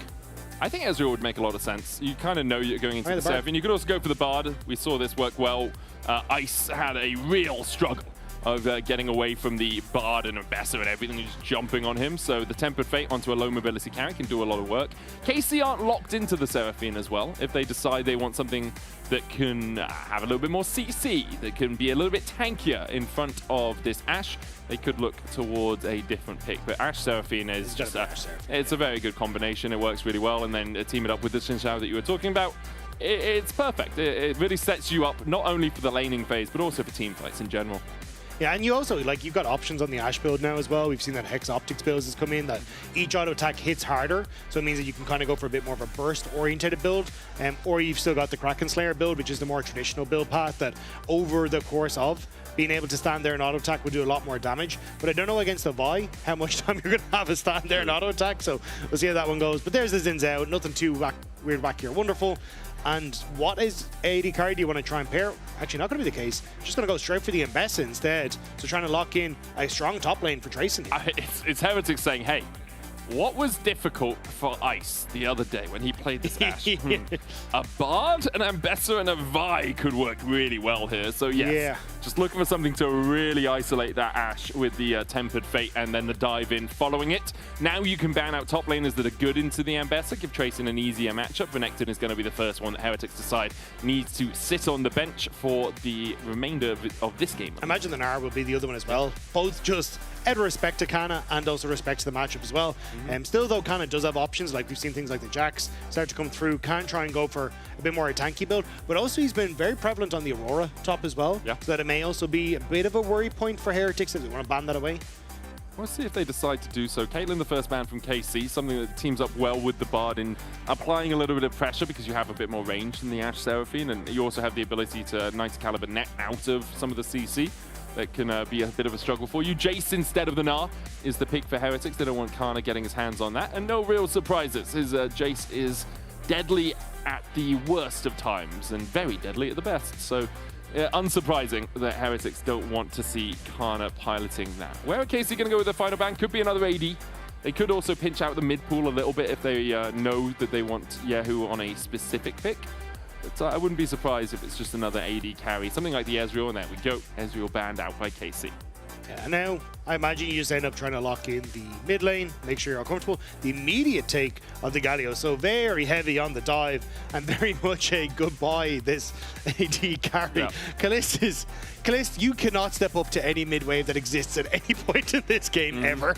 I think Ezreal would make a lot of sense. You kind of know you're going into the Seraphine. You could also go for the Bard. We saw this work well. Ice had a real struggle of getting away from the Bard and Ambassador and everything, just jumping on him. So the Tempered Fate onto a low mobility carry can do a lot of work. KC aren't locked into the Seraphine as well. If they decide they want something that can have a little bit more CC, that can be a little bit tankier in front of this Ashe, they could look towards a different pick. But Ashe Seraphine is just it's a very good combination. It works really well, and then team it up with the Xin Zhao that you were talking about. It's perfect. It really sets you up not only for the laning phase, but also for team fights in general. Yeah, and you also, like, you've got options on the Ashe build now as well. We've seen that Hex Optics builds has come in, that each auto attack hits harder. So it means that you can kind of go for a bit more of a burst-oriented build. Or you've still got the Kraken Slayer build, which is the more traditional build path that over the course of being able to stand there and auto attack would do a lot more damage. But I don't know against the Vi how much time you're going to have a stand there and auto attack. So we'll see how that one goes. But there's the Xin Zhao. Nothing too weird back here. Wonderful. And what is AD carry do you want to try and pair? Actually, not going to be the case. Just going to go straight for the Ambessa instead. So trying to lock in a strong top lane for Trayson. It's Heretics saying, hey, what was difficult for Ice the other day when he played this Ashe? A Bard, an Ambessa, and a Vi could work really well here. So yes, just looking for something to really isolate that Ashe with the Tempered Fate and then the dive in following it. Now you can ban out top laners that are good into the Ambessa, give Trayson an easier matchup. Renekton is going to be the first one that Heretics decide needs to sit on the bench for the remainder of this game. I imagine the Nara will be the other one as well. Both just out of respect to Kana and also respect to the matchup as well. Still though, Kana does have options, like we've seen things like the Jax start to come through, can try and go for a bit more a tanky build, but also he's been very prevalent on the Aurora top as well, so that it may also be a bit of a worry point for Heretics if they want to ban that away. We'll see if they decide to do so. Caitlyn, the first ban from KC, something that teams up well with the Bard in applying a little bit of pressure because you have a bit more range than the Ashe Seraphine, and you also have the ability to 90 caliber net out of some of the CC. That can be a bit of a struggle for you. Jace instead of the Gnar is the pick for Heretics. They don't want Kana getting his hands on that. And no real surprises. His Jace is deadly at the worst of times and very deadly at the best. So unsurprising that Heretics don't want to see Kana piloting that. Where are KC going to go with the final ban? Could be another AD. They could also pinch out the mid pool a little bit if they know that they want Yahoo on a specific pick. But I wouldn't be surprised if it's just another AD carry. Something like the Ezreal, and there we go. Ezreal banned out by KC. Yeah, now, I imagine you just end up trying to lock in the mid lane, make sure you're all comfortable. The immediate take of the Galio, so very heavy on the dive, and very much a goodbye this AD carry. Yeah. Calist, you cannot step up to any mid wave that exists at any point in this game ever.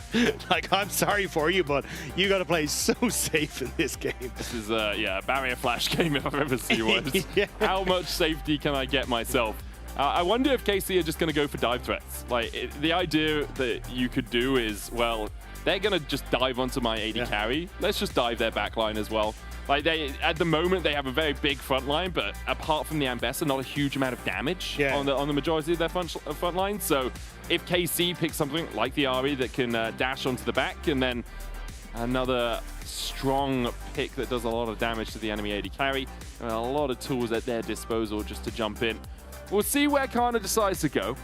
Like, I'm sorry for you, but you got to play so safe in this game. This is a barrier flash game if I've ever seen one. Yeah. How much safety can I get myself? I wonder if KC are just going to go for dive threats. Like, the idea that you could do is, well, they're going to just dive onto my AD carry. Let's just dive their backline as well. Like, at the moment, they have a very big front line, but apart from the Ambessa, not a huge amount of damage on the majority of their front line. So if KC picks something like the Ahri that can dash onto the back, and then another strong pick that does a lot of damage to the enemy AD carry, and a lot of tools at their disposal just to jump in. We'll see where Kana decides to go.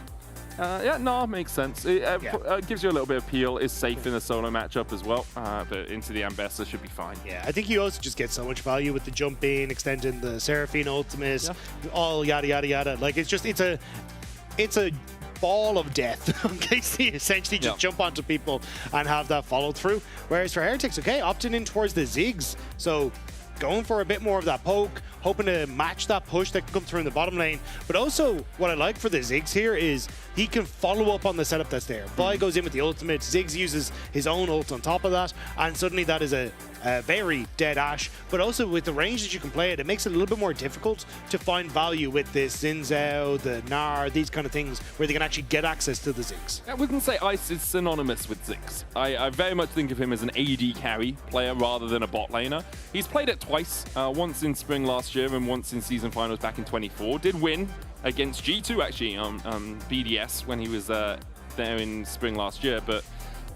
Makes sense. It gives you a little bit of peel. Is safe in the solo matchup as well, but into the Ambessa should be fine. Yeah, I think you also just get so much value with the jump in, extending the Seraphine ultimates, all yada yada yada. Like, it's a ball of death on KC, essentially just jump onto people and have that follow through. Whereas for Heretics, okay, opting in towards the Ziggs, so going for a bit more of that poke, hoping to match that push that can come through in the bottom lane. But also, what I like for the Ziggs here is he can follow up on the setup that's there. Vi goes in with the ultimate, Ziggs uses his own ult on top of that, and suddenly that is a very dead Ashe. But also with the range that you can play it makes it a little bit more difficult to find value with this Xin Zhao, the Gnar, these kind of things, where they can actually get access to the Ziggs. I wouldn't say Ice is synonymous with Ziggs. I very much think of him as an AD carry player rather than a bot laner. He's played it twice, once in Spring last year and once in season finals back in 24. Did win against G2 actually on BDS when he was there in Spring last year, but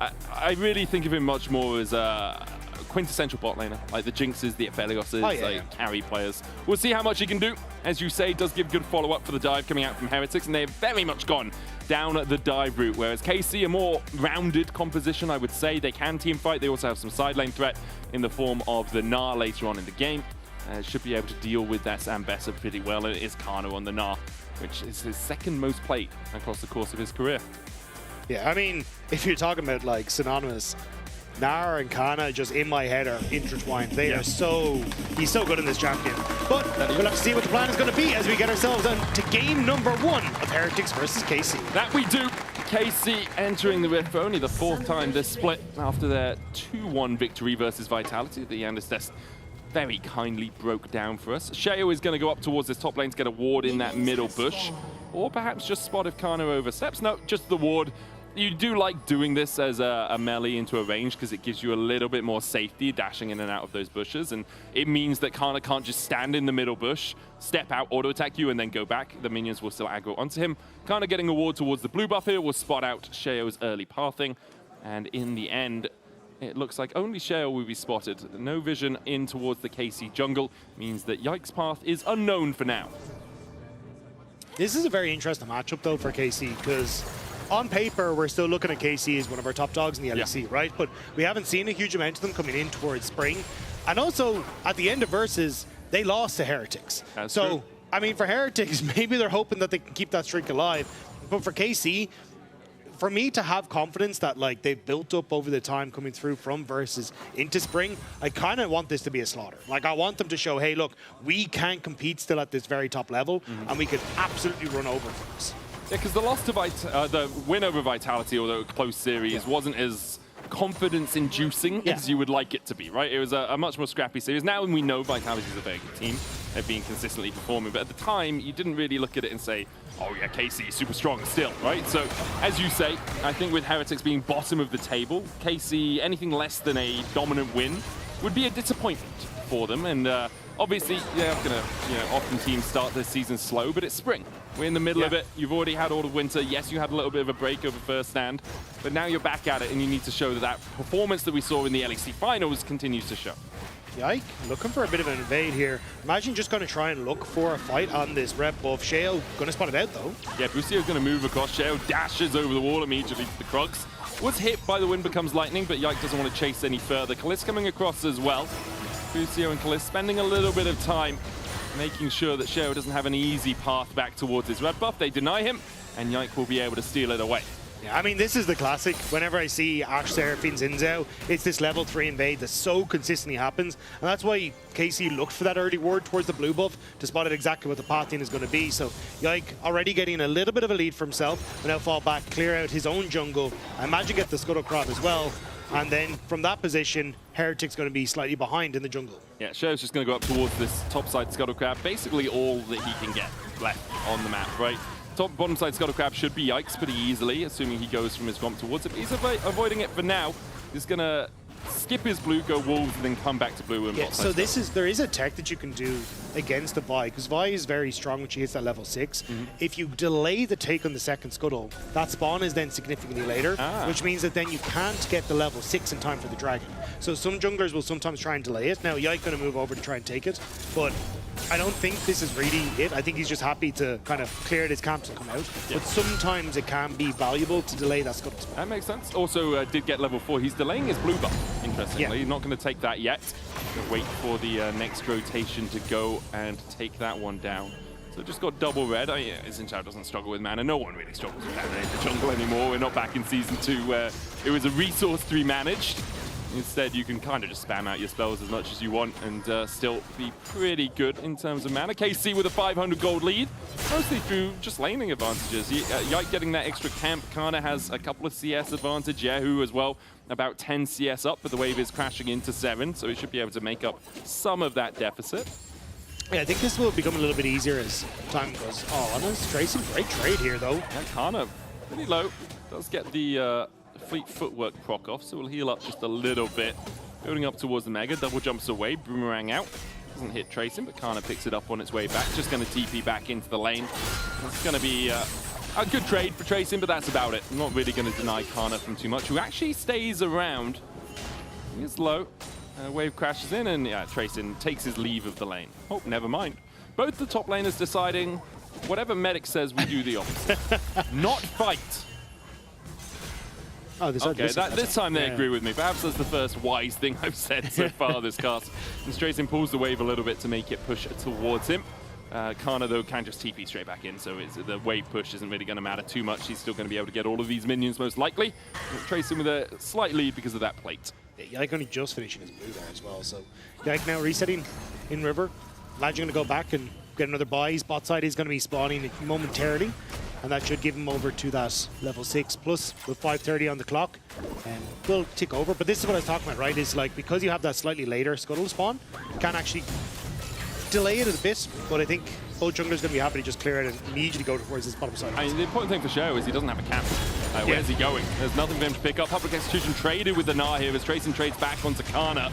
I really think of him much more as a quintessential bot laner, like the Jinxes, the Aphelioses, carry players. We'll see how much he can do. As you say, does give good follow-up for the dive coming out from Heretics, and they've very much gone down the dive route, whereas KC, a more rounded composition, I would say. They can team fight. They also have some side lane threat in the form of the Gnar later on in the game. Should be able to deal with that Ambessa pretty well, and it is Kana on the Gnar, which is his second most played across the course of his career. Yeah, I mean, if you're talking about like synonymous, Gnar and Kana just in my head are intertwined. They are he's so good in this champion. But we'll have to see what the plan is going to be as we get ourselves into game number 1 of Heretics versus KC. That we do. KC entering the Rift for only the 4th time this split after their 2-1 victory versus Vitality. The Yandis very kindly broke down for us. Sheo is going to go up towards this top lane to get a ward in that middle bush. Or perhaps just spot if Kana oversteps. No, just the ward. You do like doing this as a melee into a range because it gives you a little bit more safety dashing in and out of those bushes, and it means that Kana can't just stand in the middle bush, step out, auto attack you, and then go back. The minions will still aggro onto him. Kana getting a ward towards the blue buff here will spot out Sheo's early pathing, and in the end, it looks like only Sheo will be spotted. No vision in towards the KC jungle means that Yike's path is unknown for now. This is a very interesting matchup though for KC, because on paper, we're still looking at KC as one of our top dogs in the LEC, right? But we haven't seen a huge amount of them coming in towards Spring. And also, at the end of Versus, they lost to Heretics. That's so, true. I mean, for Heretics, maybe they're hoping that they can keep that streak alive. But for KC, for me to have confidence that like they've built up over the time coming through from Versus into Spring, I kind of want this to be a slaughter. Like, I want them to show, hey, look, we can compete still at this very top level, and we could absolutely run over folks. Yeah, because the loss to the win over Vitality, although a close series, wasn't as confidence-inducing as you would like it to be, right? It was a much more scrappy series. Now we know Vitality is a very good team. They've been consistently performing, but at the time, you didn't really look at it and say, oh yeah, KC is super strong still, right? So, as you say, I think with Heretics being bottom of the table, KC, anything less than a dominant win would be a disappointment for them, and obviously, they're going to, often teams start their season slow, but it's Spring. We're in the middle of it. You've already had all of winter. Yes, you had a little bit of a break over first stand, but now you're back at it, and you need to show that performance that we saw in the LEC finals continues to show. Yike, looking for a bit of an invade here. Imagine just going to try and look for a fight on this red buff. Sheo going to spot it out, though. Yeah, Bucio's going to move across. Sheo dashes over the wall immediately to the Krugs. Was hit by the wind becomes lightning, but Yike doesn't want to chase any further. Kalist coming across as well. Bucio and Kalist spending a little bit of time making sure that Sheo doesn't have an easy path back towards his red buff. They deny him, and Yike will be able to steal it away. Yeah, I mean, this is the classic. Whenever I see Ash Seraphine Zinzao, it's this level 3 invade that so consistently happens. And that's why KC looked for that early ward towards the blue buff to spot out exactly what the pathing is going to be. So Yike already getting a little bit of a lead for himself, but now fall back, clear out his own jungle. I imagine get the Scuttle Crab as well. And then from that position, Heretic's going to be slightly behind in the jungle. Yeah, Sheo's just going to go up towards this top side Scuttle Crab, basically all that he can get left on the map, right? Top bottom side Scuttle Crab should be Yikes pretty easily, assuming he goes from his romp towards it. But he's avoiding it for now. He's going to skip his blue, go Wolves, and then come back to blue. And yeah, so there is a tech that you can do against the Vi, because Vi is very strong when she hits that level 6. If you delay the take on the second Scuttle, that spawn is then significantly later, which means that then you can't get the level 6 in time for the dragon. So some junglers will sometimes try and delay it. Now, Yike going to move over to try and take it, but I don't think this is really it. I think he's just happy to kind of clear his camps and come out. Yeah. But sometimes it can be valuable to delay that Scuttle spawn. That makes sense. Also, did get level 4. He's delaying his blue buff, interestingly. He's not going to take that yet. Gonna wait for the next rotation to go and take that one down. So just got double red. Oh, yeah, Zinzao doesn't struggle with mana. No one really struggles with mana in the jungle anymore. We're not back in Season 2 where it was a resource to be managed. Instead, you can kind of just spam out your spells as much as you want and still be pretty good in terms of mana. KC with a 500 gold lead, mostly through just laning advantages. Yike getting that extra camp. Kana has a couple of CS advantage. Yahoo as well, about 10 CS up, but the wave is crashing into 7, so he should be able to make up some of that deficit. Yeah, I think this will become a little bit easier as time goes on. Tracy, great trade here, though. Yeah, Kana pretty low. Does get the fleet footwork proc off, so we'll heal up just a little bit. Building up towards the Mega, double jumps away, Boomerang out. Doesn't hit Tracing, but Kana picks it up on its way back. Just going to TP back into the lane. It's going to be a good trade for Tracing, but that's about it. I'm not really going to deny Kana from too much, who actually stays around. He is low. Wave crashes in, and yeah, Tracing takes his leave of the lane. Oh, never mind. Both the top laners deciding whatever Medic says, we do the opposite. Not fight. Oh, okay, this time they agree with me. Perhaps that's the first wise thing I've said so far this cast. And Tracing pulls the wave a little bit to make it push towards him. Kana, though, can just TP straight back in, so the wave push isn't really going to matter too much. He's still going to be able to get all of these minions, most likely. Tracing with a slight lead because of that plate. Yeah, Yike only just finishing his blue there as well, so Yike now resetting in river. Imagine going to go back and get another buy. His bot side is going to be spawning momentarily, and that should give him over to that level 6 plus with 5:30 on the clock, and will tick over. But this is what I was talking about, right? Is like, because you have that slightly later Scuttle spawn, you can actually delay it a bit, but I think both junglers going to be happy to just clear it and immediately go towards this bottom side. I mean, the important thing for Sheo is he doesn't have a camp. Where's he going? There's nothing for him to pick up. Public Execution traded with the Gnar here as Tracing trades back onto Kana.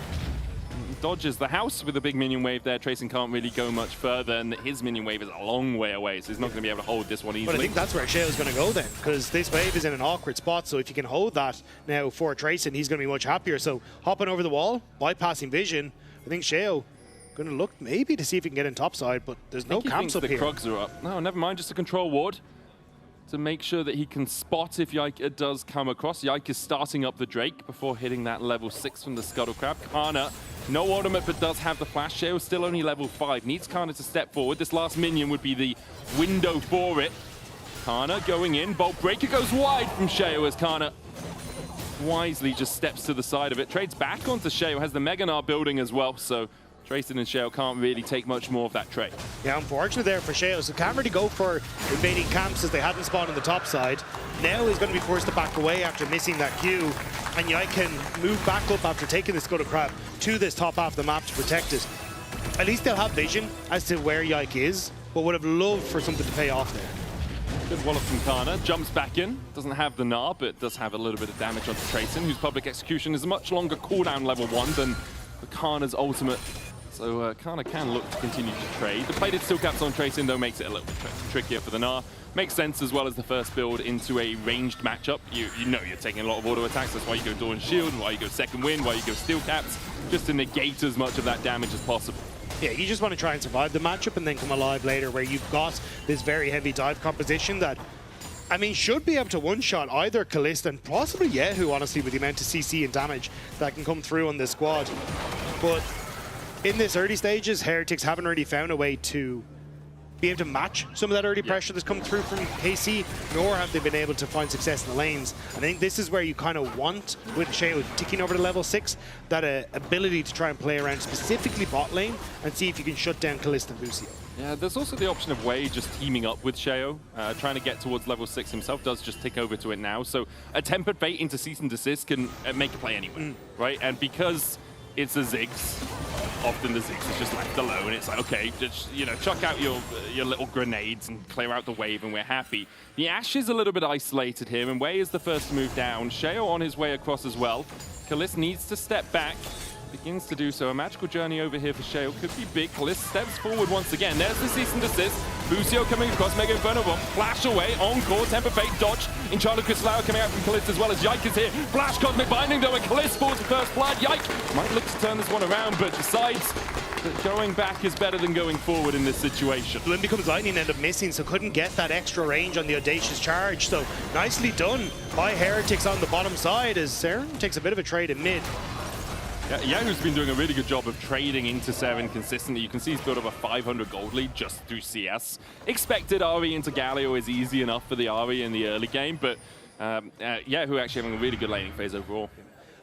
Dodges the house with a big minion wave there. Tracing can't really go much further, and his minion wave is a long way away, so he's not going to be able to hold this one easily. But I think that's where Sheo's going to go then, because this wave is in an awkward spot, so if you can hold that now for Tracing, he's going to be much happier. So hopping over the wall, bypassing vision, I think Sheo going to look maybe to see if he can get in topside, but there's no camps up here. The Krugs are up. No, never mind, just a control ward to make sure that he can spot if Yike does come across. Yike is starting up the Drake before hitting that level 6 from the Scuttle Crab. Kana, no ultimate, but does have the flash. Sheo still only level 5. Needs Kana to step forward. This last minion would be the window for it. Kana going in. Bolt Breaker goes wide from Sheo as Kana wisely just steps to the side of it. Trades back onto Sheo. Has the Mega Gnar building as well, so Tracing and Sheo can't really take much more of that trade. Yeah, unfortunate there for Sheo. So can't really go for invading camps as they hadn't spawned on the top side. Now he's going to be forced to back away after missing that Q. And Yike can move back up after taking the Scuttle Crab to this top half of the map to protect it. At least they'll have vision as to where Yike is, but would have loved for something to pay off there. Good wallop from Kana. Jumps back in. Doesn't have the Gnar, but does have a little bit of damage onto Tracing, whose Public Execution is a much longer cooldown level 1 than Kana's ultimate. So Kana can look to continue to trade. The plated steel caps on Tracing, though, makes it a little bit trickier for the Gnar. Makes sense as well as the first build into a ranged matchup. You know you're taking a lot of auto attacks. That's why you go Dawn Shield, why you go Second Wind, why you go Steel Caps, just to negate as much of that damage as possible. Yeah, you just want to try and survive the matchup and then come alive later, where you've got this very heavy dive composition that, I mean, should be able to one-shot either Kalista and possibly Yahoo, honestly, with the amount of CC and damage that can come through on this squad. But in this early stages, Heretics haven't really found a way to be able to match some of that early pressure that's come through from KC, nor have they been able to find success in the lanes. And I think this is where you kind of want, with Sheo ticking over to level 6, that ability to try and play around specifically bot lane and see if you can shut down Kalista and Lucio. Yeah, there's also the option of Wei just teaming up with Sheo, trying to get towards level 6 himself, does just tick over to it now. So a Tempered Fate into Cease and Desist can make a play anywhere, right? And because it's a Ziggs, often the Ziggs is just left alone. It's like, okay, just, you know, chuck out your little grenades and clear out the wave and we're happy. The Ashe is a little bit isolated here, and Wei is the first to move down. Sheo on his way across as well. Kalist needs to step back. Begins to do so. A magical journey over here for Sheo could be big. Kalist steps forward once again. There's the Cease and Desist. Lucio coming across, Mega Inferno Bomb, flash away, encore, Temper Fate, dodge. Enchanted Crystal coming out from Kalist as well as Yike is here. Flash Cosmic Binding though, and Kalist falls for first blood. Yike might look to turn this one around, but decides that going back is better than going forward in this situation. Then becomes Lightning ended up missing, so couldn't get that extra range on the Audacious Charge. So nicely done by Heretics on the bottom side as Seren takes a bit of a trade in mid. Yahoo's been doing a really good job of trading into Seren consistently. You can see he's built up a 500 gold lead just through CS. Expected Ahri into Galio is easy enough for the Ahri in the early game, but Yahoo actually having a really good laning phase overall.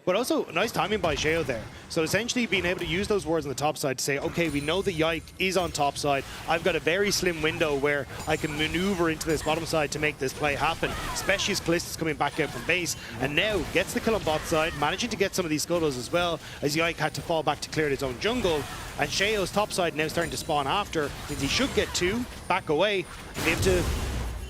But also, nice timing by Sheo there. So essentially being able to use those wards on the top side to say, okay, we know that Yike is on top side. I've got a very slim window where I can maneuver into this bottom side to make this play happen, especially as Kalist is coming back out from base. And now gets the kill on bot side, managing to get some of these scuttles as well, as Yike had to fall back to clear his own jungle. And Sheo's top side now starting to spawn after, means he should get 2, back away, and be able to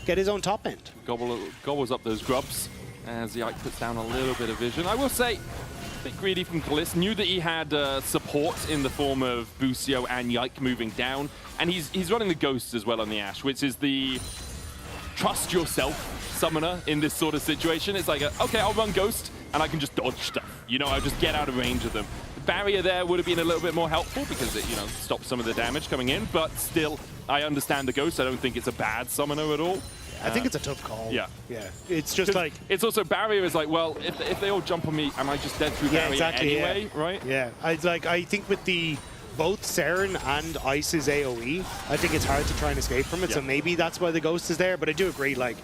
get his own top end. Gobbles up those grubs as Yike puts down a little bit of vision. I will say, a bit greedy from Kalist. Knew that he had support in the form of Bucio and Yike moving down. And he's running the Ghost as well on the Ashe, which is the trust yourself summoner in this sort of situation. It's like, okay, I'll run Ghost and I can just dodge stuff. You know, I'll just get out of range of them. The barrier there would have been a little bit more helpful because it, you know, stops some of the damage coming in. But still, I understand the Ghost. I don't think it's a bad summoner at all. I think it's a tough call. Yeah. Yeah. It's just like... It's also barrier is like, well, if they all jump on me, am I just dead through barrier anyway, right? Yeah. I think with both Seren and Ice's AoE, I think it's hard to try and escape from it. So maybe that's why the Ghost is there. But I do agree, like,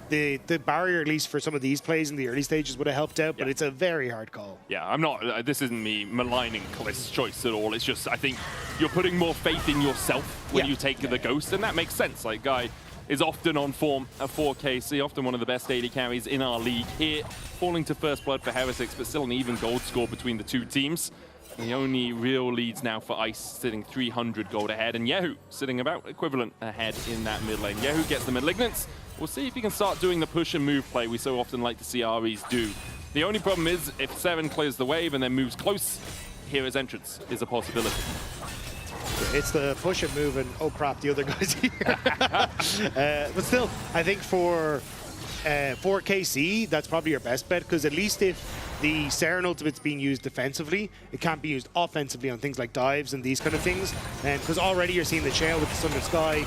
the barrier, at least for some of these plays in the early stages, would have helped out, but it's a very hard call. Yeah, I'm not, this isn't me maligning Kalist's choice at all. It's just, I think you're putting more faith in yourself when you take the Ghost, and that makes sense. Like, Guy is often on form at 4KC, often one of the best AD carries in our league. Here, falling to first blood for Heretics, but still an even gold score between the two teams. The only real leads now for Ice, sitting 300 gold ahead, and Yahoo sitting about equivalent ahead in that mid lane. Yahoo gets the Malignants. We'll see if he can start doing the push and move play we so often like to see Aries do. The only problem is, if Seren clears the wave and then moves close, Hero's entrance is a possibility. It's the push and move, and oh crap, the other guy's here. But still, I think for 4KC, that's probably your best bet, because at least if the Seren ultimate's being used defensively, it can't be used offensively on things like dives and these kind of things. And because already you're seeing the Shale with the Sundered Sky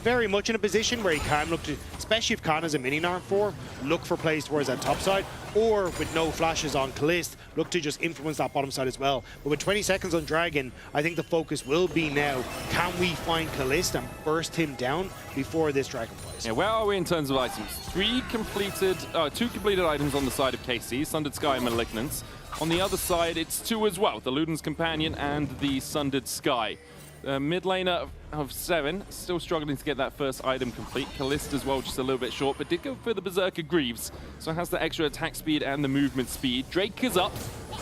very much in a position where he can look to, especially if Khan is a mini Narm 4, look for plays towards that top side, or with no flashes on Kalist, look to just influence that bottom side as well. But with 20 seconds on Dragon, I think the focus will be now, can we find Kalist and burst him down before this Dragon plays? Yeah, where are we in terms of items? 2 completed items on the side of KC, Sundered Sky and Malignants. On the other side, it's 2 as well, the Luden's Companion and the Sundered Sky. Mid laner of Seren, still struggling to get that first item complete. Kalist as well, just a little bit short, but did go for the Berserker Greaves, so has the extra attack speed and the movement speed. Drake is up.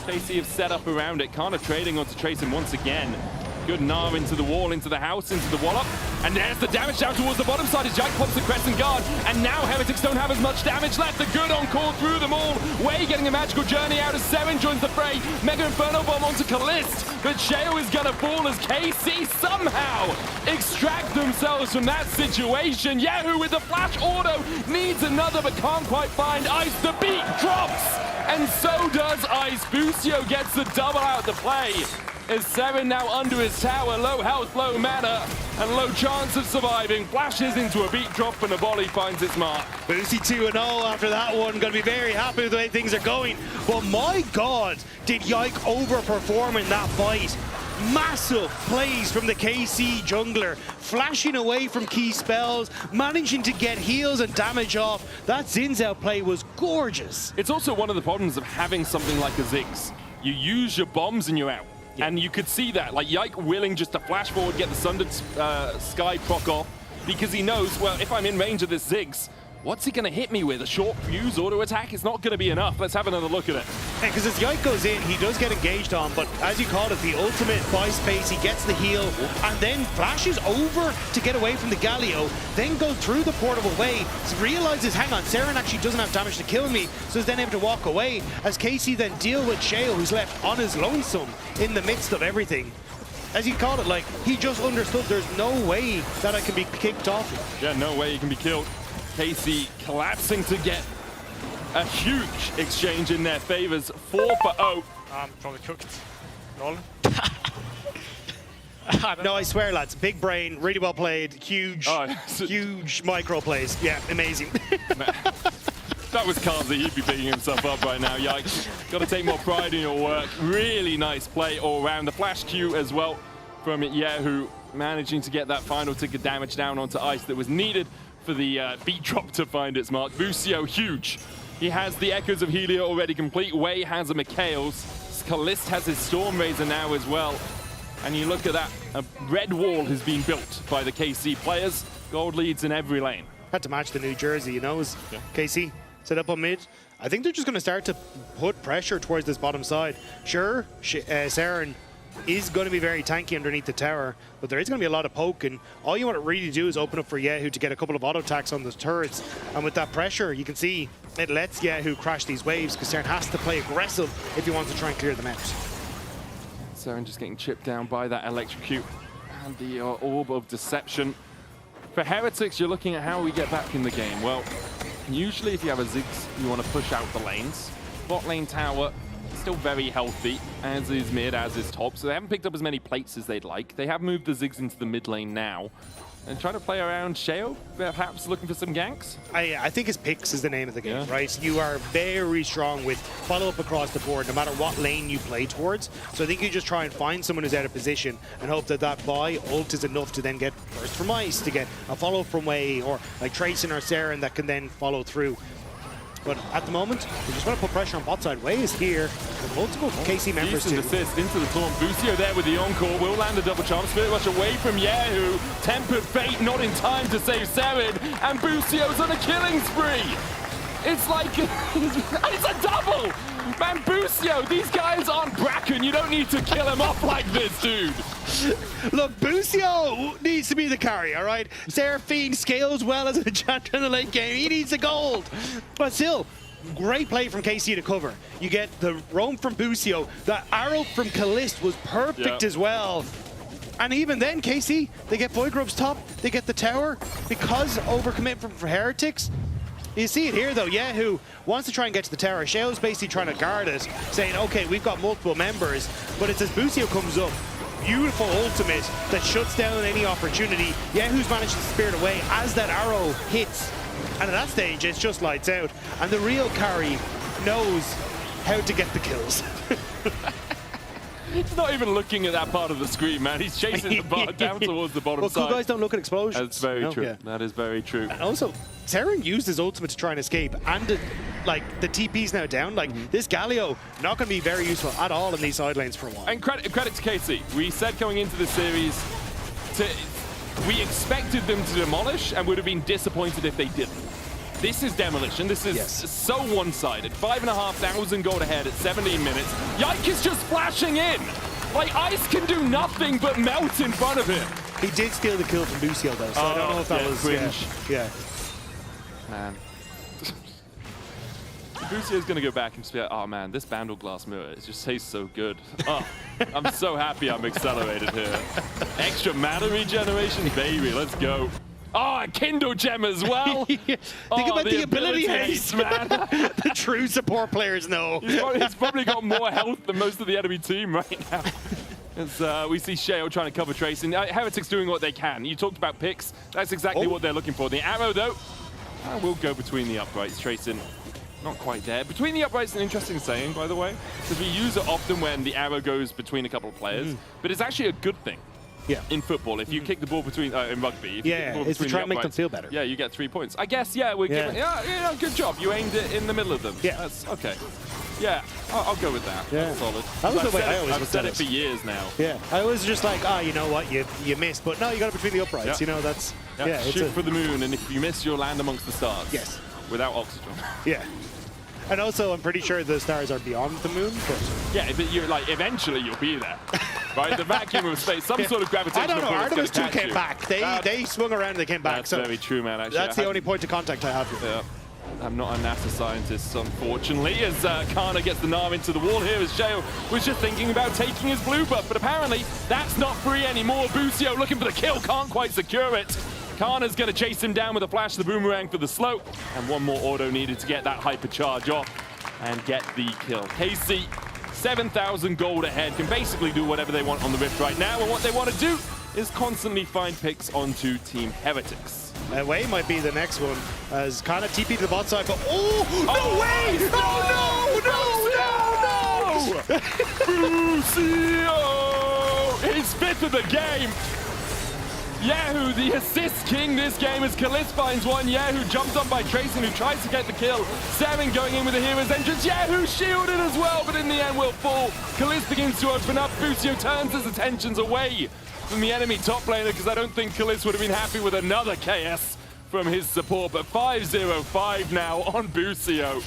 KC have set up around it. Kana trading onto Tracing once again. Good Gnar into the wall, into the house, into the wallop. And there's the damage down towards the bottom side as Jack pops the Crescent Guard. And now Heretics don't have as much damage left. The good on-call through them all. Wei getting a magical journey out as Seren joins the fray. Mega Inferno Bomb onto Kalist. But Sheo is gonna fall as KC somehow extract themselves from that situation. Yahoo with the flash auto needs another but can't quite find Ice. The beat drops. And so does Ice. Bucio gets the double out the play. Is Seren now under his tower, low health, low mana, and low chance of surviving. Flashes into a beat drop and a volley finds its mark. Boosie 2-0 after that one. Gonna be very happy with the way things are going. But my God, did Yike overperform in that fight. Massive plays from the KC jungler, flashing away from key spells, managing to get heals and damage off. That Zinzao play was gorgeous. It's also one of the problems of having something like a Ziggs. You use your bombs and you're out. And you could see that, like Yike willing just to flash forward, get the Sundered Sky proc off, because he knows, well, if I'm in range of this Ziggs, what's he going to hit me with? A short fuse auto attack? It's not going to be enough. Let's have another look at it. Because as Yike goes in, he does get engaged on, but as you called it, the ultimate buy space, he gets the heal, and then flashes over to get away from the Galio, then goes through the portable way, realizes, hang on, Saren actually doesn't have damage to kill me, so is then able to walk away, as KC then deal with Shale, who's left on his lonesome in the midst of everything. As you called it, like, he just understood there's no way that I can be kicked off. Yeah, no way you can be killed. KC collapsing to get a huge exchange in their favors. 4-0. Probably cooked. Roll. No, I swear, lads. Big brain, really well played. Huge, huge micro plays. Yeah, amazing. That was Kazi. He'd be picking himself up right now. Yikes. Got to take more pride in your work. Really nice play all around. The flash Q as well from Yahoo, managing to get that final tick of damage down onto ice that was needed for the beat drop to find its mark. Busio, huge. He has the Echoes of Helia already complete. Wei has a Mikhail's. Kalist has his Storm Razor now as well. And you look at that, a red wall has been built by the KC players. Gold leads in every lane. Had to match the New Jersey, you know, as KC set up on mid. I think they're just going to start to put pressure towards this bottom side. Sure, Saren is going to be very tanky underneath the tower, but there is going to be a lot of poke, and all you want to really do is open up for Yahoo to get a couple of auto attacks on the turrets, and with that pressure, you can see it lets Yahoo crash these waves, because Saren has to play aggressive if he wants to try and clear them out. Saren just getting chipped down by that electrocute and the Orb of Deception. For Heretics, you're looking at how we get back in the game. Well, usually if you have a Ziggs, you want to push out the lanes. Bot lane tower, still very healthy, as is mid, as is top, so they haven't picked up as many plates as they'd like. They have moved the Ziggs into the mid lane now, and trying to play around Sheo, perhaps looking for some ganks? I think his picks is the name of the game, right? You are very strong with follow-up across the board, no matter what lane you play towards. So I think you just try and find someone who's out of position and hope that that buy ult is enough to then get burst from ice, to get a follow from Wei, or like Tracing or Saren that can then follow through. But at the moment, we just want to put pressure on bot side. Wei is here with multiple KC members too. Assist into the taunt. Busio there with the encore. Will land a double charm. Spirit Rush away from Yahoo. Tempered Fate not in time to save Saren. And Busio's on a killing spree. It's like, it's a double! Man, Busio, these guys aren't Bracken. You don't need to kill him off like this, dude. Look, Busio needs to be the carry, all right? Seraphine scales well as a enchanter in the late game. He needs the gold. But still, great play from KC to cover. You get the roam from Busio. The arrow from Kalist was perfect as well. And even then, KC, they get Void Grub's top, they get the tower. Because overcommit from Heretics, you see it here, though. Yahoo wants to try and get to the tower. Sheo's basically trying to guard it, saying, okay, we've got multiple members. But it's as Busio comes up, beautiful ultimate that shuts down any opportunity. Yahoo's managed to spirit away as that arrow hits. And at that stage, it's just lights out. And the real carry knows how to get the kills. He's not even looking at that part of the screen, man. He's chasing the bar down towards the bottom side. Well, cool guys don't look at explosions. That's very true. That is very true. And also, Saren used his ultimate to try and escape, and like the TP's now down. Like this Galio, not going to be very useful at all in these side lanes for a while. And credit to KC. We said going into this series, we expected them to demolish, and would have been disappointed if they didn't. This is demolition. This is so one-sided. 5,500 gold ahead at 17 minutes. Yike is just flashing in. Like, ice can do nothing but melt in front of him. He did steal the kill from Busio, though, so I don't know if that was cringe. Yeah. Man. Busio's going to go back and just be like, oh, man, this Bandle Glass Mirror, it just tastes so good. Oh, I'm so happy I'm accelerated here. Extra mana regeneration, baby. Let's go. Oh, a Kindle Gem as well. Think about the ability haste, man. The true support players know. He's probably got more health than most of the enemy team right now. As we see Sheo trying to cover Tracing. Heretics doing what they can. You talked about picks. That's exactly what they're looking for. The arrow, though, will go between the uprights. Tracing Not quite there. Between the uprights is an interesting saying, by the way, because we use it often when the arrow goes between a couple of players, but it's actually a good thing. Yeah. In football, if you kick the ball between, in rugby, if you kick the ball it's to between try the and make them uprights, feel better. Yeah, you get 3 points. I guess, yeah, we're giving, good job. You aimed it in the middle of them. Yeah. That's okay. Yeah, I'll go with that. Yeah. That's solid. That was the way I always I've looked said at it for years now. Yeah, I was just like, you know what, you missed, but no, you got it between the uprights. Yeah. You know, that's it's shoot for the moon, and if you miss, you'll land amongst the stars. Yes. Without oxygen. Yeah. And also, I'm pretty sure the stars are beyond the moon. But yeah, but you're like, eventually you'll be there. Right? The vacuum of space, some sort of gravitational I don't know, pull is Artemis gonna 2 catch came you. back. They swung around and they came back. That's So very true, man, actually. that's the only point of contact I have here. Yeah. I'm not a NASA scientist, unfortunately, as Kana gets the Nar into the wall here, as Sheo was just thinking about taking his blue buff, but apparently that's not free anymore. Busio looking for the kill, can't quite secure it. Kana's going to chase him down with a flash of the boomerang for the slope, and one more auto needed to get that hypercharge off and get the kill. KC, 7,000 gold ahead, can basically do whatever they want on the Rift right now, and what they want to do is constantly find picks onto Team Heretics. Wei might be the next one, as kind of TP to the bot side, but no way! No! Busio! His 5th of the game! Yahoo, the assist king this game as Kalis finds one. Yahoo jumps on by Tracing, who tries to get the kill. Seven going in with a hero's entrance. Yahoo shielded as well, but in the end will fall. Kalis begins to open up. Busio turns his attentions away from the enemy top laner, because I don't think Kalis would have been happy with another KS from his support, but 5-0-5 now on Busio.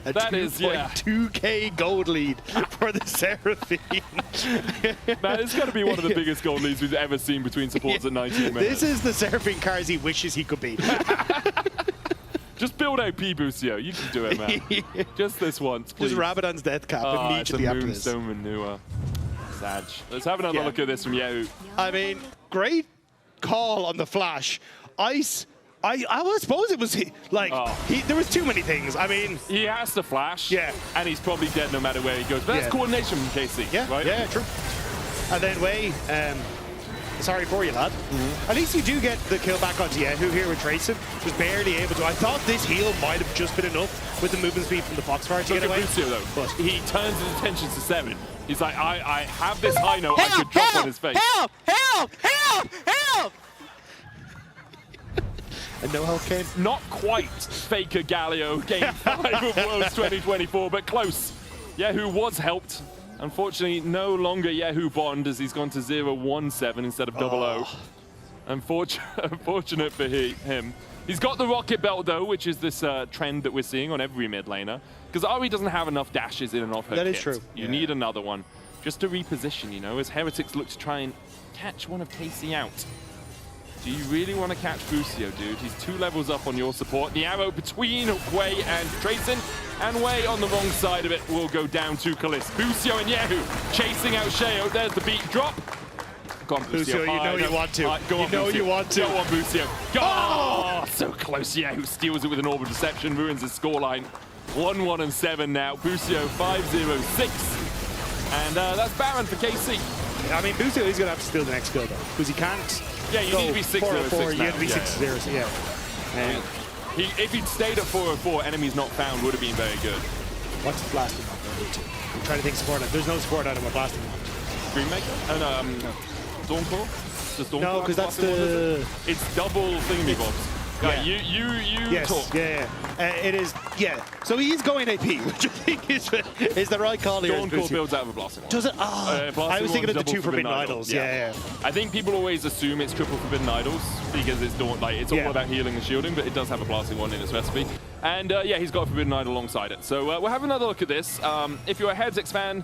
That is, 2K gold lead for the Seraphine. Man, it's got to be one of the biggest gold leads we've ever seen between supports at 19 minutes. This is the Seraphine cars he wishes he could be. Just build OP Busio. You can do it, man. Just this once, please. Just Rabadon's death cap immediately after this. Moonstone manure. Sag. Let's have another look at this from Yahoo. I mean, great call on the flash. Ice. I suppose it was there was too many things. I mean, he has to flash. Yeah, and he's probably dead no matter where he goes. But that's coordination from KC. Yeah, right? Yeah, true. And then Wei, sorry for you, lad. At least you do get the kill back onto Yahoo here with Tracing. Was barely able to. I thought this heal might have just been enough with the movement speed from the Foxfire to get away. Busio, though, but he turns his attention to 7. He's like, I have this high note I could drop on his face. Help! And no help came. Not quite Faker Galio game 5 of Worlds 2024, but close. Yahoo was helped. Unfortunately, no longer Yahoo Bond, as he's gone to 0-1-7 instead of 0-0. Unfortunate for him. He's got the Rocket Belt, though, which is this trend that we're seeing on every mid laner. Because Ari doesn't have enough dashes in and off her That kit. is true. You need another one. Just to reposition, you know, as Heretics look to try and catch one of KC out. Do you really want to catch Busio, dude? He's 2 levels up on your support. The arrow between Wei and Tracing, and Wei on the wrong side of it will go down to Kalis. Busio and Yahoo chasing out Sheo. There's the beat drop. Go on, Busio. You know you want to. Go on, Busio. You want to. Go on, Busio. Go on. Oh, so close. Yahoo steals it with an orb of deception, ruins his scoreline. 1-1-7 now. Busio 5-0-6. And that's Baron for KC. I mean, Busio is going to have to steal the next kill, though, because he can't. Yeah, you need to be 6-0-6 You have to be 6-0, so yeah. If he'd stayed at 4-0-4, enemies not found would have been very good. What's the blasting mod? I'm trying to think support item. There's no support item with blasting mod. Greenmaker? Oh no, Dawncore? Does Dawncore no, because that's the... It's double thingamybobs. Yeah. You talk. Yeah. It is, yeah. So he's going AP, which I think is the right call here. Dawncore builds out of a blasting one. Does it? I was thinking of the 2 Forbidden Idols. Yeah. I think people always assume it's triple Forbidden Idols because it's all about healing and shielding, but it does have a blasting one in its recipe. And yeah, he's got a Forbidden Idol alongside it. So we'll have another look at this. If you're a Heretics fan,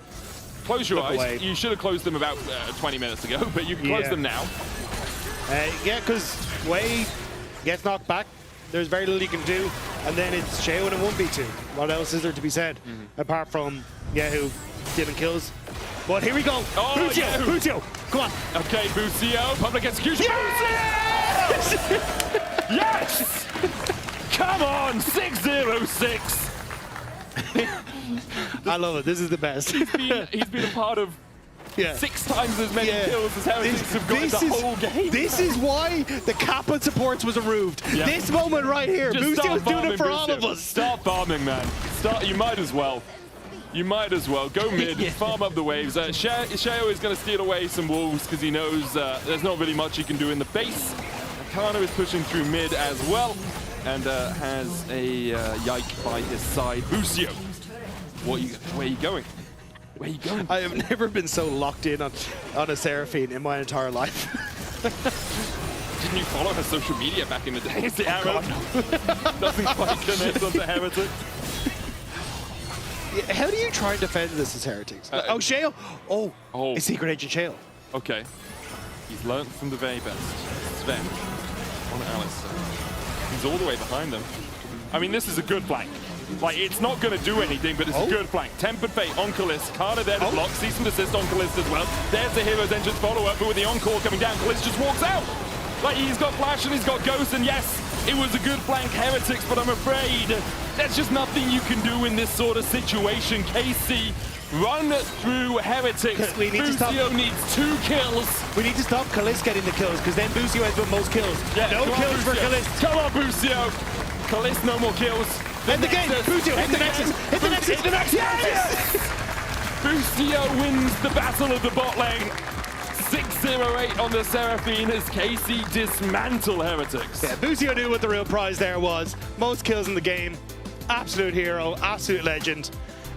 close your eyes. Away. You should have closed them about 20 minutes ago, but you can close them now. Yeah, because Wei gets knocked back. There's very little he can do. And then it's Sheo in a 1v2. What else is there to be said? Apart from Yahoo stealing kills. But here we go. Oh, Busio! Come on. Okay, Busio. Public execution. Yes! Yes! Come on, 6-0-6. I love it. This is the best. He's been a part of 6 times as many kills as Heretics have got in the whole game. This is why the Kappa supports was removed. Yeah. This moment right here, Just Busio is start doing it for farming, all of Busio. us. Start farming, man. You might as well. You might as well. Go mid, farm up the waves. Sheo is going to steal away some wolves because he knows there's not really much he can do in the base. Akana is pushing through mid as well and has a Yike by his side. Busio, where are you going? Where are you going? I have never been so locked in on a Seraphine in my entire life. Didn't you follow her social media back in the day? The arrow doesn't quite connect onto Heretics. Yeah, how do you try and defend this as Heretics? Oh, Shale! Oh, it's Secret Agent Shale. Okay. He's learnt from the very best. Sven on Alice. He's all the way behind them. I mean, this is a good flank. Like, it's not going to do anything, but it's a good flank. Tempered Fate on Kalist. Carter there to block. Cease and desist on Kalist as well. There's the Hero's Entrance follow-up, but with the encore coming down, Kalist just walks out. Like, he's got Flash and he's got Ghost, and yes, it was a good flank, Heretics, but I'm afraid there's just nothing you can do in this sort of situation. KC run through Heretics. Busio needs 2 kills. We need to stop Kalist getting the kills, because then Busio has the most kills. Yeah, no kills for Kalist. Come on, Busio. Kalist, no more kills. End the game. Busio, hit the Nexus. Hit the Nexus. Hit the Nexus. Yes! Busio wins the battle of the bot lane. 6-0-8 on the Seraphine as KC dismantle Heretics. Yeah, Busio knew what the real prize there was. Most kills in the game. Absolute hero, absolute legend.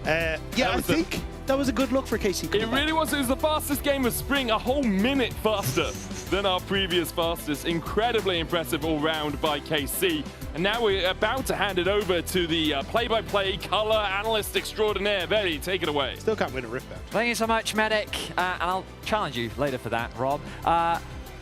I think that was a good look for KC. It really was. It was the fastest game of Spring, a whole minute faster than our previous fastest. Incredibly impressive all round by KC. And now we're about to hand it over to the play-by-play color analyst extraordinaire. Very, take it away. Still can't win a Rift match. Thank you so much, Medic. And I'll challenge you later for that, Rob.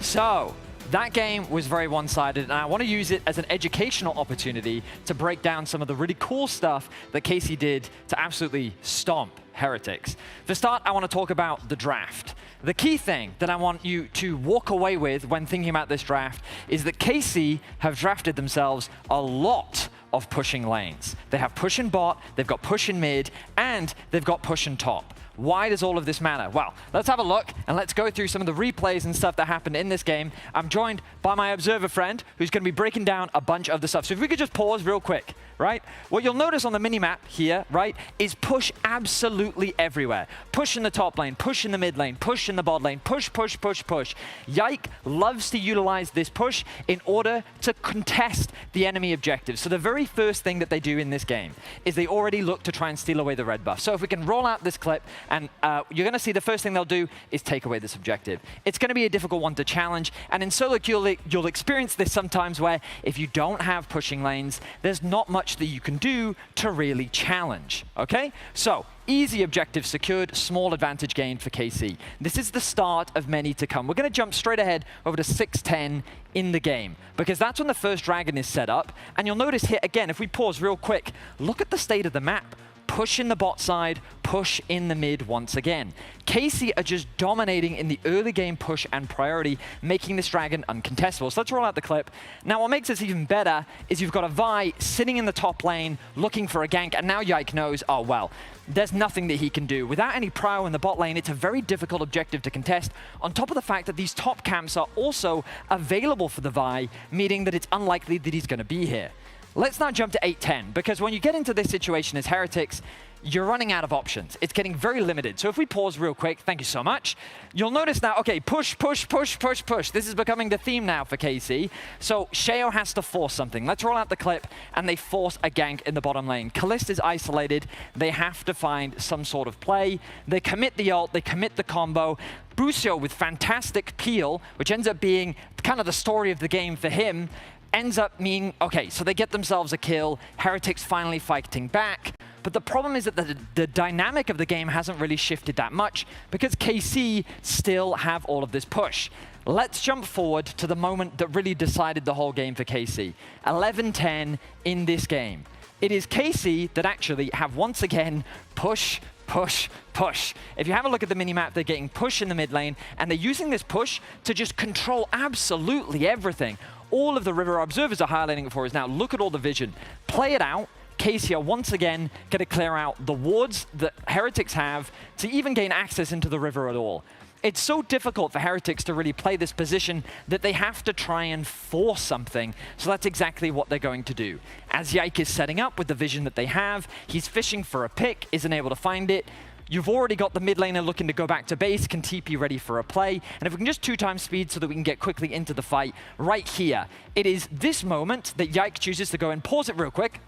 So, that game was very one-sided, and I want to use it as an educational opportunity to break down some of the really cool stuff that KC did to absolutely stomp Heretics. For start, I want to talk about the draft. The key thing that I want you to walk away with when thinking about this draft is that KC have drafted themselves a lot of pushing lanes. They have push in bot, they've got push in mid, and they've got push in top. Why does all of this matter? Well, let's have a look and let's go through some of the replays and stuff that happened in this game. I'm joined by my observer friend who's going to be breaking down a bunch of the stuff. So if we could just pause real quick, right? What you'll notice on the minimap here, right, is push absolutely everywhere. Push in the top lane, push in the mid lane, push in the bot lane, push, push, push, push. Yike loves to utilize this push in order to contest the enemy objectives. So the very first thing that they do in this game is they already look to try and steal away the red buff. So if we can roll out this clip, and you're going to see the first thing they'll do is take away this objective. It's going to be a difficult one to challenge, and in solo queue, you'll experience this sometimes where if you don't have pushing lanes, there's not much that you can do to really challenge, okay? So, easy objective secured, small advantage gained for KC. This is the start of many to come. We're going to jump straight ahead over to 6-10 in the game, because that's when the first dragon is set up, and you'll notice here, again, if we pause real quick, look at the state of the map. Push in the bot side, push in the mid once again. KC are just dominating in the early game push and priority, making this dragon uncontestable. So let's roll out the clip. Now what makes this even better is you've got a Vi sitting in the top lane looking for a gank, and now Yike knows, oh well, there's nothing that he can do. Without any prio in the bot lane, it's a very difficult objective to contest, on top of the fact that these top camps are also available for the Vi, meaning that it's unlikely that he's going to be here. Let's now jump to 8-10, because when you get into this situation as Heretics, you're running out of options. It's getting very limited. So if we pause real quick, thank you so much, you'll notice now, okay, push, push, push, push, push. This is becoming the theme now for KC. So Sheo has to force something. Let's roll out the clip, and they force a gank in the bottom lane. Kalist is isolated. They have to find some sort of play. They commit the ult, they commit the combo. Busio with fantastic peel, which ends up being kind of the story of the game for him, ends up meaning, okay, so they get themselves a kill, Heretics finally fighting back, but the problem is that the dynamic of the game hasn't really shifted that much because KC still have all of this push. Let's jump forward to the moment that really decided the whole game for KC. 11-10 in this game. It is KC that actually have once again push, push, push. If you have a look at the minimap, they're getting push in the mid lane, and they're using this push to just control absolutely everything. All of the river observers are highlighting it for us now. Look at all the vision. Play it out. KC are once again going to clear out the wards that Heretics have to even gain access into the river at all. It's so difficult for Heretics to really play this position that they have to try and force something, so that's exactly what they're going to do. As Yike is setting up with the vision that they have, he's fishing for a pick, isn't able to find it. You've already got the mid laner looking to go back to base, can TP ready for a play, and if we can just 2x speed so that we can get quickly into the fight right here. It is this moment that Yike chooses to go and pause it real quick.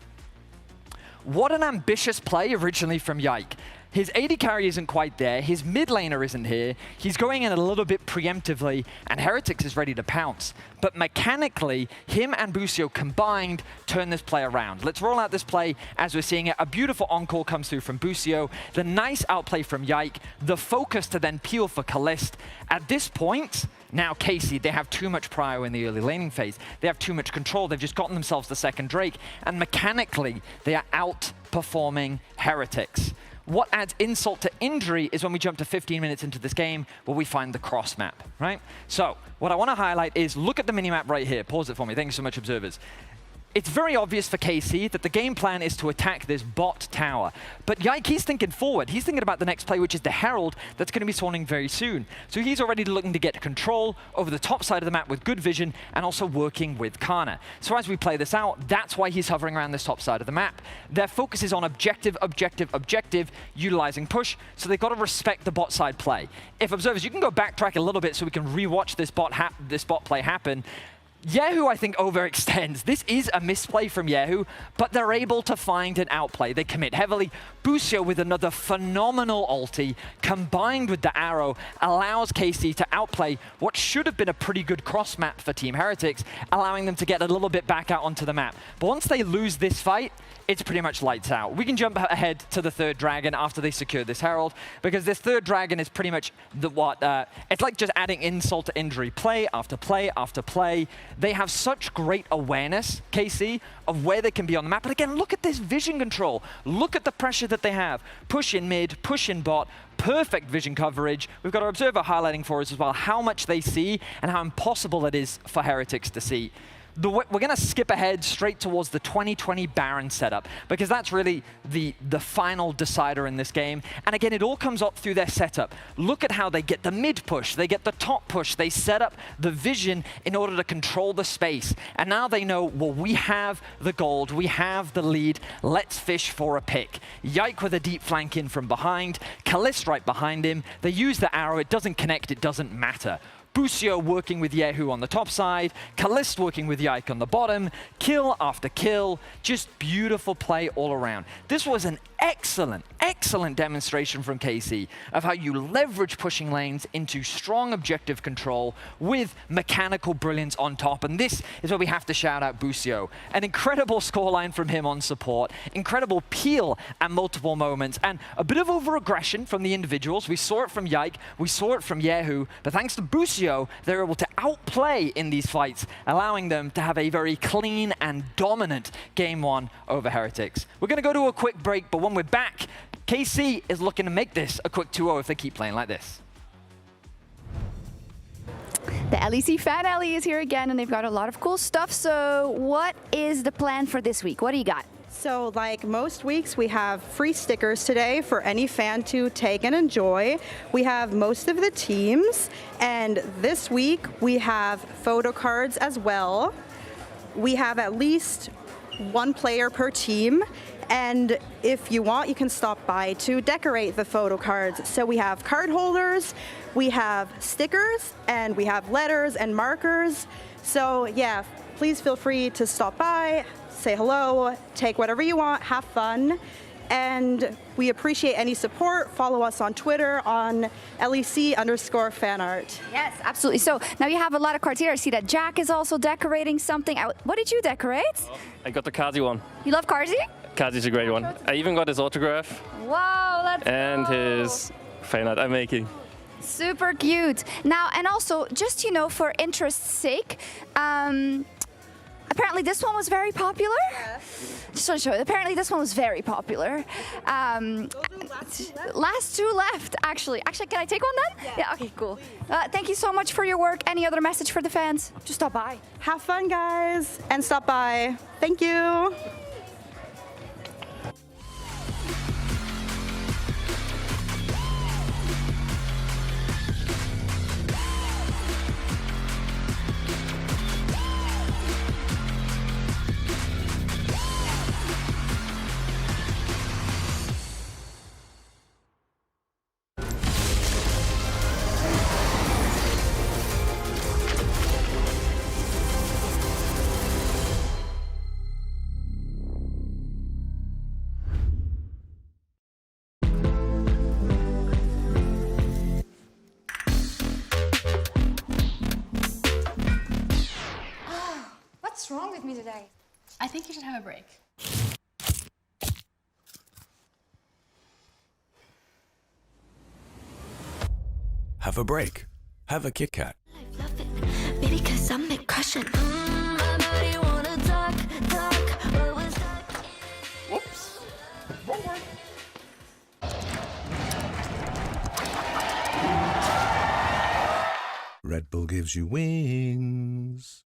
What an ambitious play originally from Yike. His AD carry isn't quite there, his mid laner isn't here, he's going in a little bit preemptively, and Heretics is ready to pounce. But mechanically, him and Busio combined turn this play around. Let's roll out this play as we're seeing it. A beautiful on-call comes through from Busio, the nice outplay from Yike, the focus to then peel for Kalist. At this point, now KC, they have too much prio in the early laning phase. They have too much control, they've just gotten themselves the second Drake, and mechanically, they are outperforming Heretics. What adds insult to injury is when we jump to 15 minutes into this game where we find the cross map, right? So what I want to highlight is look at the minimap right here. Pause it for me. Thank you so much, observers. It's very obvious for KC that the game plan is to attack this bot tower. But Yike, he's thinking forward. He's thinking about the next play, which is the Herald that's going to be spawning very soon. So he's already looking to get control over the top side of the map with good vision and also working with Kana. So as we play this out, that's why he's hovering around this top side of the map. Their focus is on objective, objective, objective, utilizing push. So they've got to respect the bot side play. If observers, you can go backtrack a little bit so we can rewatch this bot play happen. Yahoo, I think, overextends. This is a misplay from Yahoo, but they're able to find an outplay. They commit heavily. Busio with another phenomenal ulti, combined with the arrow, allows KC to outplay what should have been a pretty good cross map for Team Heretics, allowing them to get a little bit back out onto the map. But once they lose this fight, it's pretty much lights out. We can jump ahead to the third dragon after they secure this Herald, because this third dragon is pretty much it's like just adding insult to injury. Play after play after play. They have such great awareness, KC, of where they can be on the map. But again, look at this vision control. Look at the pressure that they have. Push in mid, push in bot, perfect vision coverage. We've got our observer highlighting for us as well how much they see and how impossible it is for Heretics to see. We're going to skip ahead straight towards the 2020 Baron setup, because that's really the final decider in this game. And again, it all comes up through their setup. Look at how they get the mid push, they get the top push, they set up the vision in order to control the space. And now they know, well, we have the gold, we have the lead, let's fish for a pick. Yike with a deep flank in from behind, Kalist right behind him. They use the arrow, it doesn't connect, it doesn't matter. Busio working with Yahoo on the top side, Kalist working with Yike on the bottom, kill after kill, just beautiful play all around. This was an excellent, excellent demonstration from KC of how you leverage pushing lanes into strong objective control with mechanical brilliance on top. And this is where we have to shout out Busio. An incredible scoreline from him on support, incredible peel at multiple moments, and a bit of over-aggression from the individuals. We saw it from Yike, we saw it from Yahoo, but thanks to Busio, they're able to outplay in these fights, allowing them to have a very clean and dominant Game 1 over Heretics. We're going to go to a quick break, but when we're back, KC is looking to make this a quick 2-0 if they keep playing like this. The LEC Fan Alley is here again, and they've got a lot of cool stuff. So what is the plan for this week? What do you got? So like most weeks, we have free stickers today for any fan to take and enjoy. We have most of the teams, and this week we have photo cards as well. We have at least one player per team, and if you want, you can stop by to decorate the photo cards. So we have card holders, we have stickers, and we have letters and markers. So yeah, please feel free to stop by, say hello, take whatever you want, have fun, and we appreciate any support. Follow us on Twitter on LEC_fanart. Yes, absolutely. So now you have a lot of cards here. I see that Jack is also decorating something. What did you decorate? I got the Kazi one. You love Kazi? Kazi's a great one. I even got his autograph. Wow, that's and his fan art I'm making. Super cute. Now, and also, just, you know, for interest's sake, apparently this one was very popular. Yes. Just want to show you. Apparently this one was very popular. Last two left, actually. Actually, can I take one then? Yes. Yeah, okay, cool. Thank you so much for your work. Any other message for the fans? Just stop by. Have fun, guys, and stop by. Thank you. with me today. I think you should have a break. Have a break. Have a Kit Kat. Baby, cause I'm been crushing. I know you wanna talk. What was that? Whoops. Wrong word. Red Bull gives you wings.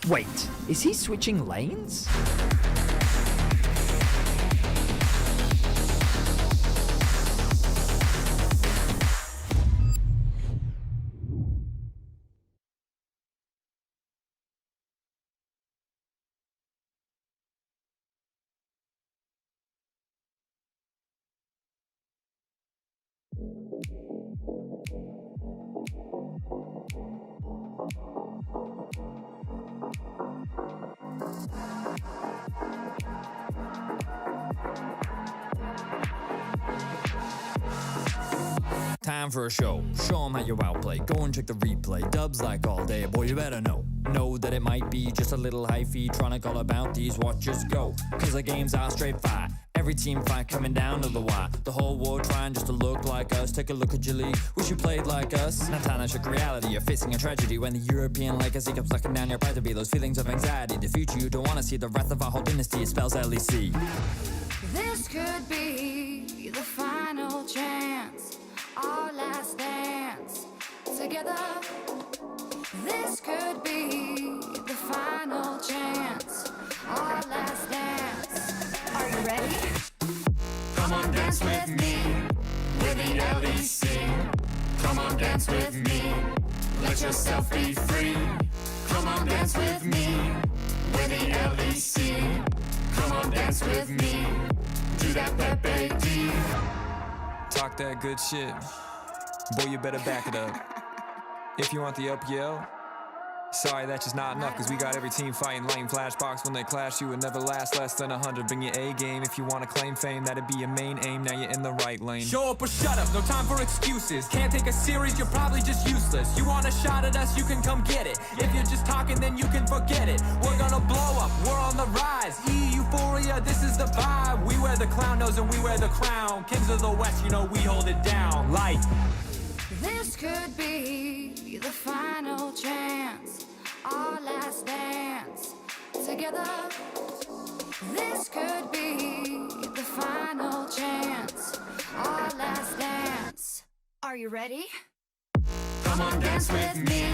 Wait, is he switching lanes? Time for a show. Show 'em how you outplay. Go and check the replay. Dubs like all day. Boy, you better know. Know that it might be just a little hyphy. Tronic all about these watches go. Cause the games are straight fire. Every team fight coming down to the wire. The whole world trying just to look like us. Take a look at your league. Wish you played like us. Now time to shock reality. You're facing a tragedy when the European legacy comes sucking down your pride to be those feelings of anxiety. The future you don't want to see. The wrath of our whole dynasty. It spells LEC. This could be the final chance, our last dance together. This could be the final chance, our last dance. Are you ready? Come on, dance with me, with the LEC. Come on, dance with me, let yourself be free. Come on, dance with me, with the LEC. Come on, dance with me, do that Pepe D. Talk that good shit. Boy, you better back it up. If you want the up yell, sorry, that's just not enough, cause we got every team fighting lane. Flashbox when they clash, you would never last less than 100. Bring your A game if you wanna claim fame, that'd be your main aim. Now you're in the right lane. Show up or shut up, no time for excuses. Can't take a series, you're probably just useless. You want a shot at us, you can come get it. If you're just talking, then you can forget it. We're gonna blow up, we're on the rise. Euphoria, this is the vibe. We wear the clown nose and we wear the crown. Kings of the West, you know we hold it down. Like This could be the final chance, our last dance together. This could be the final chance, our last dance. Are you ready? Come on, dance with me,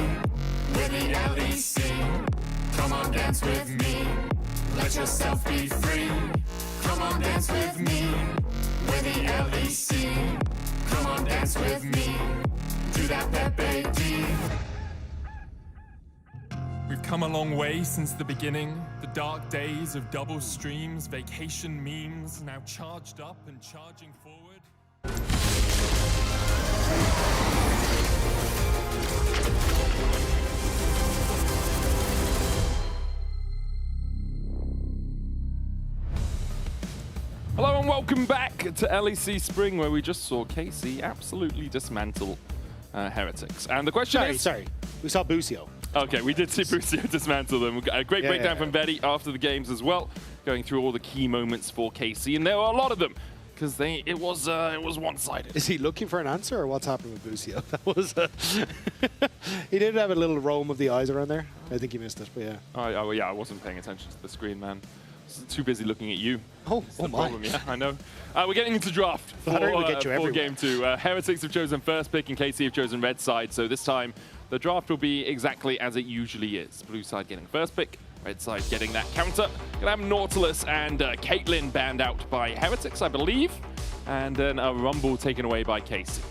with the LEC. Come on, dance with me, let yourself be free. Come on, dance with me, with the LEC. Come on, dance with me, do that Pepe D. We've come a long way since the beginning. The dark days of double streams, vacation memes, now charged up and charging forward. Hello and welcome back to LEC Spring, where we just saw KC absolutely dismantle Heretics. And the question Sorry, we saw Busio. Okay, we did see Busio dismantle them. A great breakdown from Betty after the games as well, going through all the key moments for KC, and there were a lot of them because it was one-sided. Is he looking for an answer, or what's happening with Busio? That was he did have a little roam of the eyes around there. I think he missed it, but yeah. I wasn't paying attention to the screen, man. Too busy looking at you. Oh my. Problem. Yeah, I know. We're getting into draft for game 2. Heretics have chosen first pick and KC have chosen red side. So this time the draft will be exactly as it usually is. Blue side getting first pick, red side getting that counter. Gonna have Nautilus and Caitlyn banned out by Heretics, I believe. And then a Rumble taken away by KC.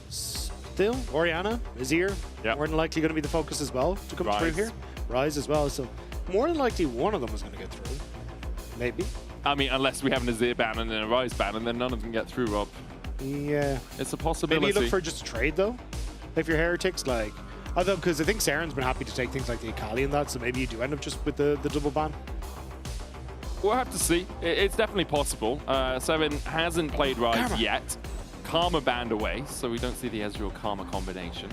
Still, Orianna is here. Yep. More than likely going to be the focus as well to come through here. Rise as well. So more than likely one of them is going to get through. Maybe. I mean, unless we have an Azir ban and then a Rise ban, and then none of them get through, Rob. Yeah. It's a possibility. Maybe look for just a trade, though. If you're Heretics, like, Although, because I think Saren's been happy to take things like the Akali and that, so maybe you do end up just with the double ban. We'll have to see. It's definitely possible. Seven hasn't played Rise yet. Karma banned away, so we don't see the Ezreal Karma combination.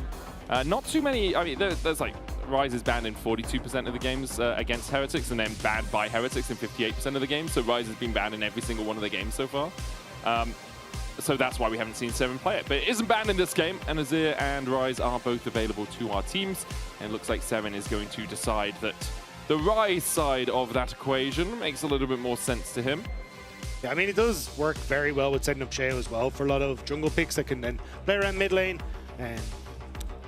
Not too many. I mean, there's like Rise is banned in 42% of the games against Heretics, and then banned by Heretics in 58% of the games. So Rise has been banned in every single one of the games so far. So that's why we haven't seen Seven play it. But it isn't banned in this game, and Azir and Rise are both available to our teams. And it looks like Seven is going to decide that the Rise side of that equation makes a little bit more sense to him. Yeah, I mean, it does work very well with setting up Sheo as well for a lot of jungle picks that can then play around mid lane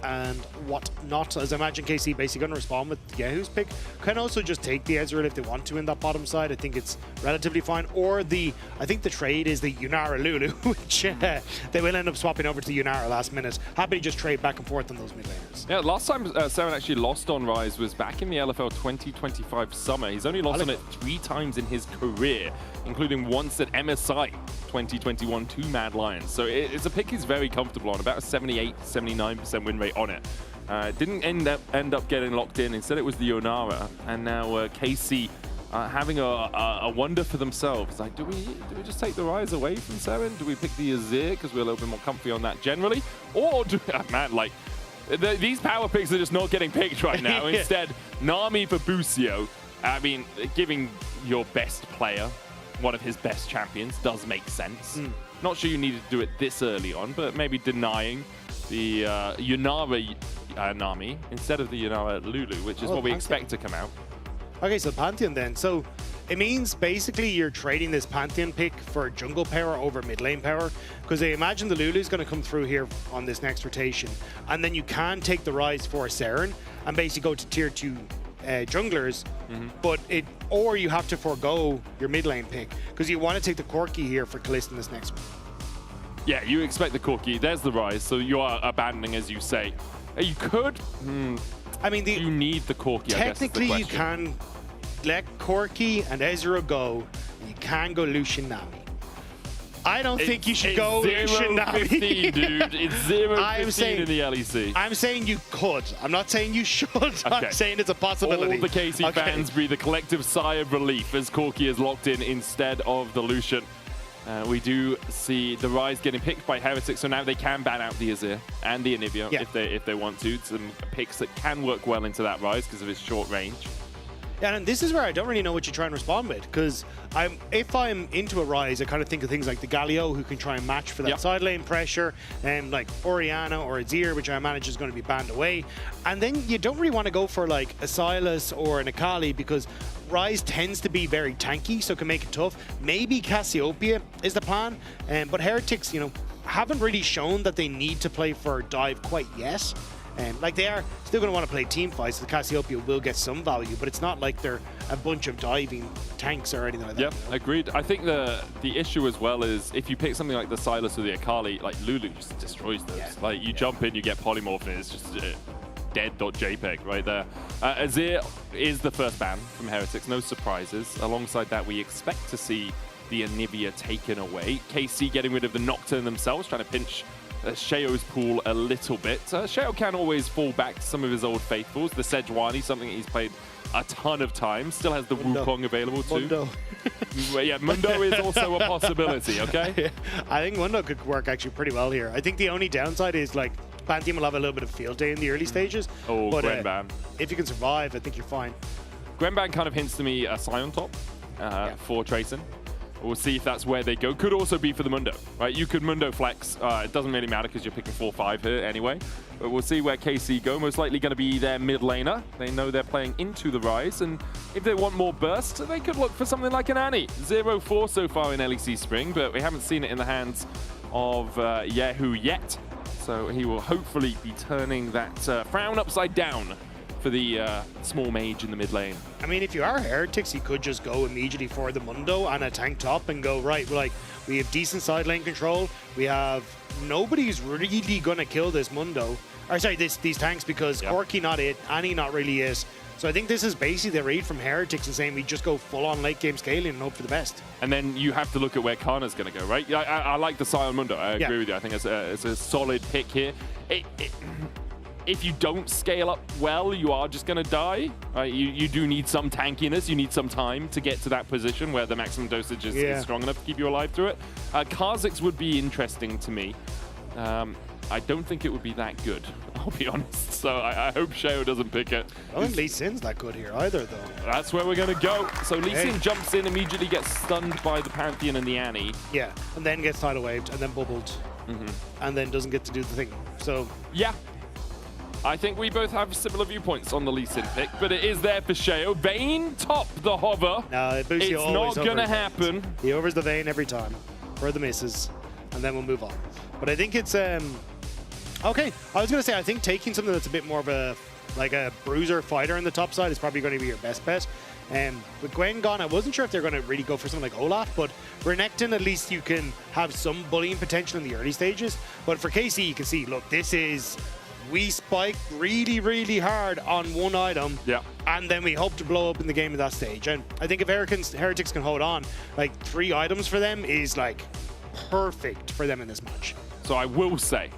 and whatnot. As I imagine KC basically going to respond with Yehu's pick. Can also just take the Ezreal if they want to in that bottom side. I think it's relatively fine. Or I think the trade is the Yunara Lulu, which they will end up swapping over to the Yunara last minute. Happy to just trade back and forth on those mid laners. Yeah, last time Seven actually lost on Rise was back in the LFL 2025 summer. He's only lost on it 3 times in his career, including once at MSI 2021 to Mad Lions. So it's a pick he's very comfortable on, about a 78-79% win rate on it. Didn't end up getting locked in. Instead, it was the Yonara, and now KC having a wonder for themselves. Like, do we just take the Rise away from Seven? Do we pick the Azir because we're a little bit more comfy on that generally, or do man like these power picks are just not getting picked right now? Yeah. Instead, Nami for Busio. I mean, giving your best player one of his best champions does make sense. Not sure you needed to do it this early on, but maybe denying the Yunara Nami instead of the Yunara Lulu, which is what we expect to come out. Okay, so Pantheon then. So it means basically you're trading this Pantheon pick for jungle power over mid lane power, because I imagine the Lulu is going to come through here on this next rotation, and then you can take the Rise for Saren and basically go to tier 2 junglers, or you have to forego your mid lane pick because you want to take the Corki here for Kalista in this next one. Yeah, you expect the Corki. There's the Rise, so you are abandoning, as you say. You could. I mean, you need the Corki. Technically, I guess, you can let Corki and Ezreal go. And you can go Lucian Nami. I don't think you should go Lucian Nami. 0-15, dude. It's 0-15 in the LEC. I'm saying you could. I'm not saying you should. Okay. I'm saying it's a possibility. All the KC fans breathe a collective sigh of relief as Corki is locked in instead of the Lucian. We do see the Rise getting picked by Heretics, so now they can ban out the Azir and the Anivia if they want to. Some picks that can work well into that Rise because of his short range. Yeah, and this is where I don't really know what you try and respond with, because if I'm into a Rise, I kind of think of things like the Galio, who can try and match for that side lane pressure, and like Orianna or Azir, which I manage is going to be banned away. And then you don't really want to go for like a Sylas or an Akali, because Rise tends to be very tanky, so it can make it tough. Maybe Cassiopeia is the plan, but Heretics, haven't really shown that they need to play for dive quite yet. Like, they are still going to want to play team fights, so the Cassiopeia will get some value, but it's not like they're a bunch of diving tanks or anything like that. Yeah, agreed. I think the issue as well is if you pick something like the Sylas or the Akali, like Lulu just destroys those. Like, you jump in, you get polymorph, and it's just dead.jpg right there. Azir is the first ban from Heretics, no surprises. Alongside that, we expect to see the Anivia taken away. KC getting rid of the Nocturne themselves, trying to pinch Sheo's pool a little bit. Sheo can always fall back to some of his old faithfuls. The Sejuani, something he's played a ton of times. Still has the Wukong available too. Mundo. Yeah, Mundo is also a possibility, okay? I think Mundo could work actually pretty well here. I think the only downside is, like, Pantheon will have a little bit of field day in the early stages. Oh, but Grenban. If you can survive, I think you're fine. Grenban kind of hints to me a Sion top for Trayson. We'll see if that's where they go. Could also be for the Mundo, right? You could Mundo flex. It doesn't really matter because you're picking 4-5 here anyway. But we'll see where KC go. Most likely going to be their mid laner. They know they're playing into the Rise. And if they want more burst, they could look for something like an Annie. 0-4 so far in LEC Spring, but we haven't seen it in the hands of Yehu yet. So he will hopefully be turning that frown upside down for the small mage in the mid lane. I mean, if you are Heretics, you could just go immediately for the Mundo and a tank top and go, right, like, we have decent side lane control. We have, nobody's really going to kill this Mundo. Or sorry, these tanks, because Corki not it, Annie not really is. So I think this is basically the read from Heretics and saying we just go full on late game scaling and hope for the best. And then you have to look at where Kana's going to go, right? I like the Sion Mundo. I agree with you. I think it's a solid pick here. if you don't scale up well, you are just going to die. You do need some tankiness. You need some time to get to that position where the maximum dosage is strong enough to keep you alive through it. Kha'Zix would be interesting to me. I don't think it would be that good, I'll be honest. So I hope Sheo doesn't pick it. I don't think Lee Sin's that good here either, though. That's where we're going to go. So Lee Sin jumps in, immediately gets stunned by the Pantheon and the Annie. Yeah, and then gets tidal waved, and then bubbled, and then doesn't get to do the thing. So yeah, I think we both have similar viewpoints on the Lee Sin pick, but it is there for Sheo. Vayne top the hover. No, it's not going to happen. He overs the Vayne every time for the misses, and then we'll move on. But I think it's okay. I was going to say, I think taking something that's a bit more of a bruiser fighter on the top side is probably going to be your best bet. With Gwen gone, I wasn't sure if they're going to really go for something like Olaf, but Renekton, at least you can have some bullying potential in the early stages. But for KC, you can see, look, this is, we spike really, really hard on one item, and then we hope to blow up in the game at that stage. And I think if Heretics can hold on, like 3 items for them is like perfect for them in this match. So I will say,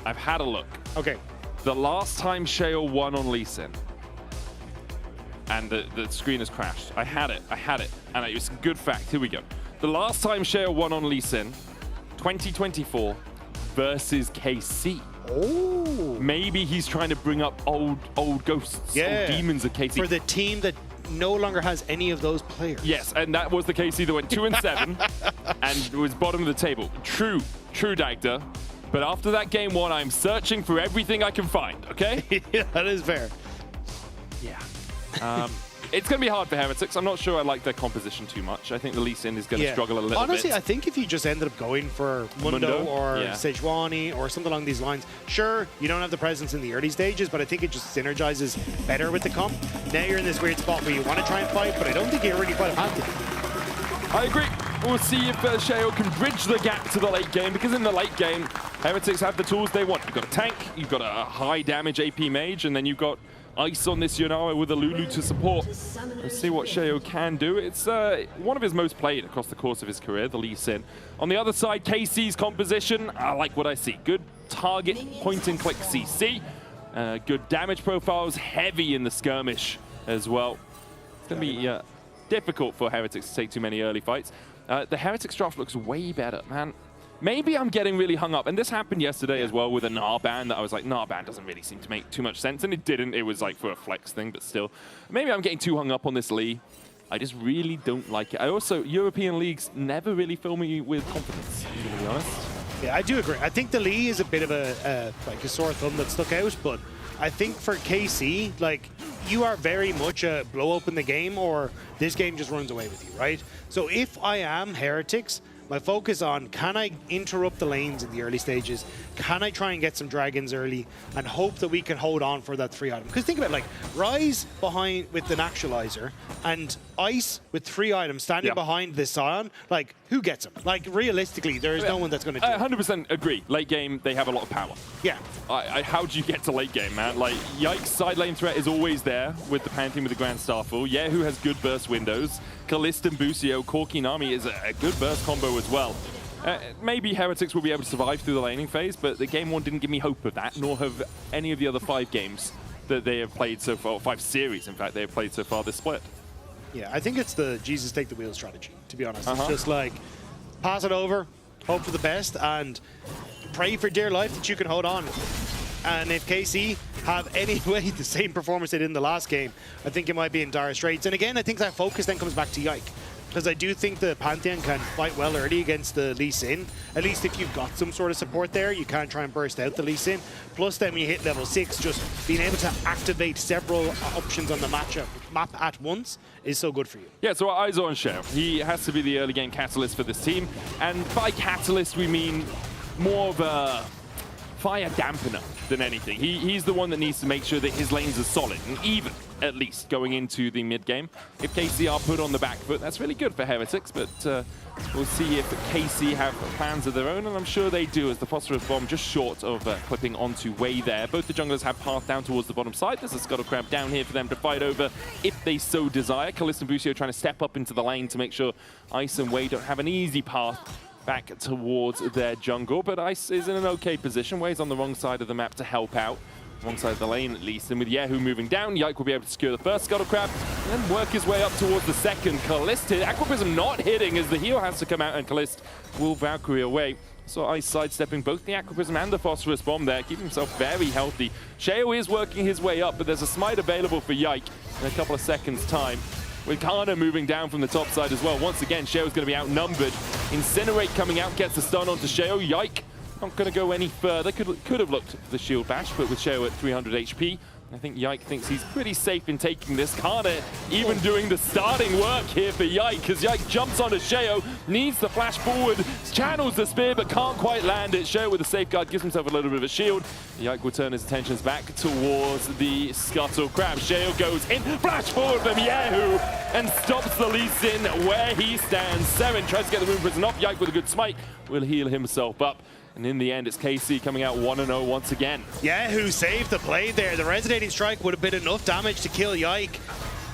I've had a look. Okay. The last time Sheo won on Lee Sin, and the screen has crashed. I had it, and it was a good fact. Here we go. The last time Sheo won on Lee Sin, 2024 versus KC. Oh. Maybe he's trying to bring up old ghosts, old demons of KC. For the team that no longer has any of those players. Yes, and that was the KC that went 2-7 and was bottom of the table. True, Dagda. But after that game 1, I'm searching for everything I can find, okay? Yeah, that is fair. Yeah. It's going to be hard for Heretics. I'm not sure I like their composition too much. I think the Lee Sin is going to struggle a little bit. Honestly, I think if you just ended up going for Mundo or Sejuani or something along these lines, sure, you don't have the presence in the early stages, but I think it just synergizes better with the comp. Now you're in this weird spot where you want to try and fight, but I don't think you really fight a Pantheon. I agree. We'll see if Sheo can bridge the gap to the late game, because in the late game, Heretics have the tools they want. You've got a tank, you've got a high damage AP mage, and then you've got Ice on this Yonara with a Lulu to support. Let's see what Sheo can do. It's one of his most played across the course of his career, the Lee Sin. On the other side, KC's composition, I like what I see. Good target, point and click CC. Good damage profiles, heavy in the skirmish as well. It's going to be difficult for Heretics to take too many early fights. The Heretics draft looks way better, man. Maybe I'm getting really hung up, and this happened yesterday as well with a Narban that I was like, Narban doesn't really seem to make too much sense, and it didn't. It was like for a flex thing, but still. Maybe I'm getting too hung up on this Lee. I just really don't like it. I also, European leagues never really fill me with confidence, to be honest. Yeah, I do agree. I think the Lee is a bit of a sore thumb that stuck out, but I think for KC, like, you are very much a blow open the game or this game just runs away with you, right? So if I am Heretics, my focus on, can I interrupt the lanes in the early stages? Can I try and get some dragons early and hope that we can hold on for that 3 item? Because think about it, like, Ryze behind with an actualizer and Ice with 3 items standing behind this Scion, like, who gets them? Like, realistically, there is no one that's going to do it. 100% agree. Late game, they have a lot of power. Yeah. How do you get to late game, man? Like, Yikes, side lane threat is always there with the Pantheon with the Grand Starfall. Who has good burst windows. Kalist and Busio, Corki Nami is a good burst combo as well. Maybe Heretics will be able to survive through the laning phase, but the game 1 didn't give me hope of that, nor have any of the other 5 games that they have played so far, 5 series, in fact, they have played so far this split. Yeah, I think it's the Jesus take the wheel strategy, to be honest. It's just like, pass it over, hope for the best, and pray for dear life that you can hold on. And if KC have any way the same performance they did in the last game, I think it might be in dire straits. And again, I think that focus then comes back to Yike. Because I do think the Pantheon can fight well early against the Lee Sin. At least if you've got some sort of support there, you can't try and burst out the Lee Sin. Plus then when you hit level 6, just being able to activate several options on the map at once is so good for you. Yeah, so our eyes are on Sheo. He has to be the early game catalyst for this team. And by catalyst, we mean more of a fire dampener than anything. He's the one that needs to make sure that his lanes are solid and even, at least, going into the mid game. If KC are put on the back foot, that's really good for Heretics, but we'll see if KC have plans of their own, and I'm sure they do, as the Phosphorus Bomb just short of clipping onto Way there. Both the junglers have path down towards the bottom side. There's a Scuttle Crab down here for them to fight over if they so desire. Kalist and Busio trying to step up into the lane to make sure Ice and Way don't have an easy path back towards their jungle, but Ice is in an okay position. Way's on the wrong side of the map to help out. alongside the lane at least. And with Yahoo moving down, Yike will be able to secure the first Scuttle Crab and then work his way up towards the second. Kalist hit. Aquaprism not hitting as the heal has to come out, and Kalist will Valkyrie away. So Ice sidestepping both the Aquaprism and the Phosphorus Bomb there, keeping himself very healthy. Sheo is working his way up, but there's a smite available for Yike in a couple of seconds' time. With Kana moving down from the top side as well. Once again, Sheo's going to be outnumbered. Incinerate coming out, gets the stun onto Sheo. Yike not going to go any further. Could have looked for the shield bash, but with Sheo at 300 HP, I think Yike thinks he's pretty safe in taking this. Kana even doing the starting work here for Yike, because Yike jumps onto Sheo, needs the flash forward, channels the spear, but can't quite land it. Sheo with a safeguard gives himself a little bit of a shield. Yike will turn his attentions back towards the Scuttle Crab. Sheo goes in, flash forward from Yahoo, and stops the Lee Sin where he stands. Seren tries to get the Rune Prison off. Yike with a good smite will heal himself up. And in the end, it's KC coming out 1-0 once again. Yahoo saved the play there. The Resonating Strike would have been enough damage to kill Yike.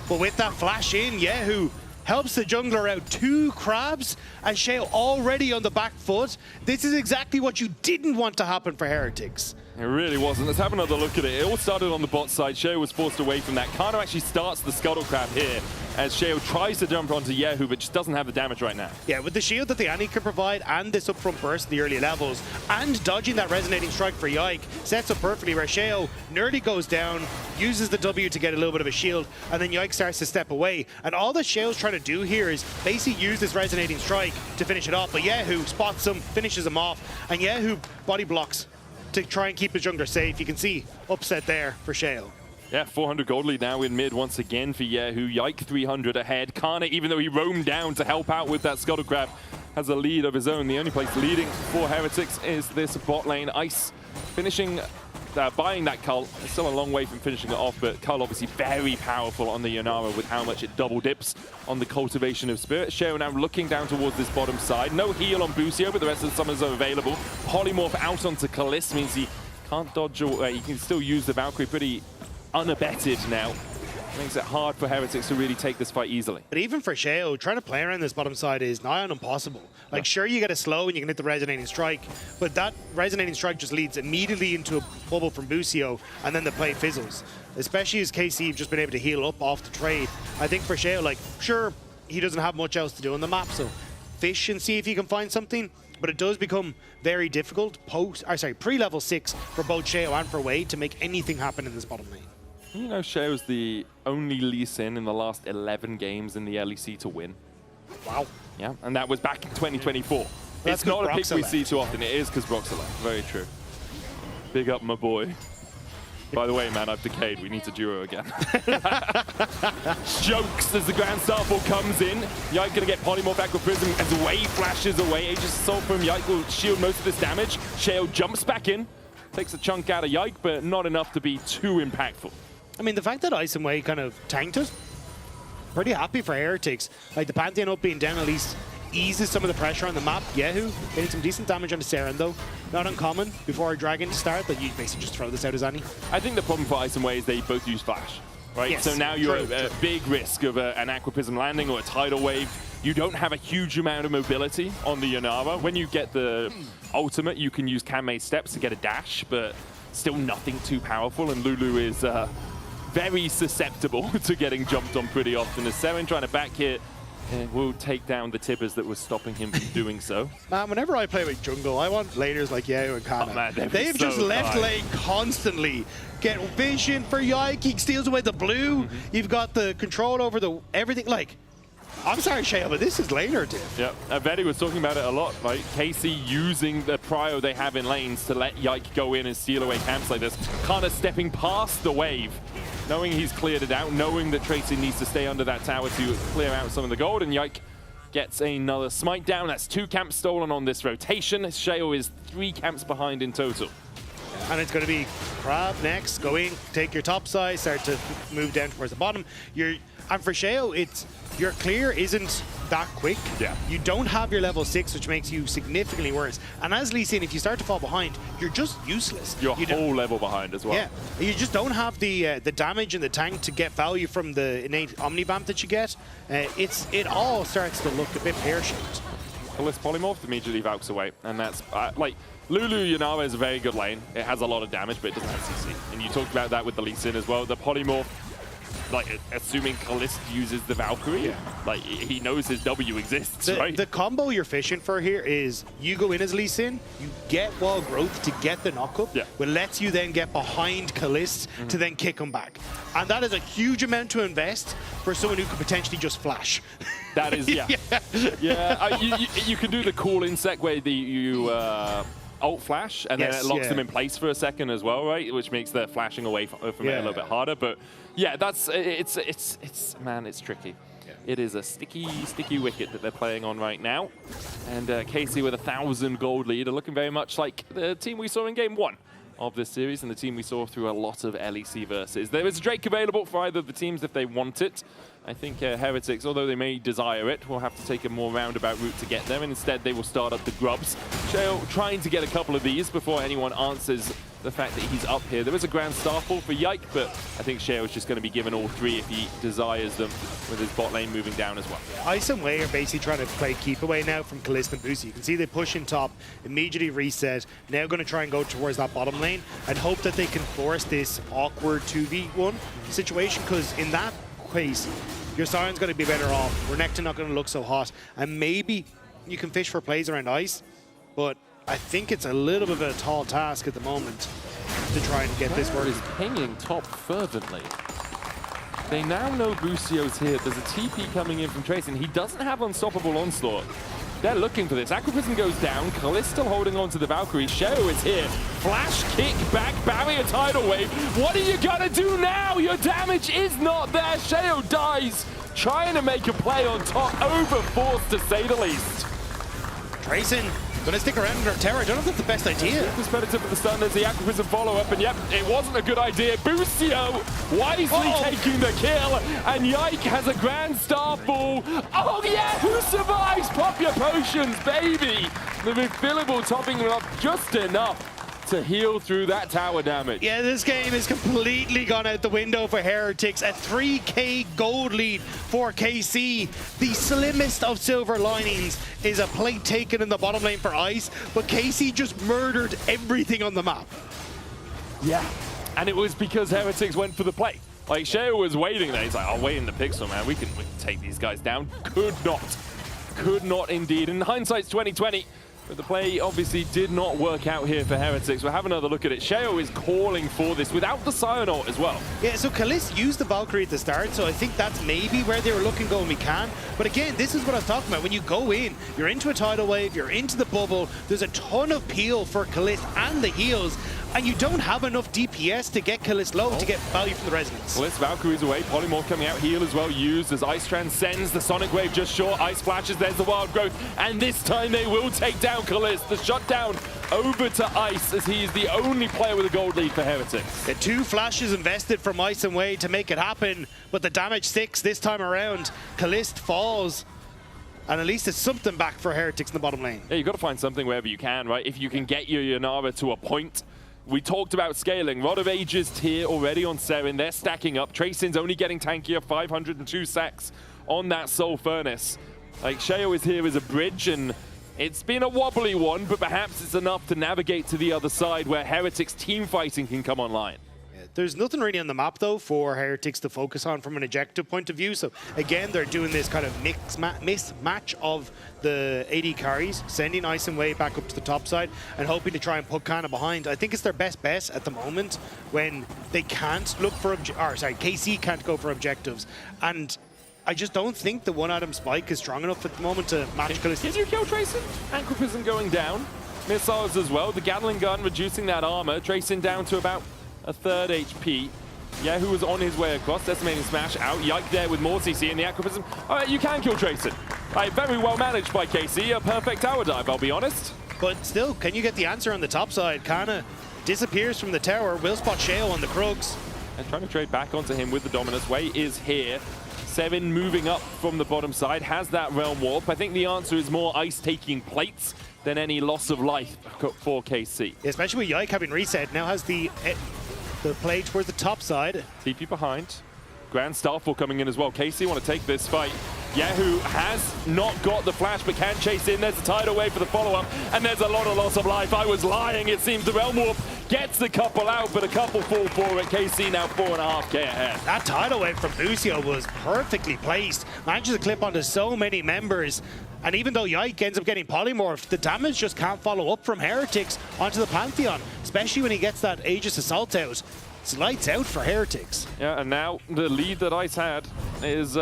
But with that flash in, Yahoo helps the jungler out 2 crabs, and Sheo already on the back foot. This is exactly what you didn't want to happen for Heretics. It really wasn't. Let's have another look at it. It all started on the bot side. Sheo was forced away from that. Kana actually starts the Scuttle Crab here as Sheo tries to jump onto Yahoo, but just doesn't have the damage right now. Yeah, with the shield that the Annie can provide and this upfront burst in the early levels and dodging that Resonating Strike for Yike sets up perfectly where Sheo nearly goes down, uses the W to get a little bit of a shield, and then Yike starts to step away. And all that Sheo's trying to do here is basically use this Resonating Strike to finish it off, but Yahoo spots him, finishes him off, and Yahoo body blocks to try and keep the jungler safe. You can see upset there for Sheo. Yeah, 400 gold lead now in mid once again for Yahoo. Yike 300 ahead. Kana, even though he roamed down to help out with that Scuttle Crab, has a lead of his own. The only place leading for Heretics is this bot lane. Ice finishing, buying that Cull. It's still a long way from finishing it off, but Cull obviously very powerful on the Yonara with how much it double dips on the Cultivation of Spirit. Sheo now looking down towards this bottom side. No heal on Busio, but the rest of the summons are available. Polymorph out onto Kalist means he can't dodge away. He can still use the Valkyrie pretty unabetted now. Makes it hard for Heretics to really take this fight easily. But even for Sheo, trying to play around this bottom side is nigh on impossible. Like, sure, you get a slow and you can hit the Resonating Strike, but that Resonating Strike just leads immediately into a bubble from Busio, and then the play fizzles. Especially as KC have just been able to heal up off the trade. I think for Sheo, like, sure, he doesn't have much else to do on the map, so fish and see if you can find something. But it does become very difficult pre-level 6 for both Sheo and for Wade to make anything happen in this bottom lane. You know, Sheo's the only Lee Sin in the last 11 games in the LEC to win. Wow. Yeah, and that was back in 2024. That's it's not a pick we left. see too often. It is because Brock's left. Very true. Big up, my boy. By the way, man, I've decayed. We need to duo again. Jokes as the Grand Starfall comes in. Yike going to get Polymorph Aqua Prism as Wade flashes away. Aegis Assault from Yike will shield most of this damage. Sheo jumps back in. Takes a chunk out of Yike, but not enough to be too impactful. I mean, the fact that Ice and Wade kind of tanked it, pretty happy for Heretics. Like, the Pantheon up being down at least eases some of the pressure on the map. Yahoo getting some decent damage on the Seren, though. Not uncommon before a Dragon to start, that you basically just throw this out as any. I think the problem for Ice and Wade is they both use Flash, right? Yes, so now you're at a big risk of an Aqua Prism landing or a Tidal Wave. You don't have a huge amount of mobility on the Yonara. When you get the ultimate, you can use Kanmei's Steps to get a dash, but still nothing too powerful, and Lulu is very susceptible to getting jumped on pretty often. As Seren trying to back hit, will take down the Tibbers that was stopping him from doing so. Man, whenever I play with jungle, I want laners like Yao and Kana. Oh, man, they've so just left high. lane constantly. Get vision for Yike, he steals away the blue. You've got the control over the everything. Like, I'm sorry, Shea, but this is laner diff. Yeah, Vedi was talking about it a lot, right? KC using the prio they have in lanes to let Yike go in and steal away camps like this. Kana stepping past the wave, knowing he's cleared it out, knowing that Tracy needs to stay under that tower to clear out some of the gold, and Yike gets another smite down. That's 2 camps stolen on this rotation. Sheo is 3 camps behind in total. And it's going to be Crab next. Go in, take your top side, start to move down towards the bottom. And for Sheo, it's your clear isn't that quick. Yeah. You don't have your level 6, which makes you significantly worse. And as Lee Sin, if you start to fall behind, you're just useless. You're a whole level behind as well. Yeah, you just don't have the damage in the tank to get value from the innate Omnibamp that you get. It all starts to look a bit pear-shaped. Kalist Polymorph immediately Valks away, and that's like Lulu Yanara is a very good lane. It has a lot of damage, but it doesn't have CC. And you talked about that with the Lee Sin as well. The Polymorph, like assuming Kalist uses the Valkyrie, like he knows his W exists, right? The combo you're fishing for here is you go in as Lee Sin, you get wall growth to get the knockup, which lets you then get behind Kalist to then kick him back. And that is a huge amount to invest for someone who could potentially just flash. That is, you can do the cool insect where you ult flash, and then it locks them in place for a second as well, right? Which makes the flashing away from it a little bit harder. But yeah, that's man, it's tricky. It is a sticky wicket that they're playing on right now. And KC with 1,000 gold lead are looking very much like the team we saw in game 1 of this series and the team we saw through a lot of LEC versus. There is Drake available for either of the teams if they want it. I think Heretics, although they may desire it, will have to take a more roundabout route to get them, and instead they will start up the Grubs. Shale trying to get a couple of these before anyone answers the fact that he's up here. There is a Grand Starfall for Yike, but I think Shale is just going to be given all 3 if he desires them, with his bot lane moving down as well. Ice and Wei are basically trying to play keep away now from Kalist and Boosie. You can see they push in top, immediately reset, now going to try and go towards that bottom lane and hope that they can force this awkward 2v1 situation, because in that case, your Siren's going to be better off. Renekton not going to look so hot, and maybe you can fish for plays around Ice, but I think it's a little bit of a tall task at the moment to try and get this working. Is pinging top fervently. They now know Busio's here. There's a TP coming in from Trace, and he doesn't have Unstoppable Onslaught. They're looking for this. Aquaprism goes down. Kalist still holding on to the Valkyrie. Sheo is here. Flash, kick, back, barrier, tidal wave. What are you gonna do now? Your damage is not there. Sheo dies. Trying to make a play on top. Overforced, to say the least. Tracing. Gonna stick around under Terror. I don't know if that's the best idea. This benefit for the stun. There's the Aquaprism follow-up, and yep, it wasn't a good idea. Busio wisely taking the kill, and Yike has a Grand Starfall. Oh yeah, who survives? Pop your potions, baby! The refillable topping them up just enough to heal through that tower damage. Yeah, this game is completely gone out the window for Heretics. A 3k gold lead for KC. The slimmest of silver linings is a plate taken in the bottom lane for Ice, but KC just murdered everything on the map. Yeah, and it was because Heretics went for the play. Like, Sheo was waiting there. He's like, I'll wait in the pixel, man. We can take these guys down. Could not indeed. In hindsight's 2020. But the play obviously did not work out here for Heretics. We'll have another look at it. Sheo is calling for this without the Sion ult as well. Yeah, so Kalist used the Valkyrie at the start, so I think that's maybe where they were looking going, we can. But again, this is what I'm talking about. When you go in, you're into a tidal wave, you're into the bubble, there's a ton of peel for Kalist and the heals, and you don't have enough DPS to get Kalist low to get value from the resonance. Kalist, Valkyrie's away, Polymorph coming out, heal as well used as Ice transcends the Sonic Wave just short, Ice flashes, there's the Wild Growth, and this time they will take down Kalist. The shutdown over to Ice, as he's the only player with a gold lead for Heretics. The 2 flashes invested from Ice and Wei to make it happen, but the damage sticks this time around. Kalist falls, and at least it's something back for Heretics in the bottom lane. Yeah, you've got to find something wherever you can, right? If you can get your Yanara to a point. We talked about scaling. Rod of Ages tier already on Seren. They're stacking up. Tracin's only getting tankier, 502 sacks on that Soul Furnace. Like, Sheo is here as a bridge, and it's been a wobbly one, but perhaps it's enough to navigate to the other side where Heretics team fighting can come online. There's nothing really on the map, though, for Heretics to focus on from an objective point of view. So, again, they're doing this kind of mismatch of the AD carries, sending Ice and Wei back up to the top side and hoping to try and put Kana behind. I think it's their best bet at the moment when they can't look for KC can't go for objectives. And I just don't think the one-item spike is strong enough at the moment to match Kalist. Did you kill Tracin? Aquaprism going down. Missiles as well. The Gatling gun reducing that armor. Tracin down to about a 3rd HP. Yeah, who was on his way across. Decimating Smash out. Yike there with more CC in the Aquaprism. All right, you can kill Tracin. Right, very well managed by KC. A perfect tower dive, I'll be honest. But still, can you get the answer on the top side? Kana disappears from the tower. Will spot Shale on the Krugs. And trying to trade back onto him with the Dominus. Wei is here. Seven moving up from the bottom side. Has that Realm Warp. I think the answer is more Ice taking plates than any loss of life for KC. Especially with Yike having reset. Now has the play towards the top side. TP behind. Grand Starfall coming in as well. KC want to take this fight. Yahoo has not got the flash, but can chase in. There's a tidal wave for the follow-up, and there's a lot of loss of life. I was lying. It seems the Realm Warp gets the couple out, but a couple fall for it. KC now 4.5K ahead. That tidal wave from Bucio was perfectly placed. Manages to clip onto so many members. And even though Yike ends up getting polymorphed, the damage just can't follow up from Heretics onto the Pantheon, especially when he gets that Aegis Assault out. It's lights out for Heretics. Yeah, and now the lead that Ice had is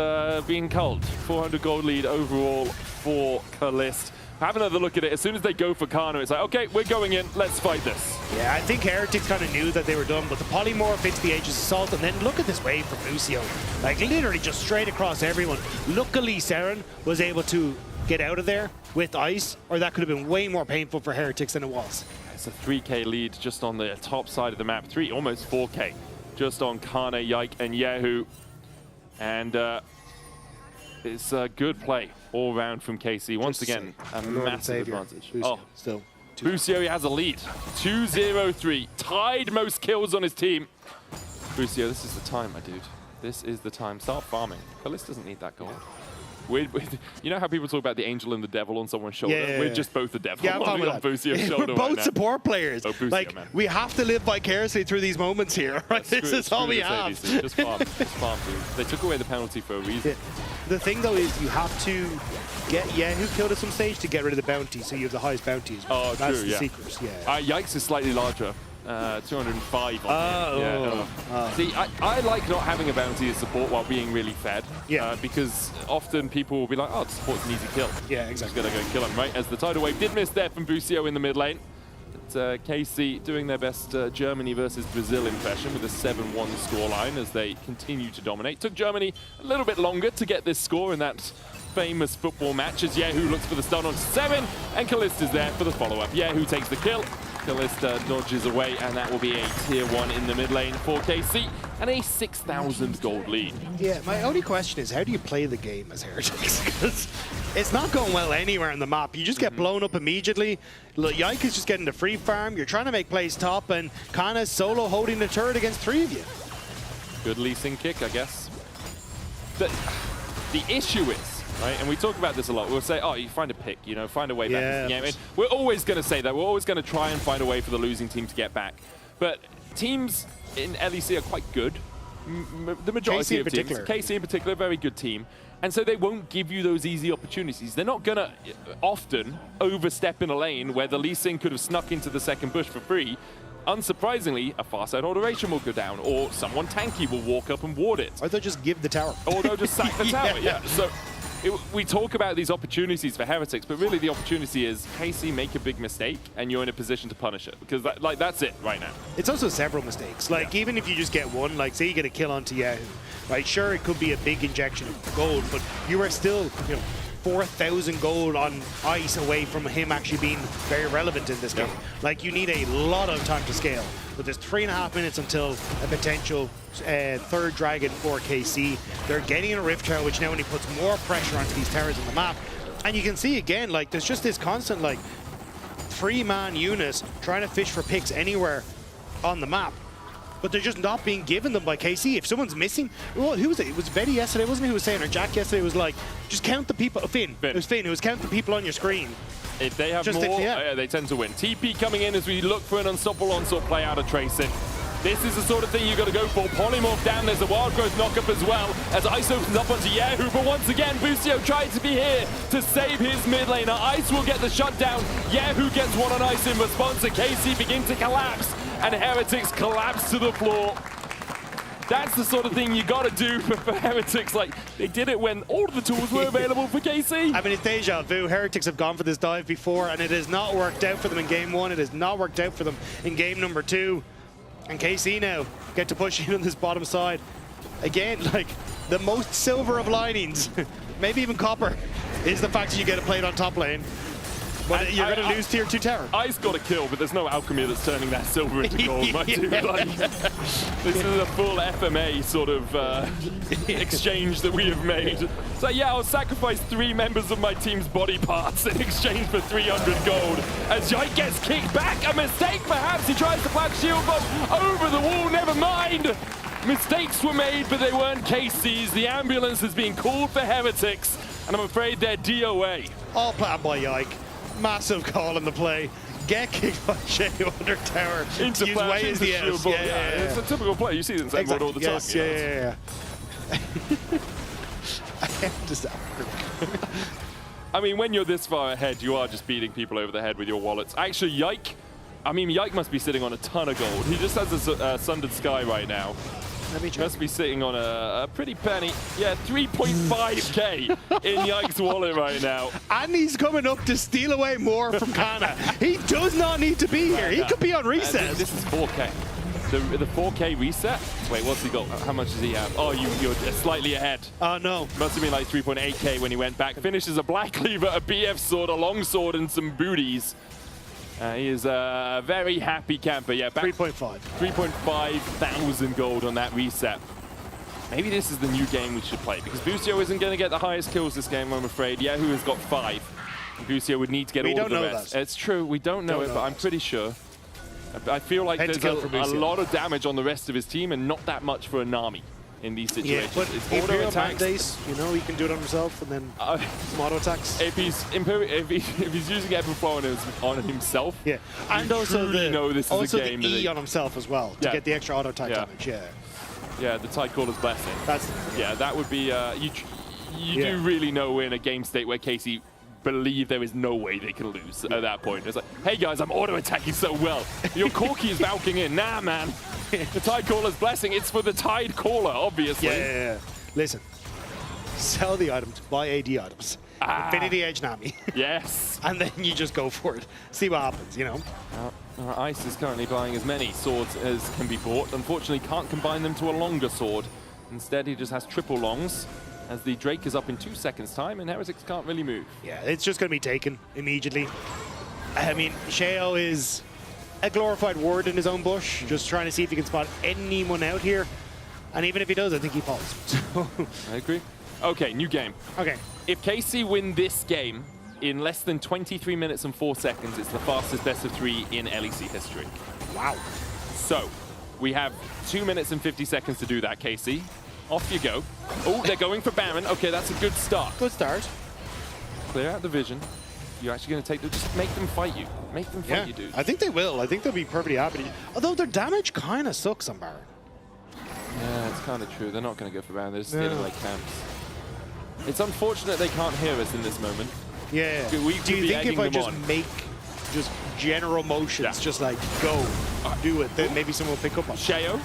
being culled. 400 gold lead overall for Kalist. Have another look at it. As soon as they go for Kano, it's like, okay, we're going in, let's fight this. Yeah, I think Heretics kind of knew that they were done, but the polymorph hits the Aegis Assault, and then look at this wave from Bucio. Like, literally just straight across everyone. Luckily, Seren was able to get out of there with Ice, or that could have been way more painful for Heretics than it was. It's a 3K lead just on the top side of the map. Almost 4K just on Kane, Yike, and Yahoo. And it's a good play all round from KC. Once again, a massive advantage. Bucio, still. Bucio, he has a lead. 2-0-3. Tied most kills on his team. Bucio, this is the time, my dude. This is the time. Start farming. Kalist doesn't need that gold. You know how people talk about the angel and the devil on someone's shoulder? Yeah. We're just both the devil. Yeah, on Bucio's shoulder. We're both right support players. Oh, Bucio, like, man. we have to live vicariously through these moments here. Right? This is all we have. Just farm. Just farm, dude. They took away the penalty for a reason. The thing, though, is you have to get Yahoo killed at some stage to get rid of the bounty, so you have the highest bounty as well. Oh, That's true, the yeah. secret, yeah. Yikes is slightly larger. 205 on him. See, I like not having a bounty as support while being really fed. Yeah. Because often people will be like, oh, the support's an easy kill. Yeah, exactly. Just gonna go kill him, right? As the tidal wave did miss there from Bucio in the mid lane. But KC doing their best Germany versus Brazil impression with a 7-1 scoreline as they continue to dominate. Took Germany a little bit longer to get this score in that famous football match as Yahoo looks for the stun on 7, and Kalist is there for the follow-up. Yahoo takes the kill. Kalist dodges away, and that will be a tier 1 in the mid lane for KC, and a 6,000 gold lead. Yeah, my only question is, how do you play the game as Heretics? Because it's not going well anywhere on the map. You just get blown up immediately. Yike is just getting the free farm. You're trying to make plays top, and Kana's solo holding the turret against 3 of you. Good Lee Sin kick, I guess. The issue is, right, and we talk about this a lot, we'll say, oh, you find a pick, you know, find a way back into the game. And we're always going to say that. We're always going to try and find a way for the losing team to get back. But teams in LEC are quite good. The majority of teams, KC in particular, a very good team. And so they won't give you those easy opportunities. They're not going to often overstep in a lane where the Lee Sin could have snuck into the second bush for free. Unsurprisingly, a far side alteration will go down, or someone tanky will walk up and ward it. Or they'll just give the tower. Or they'll just sack the tower, yeah. So we talk about these opportunities for Heretics, but really the opportunity is KC make a big mistake and you're in a position to punish it, because that's it right now. It's also several mistakes. Like, even if you just get one, like, say you get a kill onto Yahoo, right? Sure, it could be a big injection of gold, but you are still, you know, 4,000 gold on Ice away from him actually being very relevant in this game. Like, you need a lot of time to scale. But there's 3.5 minutes until a potential third dragon for KC. They're getting a Rift Tower, which now only puts more pressure onto these towers on the map. And you can see again, like, there's just this constant, like, 3-man unit trying to fish for picks anywhere on the map. But they're just not being given them by KC. If someone's missing, well, who was it? It was Betty yesterday, wasn't he, who was saying, or Jack yesterday was like, just count the people. Finn. It was Finn. It was count the people on your screen. If they have just more, they tend to win. TP coming in as we look for an unstoppable onslaught play out of Tracing. This is the sort of thing you got to go for. Polymorph down, there's a wild growth knockup as well as Ice opens up onto Yahoo, but once again, Bucio tried to be here to save his mid laner. Ice will get the shutdown. Yahoo gets one on Ice in response, and KC begin to collapse, and Heretics collapse to the floor. That's the sort of thing you got to do for Heretics. Like, they did it when all of the tools were available for KC. I mean, it's deja vu. Heretics have gone for this dive before, and it has not worked out for them in game 1. It has not worked out for them in game number 2. And KC now get to push in on this bottom side. Again, like, the most silver of linings, maybe even copper, is the fact that you get a plate on top lane. But you're going to lose tier 2 tower. Ice got a kill, but there's no alchemy that's turning that silver into gold, my dude. Like, this is a full FMA sort of exchange that we have made. So yeah, I'll sacrifice 3 members of my team's body parts in exchange for 300 gold. As Yike gets kicked back, a mistake perhaps. He tries to flash shield, but over the wall, never mind. Mistakes were made, but they weren't KC's. The ambulance is being called for Heretics. And I'm afraid they're DOA. All planned by Yike. Massive call in the play. Get kicked by Sheo under tower. Into Use flash, way as into the shield out. bomb. Yeah. It's a typical play. You see it in Zen World all the time. Yes, you know. yeah. Just I mean, when you're this far ahead, you are just beating people over the head with your wallets. Actually, Yike must be sitting on a ton of gold. He just has a Sundered Sky right now. Must be sitting on a pretty penny. Yeah, 3.5k in Yike's wallet right now. And he's coming up to steal away more from Kana. He does not need to be here. He could be on reset. This is 4k. The 4k reset? Wait, what's he got? How much does he have? Oh, you're slightly ahead. Oh, no. Must have been like 3.8k when he went back. Finishes a Black Cleaver, a BF sword, a long sword, and some booties. He is a very happy camper. Yeah, 3.5. 3.5 thousand gold on that reset. Maybe this is the new game we should play, because Busio isn't going to get the highest kills this game, I'm afraid. Yahoo has got 5. Busio would need to get all of the rest. It's true, we don't know it, but I'm pretty sure. I feel like there's a lot of damage on the rest of his team and not that much for a Nami in these situations. Yeah, but it's Imperial auto attacks. Mandates, you know, he can do it on himself and then some auto attacks. If he's using Everflow on himself, yeah, and also this is a game E on himself as well to get the extra auto attack damage. Yeah, the Tidecaller's Blessing. That would be you do really know in a game state where Casey believe there is no way they can lose at that point. It's like, hey guys, I'm auto attacking so well. Your Corki is bouncing in. Nah, man. The Tidecaller's Blessing. It's for the Tidecaller, obviously. Yeah. Listen, sell the items, buy AD items. Infinity Edge Nami. Yes. And then you just go for it. See what happens, you know. Ice is currently buying as many swords as can be bought. Unfortunately, can't combine them to a longer sword. Instead, he just has triple longs, as the Drake is up in 2 seconds' time, and Heretics can't really move. Yeah, it's just going to be taken immediately. I mean, Sheo is a glorified ward in his own bush, just trying to see if he can spot anyone out here. And even if he does, I think he falls. I agree. Okay, new game. Okay. If KC win this game in less than 23 minutes and 4 seconds, it's the fastest best of 3 in LEC history. Wow. So, we have 2 minutes and 50 seconds to do that, KC. Off you go. Oh, they're going for Baron. Okay, that's a good start. Good start. Clear out the vision. You're actually going to take them. Just make them fight you. Make them fight you, dude. I think they will. I think they'll be perfectly happy. Although their damage kind of sucks on Baron. Yeah, it's kind of true. They're not going to go for Baron. They're just stealing like camps. It's unfortunate they can't hear us in this moment. Yeah. Do you think if I just make just general motions, just like go, do it, then maybe someone will pick up on it? Sheo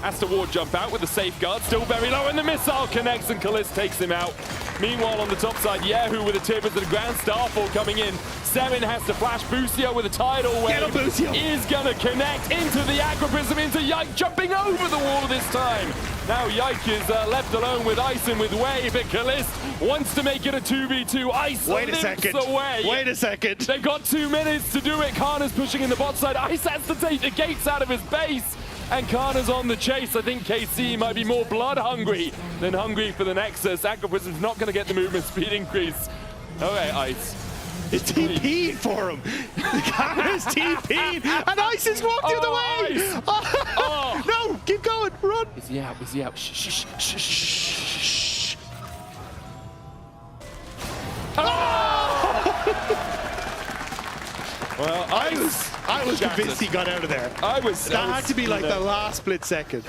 has to ward jump out with the safeguard, still very low, and the missile connects and Kalist takes him out. Meanwhile, on the top side, Yahoo with a Tibbers to the ground, Starfall coming in. Seven has to flash Busio with a tidal wave. Is gonna connect into the Agriprism, into Yike, jumping over the wall this time. Now Yike is left alone with Ice and with Wave, but Kalist wants to make it a 2v2. Ice limps away. Wait a second. They've got 2 minutes to do it. Kana's pushing in the bot side. Ice has to take the gates out of his base. And Kana's on the chase. I think KC might be more blood hungry than hungry for the Nexus. Agriprism's not going to get the movement speed increase. Okay, Ice. It's TP'd for him. Kana's TP'd, and Ice has walked the other way. Oh. No, keep going, run. Is he out? Is he out? Shh, shh, shh, shh, shh. Well, I was convinced he got out of there. That had to be like the last split second.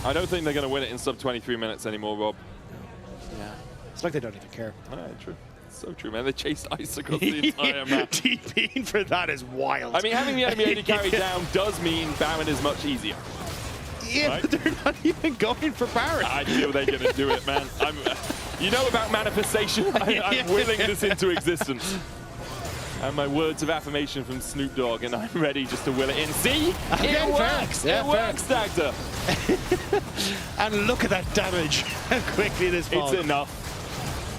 I don't think they're going to win it in sub 23 minutes anymore, Rob. Yeah. It's like they don't even care. True. So true, man. They chased Ice across the entire map. TPing for that is wild. I mean, having the enemy AD carry down does mean Baron is much easier. Yeah, right? But they're not even going for Baron. I feel they're going to do it, man. You know about manifestation? I'm willing this into existence. And my words of affirmation from Snoop Dogg, and I'm ready just to will it in. See? It works! It works, Dagda! And look at that damage. How quickly this falls. It's enough.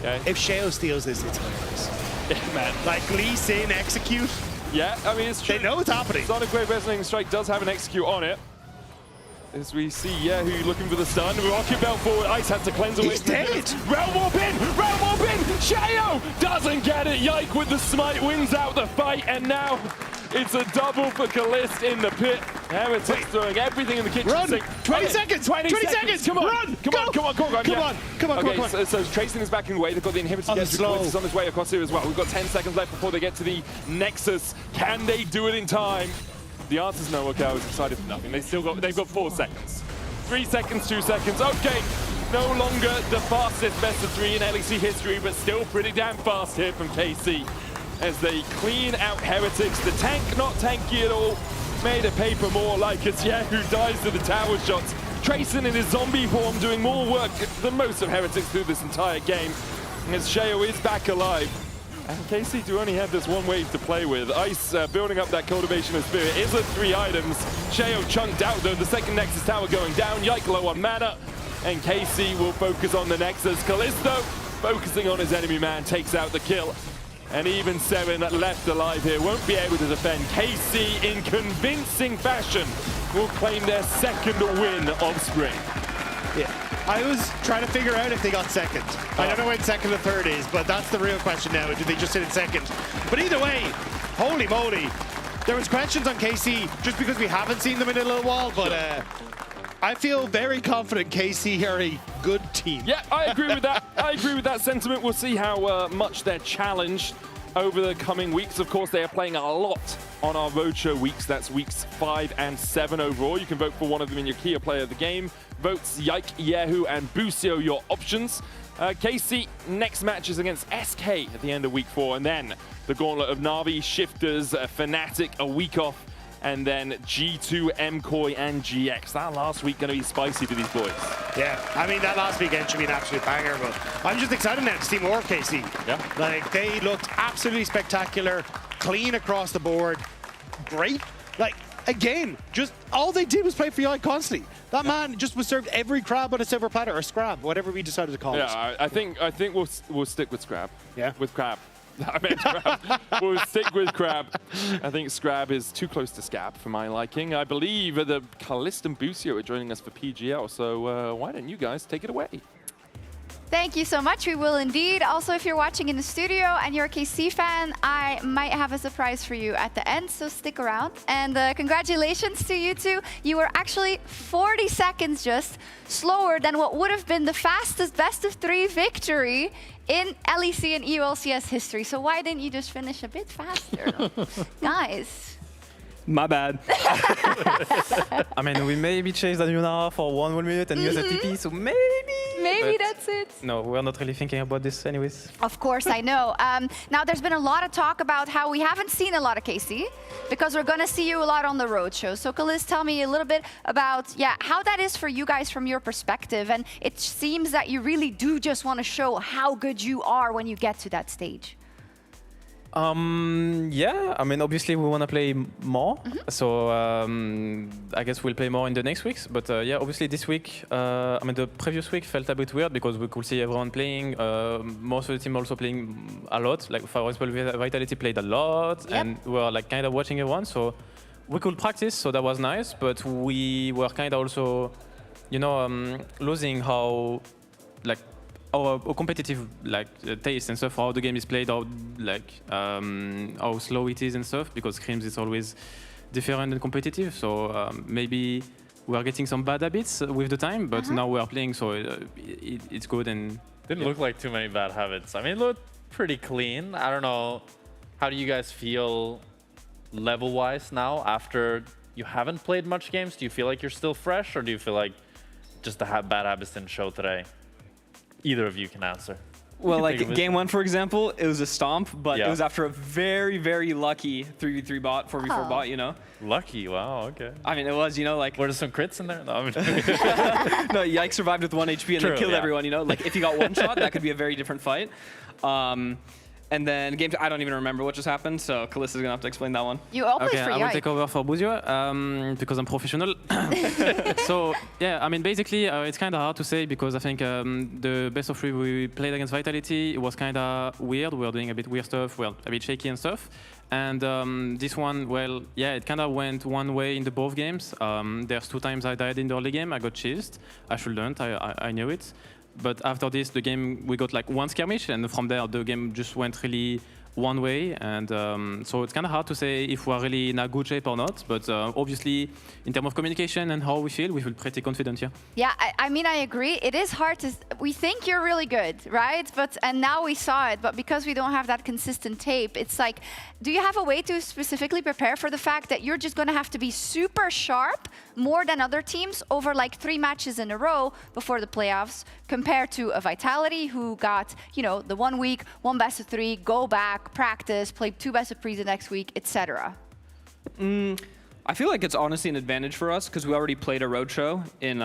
Yeah. If Sheo steals this, it's hilarious. Yeah, man. Like Lee Sin execute. Yeah, I mean, it's true. They know it's happening. Sonic Wave Resonating Strike does have an execute on it. As we see Yahoo looking for the stun. Rocket Belt forward. Ice has to cleanse away. He's dead. Realm Warp in! Realm Warp in! Sheo doesn't get it. Yike with the smite wins out the fight, and now it's a double for Kalist in the pit. Heretics throwing everything in the kitchen Run! sink. 20 seconds! 20 seconds! Come on! Run! Come on! Come on! Come on! Come on! Come on! Okay, Come on! so Tracing is backing away. They've got the inhibitor against Kalist is on his way across here as well. We've got 10 seconds left before they get to the Nexus. Can they do it in time? The answer's no. Okay, I was excited for nothing. They've got 4 seconds. 3 seconds, 2 seconds. Okay, no longer the fastest best of 3 in LEC history, but still pretty damn fast here from KC as they clean out Heretics. The tank not tanky at all. Made a paper more like it's who dies to the tower shots. Tracing in his zombie form doing more work than most of Heretics through this entire game. As Sheo is back alive. And KC do only have this one wave to play with. Ice building up that cultivation of spirit is at 3 items. Sheo chunked out though, the second Nexus tower going down. Yike low on mana. And KC will focus on the Nexus. Callisto focusing on his enemy man takes out the kill. And even 7 left alive here won't be able to defend. KC in convincing fashion will claim their second win of Spring. Yeah. I was trying to figure out if they got second. I don't know when second or third is, but that's the real question now. Do they just sit in second? But either way, holy moly. There was questions on KC just because we haven't seen them in a little while, but I feel very confident KC are a good team. Yeah, I agree with that. I agree with that sentiment. We'll see how much they're challenged over the coming weeks. Of course, they are playing a lot on our roadshow weeks. That's weeks 5 and 7 overall. You can vote for one of them in your Kia player of the game. Votes Yike, Yehu, and Busio your options. KC next match is against SK at the end of week 4, and then the gauntlet of Na'Vi, Shifters, Fnatic a week off, and then G2, MKOI, and GX. That last week going to be spicy for these boys. Yeah, I mean, that last weekend should be an absolute banger, but I'm just excited now to see more of KC. Yeah. Like, they looked absolutely spectacular, clean across the board, great. Like, again, just all they did was play for Yike constantly. That man just was served every crab on a silver platter, or scrab, whatever we decided to call it. Yeah, I think we'll stick with scrab. Yeah? With crab. I meant crab. We'll stick with crab. I think scrab is too close to scab for my liking. I believe the Kalist and Busio are joining us for PGL, so why don't you guys take it away? Thank you so much. We will indeed. Also, if you're watching in the studio and you're a KC fan, I might have a surprise for you at the end, so stick around. And congratulations to you two. You were actually 40 seconds just slower than what would have been the fastest best of 3 victory in LEC and EULCS history. So why didn't you just finish a bit faster? Guys. My bad. I mean, we maybe chased Aduna for 1 whole minute and used a TP, so maybe. Maybe but that's it. No, we're not really thinking about this anyways. Of course, I know. Now, there's been a lot of talk about how we haven't seen a lot of KC because we're going to see you a lot on the road show. So, Kalist, tell me a little bit about how that is for you guys from your perspective. And it seems that you really do just want to show how good you are when you get to that stage. Yeah, I mean, obviously we want to play more, so I guess we'll play more in the next weeks. But yeah, obviously this week, I mean, the previous week felt a bit weird because we could see everyone playing, most of the team also playing a lot. Like, for example, Vitality played a lot, and we were like kind of watching everyone, so we could practice, so that was nice. But we were kind of also, you know, losing how, like, our competitive taste and stuff, how the game is played, how how slow it is and stuff, because scrims is always different and competitive. So maybe we are getting some bad habits with the time, but now we are playing, so it's good. And didn't look like too many bad habits. I mean, it looked pretty clean. I don't know, how do you guys feel level-wise now after you haven't played much games? Do you feel like you're still fresh, or do you feel like just the bad habits didn't show today? Either of you can answer. Well, like game 1, for example, it was a stomp, but it was after a very, very lucky 3v3 bot, 4v4 bot, you know? Lucky, wow, okay. I mean, it was, you know, like... Were there some crits in there? No, I mean no, Yike survived with 1 HP and then killed everyone, you know? Like, if you got one shot, that could be a very different fight. And then game 2, I don't even remember what just happened, so Kalist is going to have to explain that one. You all played for I will take over for Busio because I'm professional. So, yeah, I mean, basically, it's kind of hard to say because I think the best of 3 we played against Vitality, it was kind of weird. We were doing a bit weird stuff, well, a bit shaky and stuff. And this one, well, yeah, it kind of went one way in the both games. There's 2 times I died in the early game. I got chased. I shouldn't. I knew it. But after this, the game, we got like one skirmish, and from there, the game just went really one way. And so it's kind of hard to say if we're really in a good shape or not. But obviously, in terms of communication and how we feel pretty confident here. Yeah, I mean, I agree. It is hard to. We think you're really good, right? And now we saw it. But because we don't have that consistent tape, it's like, do you have a way to specifically prepare for the fact that you're just going to have to be super sharp more than other teams over like 3 matches in a row before the playoffs, compared to a Vitality who got, you know, the 1 week, 1 best of 3, go back, practice, play 2 best of 3s the next week, etc. I feel like it's honestly an advantage for us because we already played a road show in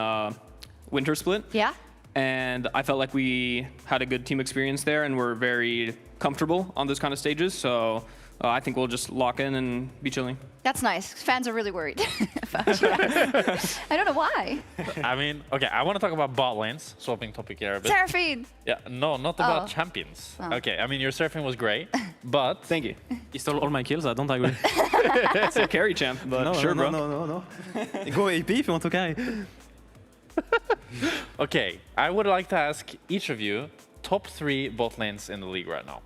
Winter Split. Yeah. And I felt like we had a good team experience there and we're very comfortable on those kind of stages. So I think we'll just lock in and be chilling. That's nice. Fans are really worried about you. I don't know why. I mean, okay, I want to talk about bot lanes, swapping topic here a bit. Seraphine! Yeah, no, not about champions. Oh. Okay, I mean, your Seraphine was great, but... Thank you. He stole all my kills, I don't agree. It's a carry champ, but no, sure, no, bro. No. Go AP if you want to carry. Okay, I would like to ask each of you top 3 bot lanes in the league right now.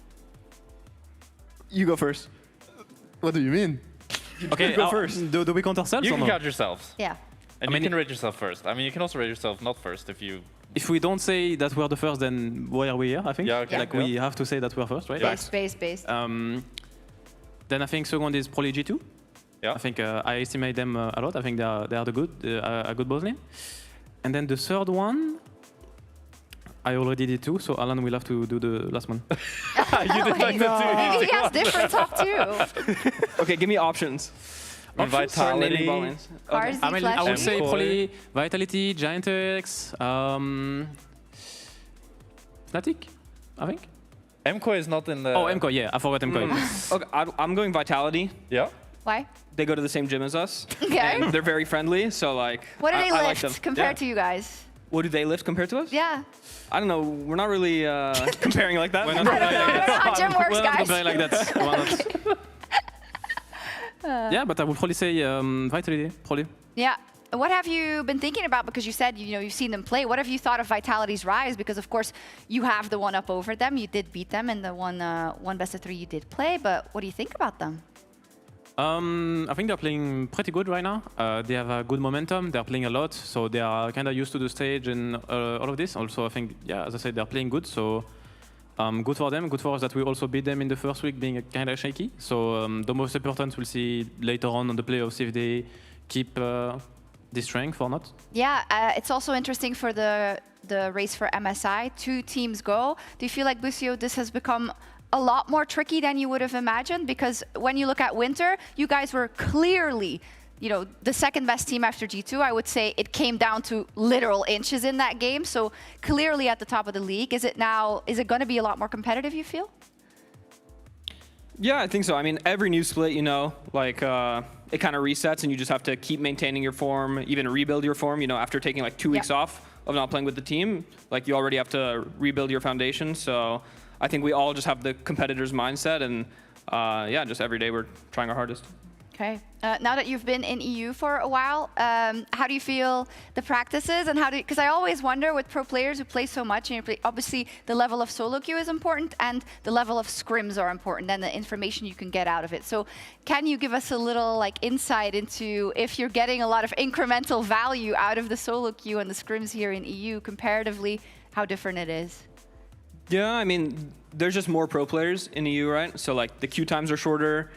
You go first. What do you mean? Okay, go first. Do we count ourselves You or can no? count yourselves. Yeah. And you can rate yourself first. I mean, you can also rate yourself not first if you... If we don't say that we're the first, then why are we here, I think? Yeah, okay. Like, we have to say that we're first, right? Base. Then I think second is probably G2. Yeah. I think I estimate them a lot. I think they are a good bot lane. And then the third one, I already did 2, so Alan will have to do the last one. You did like the 2. Maybe he has different top 2. Okay, give me options. Vitality. Carzy, I mean, I would say Flash. probably Vitality, Giant X, Fnatic, I think. MCOY is not in the... Oh, MCOY, yeah, I forgot MCOY. Okay, I'm going Vitality. Yeah? Why? They go to the same gym as us. Okay. And they're very friendly, so like... What do they I lift like them. compared to you guys? What do they lift compared to us? Yeah. I don't know. We're not really comparing like that. We're I don't know. I don't know how gym works, We're not guys. comparing like that. Why not? Yeah, but I would probably say Vitality, probably. Yeah. What have you been thinking about? Because you said you've seen them play. What have you thought of Vitality's rise? Because of course you have the one up over them. You did beat them in the one best of 3 you did play. But what do you think about them? I think they're playing pretty good right now. They have a good momentum. They're playing a lot, so they are kind of used to the stage and all of this. Also, I think, yeah, as I said, they're playing good. So good for them. Good for us that we also beat them in the first week, being kind of shaky. So the most important we'll see later on the playoffs if they keep this strength or not. Yeah, it's also interesting for the race for MSI. 2 teams go. Do you feel like, Busio, this has become a lot more tricky than you would have imagined? Because when you look at Winter, you guys were clearly, the second best team after G2. I would say it came down to literal inches in that game. So clearly at the top of the league. Is it going to be a lot more competitive, you feel? Yeah, I think so. I mean, every new split, it kind of resets and you just have to keep maintaining your form, even rebuild your form, after taking like 2 weeks off of not playing with the team. Like you already have to rebuild your foundation. So I think we all just have the competitor's mindset and just every day we're trying our hardest. Okay. Now that you've been in EU for a while, how do you feel the practices and because I always wonder with pro players who play so much, obviously the level of solo queue is important and the level of scrims are important and the information you can get out of it. So can you give us a little insight into if you're getting a lot of incremental value out of the solo queue and the scrims here in EU comparatively, how different it is? Yeah, I mean, there's just more pro players in EU, right? So the queue times are shorter.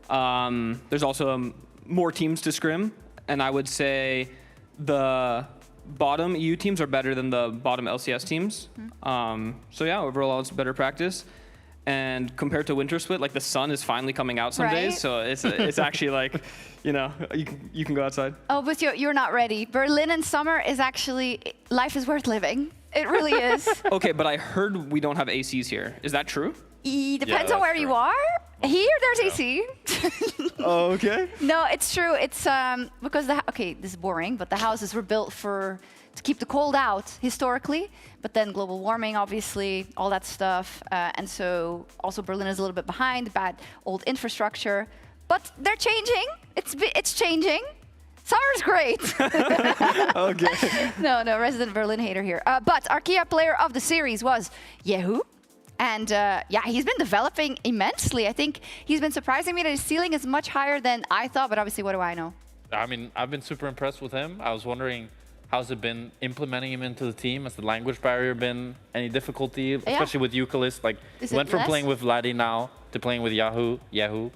There's also more teams to scrim, and I would say the bottom EU teams are better than the bottom LCS teams. So yeah, overall it's better practice. And compared to Winter Split, the sun is finally coming out some days, so it's actually you can go outside. Oh, but you're not ready. Berlin in summer is actually, life is worth living. It really is. Okay, but I heard we don't have ACs here. Is that true? Depends on where you are. Here, there's AC. Oh, okay. No, it's true. It's because this is boring, but the houses were built to keep the cold out historically. But then global warming, obviously, all that stuff, and so also Berlin is a little bit behind, bad old infrastructure. But they're changing. It's changing. Summer's great. Okay. No, resident Berlin hater here. But our key player of the series was Yehu. And yeah, he's been developing immensely. I think he's been surprising me that his ceiling is much higher than I thought, but obviously, what do I know? I mean, I've been super impressed with him. I was wondering, how's it been implementing him into the team? Has the language barrier been any difficulty, especially with Euclid? Like, went from playing with Vladdy now to playing with Yehu.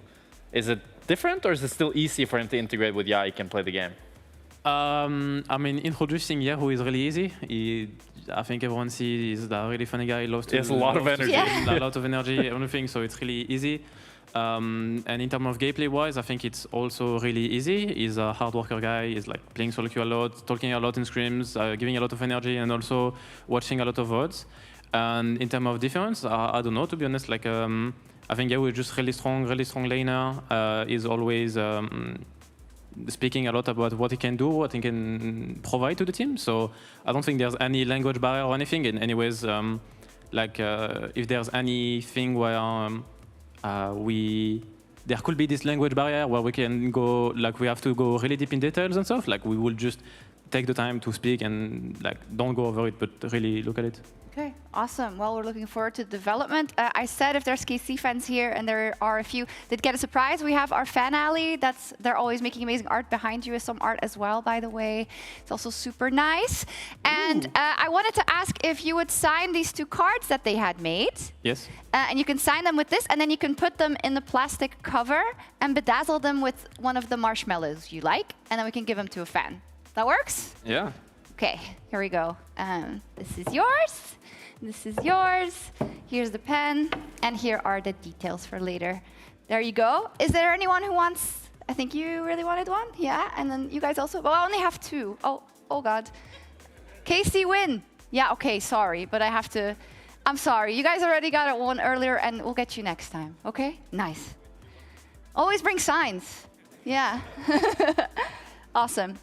Is it different, or is it still easy for him to integrate with Yike and play the game? I mean, introducing Yehu is really easy. I think everyone sees he's a really funny guy. He loves to. He has a lot of energy. A lot of energy, everything. So it's really easy. And in terms of gameplay-wise, I think it's also really easy. He's a hard worker guy. He's like playing solo queue a lot, talking a lot in scrims, giving a lot of energy, and also watching a lot of VODs. And in terms of defense, I don't know, to be honest. Like, I think Yehu is just really strong laner. He's always speaking a lot about what he can do, what he can provide to the team. So I don't think there's any language barrier or anything. And anyways, if there's anything where there could be this language barrier where we can go, like we have to go really deep in details and stuff, like we will just take the time to speak and like don't go over it, but really look at it. Okay, awesome. Well, we're looking forward to development. I said if there's KC fans here, and there are a few, did get a surprise. We have our fan alley. They're always making amazing art. Behind you is some art as well, by the way. It's also super nice. And I wanted to ask if you would sign these 2 cards that they had made. Yes. And you can sign them with this, and then you can put them in the plastic cover and bedazzle them with one of the marshmallows you like, and then we can give them to a fan. That works? Yeah. Okay, here we go. This is yours. This is yours. Here's the pen. And here are the details for later. There you go. Is there anyone who wants... I think you really wanted one? Yeah, and then you guys also... Well, I only have 2. Oh God. KC win. Yeah, okay, sorry, but I have to... I'm sorry. You guys already got one earlier, and we'll get you next time, okay? Nice. Always bring signs. Yeah. Awesome.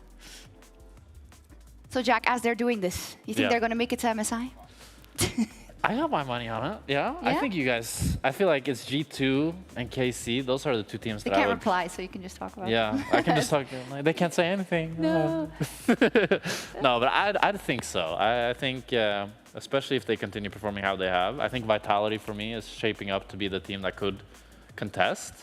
So, Jack, as they're doing this, you think they're going to make it to MSI? I got my money on it. Yeah, I think you guys. I feel like it's G2 and KC. Those are the 2 teams they that I can't would. reply, so you can just talk about it. Yeah, I can just talk. Like, they can't say anything. No. No, but I'd think so. I think, especially if they continue performing how they have, I think Vitality for me is shaping up to be the team that could contest.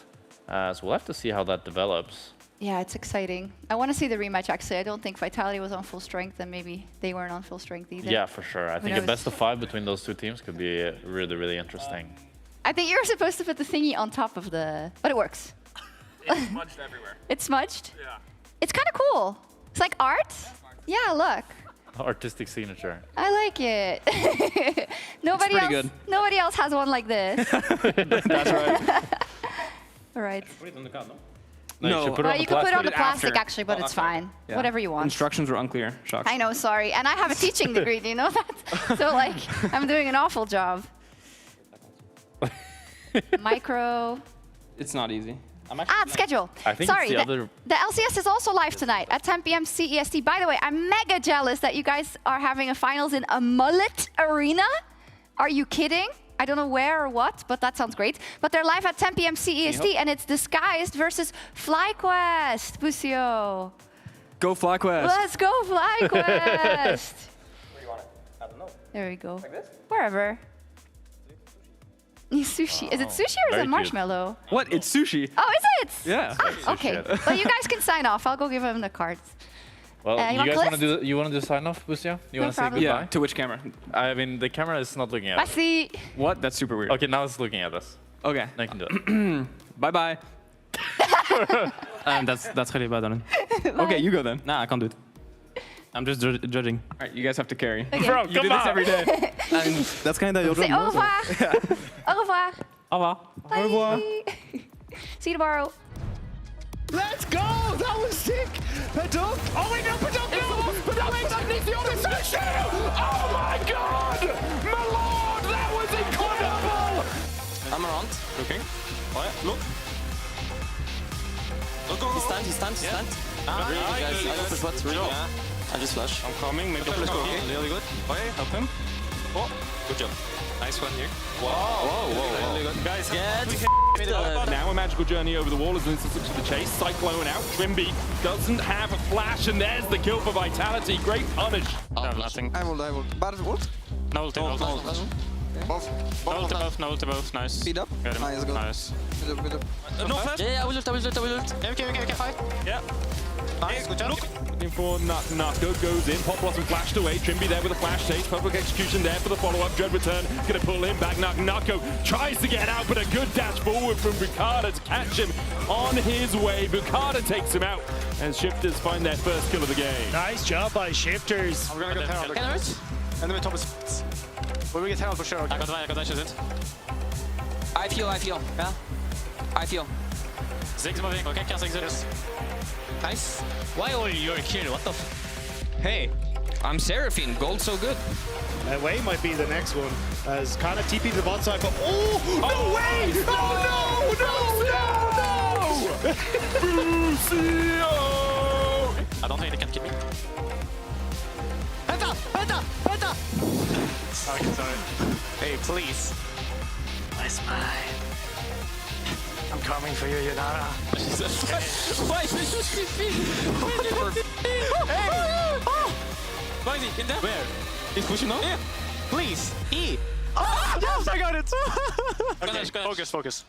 So we'll have to see how that develops. Yeah, it's exciting. I want to see the rematch, actually. I don't think Vitality was on full strength, and maybe they weren't on full strength either. Yeah, for sure. I think a best of 5 between those 2 teams could be really, really interesting. I think you're supposed to put the thingy on top of the... But it works. It's smudged everywhere. It's smudged? Yeah. It's kind of cool. It's like art. Yeah, look. Artistic signature. I like it. Nobody else has one like this. That's right. All right. Put it on the card, no? No, you, you can put it on the plastic, after. actually, but it's fine. Yeah. Whatever you want. Instructions were unclear. Shocks. I know, sorry. And I have a teaching degree, do you know that? So, like, I'm doing an awful job. Micro. It's not easy. The schedule. I think sorry, it's the LCS is also live tonight at 10 p.m. CEST. By the way, I'm mega jealous that you guys are having a finals in a mullet arena. Are you kidding? I don't know where or what, but that sounds great. But they're live at 10 p.m. CEST, and it's Disguised versus FlyQuest. Busio. Go FlyQuest. Let's go FlyQuest. Where do you want it? I don't know. There we go. Like this? Wherever. Sushi. Is it sushi or is it marshmallow? What? It's sushi. Oh, is it? Yeah. Ah, okay. But you guys can sign off. I'll go give them the cards. Well, you guys want to do? You want to do sign off, Busio? You want to say problem. goodbye? Yeah. To which camera? I mean, the camera is not looking at us. Bye. What? That's super weird. Okay, now it's looking at us. Okay. Now you can do it. Bye bye. That's really bad, Alan. Okay, you go then. Nah, I can't do it. I'm just judging. All right, you guys have to carry. Okay. Bro, You do this every day. And that's kind of your Say job. au revoir. Au revoir. Au revoir. Bye. Au revoir. See you tomorrow. Let's go! That was sick! Paduk! Oh wait, no, Paduk! No! Paduk needs the other section! Oh my god! My lord, that was incredible! I'm around. Looking. Oh, yeah. Look. Look. He stand. Ah, Really good, guys. I got the shot. Really good. I just flash. I'm coming. Maybe Okay, let's go. Really good. Okay, Help him. Oh, good job. Nice one here. Whoa. Guys, get Now a magical journey over the wall as this is to the chase. Cyclone out. Trimby doesn't have a flash, and there's the kill for Vitality. Great punish. No, nothing. I will. But what? No ulti, both. Both. No ulti, both. Nice. Speed up. Got him. Nice, good. Nice. Good up. No flash? Yeah, I will ult. Okay, fight. Yeah. Nice, good job. Looking for Nako, goes in. Pop Blossom flashed away. Trimby there with a flash chase. Public execution there for the follow-up. Dread return. Gonna pull him back. Nako tries to get out, but a good dash forward from Bukada to catch him on his way. Bukada takes him out, and Shifters find their first kill of the game. Nice job by Shifters. We're gonna get Herald. And then top is... We will get Herald for sure. Okay? I got dash it. I feel. Yeah. I feel. Ziggs moving. Okay, cancel Ziggs. Yes. Nice. Why all your kill? What the f... Hey, I'm Seraphine. Gold so good. Wei might be the next one, as kind of TP to the bot side, but oh, no way! Lucio! I don't think they can kill me. Penta! Okay, sorry. Hey, please. Nice mine. I'm coming for you, Yunara. Why is this just TP? Why is he in there? Where? He's pushing now? Yeah. Please. E. Oh, yes, I got it! Okay, focus.